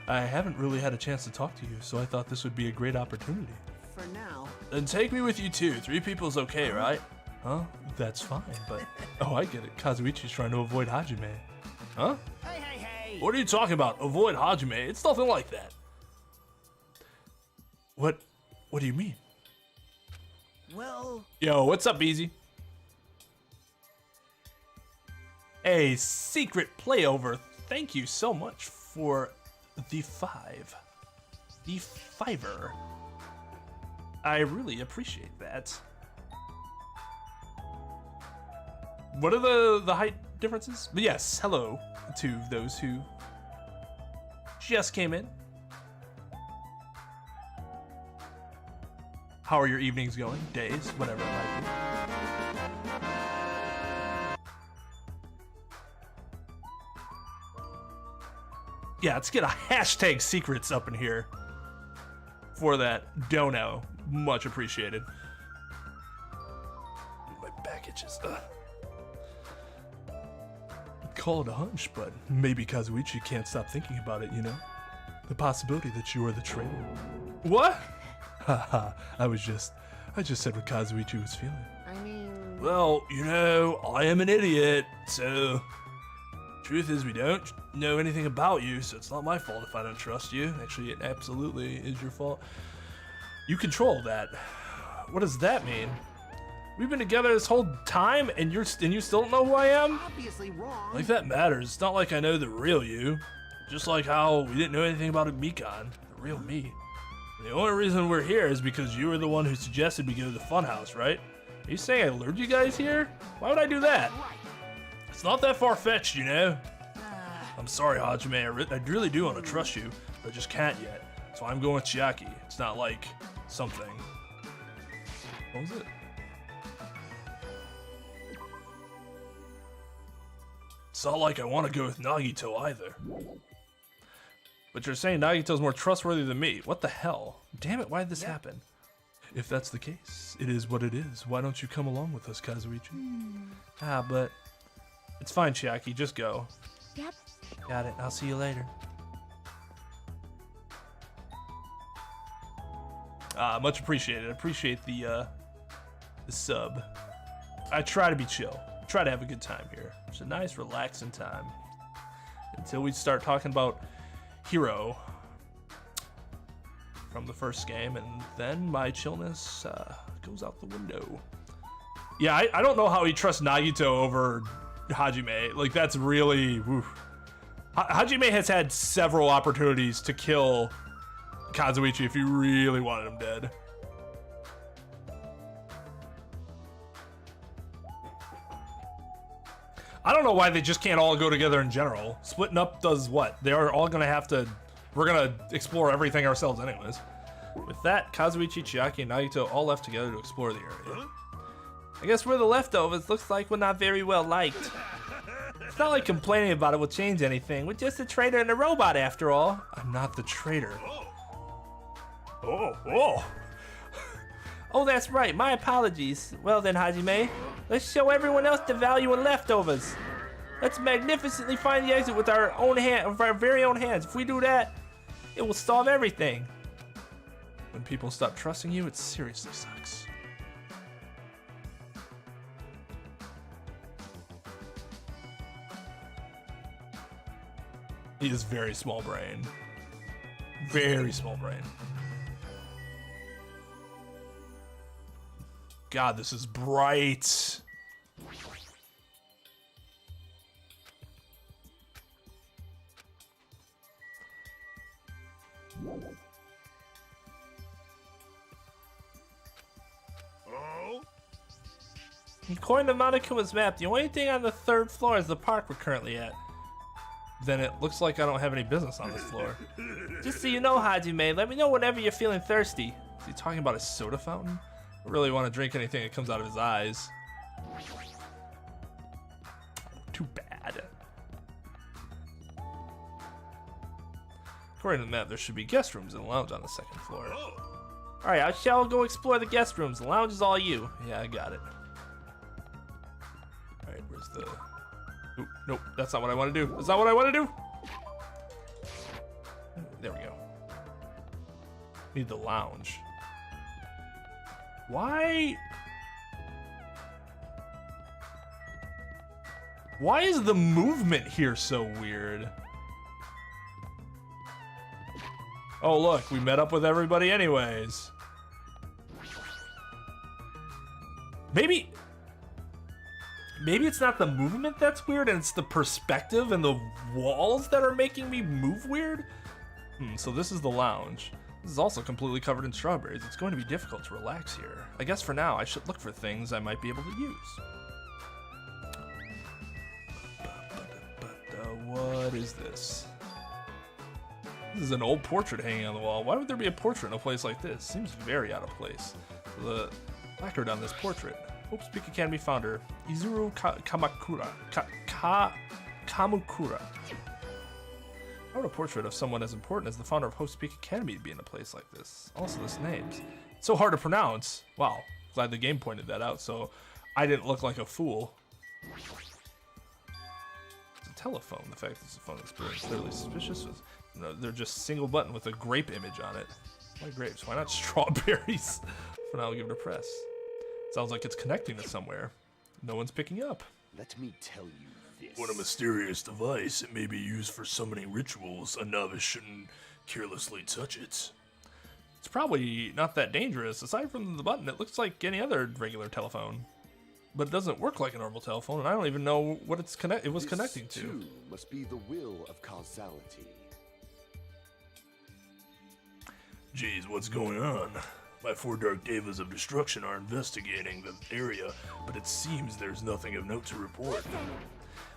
I haven't really had a chance to talk to you, so I thought this would be a great opportunity. For now. Then take me with you too. 3 people's okay, right? Huh? That's fine, but... Oh, I get it. Kazuichi's trying to avoid Hajime. Huh? Hey, hey, hey. What are you talking about? Avoid Hajime? It's nothing like that. What do you mean? Well, Yo, what's up, Easy? A secret playover. Thank you so much for the 5. The 5er. I really appreciate that. What are the height differences? But yes, hello to those who just came in. How are your evenings going? Days? Whatever it might be. Yeah, let's get a hashtag secrets up in here for that dono. Much appreciated. My back itches. Call it a hunch, but maybe Kazuichi can't stop thinking about it, you know? The possibility that you are the traitor. What? Haha, I just said what Kazuichi was feeling. I mean... Well, you know, I am an idiot, so... Truth is, we don't know anything about you, so it's not my fault if I don't trust you. Actually, it absolutely is your fault. You control that. What does that mean? We've been together this whole time, and you still don't know who I am? Obviously wrong. Like, that matters. It's not like I know the real you. Just like how we didn't know anything about a Mikan, the real me. The only reason we're here is because you were the one who suggested we go to the funhouse, right? Are you saying I lured you guys here? Why would I do that? It's not that far-fetched, you know? I'm sorry, Hajime. I really do want to trust you, but I just can't yet. So I'm going with Chiaki. It's not like something. What was it? It's not like I want to go with Nagito either. But you're saying Nagito's more trustworthy than me. What the hell? Damn it, why did this happen? If that's the case, it is what it is. Why don't you come along with us, Kazuichi? Ah, but... It's fine, Chiaki. Just go. Yep. Got it. I'll see you later. Much appreciated. I appreciate the sub. I try to be chill. Try to have a good time here. It's a nice, relaxing time. Until we start talking about Hero from the first game, and then my chillness goes out the window. Yeah, I don't know how he trusts Nagito over Hajime. Like, that's really... Woof. Hajime has had several opportunities to kill Kazuichi if he really wanted him dead. I don't know why they just can't all go together in general. Splitting up does what? They are all gonna have to... We're gonna explore everything ourselves anyways. With that, Kazuichi, Chiaki, and Nagito all left together to explore the area. I guess we're the leftovers. Looks like we're not very well liked. It's not like complaining about it will change anything. We're just a traitor and a robot after all. I'm not the traitor. Oh. Oh, that's right. My apologies. Well then, Hajime, let's show everyone else the value in leftovers. Let's magnificently find the exit with our very own hands. If we do that, it will solve everything. When people stop trusting you, it seriously sucks. He is very small brain. Very small brain. God, this is bright. According to Monokuma's map, the only thing on the 3rd floor is the park we're currently at. Then it looks like I don't have any business on this floor. Just so you know, Hajime, let me know whenever you're feeling thirsty. Is he talking about a soda fountain? I really want to drink anything that comes out of his eyes. Too bad. According to the map, there should be guest rooms and a lounge on the 2nd floor. Alright, I shall go explore the guest rooms. The lounge is all you. Yeah, I got it. Alright, where's the... Oop, nope, that's not what I want to do. That's not what I want to do! There we go. Need the lounge. Why is the movement here so weird? Oh look, we met up with everybody anyways. Maybe it's not the movement that's weird and it's the perspective and the walls that are making me move weird? So this is the lounge. This is also completely covered in strawberries. It's going to be difficult to relax here. I guess for now, I should look for things I might be able to use. What is this? This is an old portrait hanging on the wall. Why would there be a portrait in a place like this? Seems very out of place. The placard on this portrait. Hope Peak Academy founder, Izuru Kamukura. How would a portrait of someone as important as the founder of Hope Peak Academy be in a place like this? Also, this name's so hard to pronounce. Wow, glad the game pointed that out so I didn't look like a fool. It's a telephone. The fact that it's a phone experience clearly suspicious. You know, they're just single button with a grape image on it. Why grapes? Why not strawberries? For now, I'll give it a press. Sounds like it's connecting to somewhere. No one's picking up. Let me tell you this. What a mysterious device. It may be used for summoning rituals. A novice shouldn't carelessly touch it. It's probably not that dangerous. Aside from the button, it looks like any other regular telephone. But it doesn't work like a normal telephone, and I don't even know what it was connecting to. This, too, must be the will of causality. Geez, what's going on? My 4 Dark Devas of Destruction are investigating the area, but it seems there's nothing of note to report.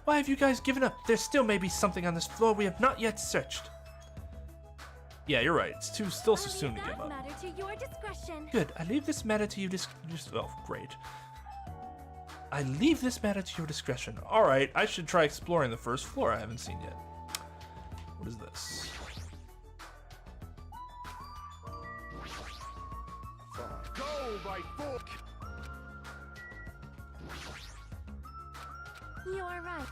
Why have you guys given up? There still may be something on this floor we have not yet searched. Yeah, you're right. It's still too soon to give up. Matter to your discretion. Good. I leave this matter to you. Oh, great. I leave this matter to your discretion. All right, I should try exploring the 1st floor I haven't seen yet. What is this? Go by book. You are right.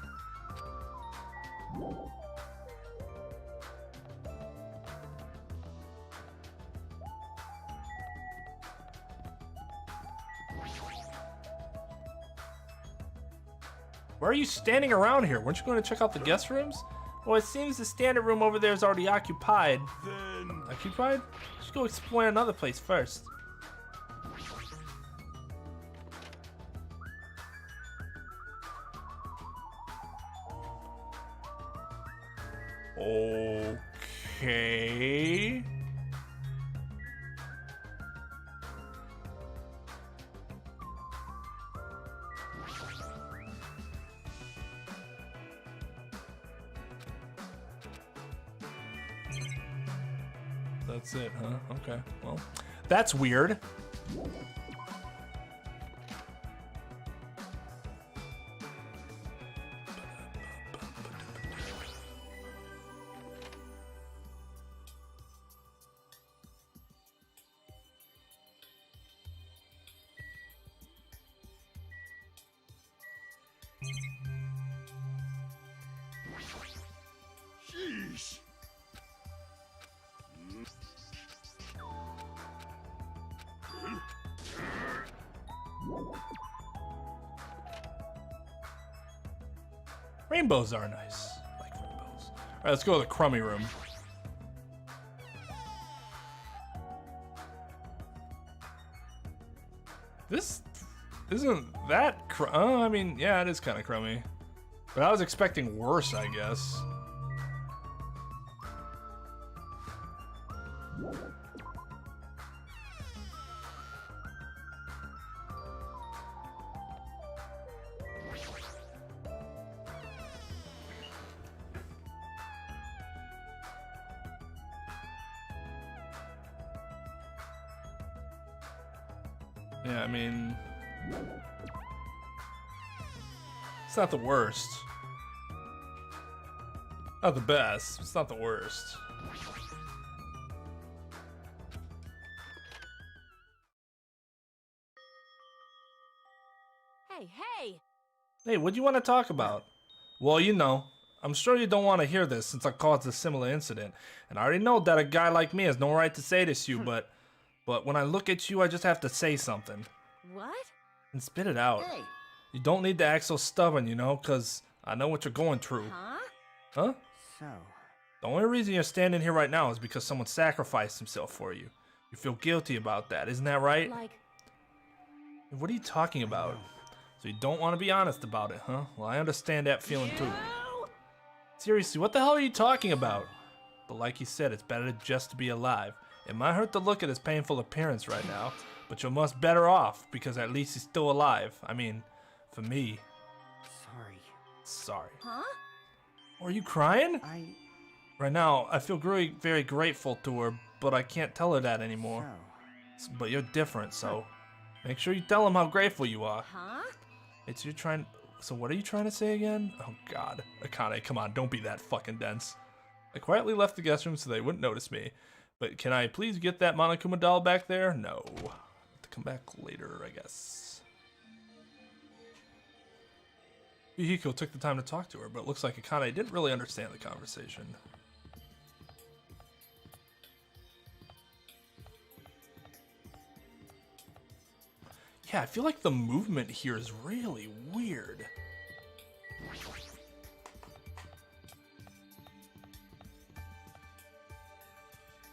Why are you standing around here? Weren't you going to check out the guest rooms? Well, it seems the standard room over there is already occupied. Then... Occupied? Let's go explore another place first. Okay. That's it, huh? Okay, well, that's weird. please. Rainbows are nice. I like rainbows. All right, let's go to the crummy room. This isn't that I mean, yeah, it is kind of crummy. But I was expecting worse, I guess. Yeah, I mean, it's not the worst. Not the best. It's not the worst. Hey! Hey, what do you want to talk about? Well, you know, I'm sure you don't want to hear this since I caused a similar incident. And I already know that a guy like me has no right to say this to you, but when I look at you, I just have to say something. What? And spit it out. Hey. You don't need to act so stubborn, you know, because I know what you're going through. Huh? Huh? So, The only reason you're standing here right now is because someone sacrificed himself for you. You feel guilty about that, isn't that right? Like, What are you talking about? So you don't want to be honest about it, huh? Well, I understand that feeling too. Seriously, what the hell are you talking about? But like you said, it's better just to be alive. It might hurt to look at his painful appearance right now, but you're much better off because at least he's still alive. I mean, for me. Sorry. huh? Are you crying? I... Right now, I feel very, very grateful to her, but I can't tell her that anymore. But you're different, so make sure you tell him how grateful you are. Huh? So what are you trying to say again? Oh god. Akane, come on, don't be that fucking dense. I quietly left the guest room so they wouldn't notice me. But can I please get that Monokuma doll back there? No. I'll have to come back later, I guess. Yuhiko took the time to talk to her, but it looks like Akane didn't really understand the conversation. Yeah, I feel like the movement here is really weird.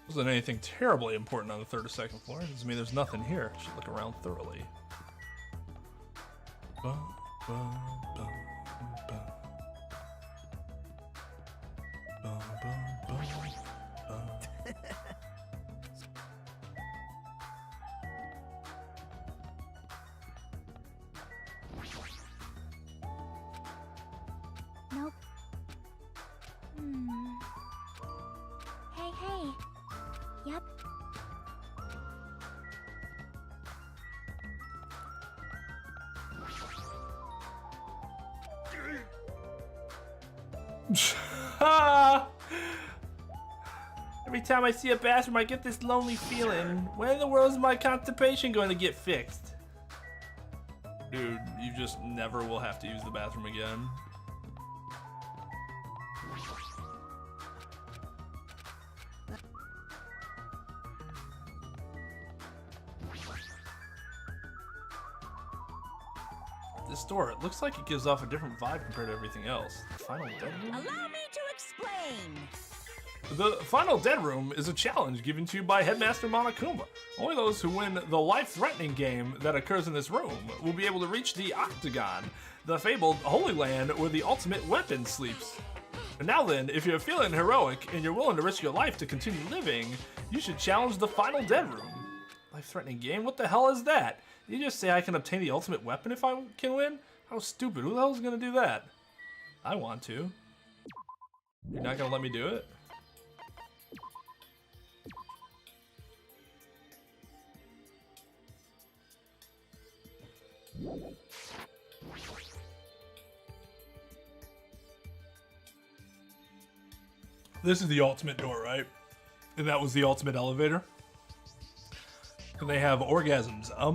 Wasn't anything terribly important on the third or second floor. It doesn't mean there's nothing here. Should look around thoroughly. Nope. Hey. Yep. Every time I see a bathroom, I get this lonely feeling. When in the world is my constipation going to get fixed? Dude, you just never will have to use the bathroom again. This door, it looks like it gives off a different vibe compared to everything else. The final dead room? Allow me to explain. The final dead room is a challenge given to you by Headmaster Monokuma. Only those who win the life-threatening game that occurs in this room will be able to reach the Octagon, the fabled Holy Land where the ultimate weapon sleeps. And now then, if you're feeling heroic and you're willing to risk your life to continue living, you should challenge the final dead room. Life-threatening game? What the hell is that? Did you just say I can obtain the ultimate weapon if I can win? How stupid. Who the hell is gonna do that? I want to. You're not gonna let me do it? This is the ultimate door, right? And that was the ultimate elevator? Can they have orgasms? I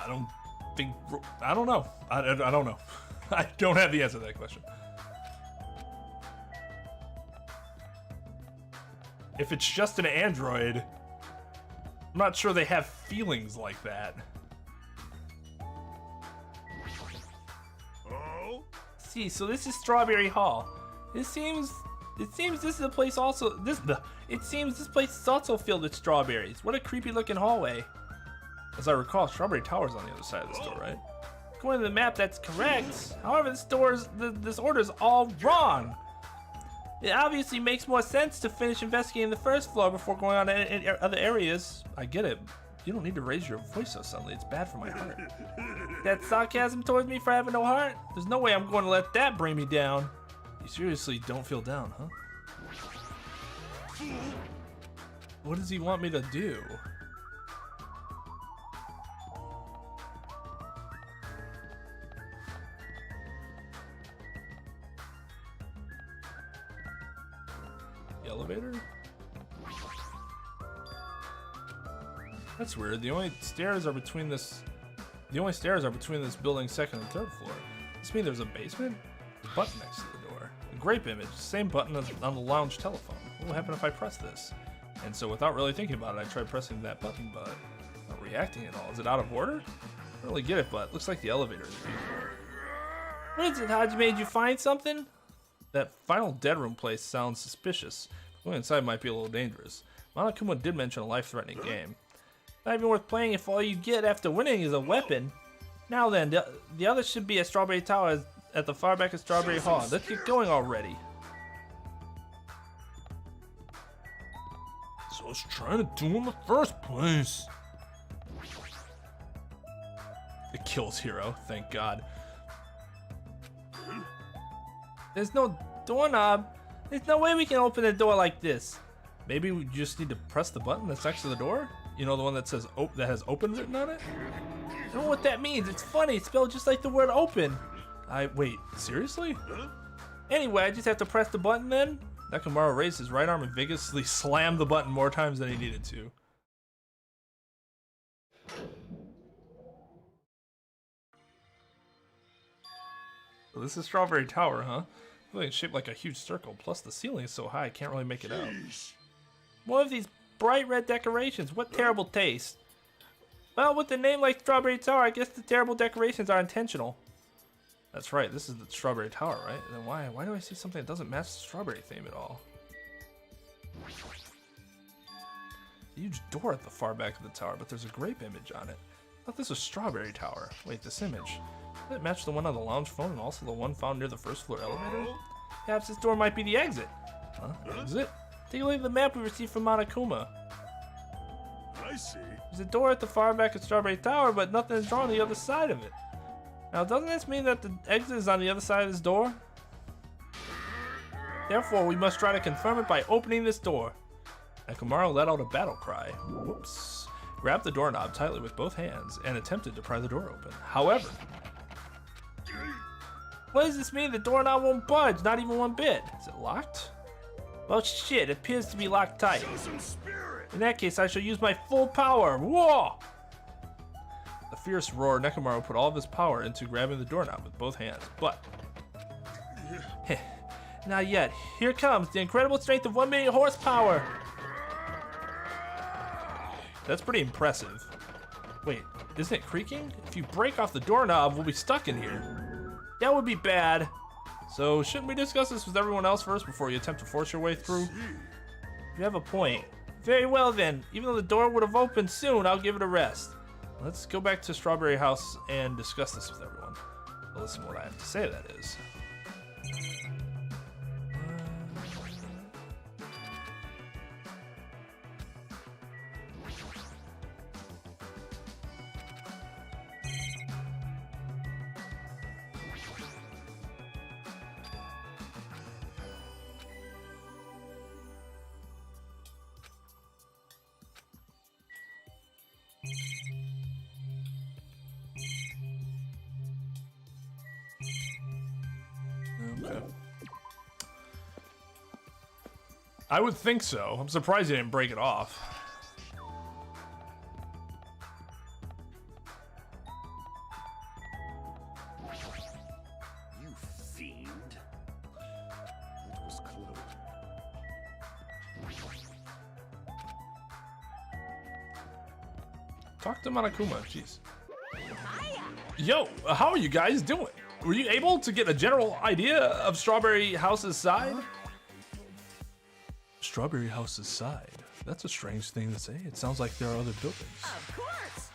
don't think, I don't know. I don't know. I don't have the answer to that question. if it's just an android, I'm not sure they have feelings like that. Oh? See, so this is Strawberry Hall. It seems this is a place also it seems this place is also filled with strawberries. What a creepy looking hallway. As I recall, Strawberry Tower's on the other side of the store, right? According to the map, that's correct. However, this order is all wrong. It obviously makes more sense to finish investigating the first floor before going on to other areas. I get it. You don't need to raise your voice so suddenly. It's bad for my heart. That sarcasm towards me for having no heart? There's no way I'm going to let that bring me down. You seriously don't feel down, huh? What does he want me to do? The elevator? That's weird. The only stairs are between this building's second and third floor. Does this mean there's a basement? The button next to the door. A grape image, same button as on the lounge telephone. What will happen if I press this? And so without really thinking about it, I tried pressing that button, but not reacting at all. Is it out of order? I don't really get it, but it looks like the elevator is being ordered. What is it, Haji? Made you find something? That final dead room place sounds suspicious. Going inside might be a little dangerous. Monokuma did mention a life-threatening game. Not even worth playing if all you get after winning is a weapon. Now then, the other should be at Strawberry Tower at the far back of Strawberry Hall. Let's get going already. So I was trying to do in the first place. It kills Hero, thank God. There's no doorknob. There's no way we can open the door like this. Maybe we just need to press the button that's next to the door? You know, the one that says that has open written on it? I don't know what that means. It's funny. It's spelled just like the word open. Wait, seriously? Anyway, I just have to press the button then? Nekomaru raised his right arm and vigorously slammed the button more times than he needed to. So this is Strawberry Tower, huh? It's shaped like a huge circle, plus the ceiling is so high I can't really make it out. More of these bright red decorations. What terrible taste. Well, with a name like Strawberry Tower, I guess the terrible decorations are intentional. That's right, this is the Strawberry Tower, right? Then why do I see something that doesn't match the strawberry theme at all? A huge door at the far back of the tower, but there's a grape image on it. I thought this was Strawberry Tower. Wait, this image. Does it match the one on the lounge phone and also the one found near the first floor elevator? Perhaps this door might be the exit. Huh? Exit? Take a look at the map we received from Monokuma. I see. There's a door at the far back of Strawberry Tower, but nothing is drawn on the other side of it. Now, doesn't this mean that the exit is on the other side of this door? Therefore, we must try to confirm it by opening this door. Nekomaru let out a battle cry. Whoops. Grabbed the doorknob tightly with both hands and attempted to pry the door open. However, what does this mean? The doorknob won't budge, not even one bit. Is it locked? Well, shit, it appears to be locked tight. In that case, I shall use my full power. Whoa! A fierce roar, Nekomaru put all of his power into grabbing the doorknob with both hands, but... not yet. Here comes the incredible strength of 1 million horsepower. That's pretty impressive. Wait, isn't it creaking? If you break off the doorknob, we'll be stuck in here. That would be bad. So, shouldn't we discuss this with everyone else first before you attempt to force your way through? You have a point. Very well then. Even though the door would have opened soon, I'll give it a rest. Let's go back to Strawberry House and discuss this with everyone. Well, listen to what I have to say, that is. Okay. I would think so. I'm surprised they didn't break it off. You fiend. It was close. Talk to Monokuma, jeez. Yo, how are you guys doing? Were you able to get a general idea of Strawberry House's side? Strawberry House's side? That's a strange thing to say. It sounds like there are other buildings. Of course.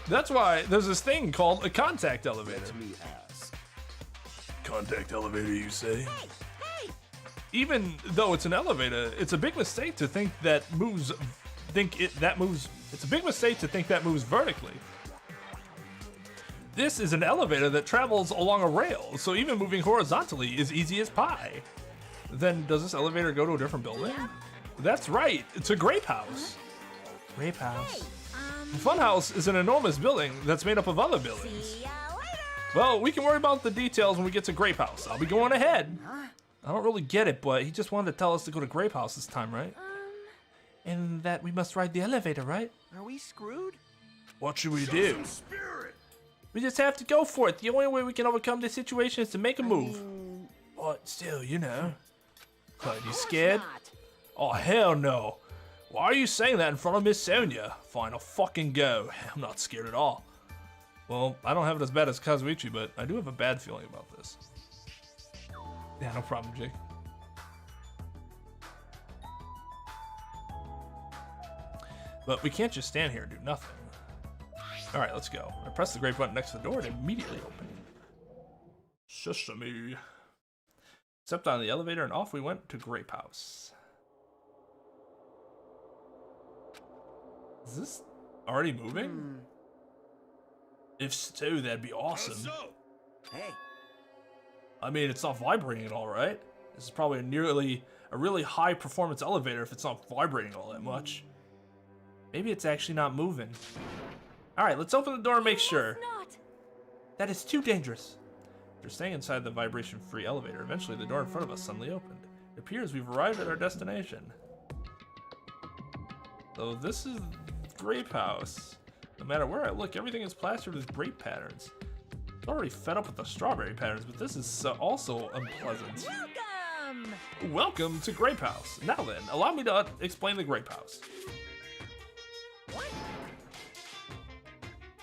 That's why there's this thing called a contact elevator. Let me ask. Contact elevator, you say? Hey! Even though it's an elevator, it's a big mistake to think that moves. It's a big mistake to think that moves vertically. This is an elevator that travels along a rail, so even moving horizontally is easy as pie. Then does this elevator go to a different building? That's right, it's a grape house. Grape house. The fun house is an enormous building that's made up of other buildings. See ya later. Well, we can worry about the details when we get to Grape House. I'll be going ahead. I don't really get it, but he just wanted to tell us to go to Grape House this time, right? And that we must ride the elevator, right? Are we screwed? What should we do? We just have to go for it. The only way we can overcome this situation is to make a move. But still, you know. Are you scared? Oh, hell no. Why are you saying that in front of Miss Sonia? Fine, I'll fucking go. I'm not scared at all. Well, I don't have it as bad as Kazuichi, but I do have a bad feeling about this. Yeah, no problem, Jake. But we can't just stand here and do nothing. Alright, let's go. I pressed the grape button next to the door and it immediately opened. Sesame. Stepped on the elevator and off we went to Grape House. Is this already moving? If so, that'd be awesome. Hey. I mean, it's not vibrating at all, right? This is probably a really high performance elevator if it's not vibrating all that much. Maybe it's actually not moving. Alright, let's open the door and make sure. That is too dangerous. After staying inside the vibration-free elevator, eventually the door in front of us suddenly opened. It appears we've arrived at our destination. So this is Grape House. No matter where I look, everything is plastered with grape patterns. I'm already fed up with the strawberry patterns, but this is also unpleasant. Welcome! Welcome to Grape House. Now then, allow me to explain the Grape House.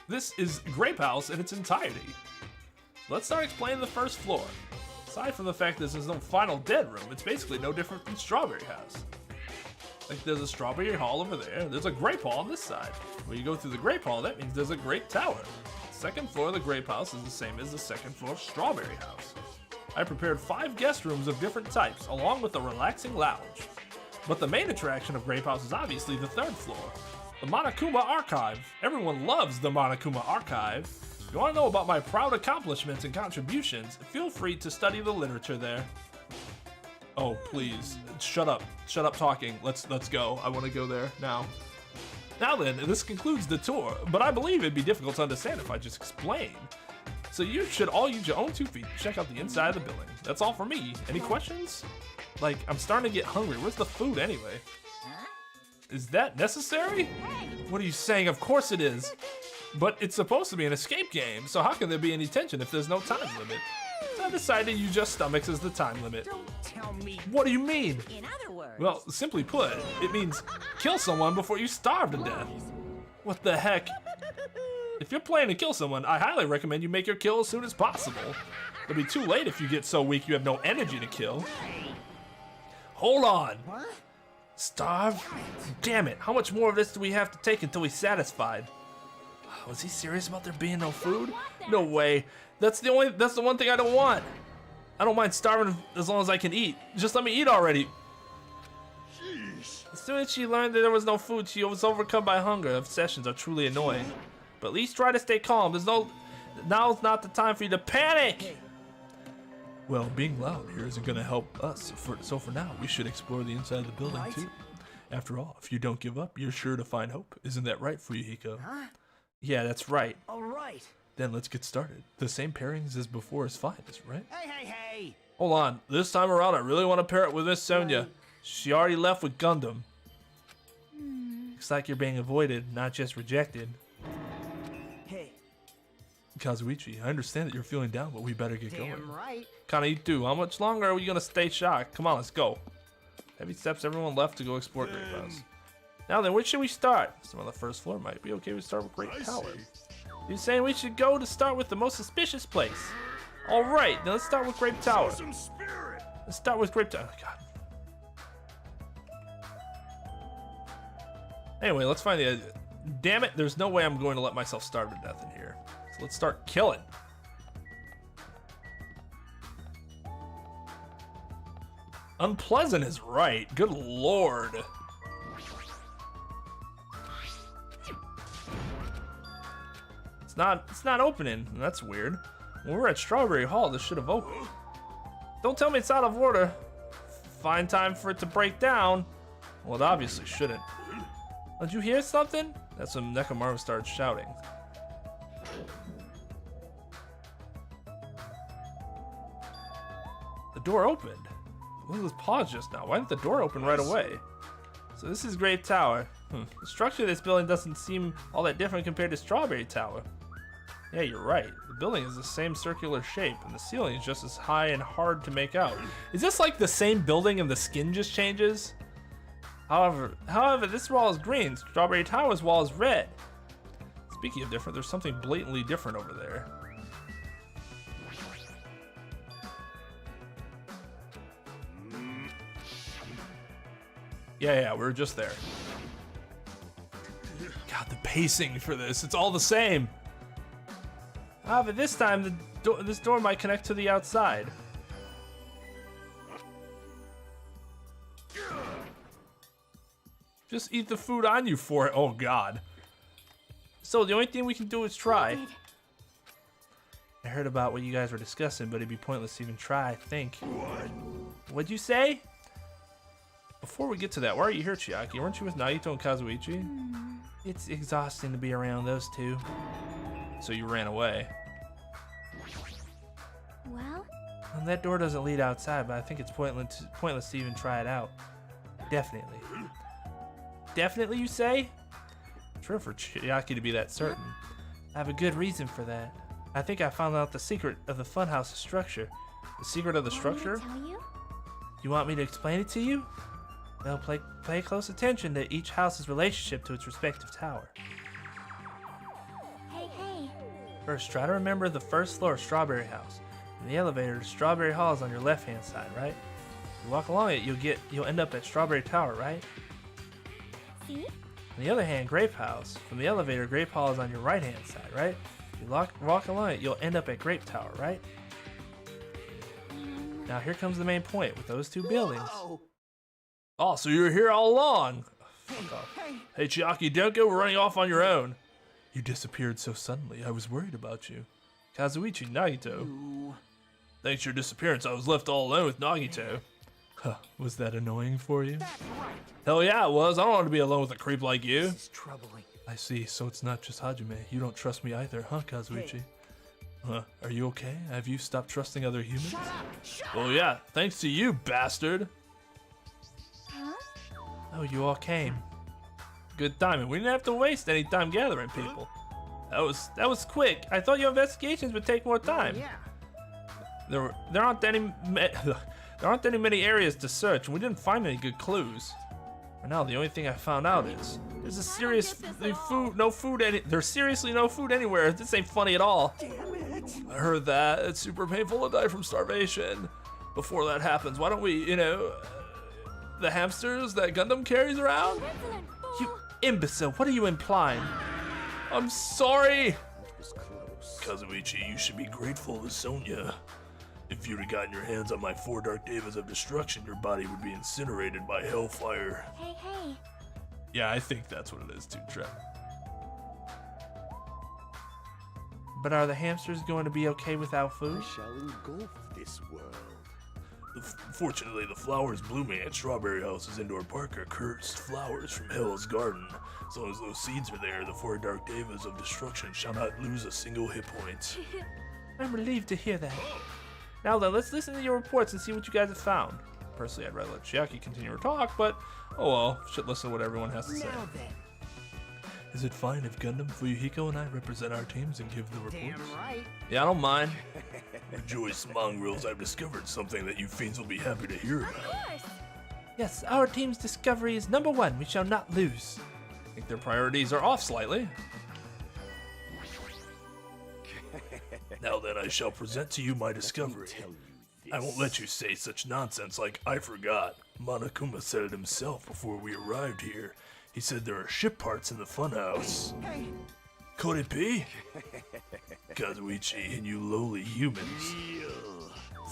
This is Grape House in its entirety. Let's start explaining the first floor. Aside from the fact this is no final dead room, it's basically no different from Strawberry House. Like there's a Strawberry Hall over there, there's a Grape Hall on this side. When you go through the Grape Hall, that means there's a Grape Tower. The second floor of the Grape House is the same as the second floor of Strawberry House. I prepared 5 guest rooms of different types, along with a relaxing lounge. But the main attraction of Grape House is obviously the third floor. The Monokuma Archive. Everyone loves the Monokuma Archive. If you want to know about my proud accomplishments and contributions, feel free to study the literature there. Oh, please. Shut up. Shut up talking. Let's go. I want to go there now. Now then, this concludes the tour, but I believe it'd be difficult to understand if I just explained. So you should all use your own 2 feet to check out the inside of the building. That's all for me. Any questions? Like, I'm starting to get hungry. Where's the food anyway? Is that necessary? What are you saying? Of course it is. But it's supposed to be an escape game, so how can there be any tension if there's no time limit? I decided to use your stomachs as the time limit. Don't tell me. What do you mean? In other words. Well, simply put, it means kill someone before you starve to death. What the heck? If you're planning to kill someone, I highly recommend you make your kill as soon as possible. It'll be too late if you get so weak you have no energy to kill. Hold on. What? Starve? Damn it, how much more of this do we have to take until he's satisfied? Was he serious about there being no food? No way. That's the one thing I don't want. I don't mind starving as long as I can eat. Just let me eat already. As soon as she learned that there was no food, she was overcome by hunger. Obsessions are truly annoying. But at least try to stay calm. Now's not the time for you to panic. Well, being loud here isn't going to help us, so for now, we should explore the inside of the building too. After all, if you don't give up, you're sure to find hope. Isn't that right, Fuyuhiko? Huh? Yeah, that's right. All right. Then let's get started. The same pairings as before is fine, right? Hey! Hold on, this time around I really want to pair it with Miss Sonia. She already left with Gundam. Looks like you're being avoided, not just rejected. Hey. Kazuichi, I understand that you're feeling down, but we better get going. Damn right. Kaneitu, how much longer are we gonna stay shocked? Come on, let's go. Heavy steps, everyone left to go explore Grape House. Now then, where should we start? Some on the first floor might be okay. We start with Grape Tower. You're saying we should go to start with the most suspicious place. All right, then let's start with Grape Tower. Let's start with Grape Tower. Oh, God. Anyway, let's find the... Damn it, there's no way I'm going to let myself starve to death in here. So let's start killing. Unpleasant is right. Good lord. It's not opening. That's weird. When we're at Strawberry Hall, this should have opened. Don't tell me it's out of order. Find time for it to break down. Well, it obviously shouldn't. Did you hear something? That's when Nekomaru started shouting. The door opened. What was pause just now? Why didn't the door open right away? So this is Grape Tower. The structure of this building doesn't seem all that different compared to Strawberry Tower. Yeah, you're right. The building is the same circular shape, and the ceiling is just as high and hard to make out. Is this like the same building and the skin just changes? However, this wall is green. Strawberry Tower's wall is red. Speaking of different, there's something blatantly different over there. Yeah, we were just there. God, the pacing for this, it's all the same. However, this time, this door might connect to the outside. Just eat the food on you for it. Oh, God. So, the only thing we can do is try. I heard about what you guys were discussing, but it'd be pointless to even try, I think. What'd you say? Before we get to that, why are you here, Chiaki? Weren't you with Nagito and Kazuichi? It's exhausting to be around those two. So you ran away. Well? That door doesn't lead outside, but I think it's pointless to even try it out. Definitely. Definitely, you say? It's rare for Chiaki to be that certain. I have a good reason for that. I think I found out the secret of the funhouse's structure. The secret of the structure? Tell you? You want me to explain it to you? Well, pay close attention to each house's relationship to its respective tower. Hey. First, try to remember the first floor of Strawberry House. In the elevator, Strawberry Hall is on your left-hand side, right? You walk along it, you'll end up at Strawberry Tower, right? See? On the other hand, Grape House. From the elevator, Grape Hall is on your right-hand side, right? You walk along it, you'll end up at Grape Tower, right? Now here comes the main point with those two buildings. Oh, so you were here all along. Hey, Chiaki, don't go running off on your own. You disappeared so suddenly, I was worried about you. Kazuichi, Nagito. Thanks to your disappearance, I was left all alone with Nagito. Huh, was that annoying for you? Hell yeah, it was. I don't want to be alone with a creep like you. This is troubling. I see, so it's not just Hajime. You don't trust me either, huh, Kazuichi? Are you okay? Have you stopped trusting other humans? Well, yeah, thanks to you, bastard. Oh, you all came. Good timing. We didn't have to waste any time gathering people. That was quick. I thought your investigations would take more time. Yeah. There aren't any many areas to search, and we didn't find any good clues. For now, the only thing I found out is there's there's seriously no food anywhere. This ain't funny at all. Damn it. I heard that. It's super painful to die from starvation. Before that happens, why don't we, the hamsters that Gundam carries around? You imbecile, what are you implying? I'm sorry. It was close. Kazuichi, you should be grateful to Sonya. If you'd have gotten your hands on my 4 Dark Devas of Destruction, your body would be incinerated by hellfire. Hey. Yeah, I think that's what it is too, Trent. But are the hamsters going to be okay without food? I shall engulf this world. Fortunately, the flowers blooming at Strawberry House's indoor park are cursed flowers from Hell's Garden. As long as those seeds are there, the 4 Dark Devas of Destruction shall not lose a single hit point. I'm relieved to hear that. Now then, let's listen to your reports and see what you guys have found. Personally, I'd rather let Chiaki continue her talk, but oh well, should listen to what everyone has to say. Now then. Is it fine if Gundam, Fuyuhiko, and I represent our teams and give the reports? Damn right. Yeah, I don't mind. Rejoice, mongrels, I've discovered something that you fiends will be happy to hear about. Of course. Yes, our team's discovery is number one. We shall not lose. I think their priorities are off slightly. Now then, I shall present to you my discovery. I won't let you say such nonsense like I forgot. Monokuma said it himself before we arrived here. He said there are ship parts in the funhouse. Hey, Could it be? Kazuichi and you lowly humans.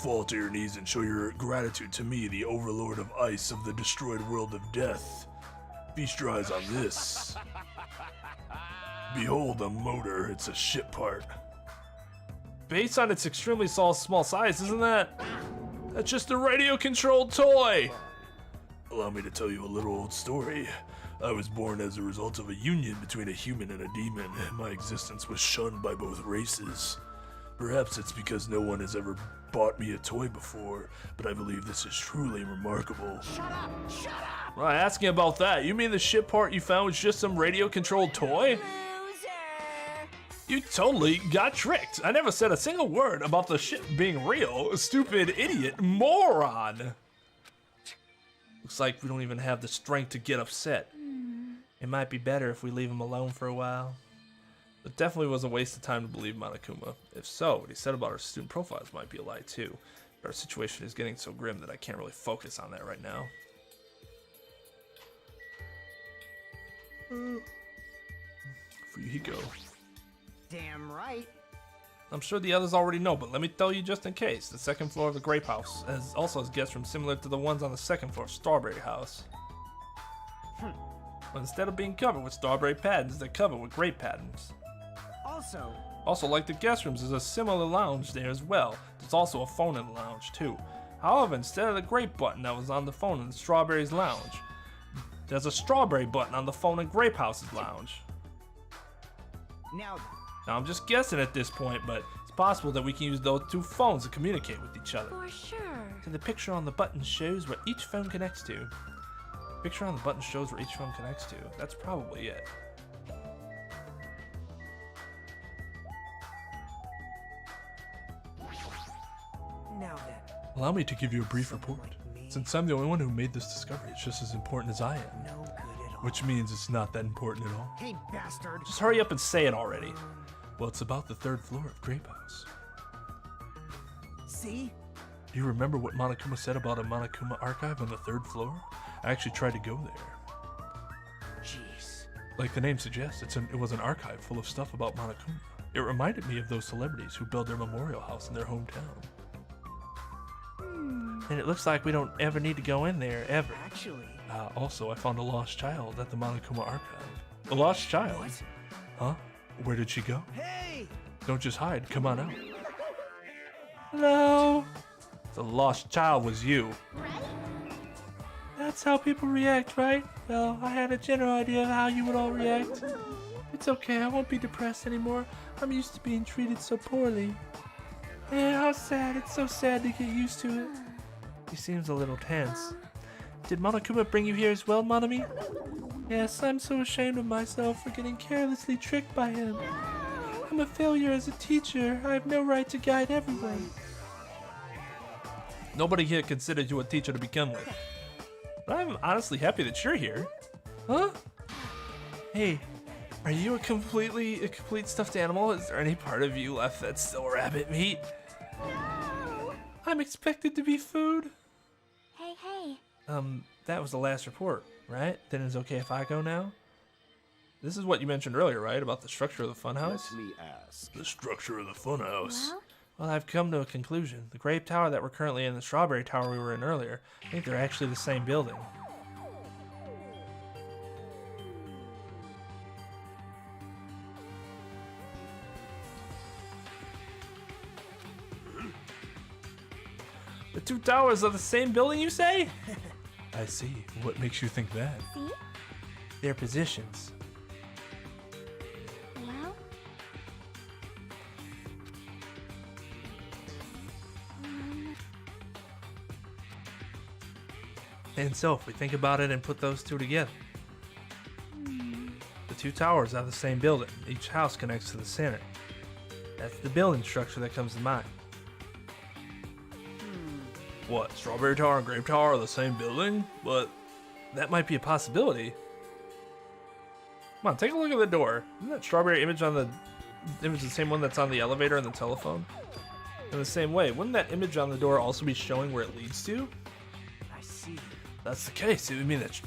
Fall to your knees and show your gratitude to me, the overlord of ice of the destroyed world of death. Feast your eyes on this. Behold a motor, it's a ship part. Based on its extremely small size, isn't that? That's just a radio-controlled toy. Allow me to tell you a little old story. I was born as a result of a union between a human and a demon. My existence was shunned by both races. Perhaps it's because no one has ever bought me a toy before, but I believe this is truly remarkable. shut up! Shut up! Well, asking about that, you mean the ship part you found was just some radio-controlled toy? You totally got tricked. I never said a single word about the ship being real. Stupid idiot moron. Looks like we don't even have the strength to get upset. It might be better if we leave him alone for a while. It definitely was a waste of time to believe Monokuma. If so, what he said about our student profiles might be a lie too. But our situation is getting so grim that I can't really focus on that right now. Fuyuhiko. Damn right. I'm sure the others already know, but let me tell you just in case. The second floor of the Grape House also has guest rooms similar to the ones on the second floor of Strawberry House. But instead of being covered with strawberry patterns, they're covered with grape patterns. Also, like the guest rooms, there's a similar lounge there as well. There's also a phone in the lounge too. However, instead of the grape button that was on the phone in the Strawberry's lounge, there's a strawberry button on the phone in Grape House's lounge. Now I'm just guessing at this point, but it's possible that we can use those two phones to communicate with each other. For sure. So the picture on the button shows what each phone connects to. Picture on the button shows where each phone connects to. That's probably it. Now then. Allow me to give you a brief report. Since I'm the only one who made this discovery, it's just as important as I am. No good at all. Which means it's not that important at all. Hey, bastard. Just hurry up and say it already. Well, it's about the third floor of Grape House. See? You remember what Monokuma said about a Monokuma archive on the third floor? I actually tried to go there. Jeez. Like the name suggests, it was an archive full of stuff about Monokuma. It reminded me of those celebrities who build their memorial house in their hometown. And it looks like we don't ever need to go in there, ever. Actually. Also, I found a lost child at the Monokuma archive. A lost child? What? Huh? Where did she go? Hey! Don't just hide, come on out. Hello? The lost child was you. That's how people react, right? Well, I had a general idea of how you would all react. It's okay, I won't be depressed anymore. I'm used to being treated so poorly. Yeah, how sad. It's so sad to get used to it. He seems a little tense. Did Monokuma bring you here as well, Monami? Yes, I'm so ashamed of myself for getting carelessly tricked by him. I'm a failure as a teacher. I have no right to guide everyone. Nobody here considered you a teacher to begin with. But I'm honestly happy that you're here. Huh? Hey, are you a complete stuffed animal? Is there any part of you left that's still rabbit meat? No! I'm expected to be food. Hey, hey. That was the last report, right? Then it's okay if I go now? This is what you mentioned earlier, right? About the structure of the funhouse? Let me ask. The structure of the funhouse. Well, Well, I've come to a conclusion. The grape tower that we're currently in, the strawberry tower we were in earlier, I think they're actually the same building. The two towers are the same building, you say? I see. What makes you think that? see? Their positions. Well? And so, if we think about it and put those two together, the two towers are the same building. Each house connects to the center. That's the building structure that comes to mind. What, Strawberry Tower and Grape Tower are the same building? But that might be a possibility. Come on, take a look at the door. Isn't that strawberry image on the image the same one that's on the elevator and the telephone? In the same way, wouldn't that image on the door also be showing where it leads to? I see. That's the case. It would mean that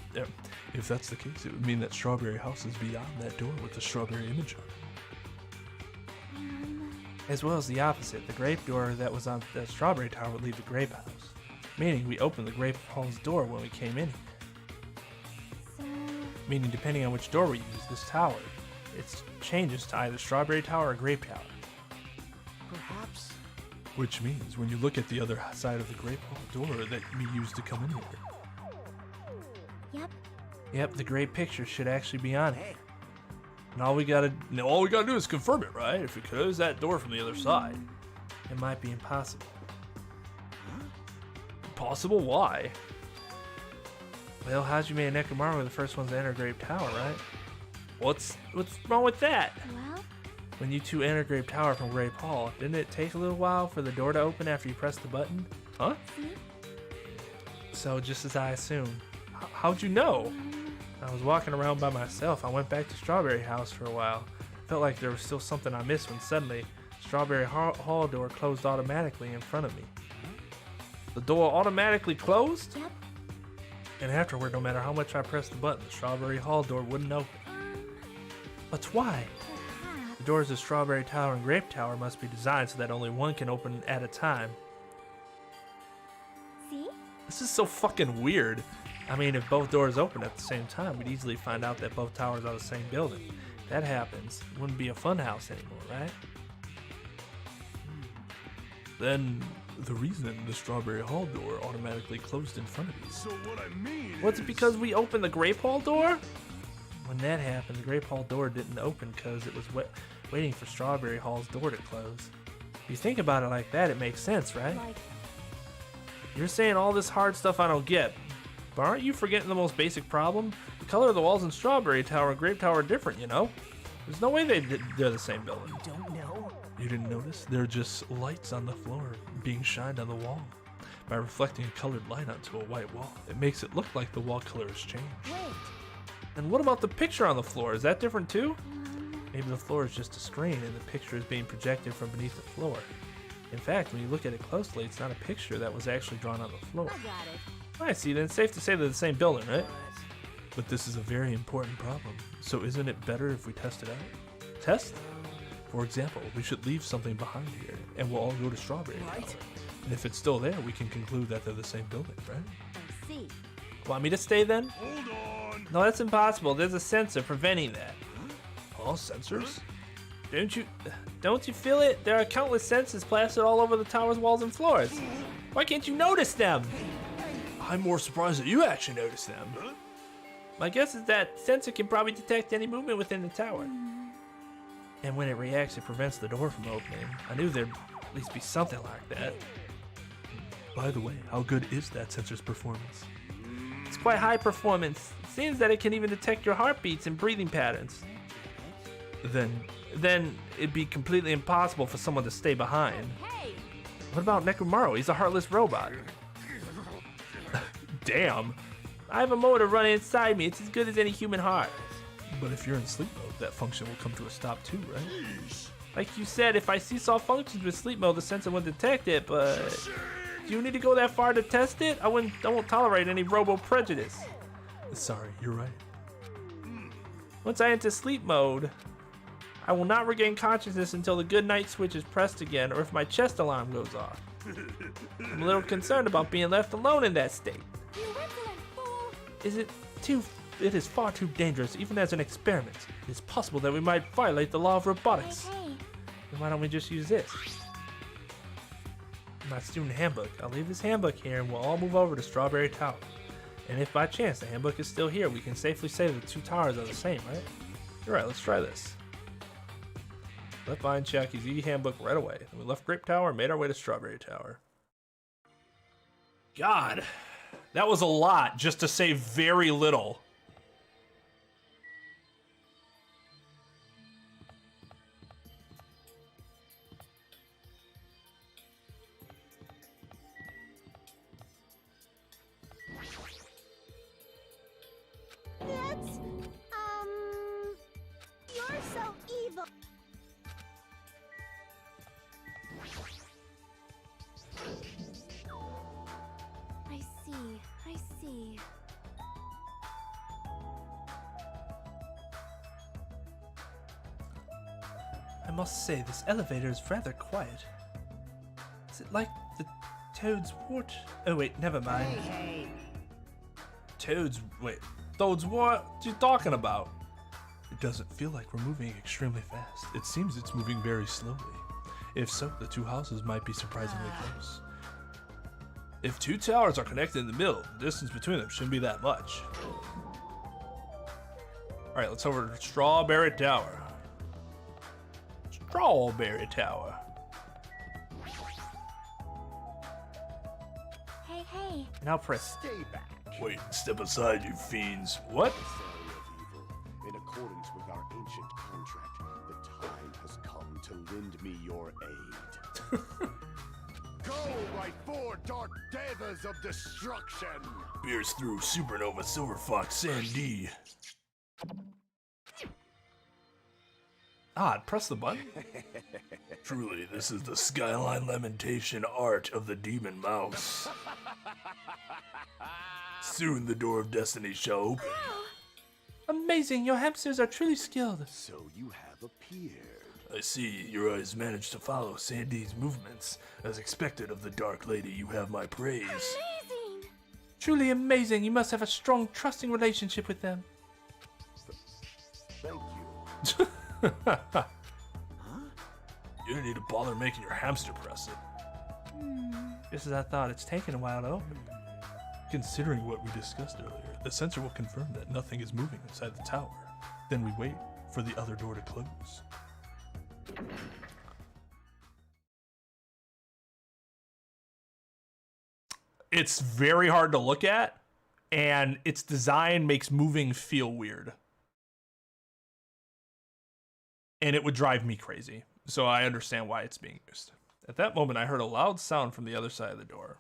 if that's the case, it would mean that Strawberry House is beyond that door with the strawberry image on it. As well as the opposite, the grape door that was on the Strawberry Tower would lead to Grape House, meaning we opened the Grape Hall's door when we came in. Meaning, depending on which door we use, this tower, it changes to either Strawberry Tower or Grape Tower. Perhaps. Which means when you look at the other side of the Grape Hall door that we used to come in here. Yep. Yep, the great picture should actually be on it. And all we gotta do is confirm it, right? If we close that door from the other side, it might be impossible. Impossible? Why? Well, Hajime and Nekomaru were the first ones to enter Grape Tower, right? What's wrong with that? Well, When you two entered Grape Tower from Grape Hall, didn't it take a little while for the door to open after you pressed the button? Huh? So just as I assumed. How'd you know? I was walking around by myself. I went back to Strawberry House for a while. Felt like there was still something I missed when suddenly Strawberry Hall door closed automatically in front of me. The door automatically closed? yep. And afterward, no matter how much I pressed the button, the Strawberry Hall door wouldn't open. But why? Perhaps. The doors of Strawberry Tower and Grape Tower must be designed so that only one can open at a time. See? This is so fucking weird. I mean, if both doors open at the same time, we'd easily find out that both towers are the same building. If that happens, it wouldn't be a fun house anymore, right? Then the reason the Strawberry Hall door automatically closed in front of you. So what I mean What's it because we opened the Grape Hall door? When that happened, the Grape Hall door didn't open because it was waiting for Strawberry Hall's door to close. If you think about it like that, it makes sense, right? Like, You're saying all this hard stuff I don't get, but aren't you forgetting the most basic problem? The color of the walls in Strawberry Tower and Grape Tower are different, you know? There's no way they're the same building. You don't know? You didn't notice? They're just lights on the floor being shined on the wall. By reflecting a colored light onto a white wall, it makes it look like the wall color has changed. wait. And what about the picture on the floor? Is that different too? Maybe the floor is just a screen and the picture is being projected from beneath the floor. In fact, when you look at it closely, it's not a picture that was actually drawn on the floor. I got it. I see, then it's safe to say they're the same building, right? But this is a very important problem. So isn't it better if we test it out? Test? For example, we should leave something behind here, and we'll all go to Strawberry Right. Tower. And if it's still there, we can conclude that they're the same building, right? I see. Want me to stay then? Hold on. No, that's impossible. There's a sensor preventing that. All sensors? Don't you feel it? There are countless sensors plastered all over the tower's walls and floors. Why can't you notice them? I'm more surprised that you actually noticed them. My guess is that sensor can probably detect any movement within the tower. And when it reacts, it prevents the door from opening. I knew there'd at least be something like that. By the way, how good is that sensor's performance? It's quite high performance. It seems that it can even detect your heartbeats and breathing patterns. Then it'd be completely impossible for someone to stay behind. Hey! What about Nekomaru? He's a heartless robot. Damn! I have a motor running inside me. It's as good as any human heart. But if you're in sleep mode, that function will come to a stop too, right? Like you said, if I cease all functions with sleep mode, the sensor won't detect it, but do you need to go that far to test it? I won't tolerate any robo prejudice. Sorry, you're right. Once I enter sleep mode, I will not regain consciousness until the good night switch is pressed again or if my chest alarm goes off. I'm a little concerned about being left alone in that state. You insolent fool! It is far too dangerous, even as an experiment. It is possible that we might violate the law of robotics. Hey, Then why don't we just use this? My student handbook. I'll leave this handbook here and we'll all move over to Strawberry Tower. And if by chance the handbook is still here, we can safely say that the two towers are the same, right? Alright, let's try this. Left behind Chucky's e-handbook right away. Then we left Grape Tower and made our way to Strawberry Tower. God, that was a lot just to say very little. see. I must say, this elevator is rather quiet. Is it like the Toad's Wart? Oh wait, never mind. Hey, Toad's what are you talking about? It doesn't feel like we're moving extremely fast. It seems it's moving very slowly. If so, the two houses might be surprisingly close. If two towers are connected in the middle, the distance between them shouldn't be that much. Alright, let's over to Strawberry Tower. Strawberry Tower. Hey, hey. Now press. Stay back. Wait, step aside, you fiends. What? In accordance with our ancient contract, the time has come to lend me your aid. Go, my four dark devas of destruction! Pierce through Supernova, Silver Fox, Sandy. Press the button. Truly, this is the Skyline Lamentation art of the Demon Mouse. Soon the door of destiny shall open. Amazing, your hamsters are truly skilled. So you have appeared. I see your eyes managed to follow Sandy's movements. As expected of the Dark Lady, you have my praise. Amazing! Truly amazing, you must have a strong, trusting relationship with them. Thank you. You don't need to bother making your hamster press it. Just as I thought, it's taken a while to open. Considering what we discussed earlier, the sensor will confirm that nothing is moving inside the tower. Then we wait for the other door to close. It's very hard to look at, and its design makes moving feel weird. And it would drive me crazy, so I understand why it's being used. At that moment, I heard a loud sound from the other side of the door.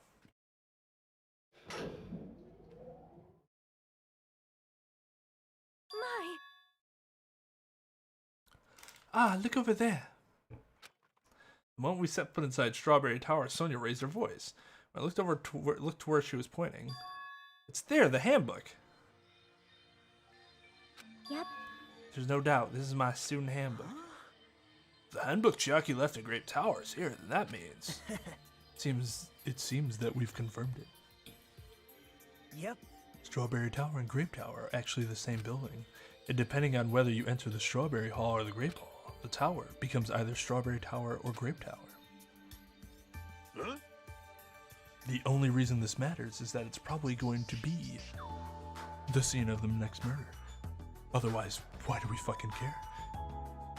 My. Look over there. The moment we set foot inside Strawberry Tower, Sonia raised her voice. When I looked over looked to where she was pointing. It's there, the handbook. Yep. There's no doubt, this is my student handbook. The handbook Chiaki left in Grape Tower is here, then that means... It seems that we've confirmed it. Yep. Strawberry Tower and Grape Tower are actually the same building. And depending on whether you enter the Strawberry Hall or the Grape Hall, the tower becomes either Strawberry Tower or Grape Tower. Huh? The only reason this matters is that it's probably going to be the scene of the next murder. Otherwise, why do we fucking care?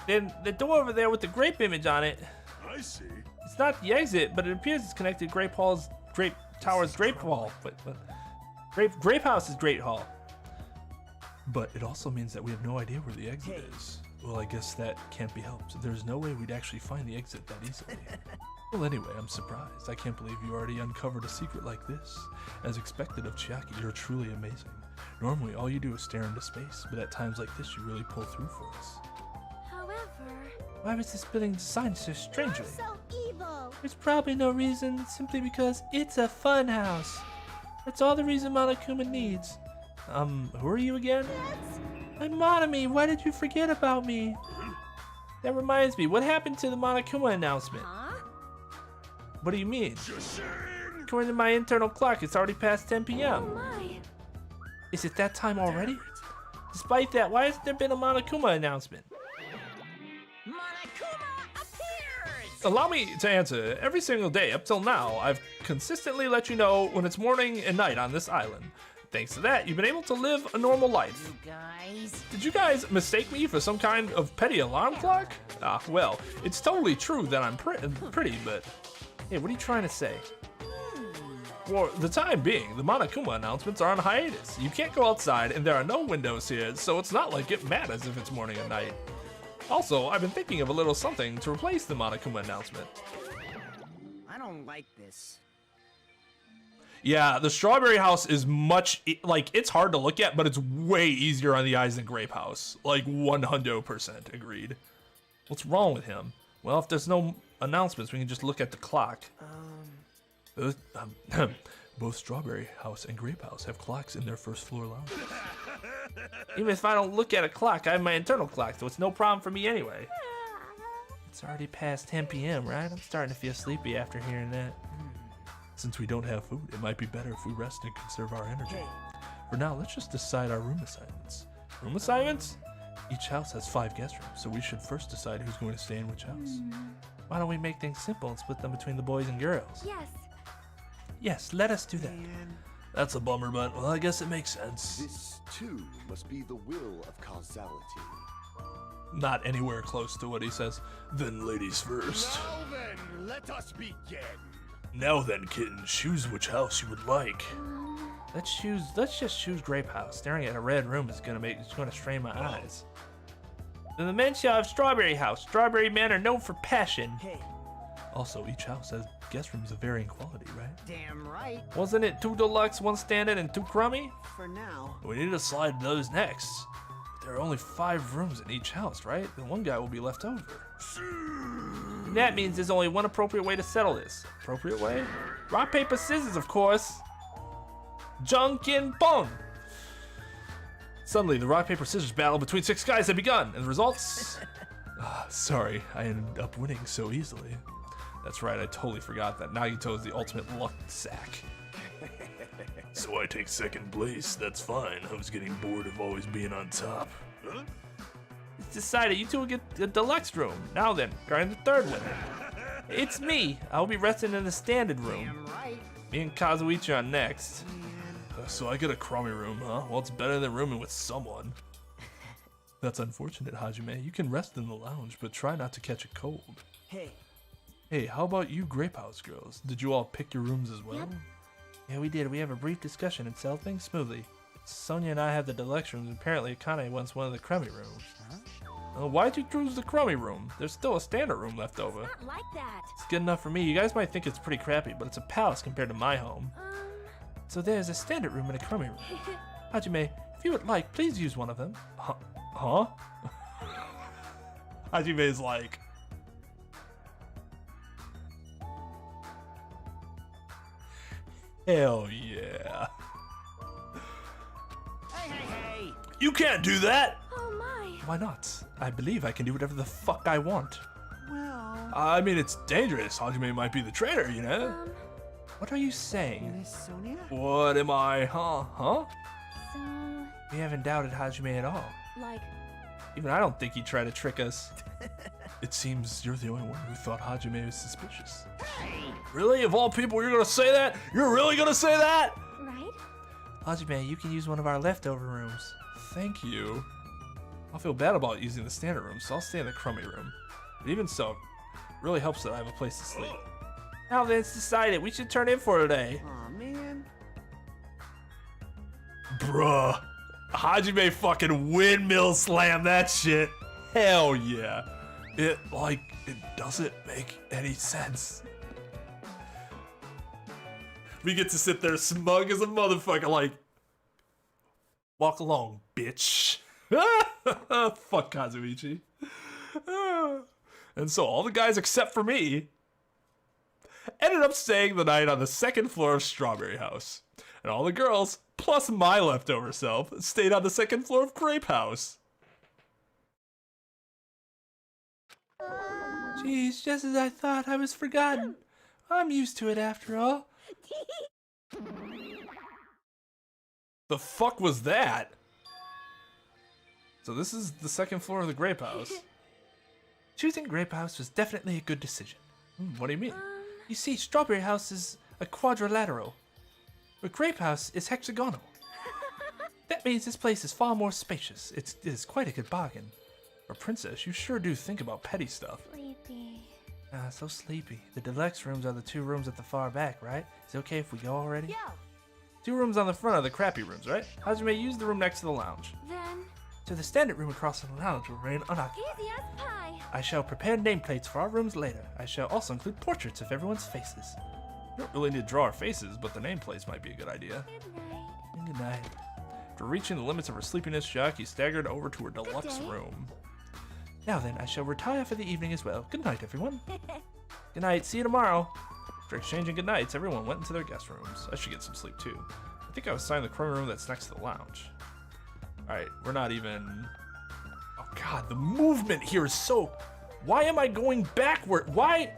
Then the door over there with the grape image on it. I see. It's not the exit, but it appears it's connected to Grape Tower's Grape Hall. Grape House's Great Hall. But it also means that we have no idea where the exit is. Well, I guess that can't be helped. There's no way we'd actually find the exit that easily. Well, anyway, I'm surprised. I can't believe you already uncovered a secret like this. As expected of Chiaki, you're truly amazing. Normally, all you do is stare into space, but at times like this, you really pull through for us. However... Why was this building designed so strangely? You're so evil. There's probably no reason, simply because it's a fun house. That's all the reason Monokuma needs. Who are you again? I'm Monami. Why did you forget about me? That reminds me, what happened to the Monokuma announcement? Huh? What do you mean? According to my internal clock, it's already past 10 p.m. Oh my. Is it that time already? Despite that, why hasn't there been a Monokuma announcement? Monokuma appears! Allow me to answer. Every single day up till now, I've consistently let you know when it's morning and night on this island. Thanks to that, you've been able to live a normal life. You guys... Did you guys mistake me for some kind of petty alarm clock? Well, it's totally true that I'm pretty, but... Hey, what are you trying to say? For the time being, the Monokuma announcements are on hiatus. You can't go outside, and there are no windows here, so it's not like it matters if it's morning or night. Also, I've been thinking of a little something to replace the Monokuma announcement. I don't like this. Yeah, the Strawberry House is it's hard to look at, but it's way easier on the eyes than Grape House. Like 100% agreed. What's wrong with him? Well, if there's no announcements, we can just look at the clock. Both Strawberry House and Grape House have clocks in their first floor lounge. Even if I don't look at a clock, I have my internal clock, so it's no problem for me anyway. It's already past 10 p.m., right? I'm starting to feel sleepy after hearing that. Since we don't have food, it might be better if we rest and conserve our energy. For now, let's just decide our room assignments. Room assignments? Each house has 5 guest rooms, so we should first decide who's going to stay in which house. Why don't we make things simple and split them between the boys and girls? Yes. Yes, let us do that. That's a bummer, but well, I guess it makes sense. This, too, must be the will of causality. Not anywhere close to what he says. Then ladies first. Now then, let us begin. Now then, kittens, choose which house you would like. Let's just choose Grape House. Staring at a red room is gonna strain my eyes. Then the men shall have Strawberry House. Strawberry men are known for passion. Also, each house has guest rooms of varying quality, right? Damn right. Wasn't it 2 deluxe, 1 standard, and 2 crummy? For now. We need to slide those next. But there are only 5 rooms in each house, right? Then one guy will be left over. And that means there's only one appropriate way to settle this. Appropriate way? Rock, paper, scissors, of course. Junkin Pong. Suddenly, the rock, paper, scissors battle between 6 guys had begun, and the results... sorry, I ended up winning so easily. That's right, I totally forgot that Nagito is the ultimate luck sack. So I take second place, that's fine. I was getting bored of always being on top. It's decided you two will get the deluxe room. Now then, regarding the third winner. It's me. I'll be resting in the standard room. Damn right. Me and Kazuichi are next. So I get a crummy room, huh? Well, it's better than rooming with someone. That's unfortunate, Hajime. You can rest in the lounge, but try not to catch a cold. Hey, how about you Grape House girls? Did you all pick your rooms as well? Yep. Yeah, we did. We have a brief discussion and settled things smoothly. Sonia and I have the deluxe rooms, and apparently Akane wants one of the crummy rooms. Why'd you choose the crummy room? There's still a standard room left over. Not like that. It's good enough for me. You guys might think it's pretty crappy, but it's a palace compared to my home. So there's a standard room and a crummy room. Hajime, if you would like, please use one of them. Huh? Hajime's like... Hell yeah. Hey. You can't do that! Oh my. Why not? I believe I can do whatever the fuck I want. Well... I mean, it's dangerous. Hajime might be the traitor, you know? What are you saying? Miss Sonia? What am I, huh? So, We haven't doubted Hajime at all. like, Even I don't think he'd try to trick us. It seems you're the only one who thought Hajime was suspicious. Hey! Really? Of all people, you're gonna say that? You're really gonna say that? right? Hajime, you can use one of our leftover rooms. Thank you. I'll feel bad about using the standard room, so I'll stay in the crummy room. But even so, it really helps that I have a place to sleep. Now then, it's decided. We should turn in for today. Aw, man. Bruh. Hajime fucking windmill slam that shit. Hell yeah. It doesn't make any sense. We get to sit there smug as a motherfucker like, walk along, bitch. Fuck Kazuichi. And so all the guys except for me ended up staying the night on the second floor of Strawberry House. And all the girls, plus my leftover self, stayed on the second floor of Grape House. Geez, just as I thought, I was forgotten. I'm used to it after all. The fuck was that? So this is the second floor of the Grape House. Choosing Grape House was definitely a good decision. What do you mean? You see, Strawberry House is a quadrilateral, but Grape House is hexagonal. That means this place is far more spacious. It is quite a good bargain. Or Princess, you sure do think about petty stuff. Sleepy. Ah, so sleepy. The deluxe rooms are the 2 rooms at the far back, right? Is it okay if we go already? Yeah. 2 rooms on the front are the crappy rooms, right? Hajime, use the room next to the lounge. Then, So the standard room across from the lounge will remain unoccupied. easy as pie. I shall prepare nameplates for our rooms later. I shall also include portraits of everyone's faces. We don't really need to draw our faces, but the nameplates might be a good idea. Good night. And good night. After reaching the limits of her sleepiness, Shiaki staggered over to her deluxe day. room. Now then, I shall retire for the evening as well. Good night, everyone. Good night. See you tomorrow. After exchanging goodnights, everyone went into their guest rooms. I should get some sleep too. I think I was assigned the corner room that's next to the lounge. Alright, we're not even... Oh god, the movement here is so... Why am I going backward? Why?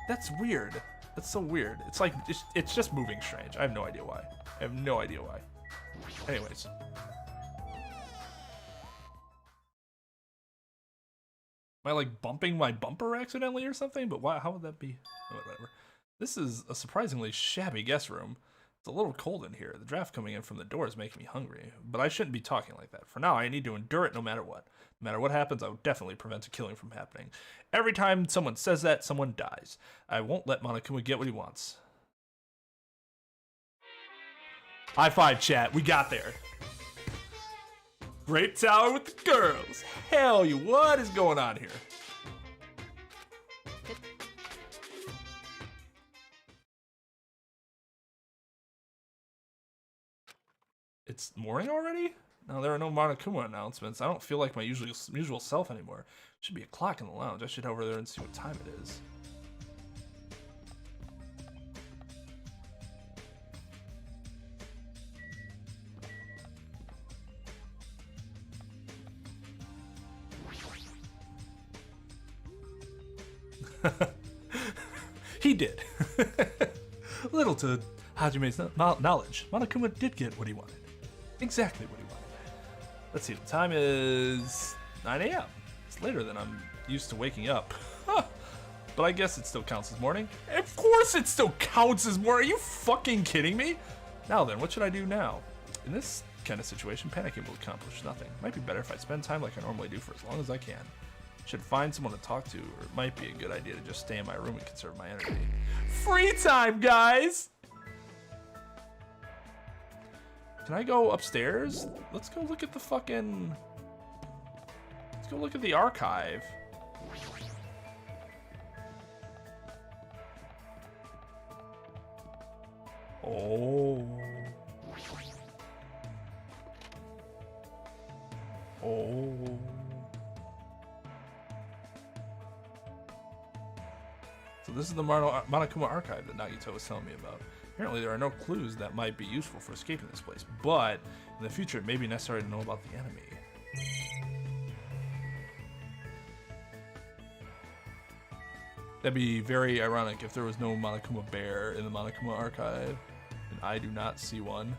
That's weird. That's so weird. It's like, it's just moving strange. I have no idea why. I have no idea why. Anyways. Am I like bumping my bumper accidentally or something? But why? How would that be? Oh, whatever. This is a surprisingly shabby guest room. It's a little cold in here. The draft coming in from the door is making me hungry. But I shouldn't be talking like that. For now, I need to endure it no matter what. No matter what happens, I will definitely prevent a killing from happening. Every time someone says that, someone dies. I won't let Monokuma get what he wants. High five, chat. We got there. Grape Tower with the girls. Hell, what is going on here? It's morning already? No, there are no Monokuma announcements. I don't feel like my usual self anymore. Should be a clock in the lounge. I should head over there and see what time it is. He did. Little to Hajime's knowledge, Monokuma did get what he wanted. Exactly what he wanted. Let's see, the time is 9 a.m. It's later than I'm used to waking up. Huh. But I guess it still counts as morning. Of course it still counts as morning. Are you fucking kidding me? Now then, what should I do now? In this kind of situation, panicking will accomplish nothing. Might be better if I spend time like I normally do for as long as I can. Should find someone to talk to, or it might be a good idea to just stay in my room and conserve my energy. Free time, guys! Can I go upstairs? Let's go look at the fucking... Let's go look at the archive. Oh. Oh. So this is the Monokuma archive that Nagito was telling me about. Apparently there are no clues that might be useful for escaping this place, but in the future it may be necessary to know about the enemy. That'd be very ironic if there was no Monokuma bear in the Monokuma archive, and I do not see one.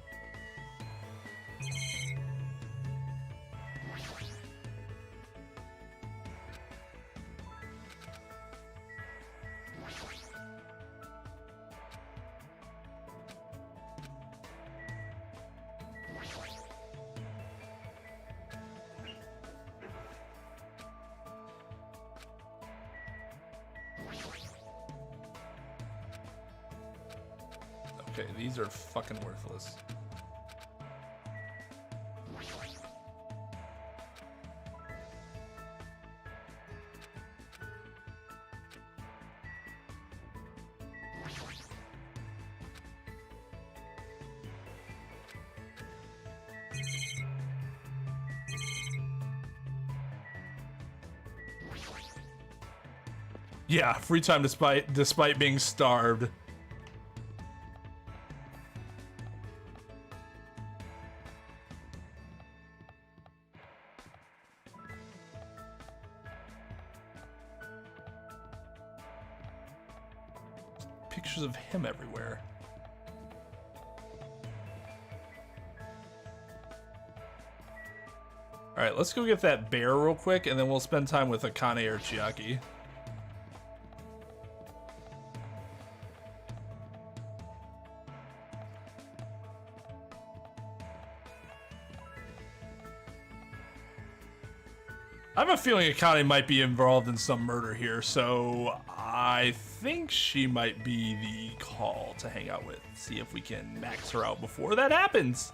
Okay, these are fucking worthless. Yeah, free time despite being starved. Pictures of him everywhere. All right, let's go get that bear real quick, and then we'll spend time with Akane or Chiaki. I have a feeling Akane might be involved in some murder here, so I think she might be the call to hang out with. See if we can max her out before that happens.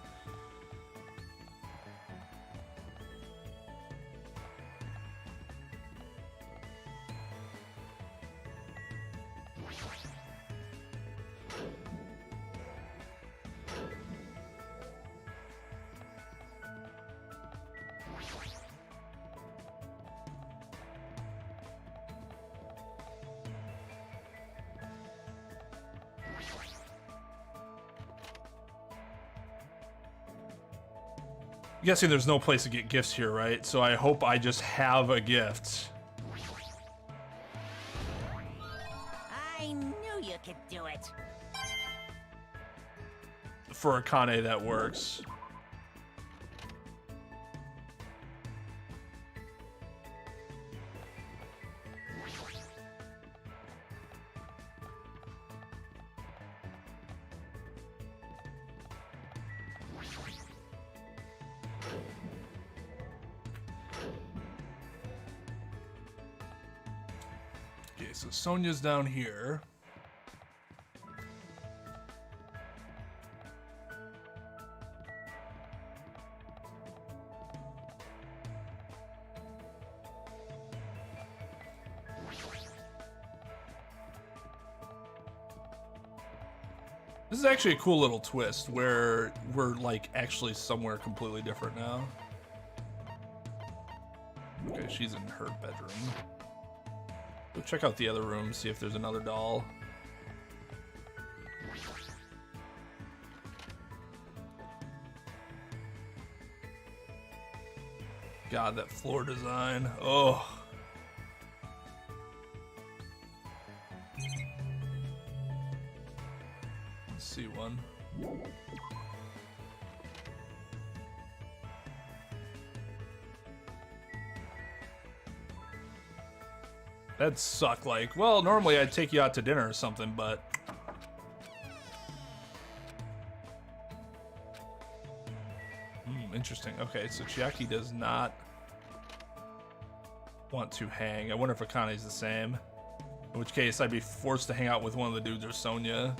I'm guessing there's no place to get gifts here, right? So I hope I just have a gift. I knew you could do it. For Akane, that works. Okay, so Sonia's down here. This is actually a cool little twist where we're like actually somewhere completely different now. Okay, she's in her bedroom. Go check out the other room, see if there's another doll. God, that floor design. Oh. Let's see one. That'd suck. Like, well, normally I'd take you out to dinner or something, but interesting. Okay, so Chiaki does not want to hang. I wonder if Akane's the same. In which case, I'd be forced to hang out with one of the dudes or Sonia.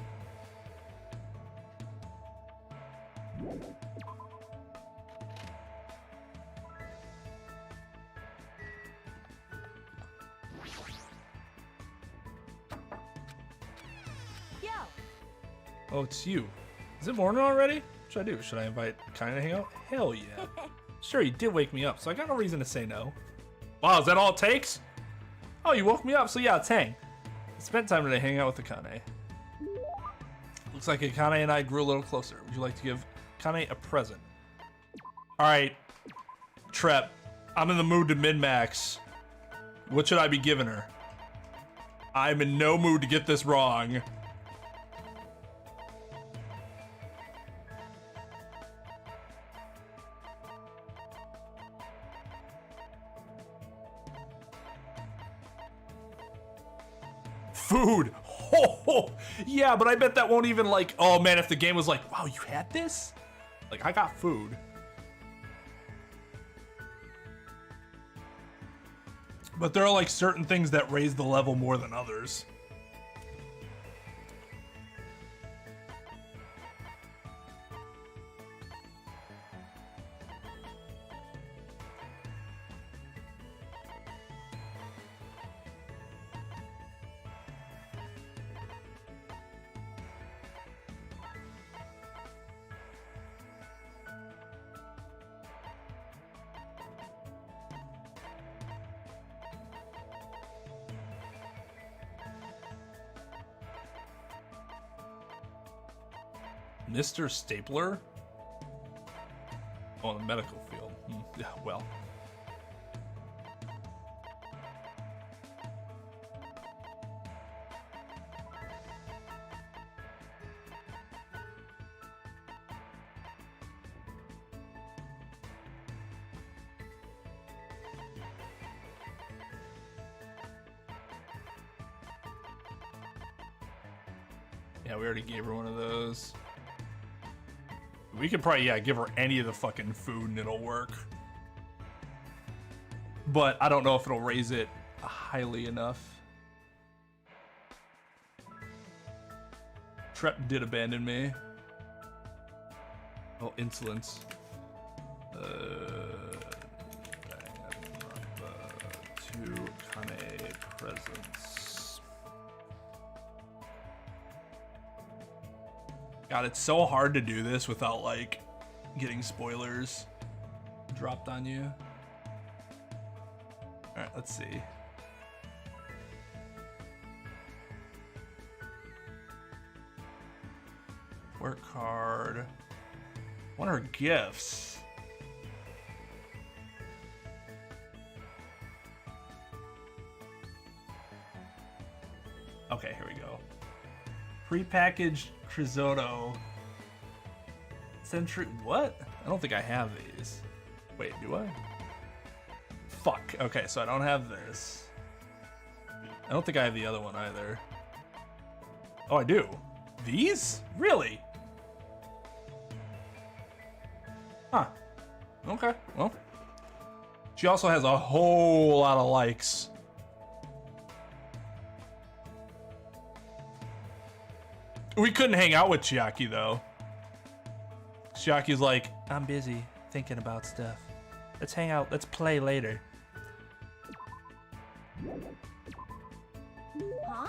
Oh, it's you. Is it morning already? What should I do? Should I invite Akane to hang out? Hell yeah. Sure, you did wake me up, so I got no reason to say no. Wow, is that all it takes? Oh, you woke me up, so yeah, let's hang. I spent time today hanging out with Akane. Looks like Akane and I grew a little closer. Would you like to give Akane a present? Alright, Trep, I'm in the mood to min-max. What should I be giving her? I'm in no mood to get this wrong. Food. Oh, yeah, but I bet that won't even like, oh man, if the game was like, wow, you had this? Like, I got food. But there are like certain things that raise the level more than others. Mr. Stapler? Oh, in the medical field. Yeah, well. Yeah, we already gave her one of those. We could probably, yeah, give her any of the fucking food and it'll work. But I don't know if it'll raise it highly enough. Trep did abandon me. Oh, insolence. To Kane presence. God, it's so hard to do this without like getting spoilers dropped on you. All right, let's see. Work hard. What are gifts? Prepackaged risotto. Century. What? I don't think I have these. Wait, do I? Fuck. Okay, so I don't have this. I don't think I have the other one either. Oh, I do. These? Really? Huh. Okay, well. She also has a whole lot of likes. We couldn't hang out with Chiaki, though. Chiaki's like, I'm busy thinking about stuff. Let's hang out. Let's play later. Huh?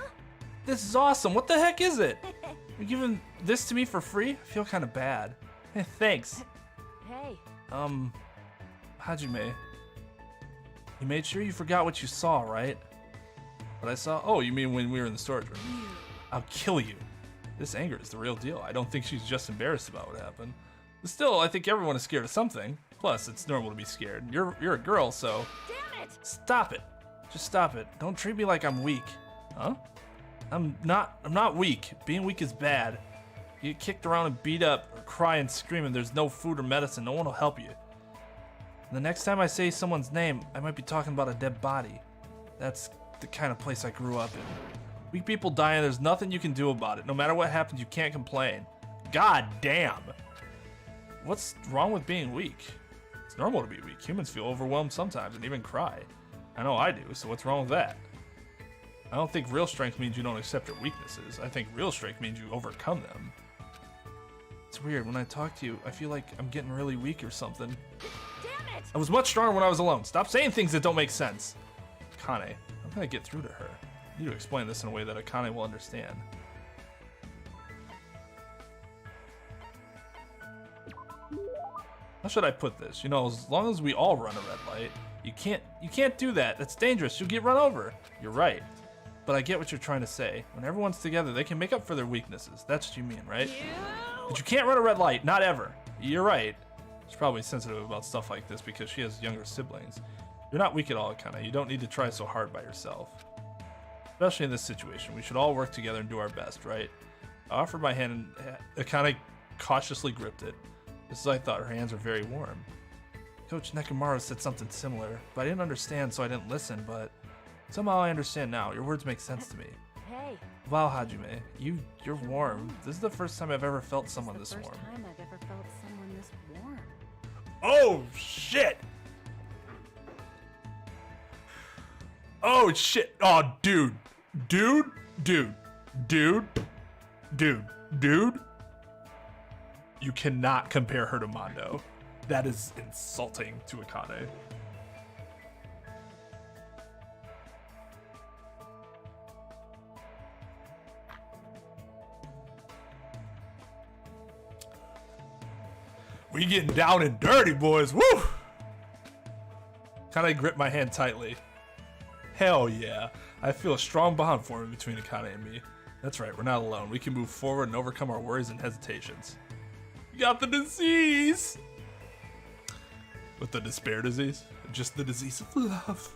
This is awesome. What the heck is it? You're giving this to me for free? I feel kind of bad. Thanks. Hey. Hajime. You made sure you forgot what you saw, right? What I saw? Oh, you mean when we were in the storage room? I'll kill you. This anger is the real deal. I don't think she's just embarrassed about what happened. But still, I think everyone is scared of something. Plus, it's normal to be scared. You're a girl, so... Damn it! Stop it. Just stop it. Don't treat me like I'm weak. Huh? I'm not weak. Being weak is bad. You get kicked around and beat up, or cry and scream, and there's no food or medicine. No one will help you. And the next time I say someone's name, I might be talking about a dead body. That's the kind of place I grew up in. Weak people die and there's nothing you can do about it. No matter what happens, you can't complain. God damn. What's wrong with being weak? It's normal to be weak. Humans feel overwhelmed sometimes and even cry. I know I do, so what's wrong with that? I don't think real strength means you don't accept your weaknesses. I think real strength means you overcome them. It's weird, when I talk to you, I feel like I'm getting really weak or something. Damn it! I was much stronger when I was alone. Stop saying things that don't make sense. Akane, I'm gonna get through to her. I need to explain this in a way that Akane will understand. How should I put this? You know, as long as we all run a red light, you can't do that. That's dangerous. You'll get run over. You're right. But I get what you're trying to say. When everyone's together, they can make up for their weaknesses. That's what you mean, right? But you can't run a red light. Not ever. You're right. She's probably sensitive about stuff like this because she has younger siblings. You're not weak at all, Akane. You don't need to try so hard by yourself. Especially in this situation. We should all work together and do our best, right? I offered my hand and Akane cautiously gripped it. Just as I thought, her hands were very warm. Coach Nekomaru said something similar, but I didn't understand, so I didn't listen, but somehow I understand now. Your words make sense to me. Hey. Wow, Hajime, you're warm. This is the first time I've ever felt someone this warm. First time I've ever felt someone this warm. Oh, shit! Oh, shit! Oh, dude. Dude. You cannot compare her to Mondo. That is insulting to Akane. We getting down and dirty, boys. Woo! Akane gripped my hand tightly. Hell yeah. I feel a strong bond forming between Akane and me. That's right, we're not alone. We can move forward and overcome our worries and hesitations. You got the disease! With the despair disease? Just the disease of love.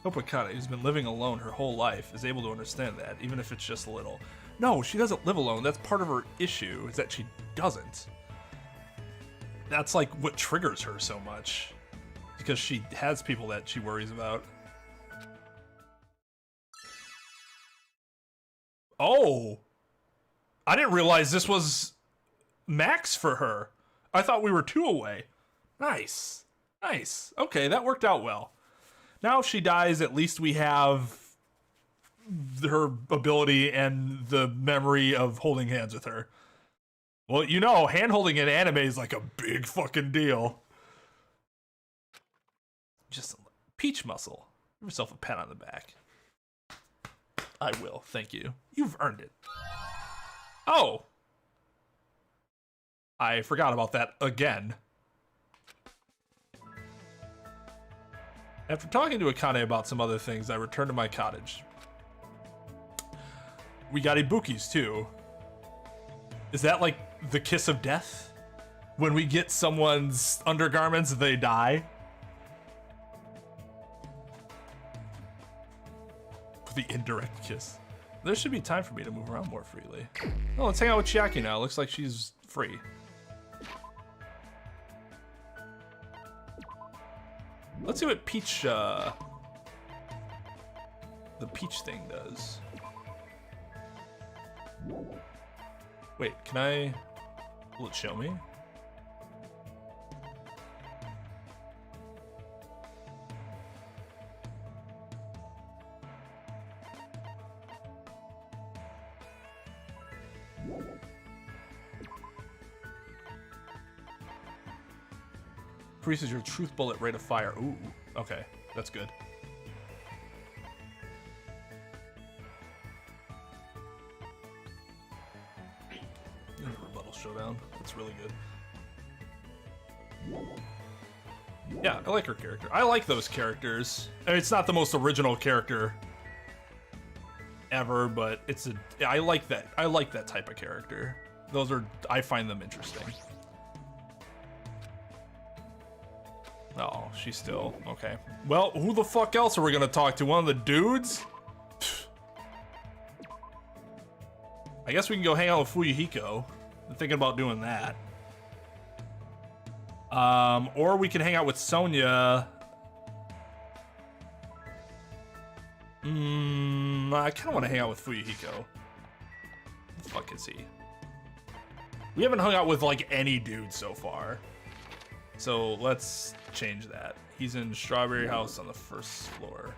Hope Akane, who's been living alone her whole life, is able to understand that, even if it's just a little. No, she doesn't live alone. That's part of her issue, is that she doesn't. That's like what triggers her so much. Because she has people that she worries about. Oh! I didn't realize this was max for her. I thought we were 2 away. Nice. Nice. Okay, that worked out well. Now if she dies, at least we have her ability and the memory of holding hands with her. Well, you know, hand-holding in anime is like a big fucking deal. Just peach muscle. Give yourself a pat on the back. I will, thank you. You've earned it. Oh. I forgot about that again. After talking to Akane about some other things, I returned to my cottage. We got Ibukis too. Is that like the kiss of death? When we get someone's undergarments, they die? The indirect kiss. There should be time for me to move around more freely. Oh, let's hang out with Chiaki now. Looks like she's free. Let's see what Peach, the Peach thing does. Wait, can I... Will it show me? Increases your truth bullet rate of fire. Ooh, okay, that's good. Rebuttal showdown. That's really good. Yeah, I like her character. I like those characters. I mean, it's not the most original character ever, but it's a. I like that. I like that type of character. Those are. I find them interesting. Oh, she's still okay. Well, who the fuck else are we gonna talk to? One of the dudes? I guess we can go hang out with Fuyuhiko. I'm thinking about doing that. Or we can hang out with Sonya. I kind of want to hang out with Fuyuhiko. What the fuck is he? We haven't hung out with like any dude so far. So let's change that. He's in Strawberry House on the first floor.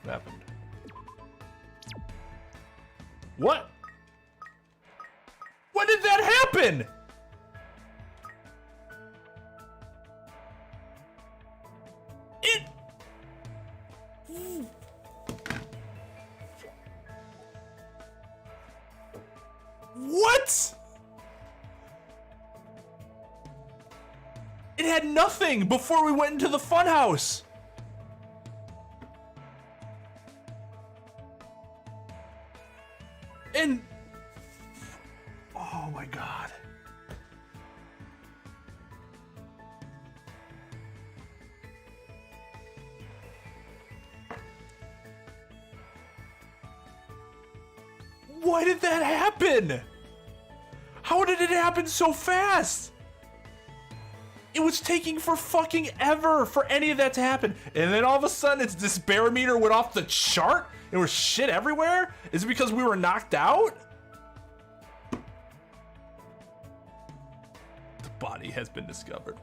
What happened? What? When did that happen? It... What? It had nothing before we went into the funhouse. And oh my god. Why did that happen? How did it happen so fast? It was taking for fucking ever for any of that to happen. And then all of a sudden its despair meter went off the chart? There was shit everywhere? Is it because we were knocked out? The body has been discovered.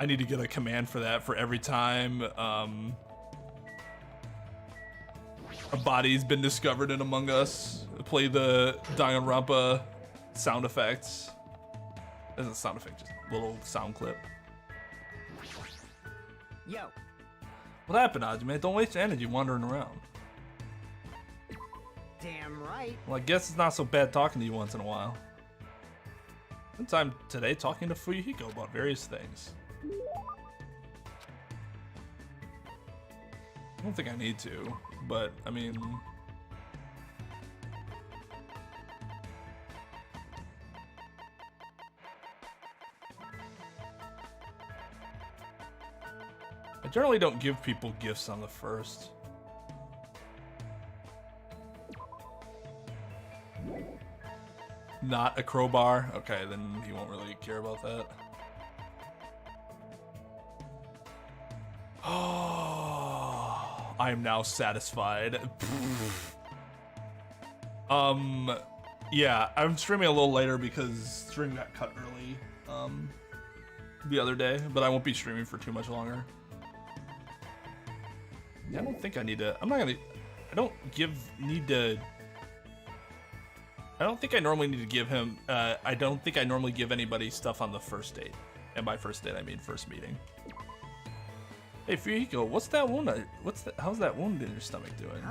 I need to get a command for that for every time a body's been discovered in Among Us. Play the Danganronpa sound effects. That's a sound effect, just a little sound clip. Yo. What happened, Hajime? Don't waste your energy wandering around. Damn right. Well, I guess it's not so bad talking to you once in a while. Spent time today talking to Fuyuhiko about various things. I don't think I need to, but I mean... I generally don't give people gifts on the first. Not a crowbar? Okay, then he won't really care about that. Oh, I am now satisfied. Yeah, I'm streaming a little later because stream got cut early the other day, but I won't be streaming for too much longer. Yeah, I don't think I need to. I'm not gonna. I don't need to. I don't think I normally need to give him. I don't think I normally give anybody stuff on the first date, and by first date I mean first meeting. Hey, Fuyuhiko, what's that wound? How's that wound in your stomach doing?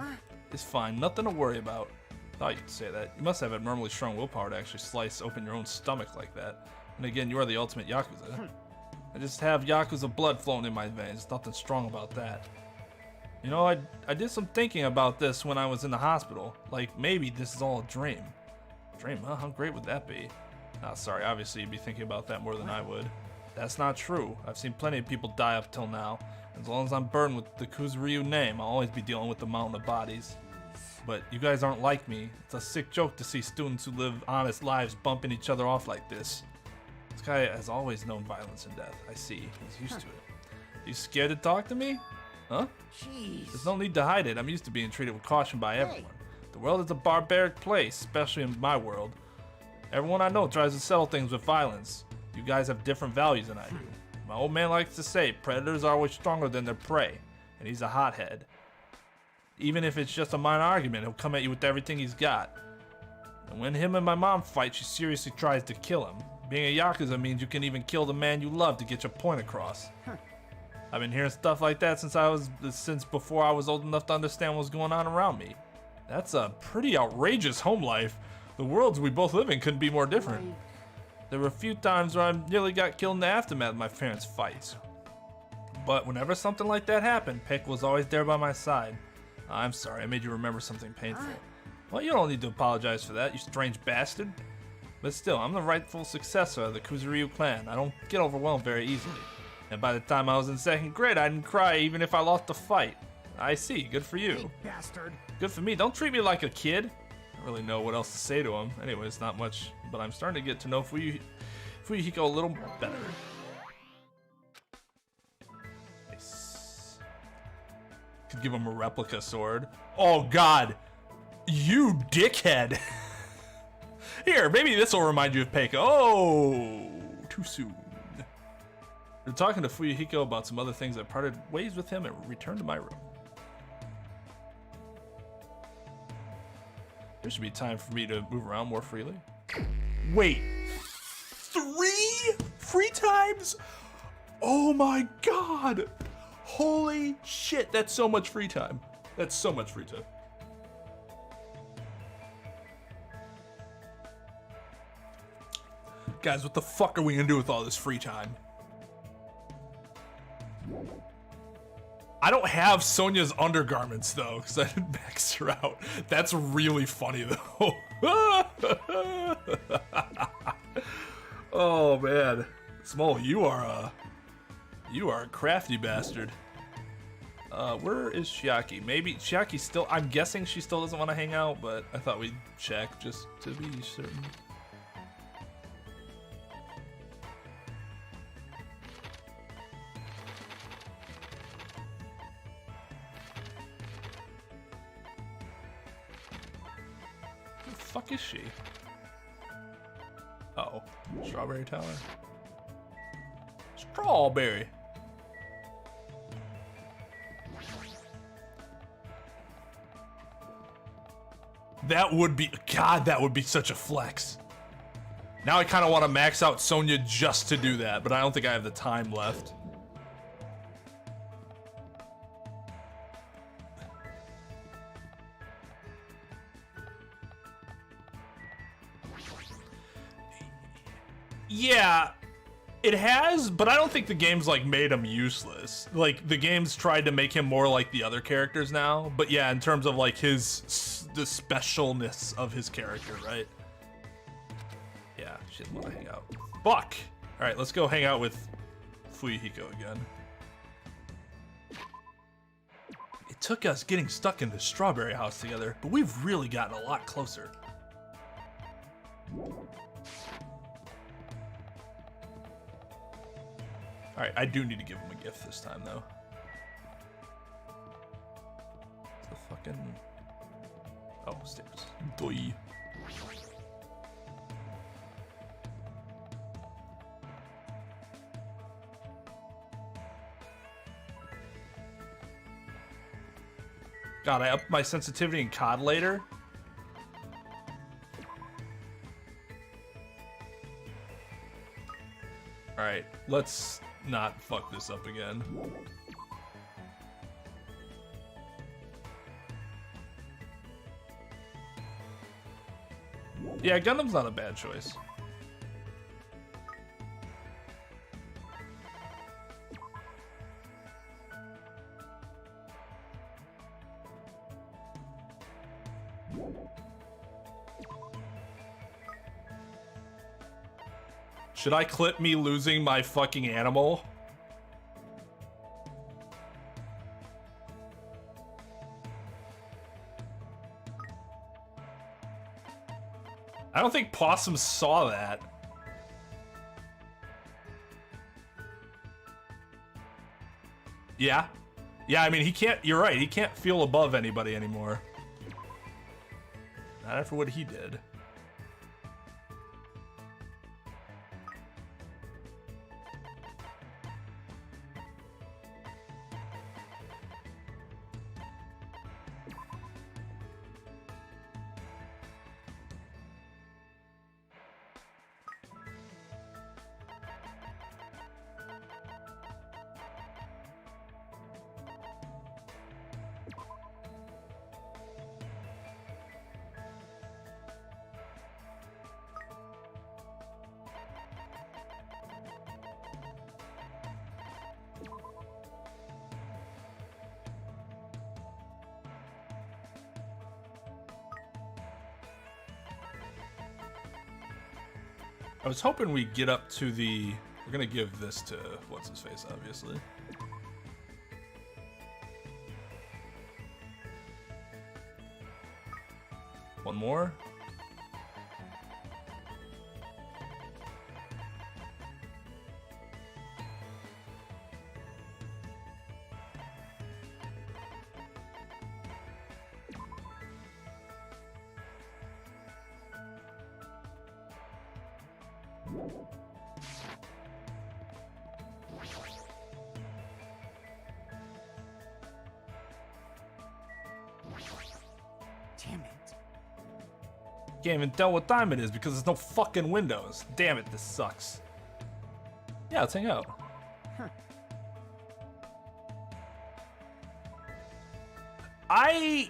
It's fine, nothing to worry about. Thought you'd say that. You must have abnormally strong willpower to actually slice open your own stomach like that. And again, you are the ultimate Yakuza. I just have Yakuza blood flowing in my veins. Nothing strong about that. You know, I did some thinking about this when I was in the hospital. Like, maybe this is all a dream. Dream, huh? How great would that be? Nah, sorry, obviously you'd be thinking about that more than I would. That's not true. I've seen plenty of people die up till now. As long as I'm burdened with the Kuzuryu name, I'll always be dealing with the mountain of bodies. But you guys aren't like me. It's a sick joke to see students who live honest lives bumping each other off like this. This guy has always known violence and death. I see. He's used to it. You scared to talk to me? Huh? Jeez. There's no need to hide it. I'm used to being treated with caution by everyone. The world is a barbaric place, especially in my world. Everyone I know tries to settle things with violence. You guys have different values than I do. My old man likes to say, predators are always stronger than their prey, and he's a hothead. Even if it's just a minor argument, he'll come at you with everything he's got. And when him and my mom fight, she seriously tries to kill him. Being a Yakuza means you can even kill the man you love to get your point across. I've been hearing stuff like that since before I was old enough to understand what was going on around me. That's a pretty outrageous home life. The worlds we both live in couldn't be more different. There were a few times where I nearly got killed in the aftermath of my parents' fights. But whenever something like that happened, Pick was always there by my side. I'm sorry, I made you remember something painful. Well, you don't need to apologize for that, you strange bastard. But still, I'm the rightful successor of the Kuzuryu clan. I don't get overwhelmed very easily. And by the time I was in 2nd grade, I didn't cry even if I lost a fight. I see, good for you. Bastard. Good for me, don't treat me like a kid. I don't really know what else to say to him. Anyways, not much, but I'm starting to get to know Fuyuhiko a little better. Nice. Could give him a replica sword. Oh god! You dickhead! Here, maybe this will remind you of Peiko. Oh! Too soon. We're talking to Fuyuhiko about some other things. I parted ways with him and returned to my room. There should be time for me to move around more freely. Wait, 3 free times? Oh my god! Holy shit, that's so much free time. That's so much free time. Guys, what the fuck are we gonna do with all this free time? I don't have Sonya's undergarments though, because I didn't max her out. That's really funny though. Oh man, Small, you are a crafty bastard. Where is Chiaki? Maybe Chiaki still. I'm guessing she still doesn't want to hang out, but I thought we'd check just to be certain. Fuck is she? Uh-oh. Strawberry Tower. Strawberry. That would be, God, that would be such a flex. Now I kind of want to max out Sonya just to do that, but I don't think I have the time left. Yeah, it has, but I don't think the game's like made him useless. Like the game's tried to make him more like the other characters now. But yeah, in terms of like the specialness of his character, right? Yeah, she doesn't want to hang out. Fuck. All right, let's go hang out with Fuyuhiko again. It took us getting stuck in the strawberry house together, but we've really gotten a lot closer. Alright, I do need to give him a gift this time, though. It's the fucking... Oh, stairs. Doi. God, I upped my sensitivity in COD later. Alright, let's not fuck this up again. Yeah, Gundam's not a bad choice. Should I clip me losing my fucking animal? I don't think Possum saw that. Yeah. Yeah, I mean, he can't, you're right, he can't feel above anybody anymore. Not after what he did. I was hoping we'd get up to the... We're gonna give this to what's-his-face, obviously. One more. Damn it. Can't even tell what time it is because there's no fucking windows. Damn it, this sucks. Yeah, let's hang out. Huh. I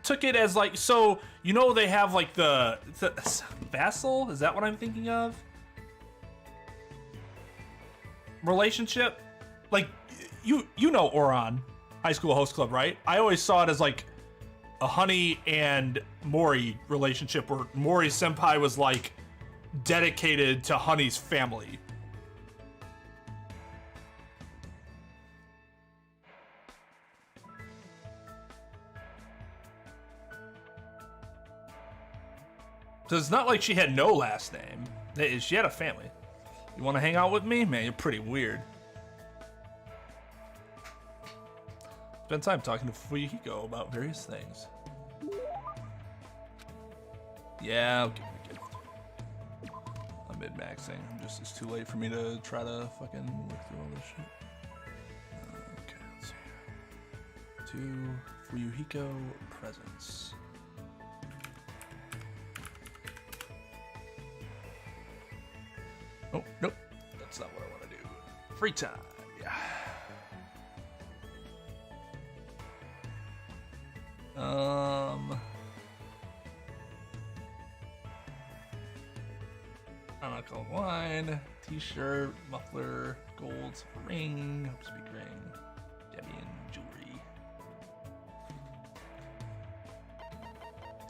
took it as like, so, you know they have like the vassal? Is that what I'm thinking of? Relationship? Like, you know Oran, High School Host Club, right? I always saw it as like a Honey and Mori relationship where Mori's senpai was like dedicated to Honey's family. So it's not like she had no last name. She had a family. You want to hang out with me? Man, you're pretty weird. Spend time talking to Fuyuhiko about various things. Yeah, I'll give you a gift. I'm mid-maxing. It's too late for me to try to fucking work through all this shit. Okay, let's see here. 2 Fuyuhiko presents. Oh, nope. That's not what I want to do. Free time, yeah. Alcohol wine, t-shirt, muffler, gold ring, speak ring, Debian jewelry.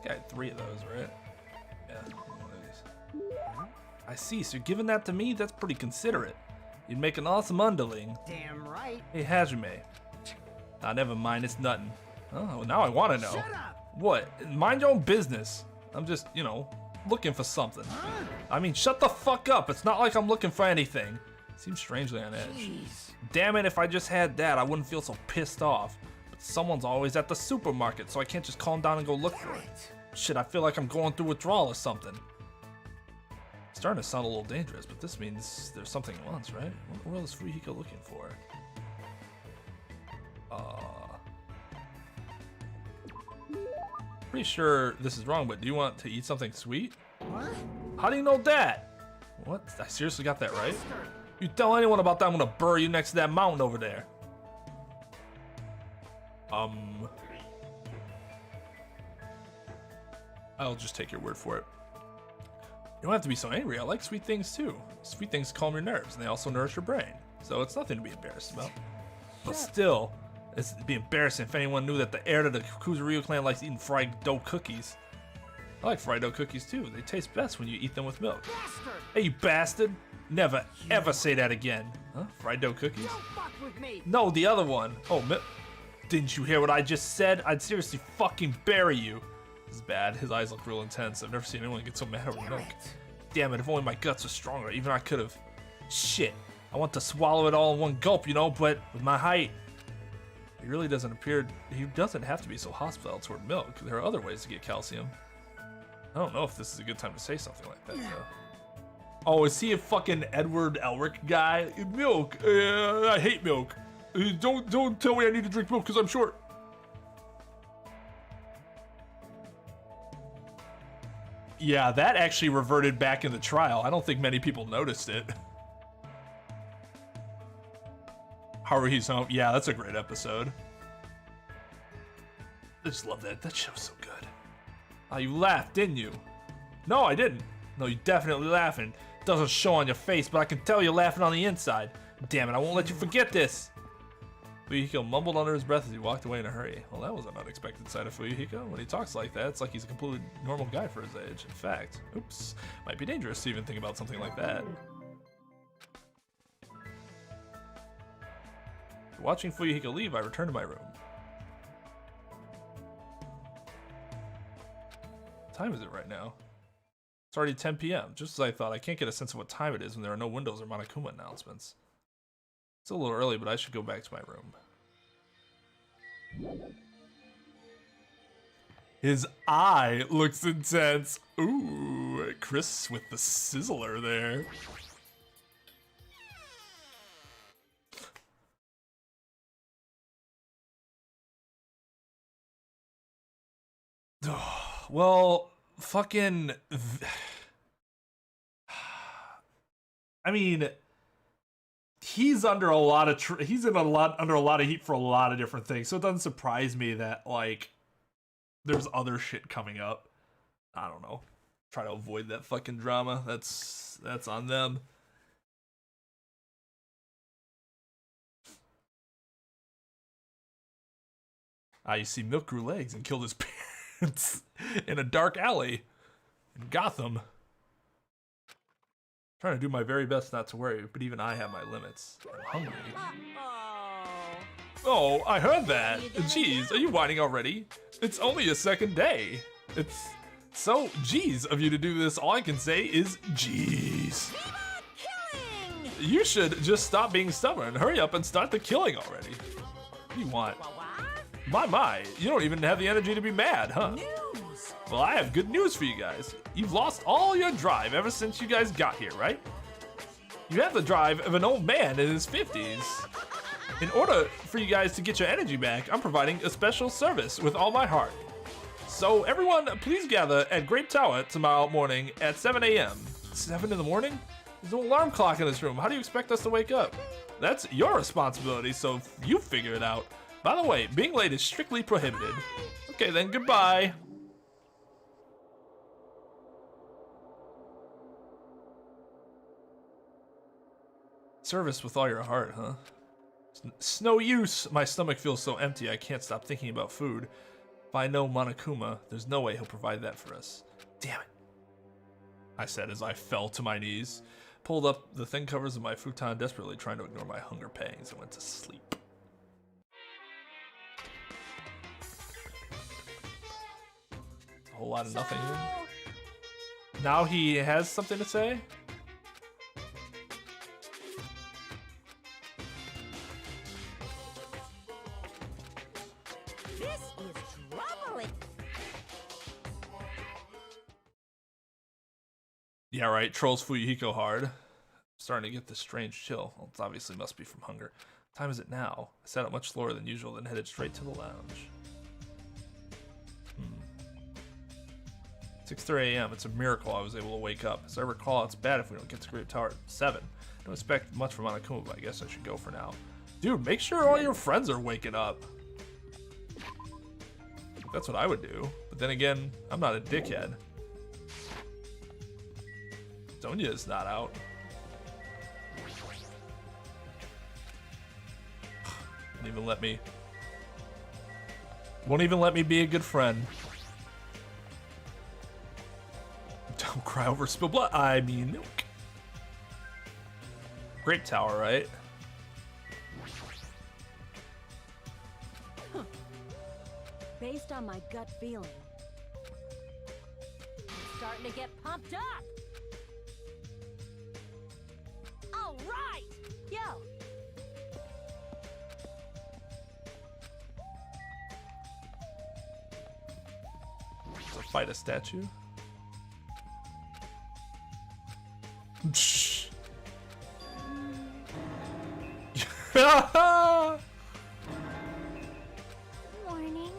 Got 3 of those, right? Yeah, one of these. I see, so you're giving that to me? That's pretty considerate. You'd make an awesome underling. Damn right. Hey, Hajime. Nah, never mind, it's nothing. Oh, now I want to know. Shut up! What? Mind your own business. I'm just, you know, looking for something. I mean, shut the fuck up. It's not like I'm looking for anything. Seems strangely on edge. Jeez. Damn it, if I just had that, I wouldn't feel so pissed off. But someone's always at the supermarket, so I can't just calm down and go look for it. Shit, I feel like I'm going through withdrawal or something. It's starting to sound a little dangerous, but this means there's something he wants, right? What the world is Fuyuhiko looking for? Pretty sure this is wrong, but do you want to eat something sweet? What? How do you know that? What? I seriously got that right? You tell anyone about that, I'm gonna bury you next to that mountain over there. I'll just take your word for it. You don't have to be so angry. I like sweet things too. Sweet things calm your nerves, and they also nourish your brain. So it's nothing to be embarrassed about. But still, it'd be embarrassing if anyone knew that the heir to the Kuzuryu clan likes eating fried dough cookies. I like fried dough cookies too. They taste best when you eat them with milk. Hey, you bastard! Never ever say that again. Huh? Fried dough cookies? No, the other one. Oh, didn't you hear what I just said? I'd seriously fucking bury you. This is bad. His eyes look real intense. I've never seen anyone get so mad over milk. Damn it, if only my guts were stronger. Even I could have. Shit. I want to swallow it all in one gulp, you know, but with my height. He really doesn't appear. He doesn't have to be so hostile toward milk. There are other ways to get calcium. I don't know if this is a good time to say something like that, though. Oh, is he a fucking Edward Elric guy? Milk. I hate milk. Don't tell me I need to drink milk because I'm short. Yeah, that actually reverted back in the trial. I don't think many people noticed it. Haruhi's home. Yeah, that's a great episode. I just love that. That show's so good. Oh, you laughed, didn't you? No, I didn't. No, you definitely laughing. It doesn't show on your face, but I can tell you're laughing on the inside. Damn it, I won't let you forget this. Fuyuhiko mumbled under his breath as he walked away in a hurry. Well, that was an unexpected side of Fuyuhiko. When he talks like that, it's like he's a completely normal guy for his age. In fact, oops, might be dangerous to even think about something like that. Watching Fuyuhiko leave, I returned to my room. What time is it right now? It's already 10 p.m., just as I thought. I can't get a sense of what time it is when there are no windows or Monokuma announcements. It's a little early, but I should go back to my room. His eye looks intense. Ooh, Chris with the sizzler there. Well, fucking... I mean... He's under a lot of under a lot of heat for a lot of different things, so it doesn't surprise me that like there's other shit coming up. I don't know. Try to avoid that fucking drama. That's on them. You see, Milk grew legs and killed his parents in a dark alley in Gotham. Trying to do my very best not to worry, but even I have my limits. I'm hungry. Oh, I heard that. Jeez, are you whining already? It's only your second day. It's so jeez of you to do this. All I can say is jeez. You should just stop being stubborn. Hurry up and start the killing already. What do you want? My, you don't even have the energy to be mad, huh? Well, I have good news for you guys. You've lost all your drive ever since you guys got here, right? You have the drive of an old man in his 50s. In order for you guys to get your energy back, I'm providing a special service with all my heart. So everyone, please gather at Grape Tower tomorrow morning at 7 a.m. 7 in the morning? There's an alarm clock in this room. How do you expect us to wake up? That's your responsibility, so you figure it out. By the way, being late is strictly prohibited. Okay then, goodbye. Service with all your heart, huh? It's no use. My stomach feels so empty I can't stop thinking about food. If I know Monokuma, there's no way he'll provide that for us. Damn it. I said as I fell to my knees, pulled up the thin covers of my futon, desperately trying to ignore my hunger pangs, and went to sleep. A whole lot of nothing here. Now he has something to say? This is troubling. Yeah, right. Trolls Fuyuhiko hard. Starting to get this strange chill. Well, it obviously must be from hunger. What time is it now? I sat up much slower than usual, then headed straight to the lounge. 6:30 a.m. It's a miracle I was able to wake up. As I recall, it's bad if we don't get to Grape Tower at 7. I don't expect much from Monokuma, but I guess I should go for now. Dude, make sure all your friends are waking up. That's what I would do. But then again, I'm not a dickhead. Sonya is not out. Won't even let me be a good friend. cry over spilled blood. I mean milk. Grape tower, right? Based on my gut feeling, I'm starting to get pumped up. All right, yo. To fight a statue. Shh. Morning.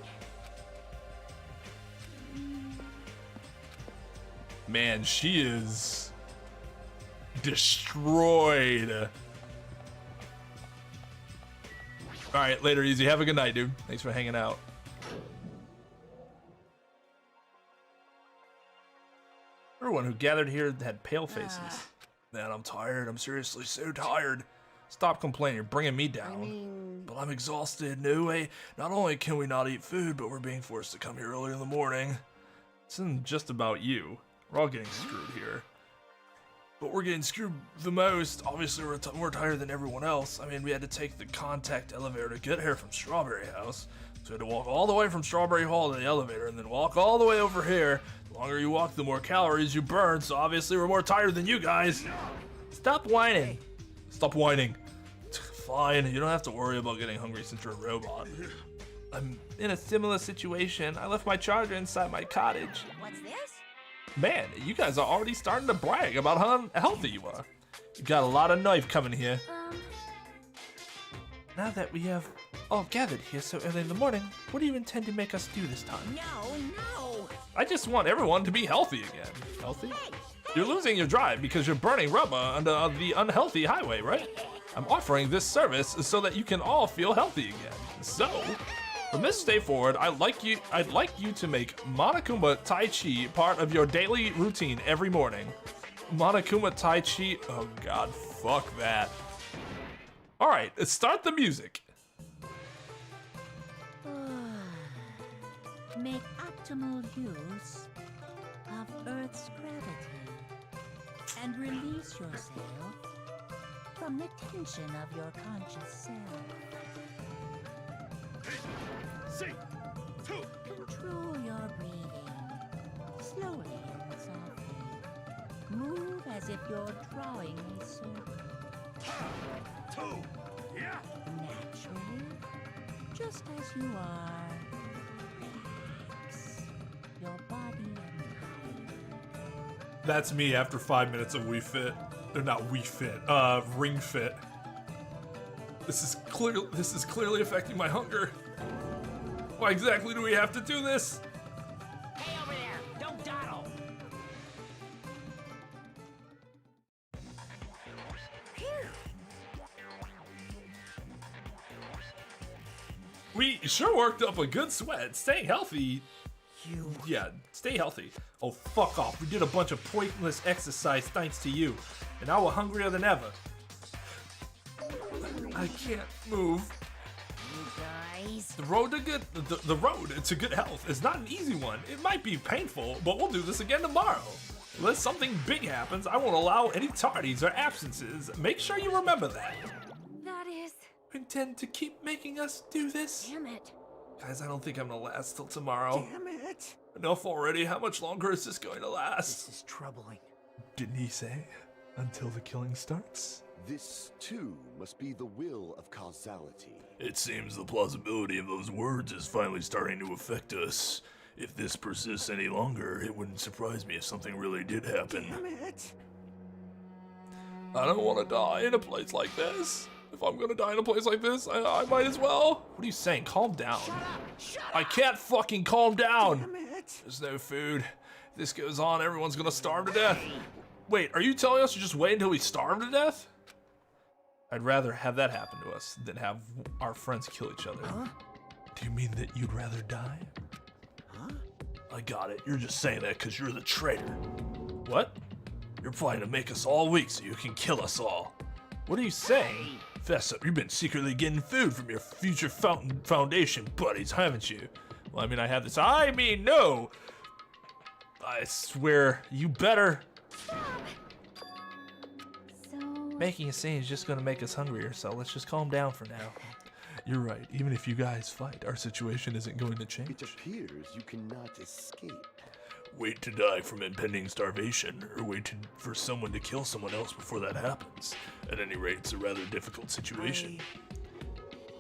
Man, she is destroyed. All right, later, Easy. Have a good night, dude. Thanks for hanging out. Everyone who gathered here had pale faces. Man, I'm tired. I'm seriously so tired. Stop complaining. You're bringing me down. But I'm exhausted. No way. Not only can we not eat food, but we're being forced to come here early in the morning. This isn't just about you. We're all getting screwed here. But we're getting screwed the most. Obviously, we're more tired than everyone else. I mean, we had to take the contact elevator to get here from Strawberry House. So we had to walk all the way from Strawberry Hall to the elevator and then walk all the way over here. The longer you walk, the more calories you burn. So obviously, we're more tired than you guys. Stop whining. Stop whining. Fine, you don't have to worry about getting hungry since you're a robot. I'm in a similar situation. I left my charger inside my cottage. What's this? Man, you guys are already starting to brag about how healthy you are. You got a lot of knife coming here. Now that we have all gathered here so early in the morning, what do you intend to make us do this time? No. I just want everyone to be healthy again. Healthy? You're losing your drive because you're burning rubber under the unhealthy highway, right? I'm offering this service so that you can all feel healthy again. So, from this day forward, I'd like you to make Monokuma Tai Chi part of your daily routine every morning. Monokuma Tai Chi, oh god, fuck that. Alright, let's start the music. Make optimal use of Earth's gravity and release yourself from the tension of your conscious self. Control your breathing, slowly and softly. Move as if you're drawing a circle. Naturally, just as you are. Relax your body and mind. That's me after 5 minutes of Wii Fit. They're not Wii Fit, Ring Fit. This is clearly affecting my hunger. Why exactly do we have to do this? Hey, over there! Don't dawdle! We sure worked up a good sweat. Staying healthy. Yeah, stay healthy. Oh, fuck off. We did a bunch of pointless exercise thanks to you. And now we're hungrier than ever. I can't move. Guys. The road to good health is not an easy one. It might be painful, but we'll do this again tomorrow. Unless something big happens, I won't allow any tardies or absences. Make sure you remember that. That is... Intend to keep making us do this? Damn it. Guys, I don't think I'm gonna last till tomorrow. Damn it. Enough already. How much longer is this going to last? This is troubling. Didn't he say, until the killing starts? This, too, must be the will of causality. It seems the plausibility of those words is finally starting to affect us. If this persists any longer, it wouldn't surprise me if something really did happen. Damn it. I don't want to die in a place like this. If I'm gonna die in a place like this, I might as well. What are you saying? Calm down. Shut up. I can't fucking calm down. Damn it. There's no food. If this goes on, everyone's gonna starve to death. Wait, are you telling us to just wait until we starve to death? I'd rather have that happen to us than have our friends kill each other. Huh? Do you mean that you'd rather die? Huh? I got it. You're just saying that because you're the traitor. What? You're planning to make us all weak so you can kill us all. What are you saying? Fess up, you've been secretly getting food from your future foundation buddies, haven't you? Well, I mean, I have this. I mean, no! I swear, you better. So... Making a scene is just gonna make us hungrier, so let's just calm down for now. You're right. Even if you guys fight, our situation isn't going to change. It appears you cannot escape. Wait to die from impending starvation, or wait for someone to kill someone else before that happens. At any rate, it's a rather difficult situation.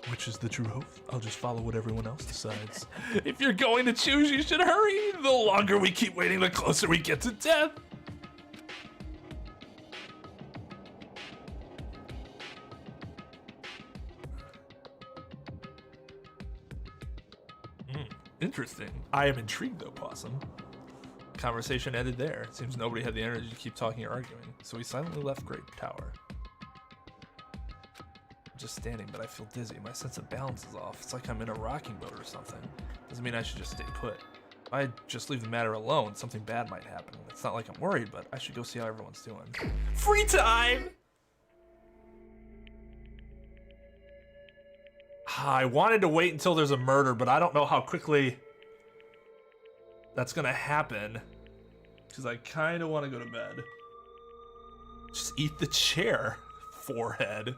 Which is the true hope? I'll just follow what everyone else decides. If you're going to choose, you should hurry. The longer we keep waiting, the closer we get to death. Interesting. I am intrigued though, Possum. Conversation ended there. It seems nobody had the energy to keep talking or arguing, so we silently left Grape Tower. I'm just standing, but I feel dizzy. My sense of balance is off. It's like I'm in a rocking boat or something. Doesn't mean I should just stay put. If I just leave the matter alone, something bad might happen. It's not like I'm worried, but I should go see how everyone's doing. Free time! I wanted to wait until there's a murder, but I don't know how quickly that's gonna happen. Because I kind of want to go to bed. Just eat the chair, forehead.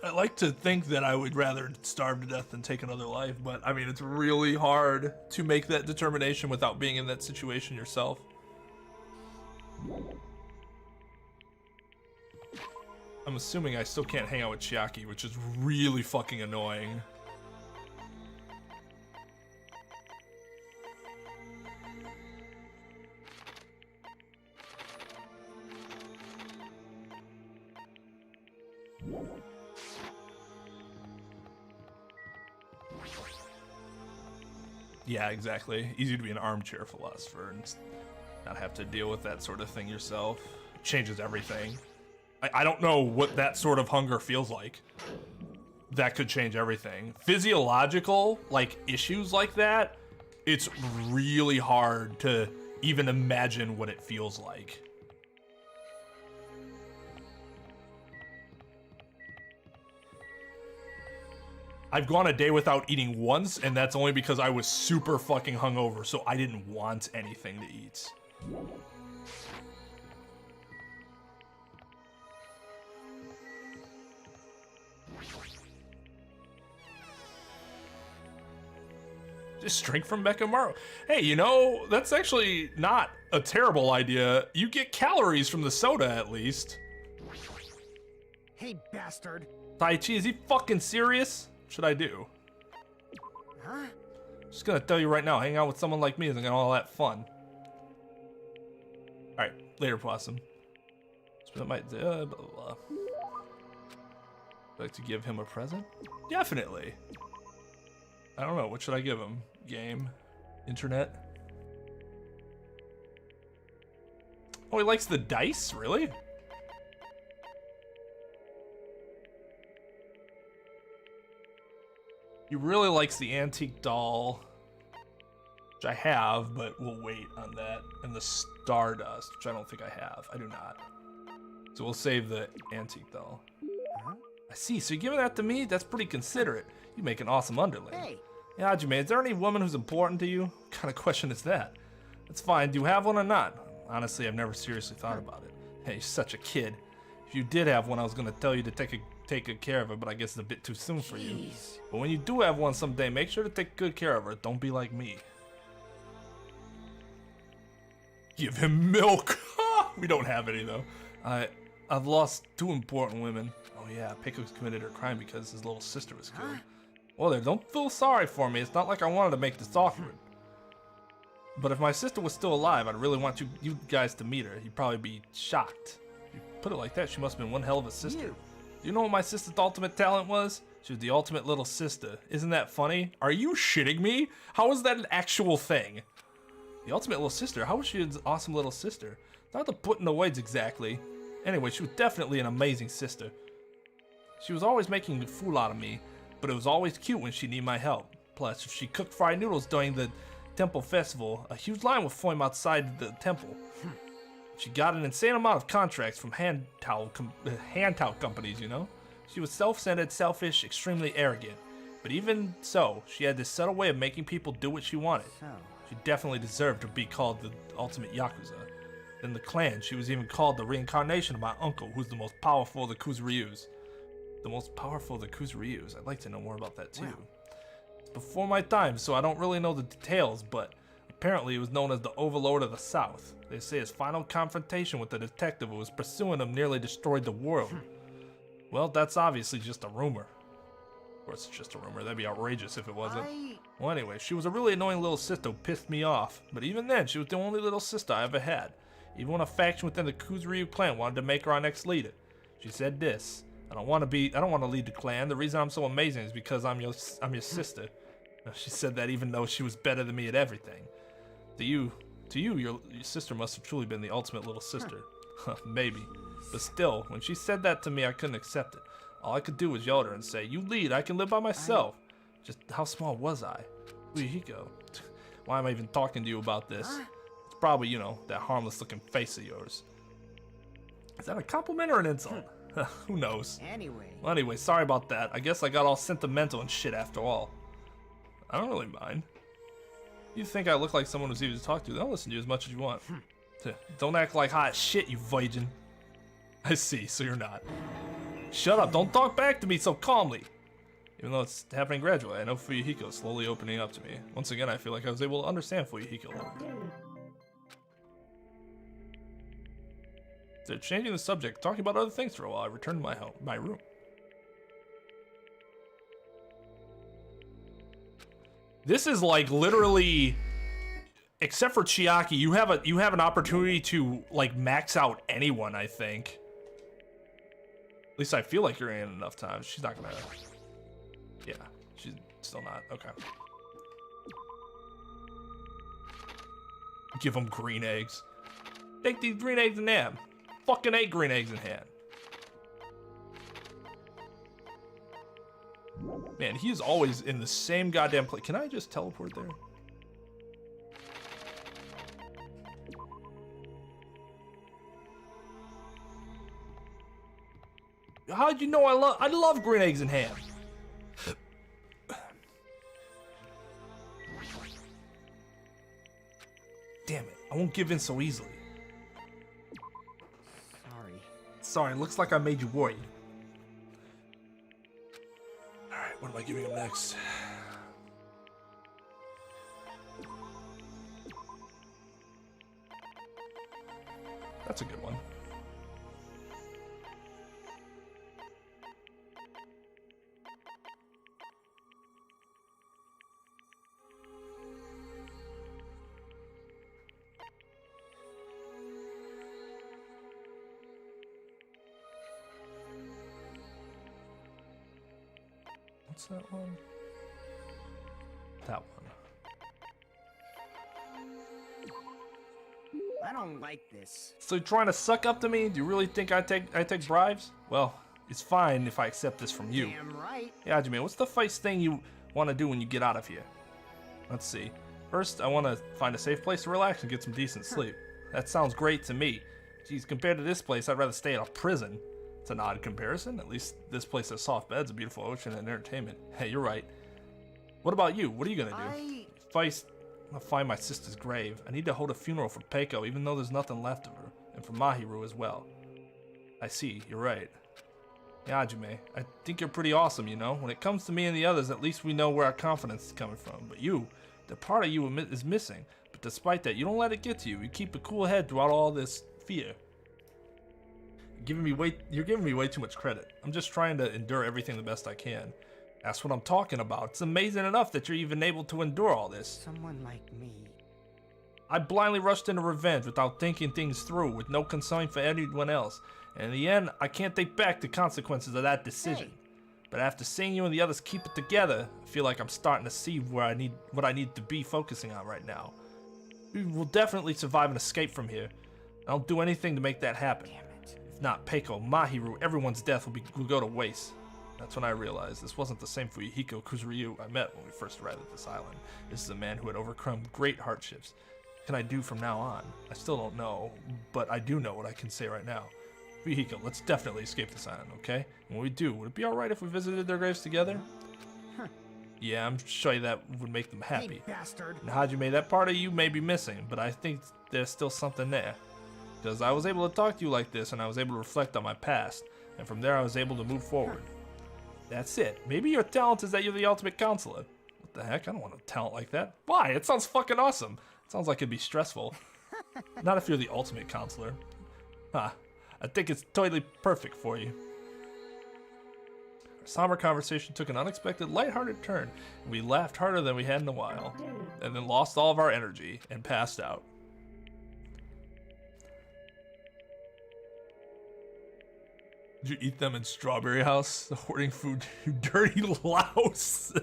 I like to think that I would rather starve to death than take another life, but I mean, it's really hard to make that determination without being in that situation yourself. I'm assuming I still can't hang out with Chiaki, which is really fucking annoying. Yeah, exactly. Easy to be an armchair philosopher and not have to deal with that sort of thing yourself. It changes everything. I don't know what that sort of hunger feels like. That could change everything. Physiological, like, issues like that, it's really hard to even imagine what it feels like. I've gone a day without eating once, and that's only because I was super fucking hungover, so I didn't want anything to eat. Just drink from Nekomaru. Hey, you know, that's actually not a terrible idea. You get calories from the soda, at least. Hey, bastard. Taichi, is he fucking serious? What should I do? Huh? Just gonna tell you right now, hanging out with someone like me isn't gonna all that fun. Alright, later, Possum. So that might, blah, blah, blah. Like to give him a present? Definitely. I don't know, what should I give him? Game? Internet? Oh, he likes the dice? Really? He really likes the antique doll, which I have, but we'll wait on that. And the Stardust, which I don't think I have. I do not. So we'll save the antique doll. Huh? I see, so you're giving that to me? That's pretty considerate. You make an awesome underling. Hey. Yeah, Hajime, is there any woman who's important to you? What kind of question is that? That's fine, do you have one or not? Honestly, I've never seriously thought about it. Hey, you're such a kid. If you did have one, I was gonna tell you to take good care of her, but I guess it's a bit too soon for you. But when you do have one someday, make sure to take good care of her. Don't be like me. Give him milk. We don't have any though. I've lost 2 important women. Oh yeah, Peiko's committed her crime because his little sister was killed. Well there, don't feel sorry for me. It's not like I wanted to make this awkward. But if my sister was still alive, I'd really want you guys to meet her. You'd probably be shocked. If you put it like that, she must have been one hell of a sister. Do you know what my sister's ultimate talent was? She was the ultimate little sister. Isn't that funny? Are you shitting me? How is that an actual thing? The ultimate little sister? How was she an awesome little sister? Not to put in the words exactly. Anyway, she was definitely an amazing sister. She was always making a fool out of me, but it was always cute when she needed my help. Plus, if she cooked fried noodles during the temple festival, a huge line would form outside the temple. She got an insane amount of contracts from hand towel companies, you know? She was self-centered, selfish, extremely arrogant. But even so, she had this subtle way of making people do what she wanted. She definitely deserved to be called the ultimate Yakuza. In the clan, she was even called the reincarnation of my uncle, who's the most powerful of the Kuzuryus. The most powerful of the Kuzuryus? I'd like to know more about that too. Wow. It's before my time, so I don't really know the details, but apparently he was known as the Overlord of the South. They say his final confrontation with the detective who was pursuing him nearly destroyed the world. Well, that's obviously just a rumor. Of course, it's just a rumor. That'd be outrageous if it wasn't. Well, anyway, she was a really annoying little sister who pissed me off. But even then, she was the only little sister I ever had. Even when a faction within the Kuzuryu clan wanted to make her our next leader. She said this: I don't want to lead the clan. The reason I'm so amazing is because I'm your sister. She said that even though she was better than me at everything. To you, your sister must have truly been the ultimate little sister. Maybe. But still, when she said that to me, I couldn't accept it. All I could do was yell at her and say, "You lead, I can live by myself." Just how small was I? Fuyuhiko, why am I even talking to you about this? It's probably, you know, that harmless looking face of yours. Is that a compliment or an insult? Who knows? Well, anyway, sorry about that. I guess I got all sentimental and shit after all. I don't really mind. You think I look like someone who's easy to talk to, then I'll listen to you as much as you want. Don't act like hot shit, you virgin. I see, so you're not. Shut up, don't talk back to me so calmly. Even though it's happening gradually, I know Fuyuhiko is slowly opening up to me. Once again, I feel like I was able to understand Fuyuhiko a little bit. They're changing the subject, talking about other things for a while. I returned to my room. This is like literally, except for Chiaki, you have an opportunity to like max out anyone, I think. At least I feel like you're in enough times. She's not gonna. Yeah, she's still not. Okay. Give them green eggs. Take these green eggs in hand. Fucking 8 green eggs in hand. Man, he is always in the same goddamn place. Can I just teleport there? How'd you know I love green eggs in ham? Damn it, I won't give in so easily. Sorry, looks like I made you worried. Alright, what am I giving him next? That's a good one. What's that one? That one. I don't like this. So you're trying to suck up to me? Do you really think I take bribes? Well, it's fine if I accept this from you. Damn right. Yeah, Hajime, what's the first thing you want to do when you get out of here? Let's see. First, I want to find a safe place to relax and get some decent sleep. That sounds great to me. Geez, compared to this place, I'd rather stay in a prison. It's an odd comparison. At least this place has soft beds, a beautiful ocean, and entertainment. Hey, you're right. What about you? What are you gonna do? First, I'll find my sister's grave. I need to hold a funeral for Peiko, even though there's nothing left of her, and for Mahiru as well. I see. You're right. Yeah, Hajime, I think you're pretty awesome, you know? When it comes to me and the others, at least we know where our confidence is coming from. But you, the part of you is missing. But despite that, you don't let it get to you. You keep a cool head throughout all this fear. You're giving me way too much credit. I'm just trying to endure everything the best I can. That's what I'm talking about. It's amazing enough that you're even able to endure all this. Someone like me. I blindly rushed into revenge without thinking things through, with no concern for anyone else. And in the end, I can't take back the consequences of that decision. But after seeing you and the others keep it together, I feel like I'm starting to see what I need to be focusing on right now. We will definitely survive and escape from here. I'll do anything to make that happen. If not Peiko, Mahiru, everyone's death will go to waste. That's when I realized this wasn't the same Fuyuhiko Kuzuryu I met when we first arrived at this island. This is a man who had overcome great hardships. What can I do from now on? I still don't know, but I do know what I can say right now. vehicle. Let's definitely escape this island, okay? And when we do, would it be alright if we visited their graves together? Yeah, I'm sure that would make them happy. Hey, bastard. And Hajime, that part of you may be missing, but I think there's still something there. Because I was able to talk to you like this, and I was able to reflect on my past. And from there, I was able to move forward. That's it. Maybe your talent is that you're the ultimate counselor. What the heck? I don't want a talent like that. Why? It sounds fucking awesome. It sounds like it'd be stressful. Not if you're the ultimate counselor. Huh. I think it's totally perfect for you. Our somber conversation took an unexpected, lighthearted turn, and we laughed harder than we had in a while, and then lost all of our energy and passed out. Did you eat them in Strawberry House? Hoarding food, you dirty louse.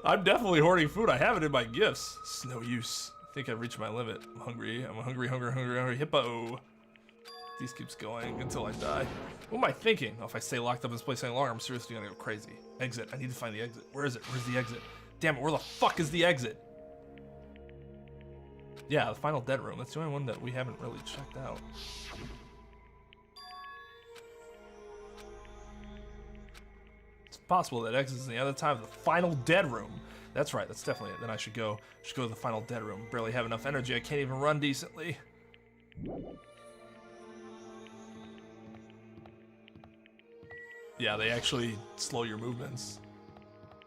I'm definitely hoarding food. I have it in my gifts. It's no use. I think I've reached my limit. I'm hungry. I'm a hungry hippo. This keeps going until I die. What am I thinking? Oh, if I stay locked up in this place any longer, I'm seriously gonna go crazy. Exit. I need to find the exit. Where is it? Where's the exit? Damn it, where the fuck is the exit? Yeah, the final dead room. That's the only one that we haven't really checked out. It's possible that exit is the other time of the final dead room. That's right, that's definitely it. Then I should go to the final dead room. Barely have enough energy, I can't even run decently. Yeah, they actually slow your movements.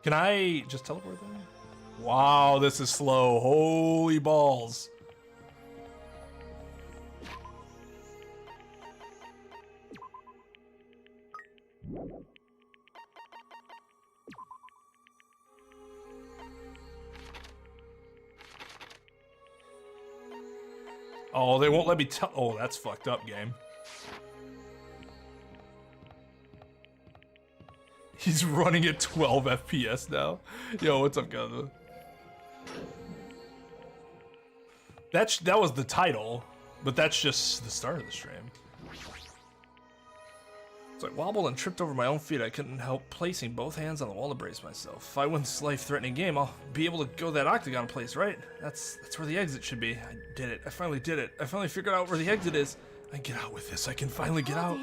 Can I just teleport there? Wow, this is slow. Holy balls. Oh, they won't let me tell. Oh, that's fucked up, game. He's running at 12 FPS now. Yo, what's up, guys? That was the title, but that's just the start of the stream. So I wobbled and tripped over my own feet. I couldn't help placing both hands on the wall to brace myself. If I win this life-threatening game, I'll be able to go that octagon place, right? That's where the exit should be. I did it. I finally did it. I finally figured out where the exit is. I can get out with this. I can finally get out.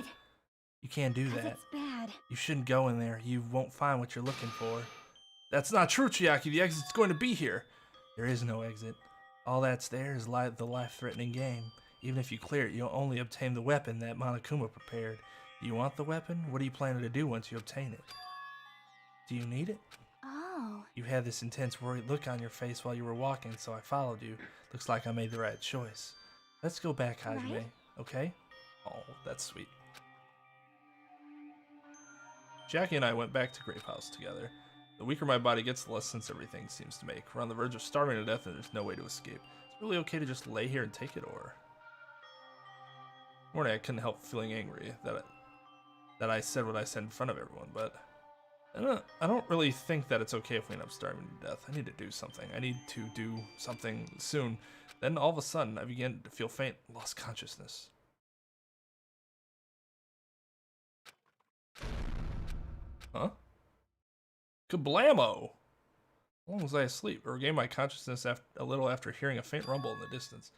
You can't do that. It's bad. You shouldn't go in there. You won't find what you're looking for. That's not true, Chiaki. The exit's going to be here. There is no exit. All that's there is the life-threatening game. Even if you clear it, you'll only obtain the weapon that Monokuma prepared. You want the weapon? What are you planning to do once you obtain it? Do you need it? Oh. You had this intense worried look on your face while you were walking, so I followed you. Looks like I made the right choice. Let's go back, Hajime, Right? okay? Oh, that's sweet. Jackie and I went back to Grape House together. The weaker my body gets, the less sense everything seems to make. We're on the verge of starving to death and there's no way to escape. It's really okay to just lay here and take it, or... Morning, I couldn't help feeling angry that I said what I said in front of everyone, but... I don't really think that it's okay if we end up starving to death. I need to do something. I need to do something soon. Then all of a sudden, I began to feel faint, lost consciousness. Huh? Kablamo! How long was I asleep? I regained my consciousness a little after hearing a faint rumble in the distance.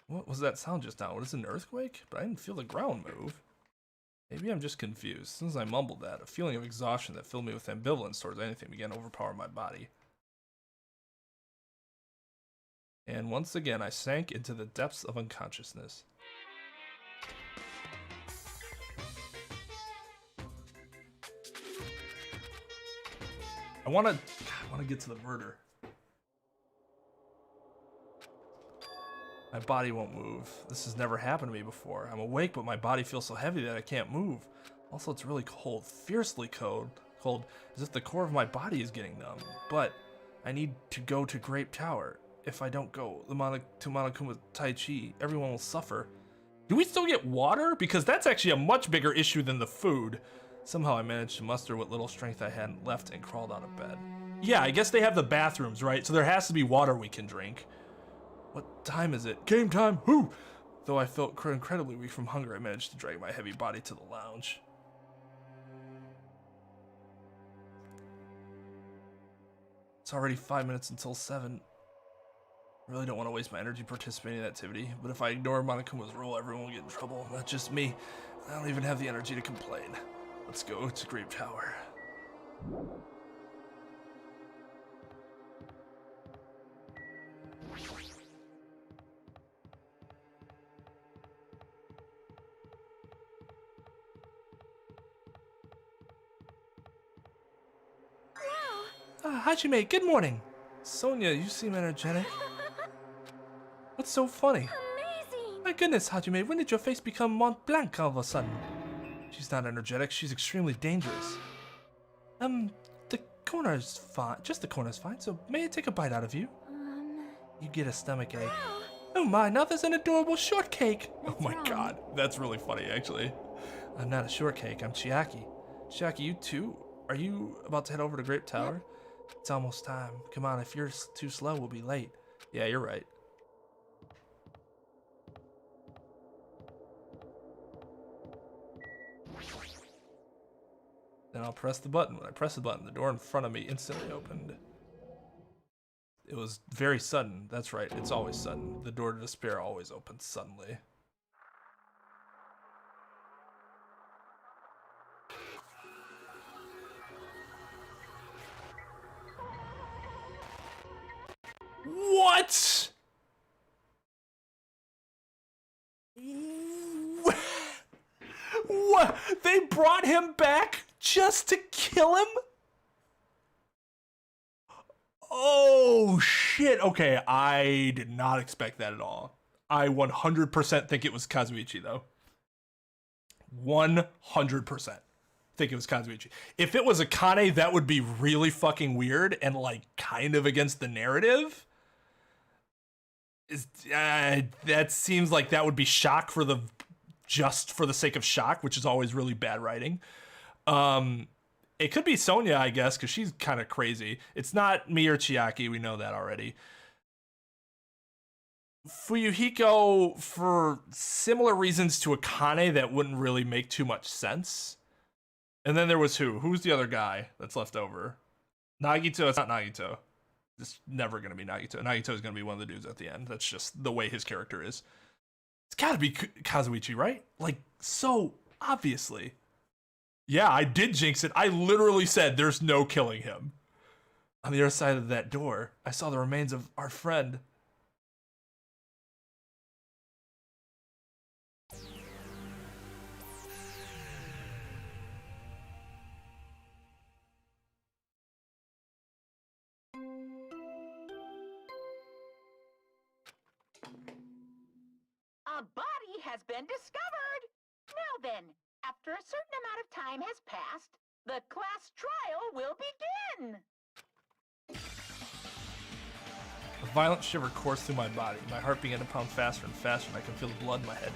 What was that sound just now? What is it, an earthquake? But I didn't feel the ground move. Maybe I'm just confused. As soon as I mumbled that, a feeling of exhaustion that filled me with ambivalence towards anything began to overpower my body. And once again, I sank into the depths of unconsciousness. I want to get to the murder. My body won't move. This has never happened to me before. I'm awake, but my body feels so heavy that I can't move. Also, it's really cold, fiercely cold, as if the core of my body is getting numb. But I need to go to Grape Tower. If I don't go to Monokuma Taichi, everyone will suffer. Do we still get water? Because that's actually a much bigger issue than the food. Somehow I managed to muster what little strength I had left and crawled out of bed. Yeah, I guess they have the bathrooms, right? So there has to be water we can drink. What time is it? Game time! Whoo! Though I felt incredibly weak from hunger, I managed to drag my heavy body to the lounge. It's already 5 minutes until 7. I really don't want to waste my energy participating in that activity, but if I ignore Monokuma's rule, everyone will get in trouble. Not just me. I don't even have the energy to complain. Let's go to Grape Tower. Hajime, good morning. Sonia, you seem energetic. What's so funny? Amazing! My goodness, Hajime, when did your face become Mont Blanc all of a sudden? She's not energetic, she's extremely dangerous. The corner's fine, just the corner's fine, so may I take a bite out of you? You get a stomach ache. Oh my, now there's an adorable shortcake! Oh my god, that's really funny, actually. I'm not a shortcake, I'm Chiaki. Chiaki, you too? Are you about to head over to Grape Tower? It's almost time. Come on, if you're too slow, we'll be late. Yeah, you're right. Then I'll press the button. When I press the button, the door in front of me instantly opened. It was very sudden. That's right, it's always sudden. The door to despair always opens suddenly. What? What? They brought him back just to kill him? Oh shit. Okay, I did not expect that at all. I 100% think it was Kazuichi though. 100% think it was Kazuichi. If it was Akane, that would be really fucking weird and like kind of against the narrative. That seems like that would be shock for the just for the sake of shock, which is always really bad writing. It could be Sonia, I guess, because she's kind of crazy. It's not me or Chiaki, we know that already. Fuyuhiko, for similar reasons to Akane that wouldn't really make too much sense. And then there was who? Who's the other guy that's left over? Nagito, it's not Nagito. It's never going to be Nagito. Nagito is going to be one of the dudes at the end. That's just the way his character is. It's got to be Kazuichi, right? Like, so obviously. Yeah, I did jinx it. I literally said there's no killing him. On the other side of that door, I saw the remains of our friend. A body has been discovered! Now then, after a certain amount of time has passed, the class trial will begin! A violent shiver coursed through my body. My heart began to pound faster and faster, and I could feel the blood in my head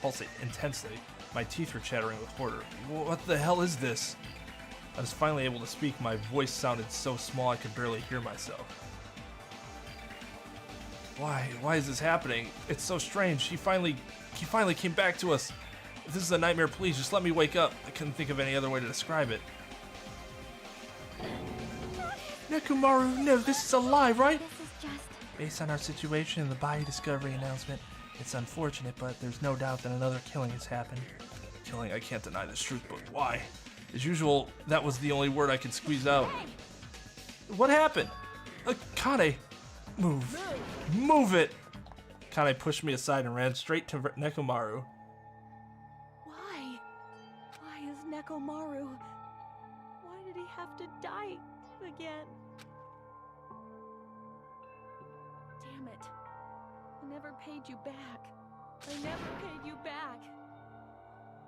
pulsate intensely. My teeth were chattering with horror. What the hell is this? I was finally able to speak. My voice sounded so small I could barely hear myself. Why is this happening? It's so strange. He finally came back to us. If this is a nightmare, please just let me wake up. I couldn't think of any other way to describe it. Nekomaru, no, this is a lie, right? This is just... Based on our situation and the body discovery announcement, it's unfortunate, but there's no doubt that another killing has happened. Killing, I can't deny this truth, but why? As usual, that was the only word I could squeeze out. What happened? Kane, move. Move it! Kane pushed me aside and ran straight to Nekomaru. Why? Why is Nekomaru? Why did he have to die again? Damn it. I never paid you back. I never paid you back.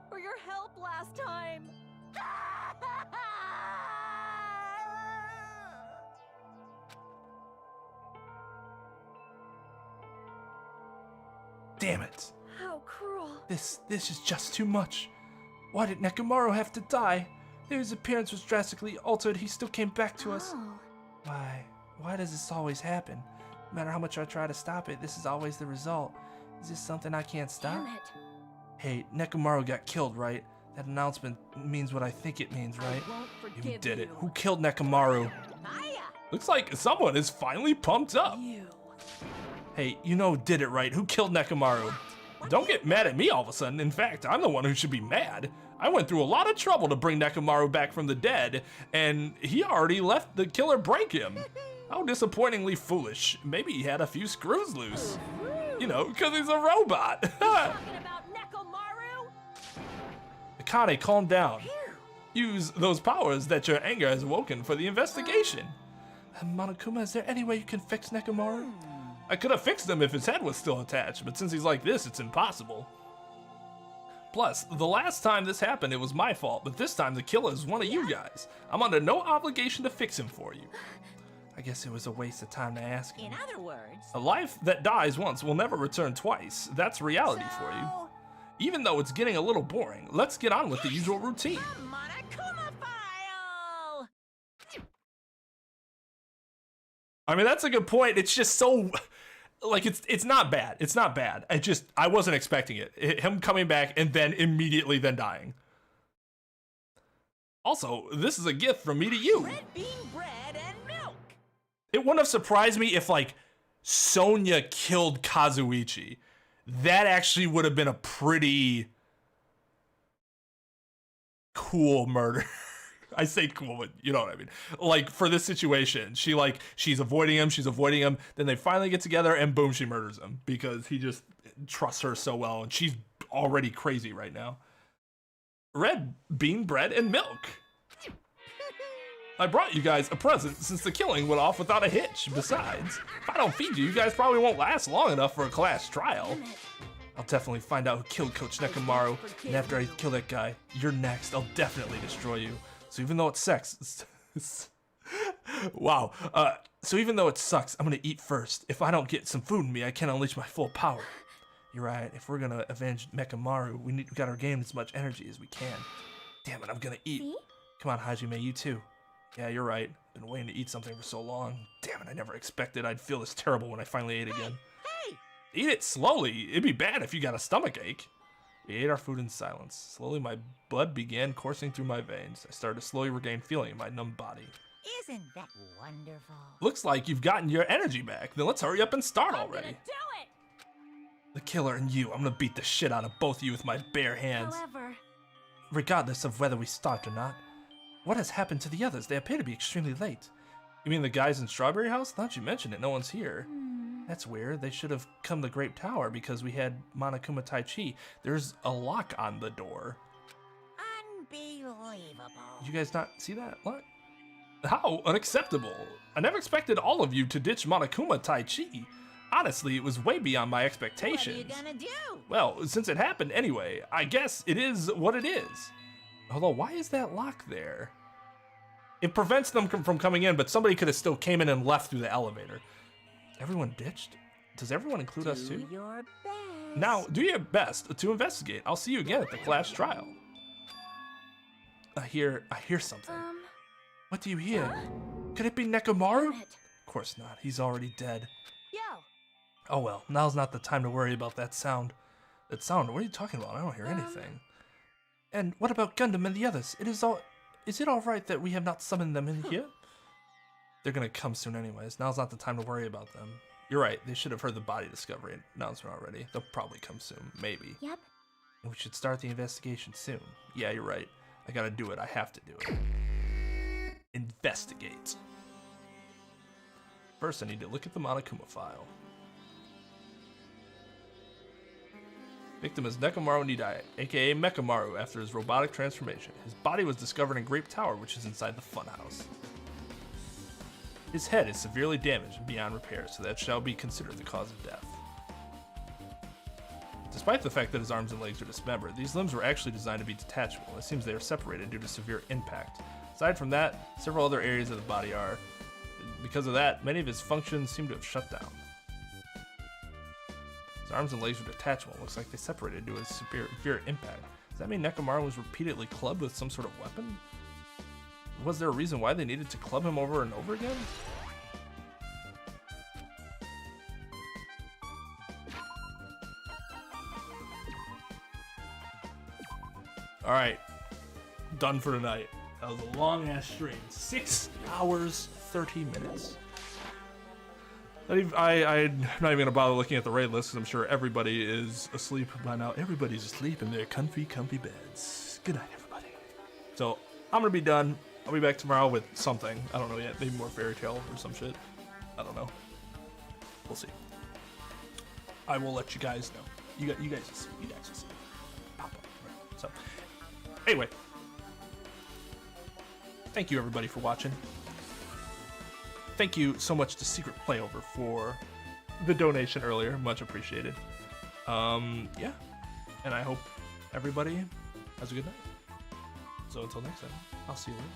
For your help last time. Damn it. How cruel. This is just too much. Why did Nekomaru have to die? His appearance was drastically altered. He still came back to us. Why does this always happen? No matter how much I try to stop it, this is always the result. Is this something I can't stop? Damn it. Hey, Nekomaru got killed, right? That announcement means what I think it means, right? You did it. Who killed Nekomaru? Looks like someone is finally pumped up. Hey, you know who did it right. Who killed Nekomaru? Don't get mad at me all of a sudden. In fact, I'm the one who should be mad. I went through a lot of trouble to bring Nekomaru back from the dead, and he already left the killer break him. How disappointingly foolish. Maybe he had a few screws loose. You know, because he's a robot. Talking about Nekomaru? Akane, calm down. Use those powers that your anger has woken for the investigation. Monokuma, is there any way you can fix Nekomaru? I could have fixed him if his head was still attached, but since he's like this, it's impossible. Plus, the last time this happened, it was my fault, but this time the killer is one of you guys. I'm under no obligation to fix him for you. I guess it was a waste of time to ask him. In other words, A life that dies once will never return twice. That's reality for you. Even though it's getting a little boring, let's get on with the usual routine. Monokuma file! I mean, that's a good point. It's just so, like, it's not bad. It's not bad. I wasn't expecting it. Him coming back and then immediately then dying. Also, this is a gift from me to you. Red bean bread and milk! It wouldn't have surprised me if, like, Sonya killed Kazuichi. That actually would have been a pretty cool murder. I say cool, but you know what I mean. Like, for this situation, she's avoiding him, then they finally get together, and boom, she murders him, because he just trusts her so well, and she's already crazy right now. Red bean bread and milk. I brought you guys a present since the killing went off without a hitch. Besides, if I don't feed you, you guys probably won't last long enough for a class trial. I'll definitely find out who killed Coach Nekomaru, and after I kill that guy, you're next. I'll definitely destroy you. So even though it sucks, wow. So even though it sucks, I'm gonna eat first. If I don't get some food in me, I can't unleash my full power. You're right. If we're gonna avenge Nekomaru, we gotta gain as much energy as we can. Damn it, I'm gonna eat. See? Come on, Hajime, you too. Yeah, you're right. Been waiting to eat something for so long. Damn it, I never expected I'd feel this terrible when I finally ate again. Hey! Eat it slowly. It'd be bad if you got a stomach ache. We ate our food in silence. Slowly, my blood began coursing through my veins. I started to slowly regain feeling in my numb body. Isn't that wonderful? Looks like you've gotten your energy back. Then let's hurry up and start already. Do it! The killer and you. I'm gonna beat the shit out of both of you with my bare hands. However, Regardless of whether we start or not. What has happened to the others? They appear to be extremely late. You mean the guys in Strawberry House? Thought you mentioned it. No one's here. That's weird. They should have come to Grape Tower because we had Monokuma Tai Chi. There's a lock on the door. Unbelievable. Did you guys not see that? What? How unacceptable. I never expected all of you to ditch Monokuma Tai Chi. Honestly, it was way beyond my expectations. What are you gonna do? Well, since it happened anyway, I guess it is what it is. Although, why is that lock there? It prevents them from coming in, but somebody could have still came in and left through the elevator. Everyone ditched? Does everyone include us too? Do your best. Now, do your best to investigate. I'll see you again at the class trial. I hear something. What do you hear? Could it be Nekomaru? Of course not. He's already dead. Yo! Oh well, now's not the time to worry about that sound. That sound? What are you talking about? I don't hear anything. And what about Gundam and the others? Is it all right that we have not summoned them in here? They're gonna come soon anyways. Now's not the time to worry about them. You're right. They should have heard the body discovery announcement already. They'll probably come soon. Maybe. yep. And we should start the investigation soon. Yeah, you're right. I gotta do it. I have to do it. Investigate. First, I need to look at the Monokuma file. Victim is Nekomaru Nidai, aka Mekamaru, after his robotic transformation. His body was discovered in Grape Tower, which is inside the funhouse. His head is severely damaged and beyond repair, so that shall be considered the cause of death. Despite the fact that his arms and legs are dismembered, these limbs were actually designed to be detachable. It seems they are separated due to severe impact. Aside from that, several other areas of the body are. Because of that, many of his functions seem to have shut down. His arms and legs were detachable. Looks like they separated due to severe impact. Does that mean Nekomaru was repeatedly clubbed with some sort of weapon? Was there a reason why they needed to club him over and over again? Alright. Done for tonight. That was a long ass stream. 6 hours, 30 minutes. I'm not even gonna bother looking at the raid list because I'm sure everybody is asleep by now. Everybody's asleep in their comfy beds. Good night, everybody. So I'm gonna be done. I'll be back tomorrow with something. I don't know yet. Maybe more fairy tale or some shit. I don't know. We'll see. I will let you guys know. You guys will see. You guys will see. Pop up. Right. So anyway, thank you everybody for watching. Thank you so much to Secret Playover for the donation earlier. Much appreciated. Yeah. And I hope everybody has a good night. So until next time, I'll see you later.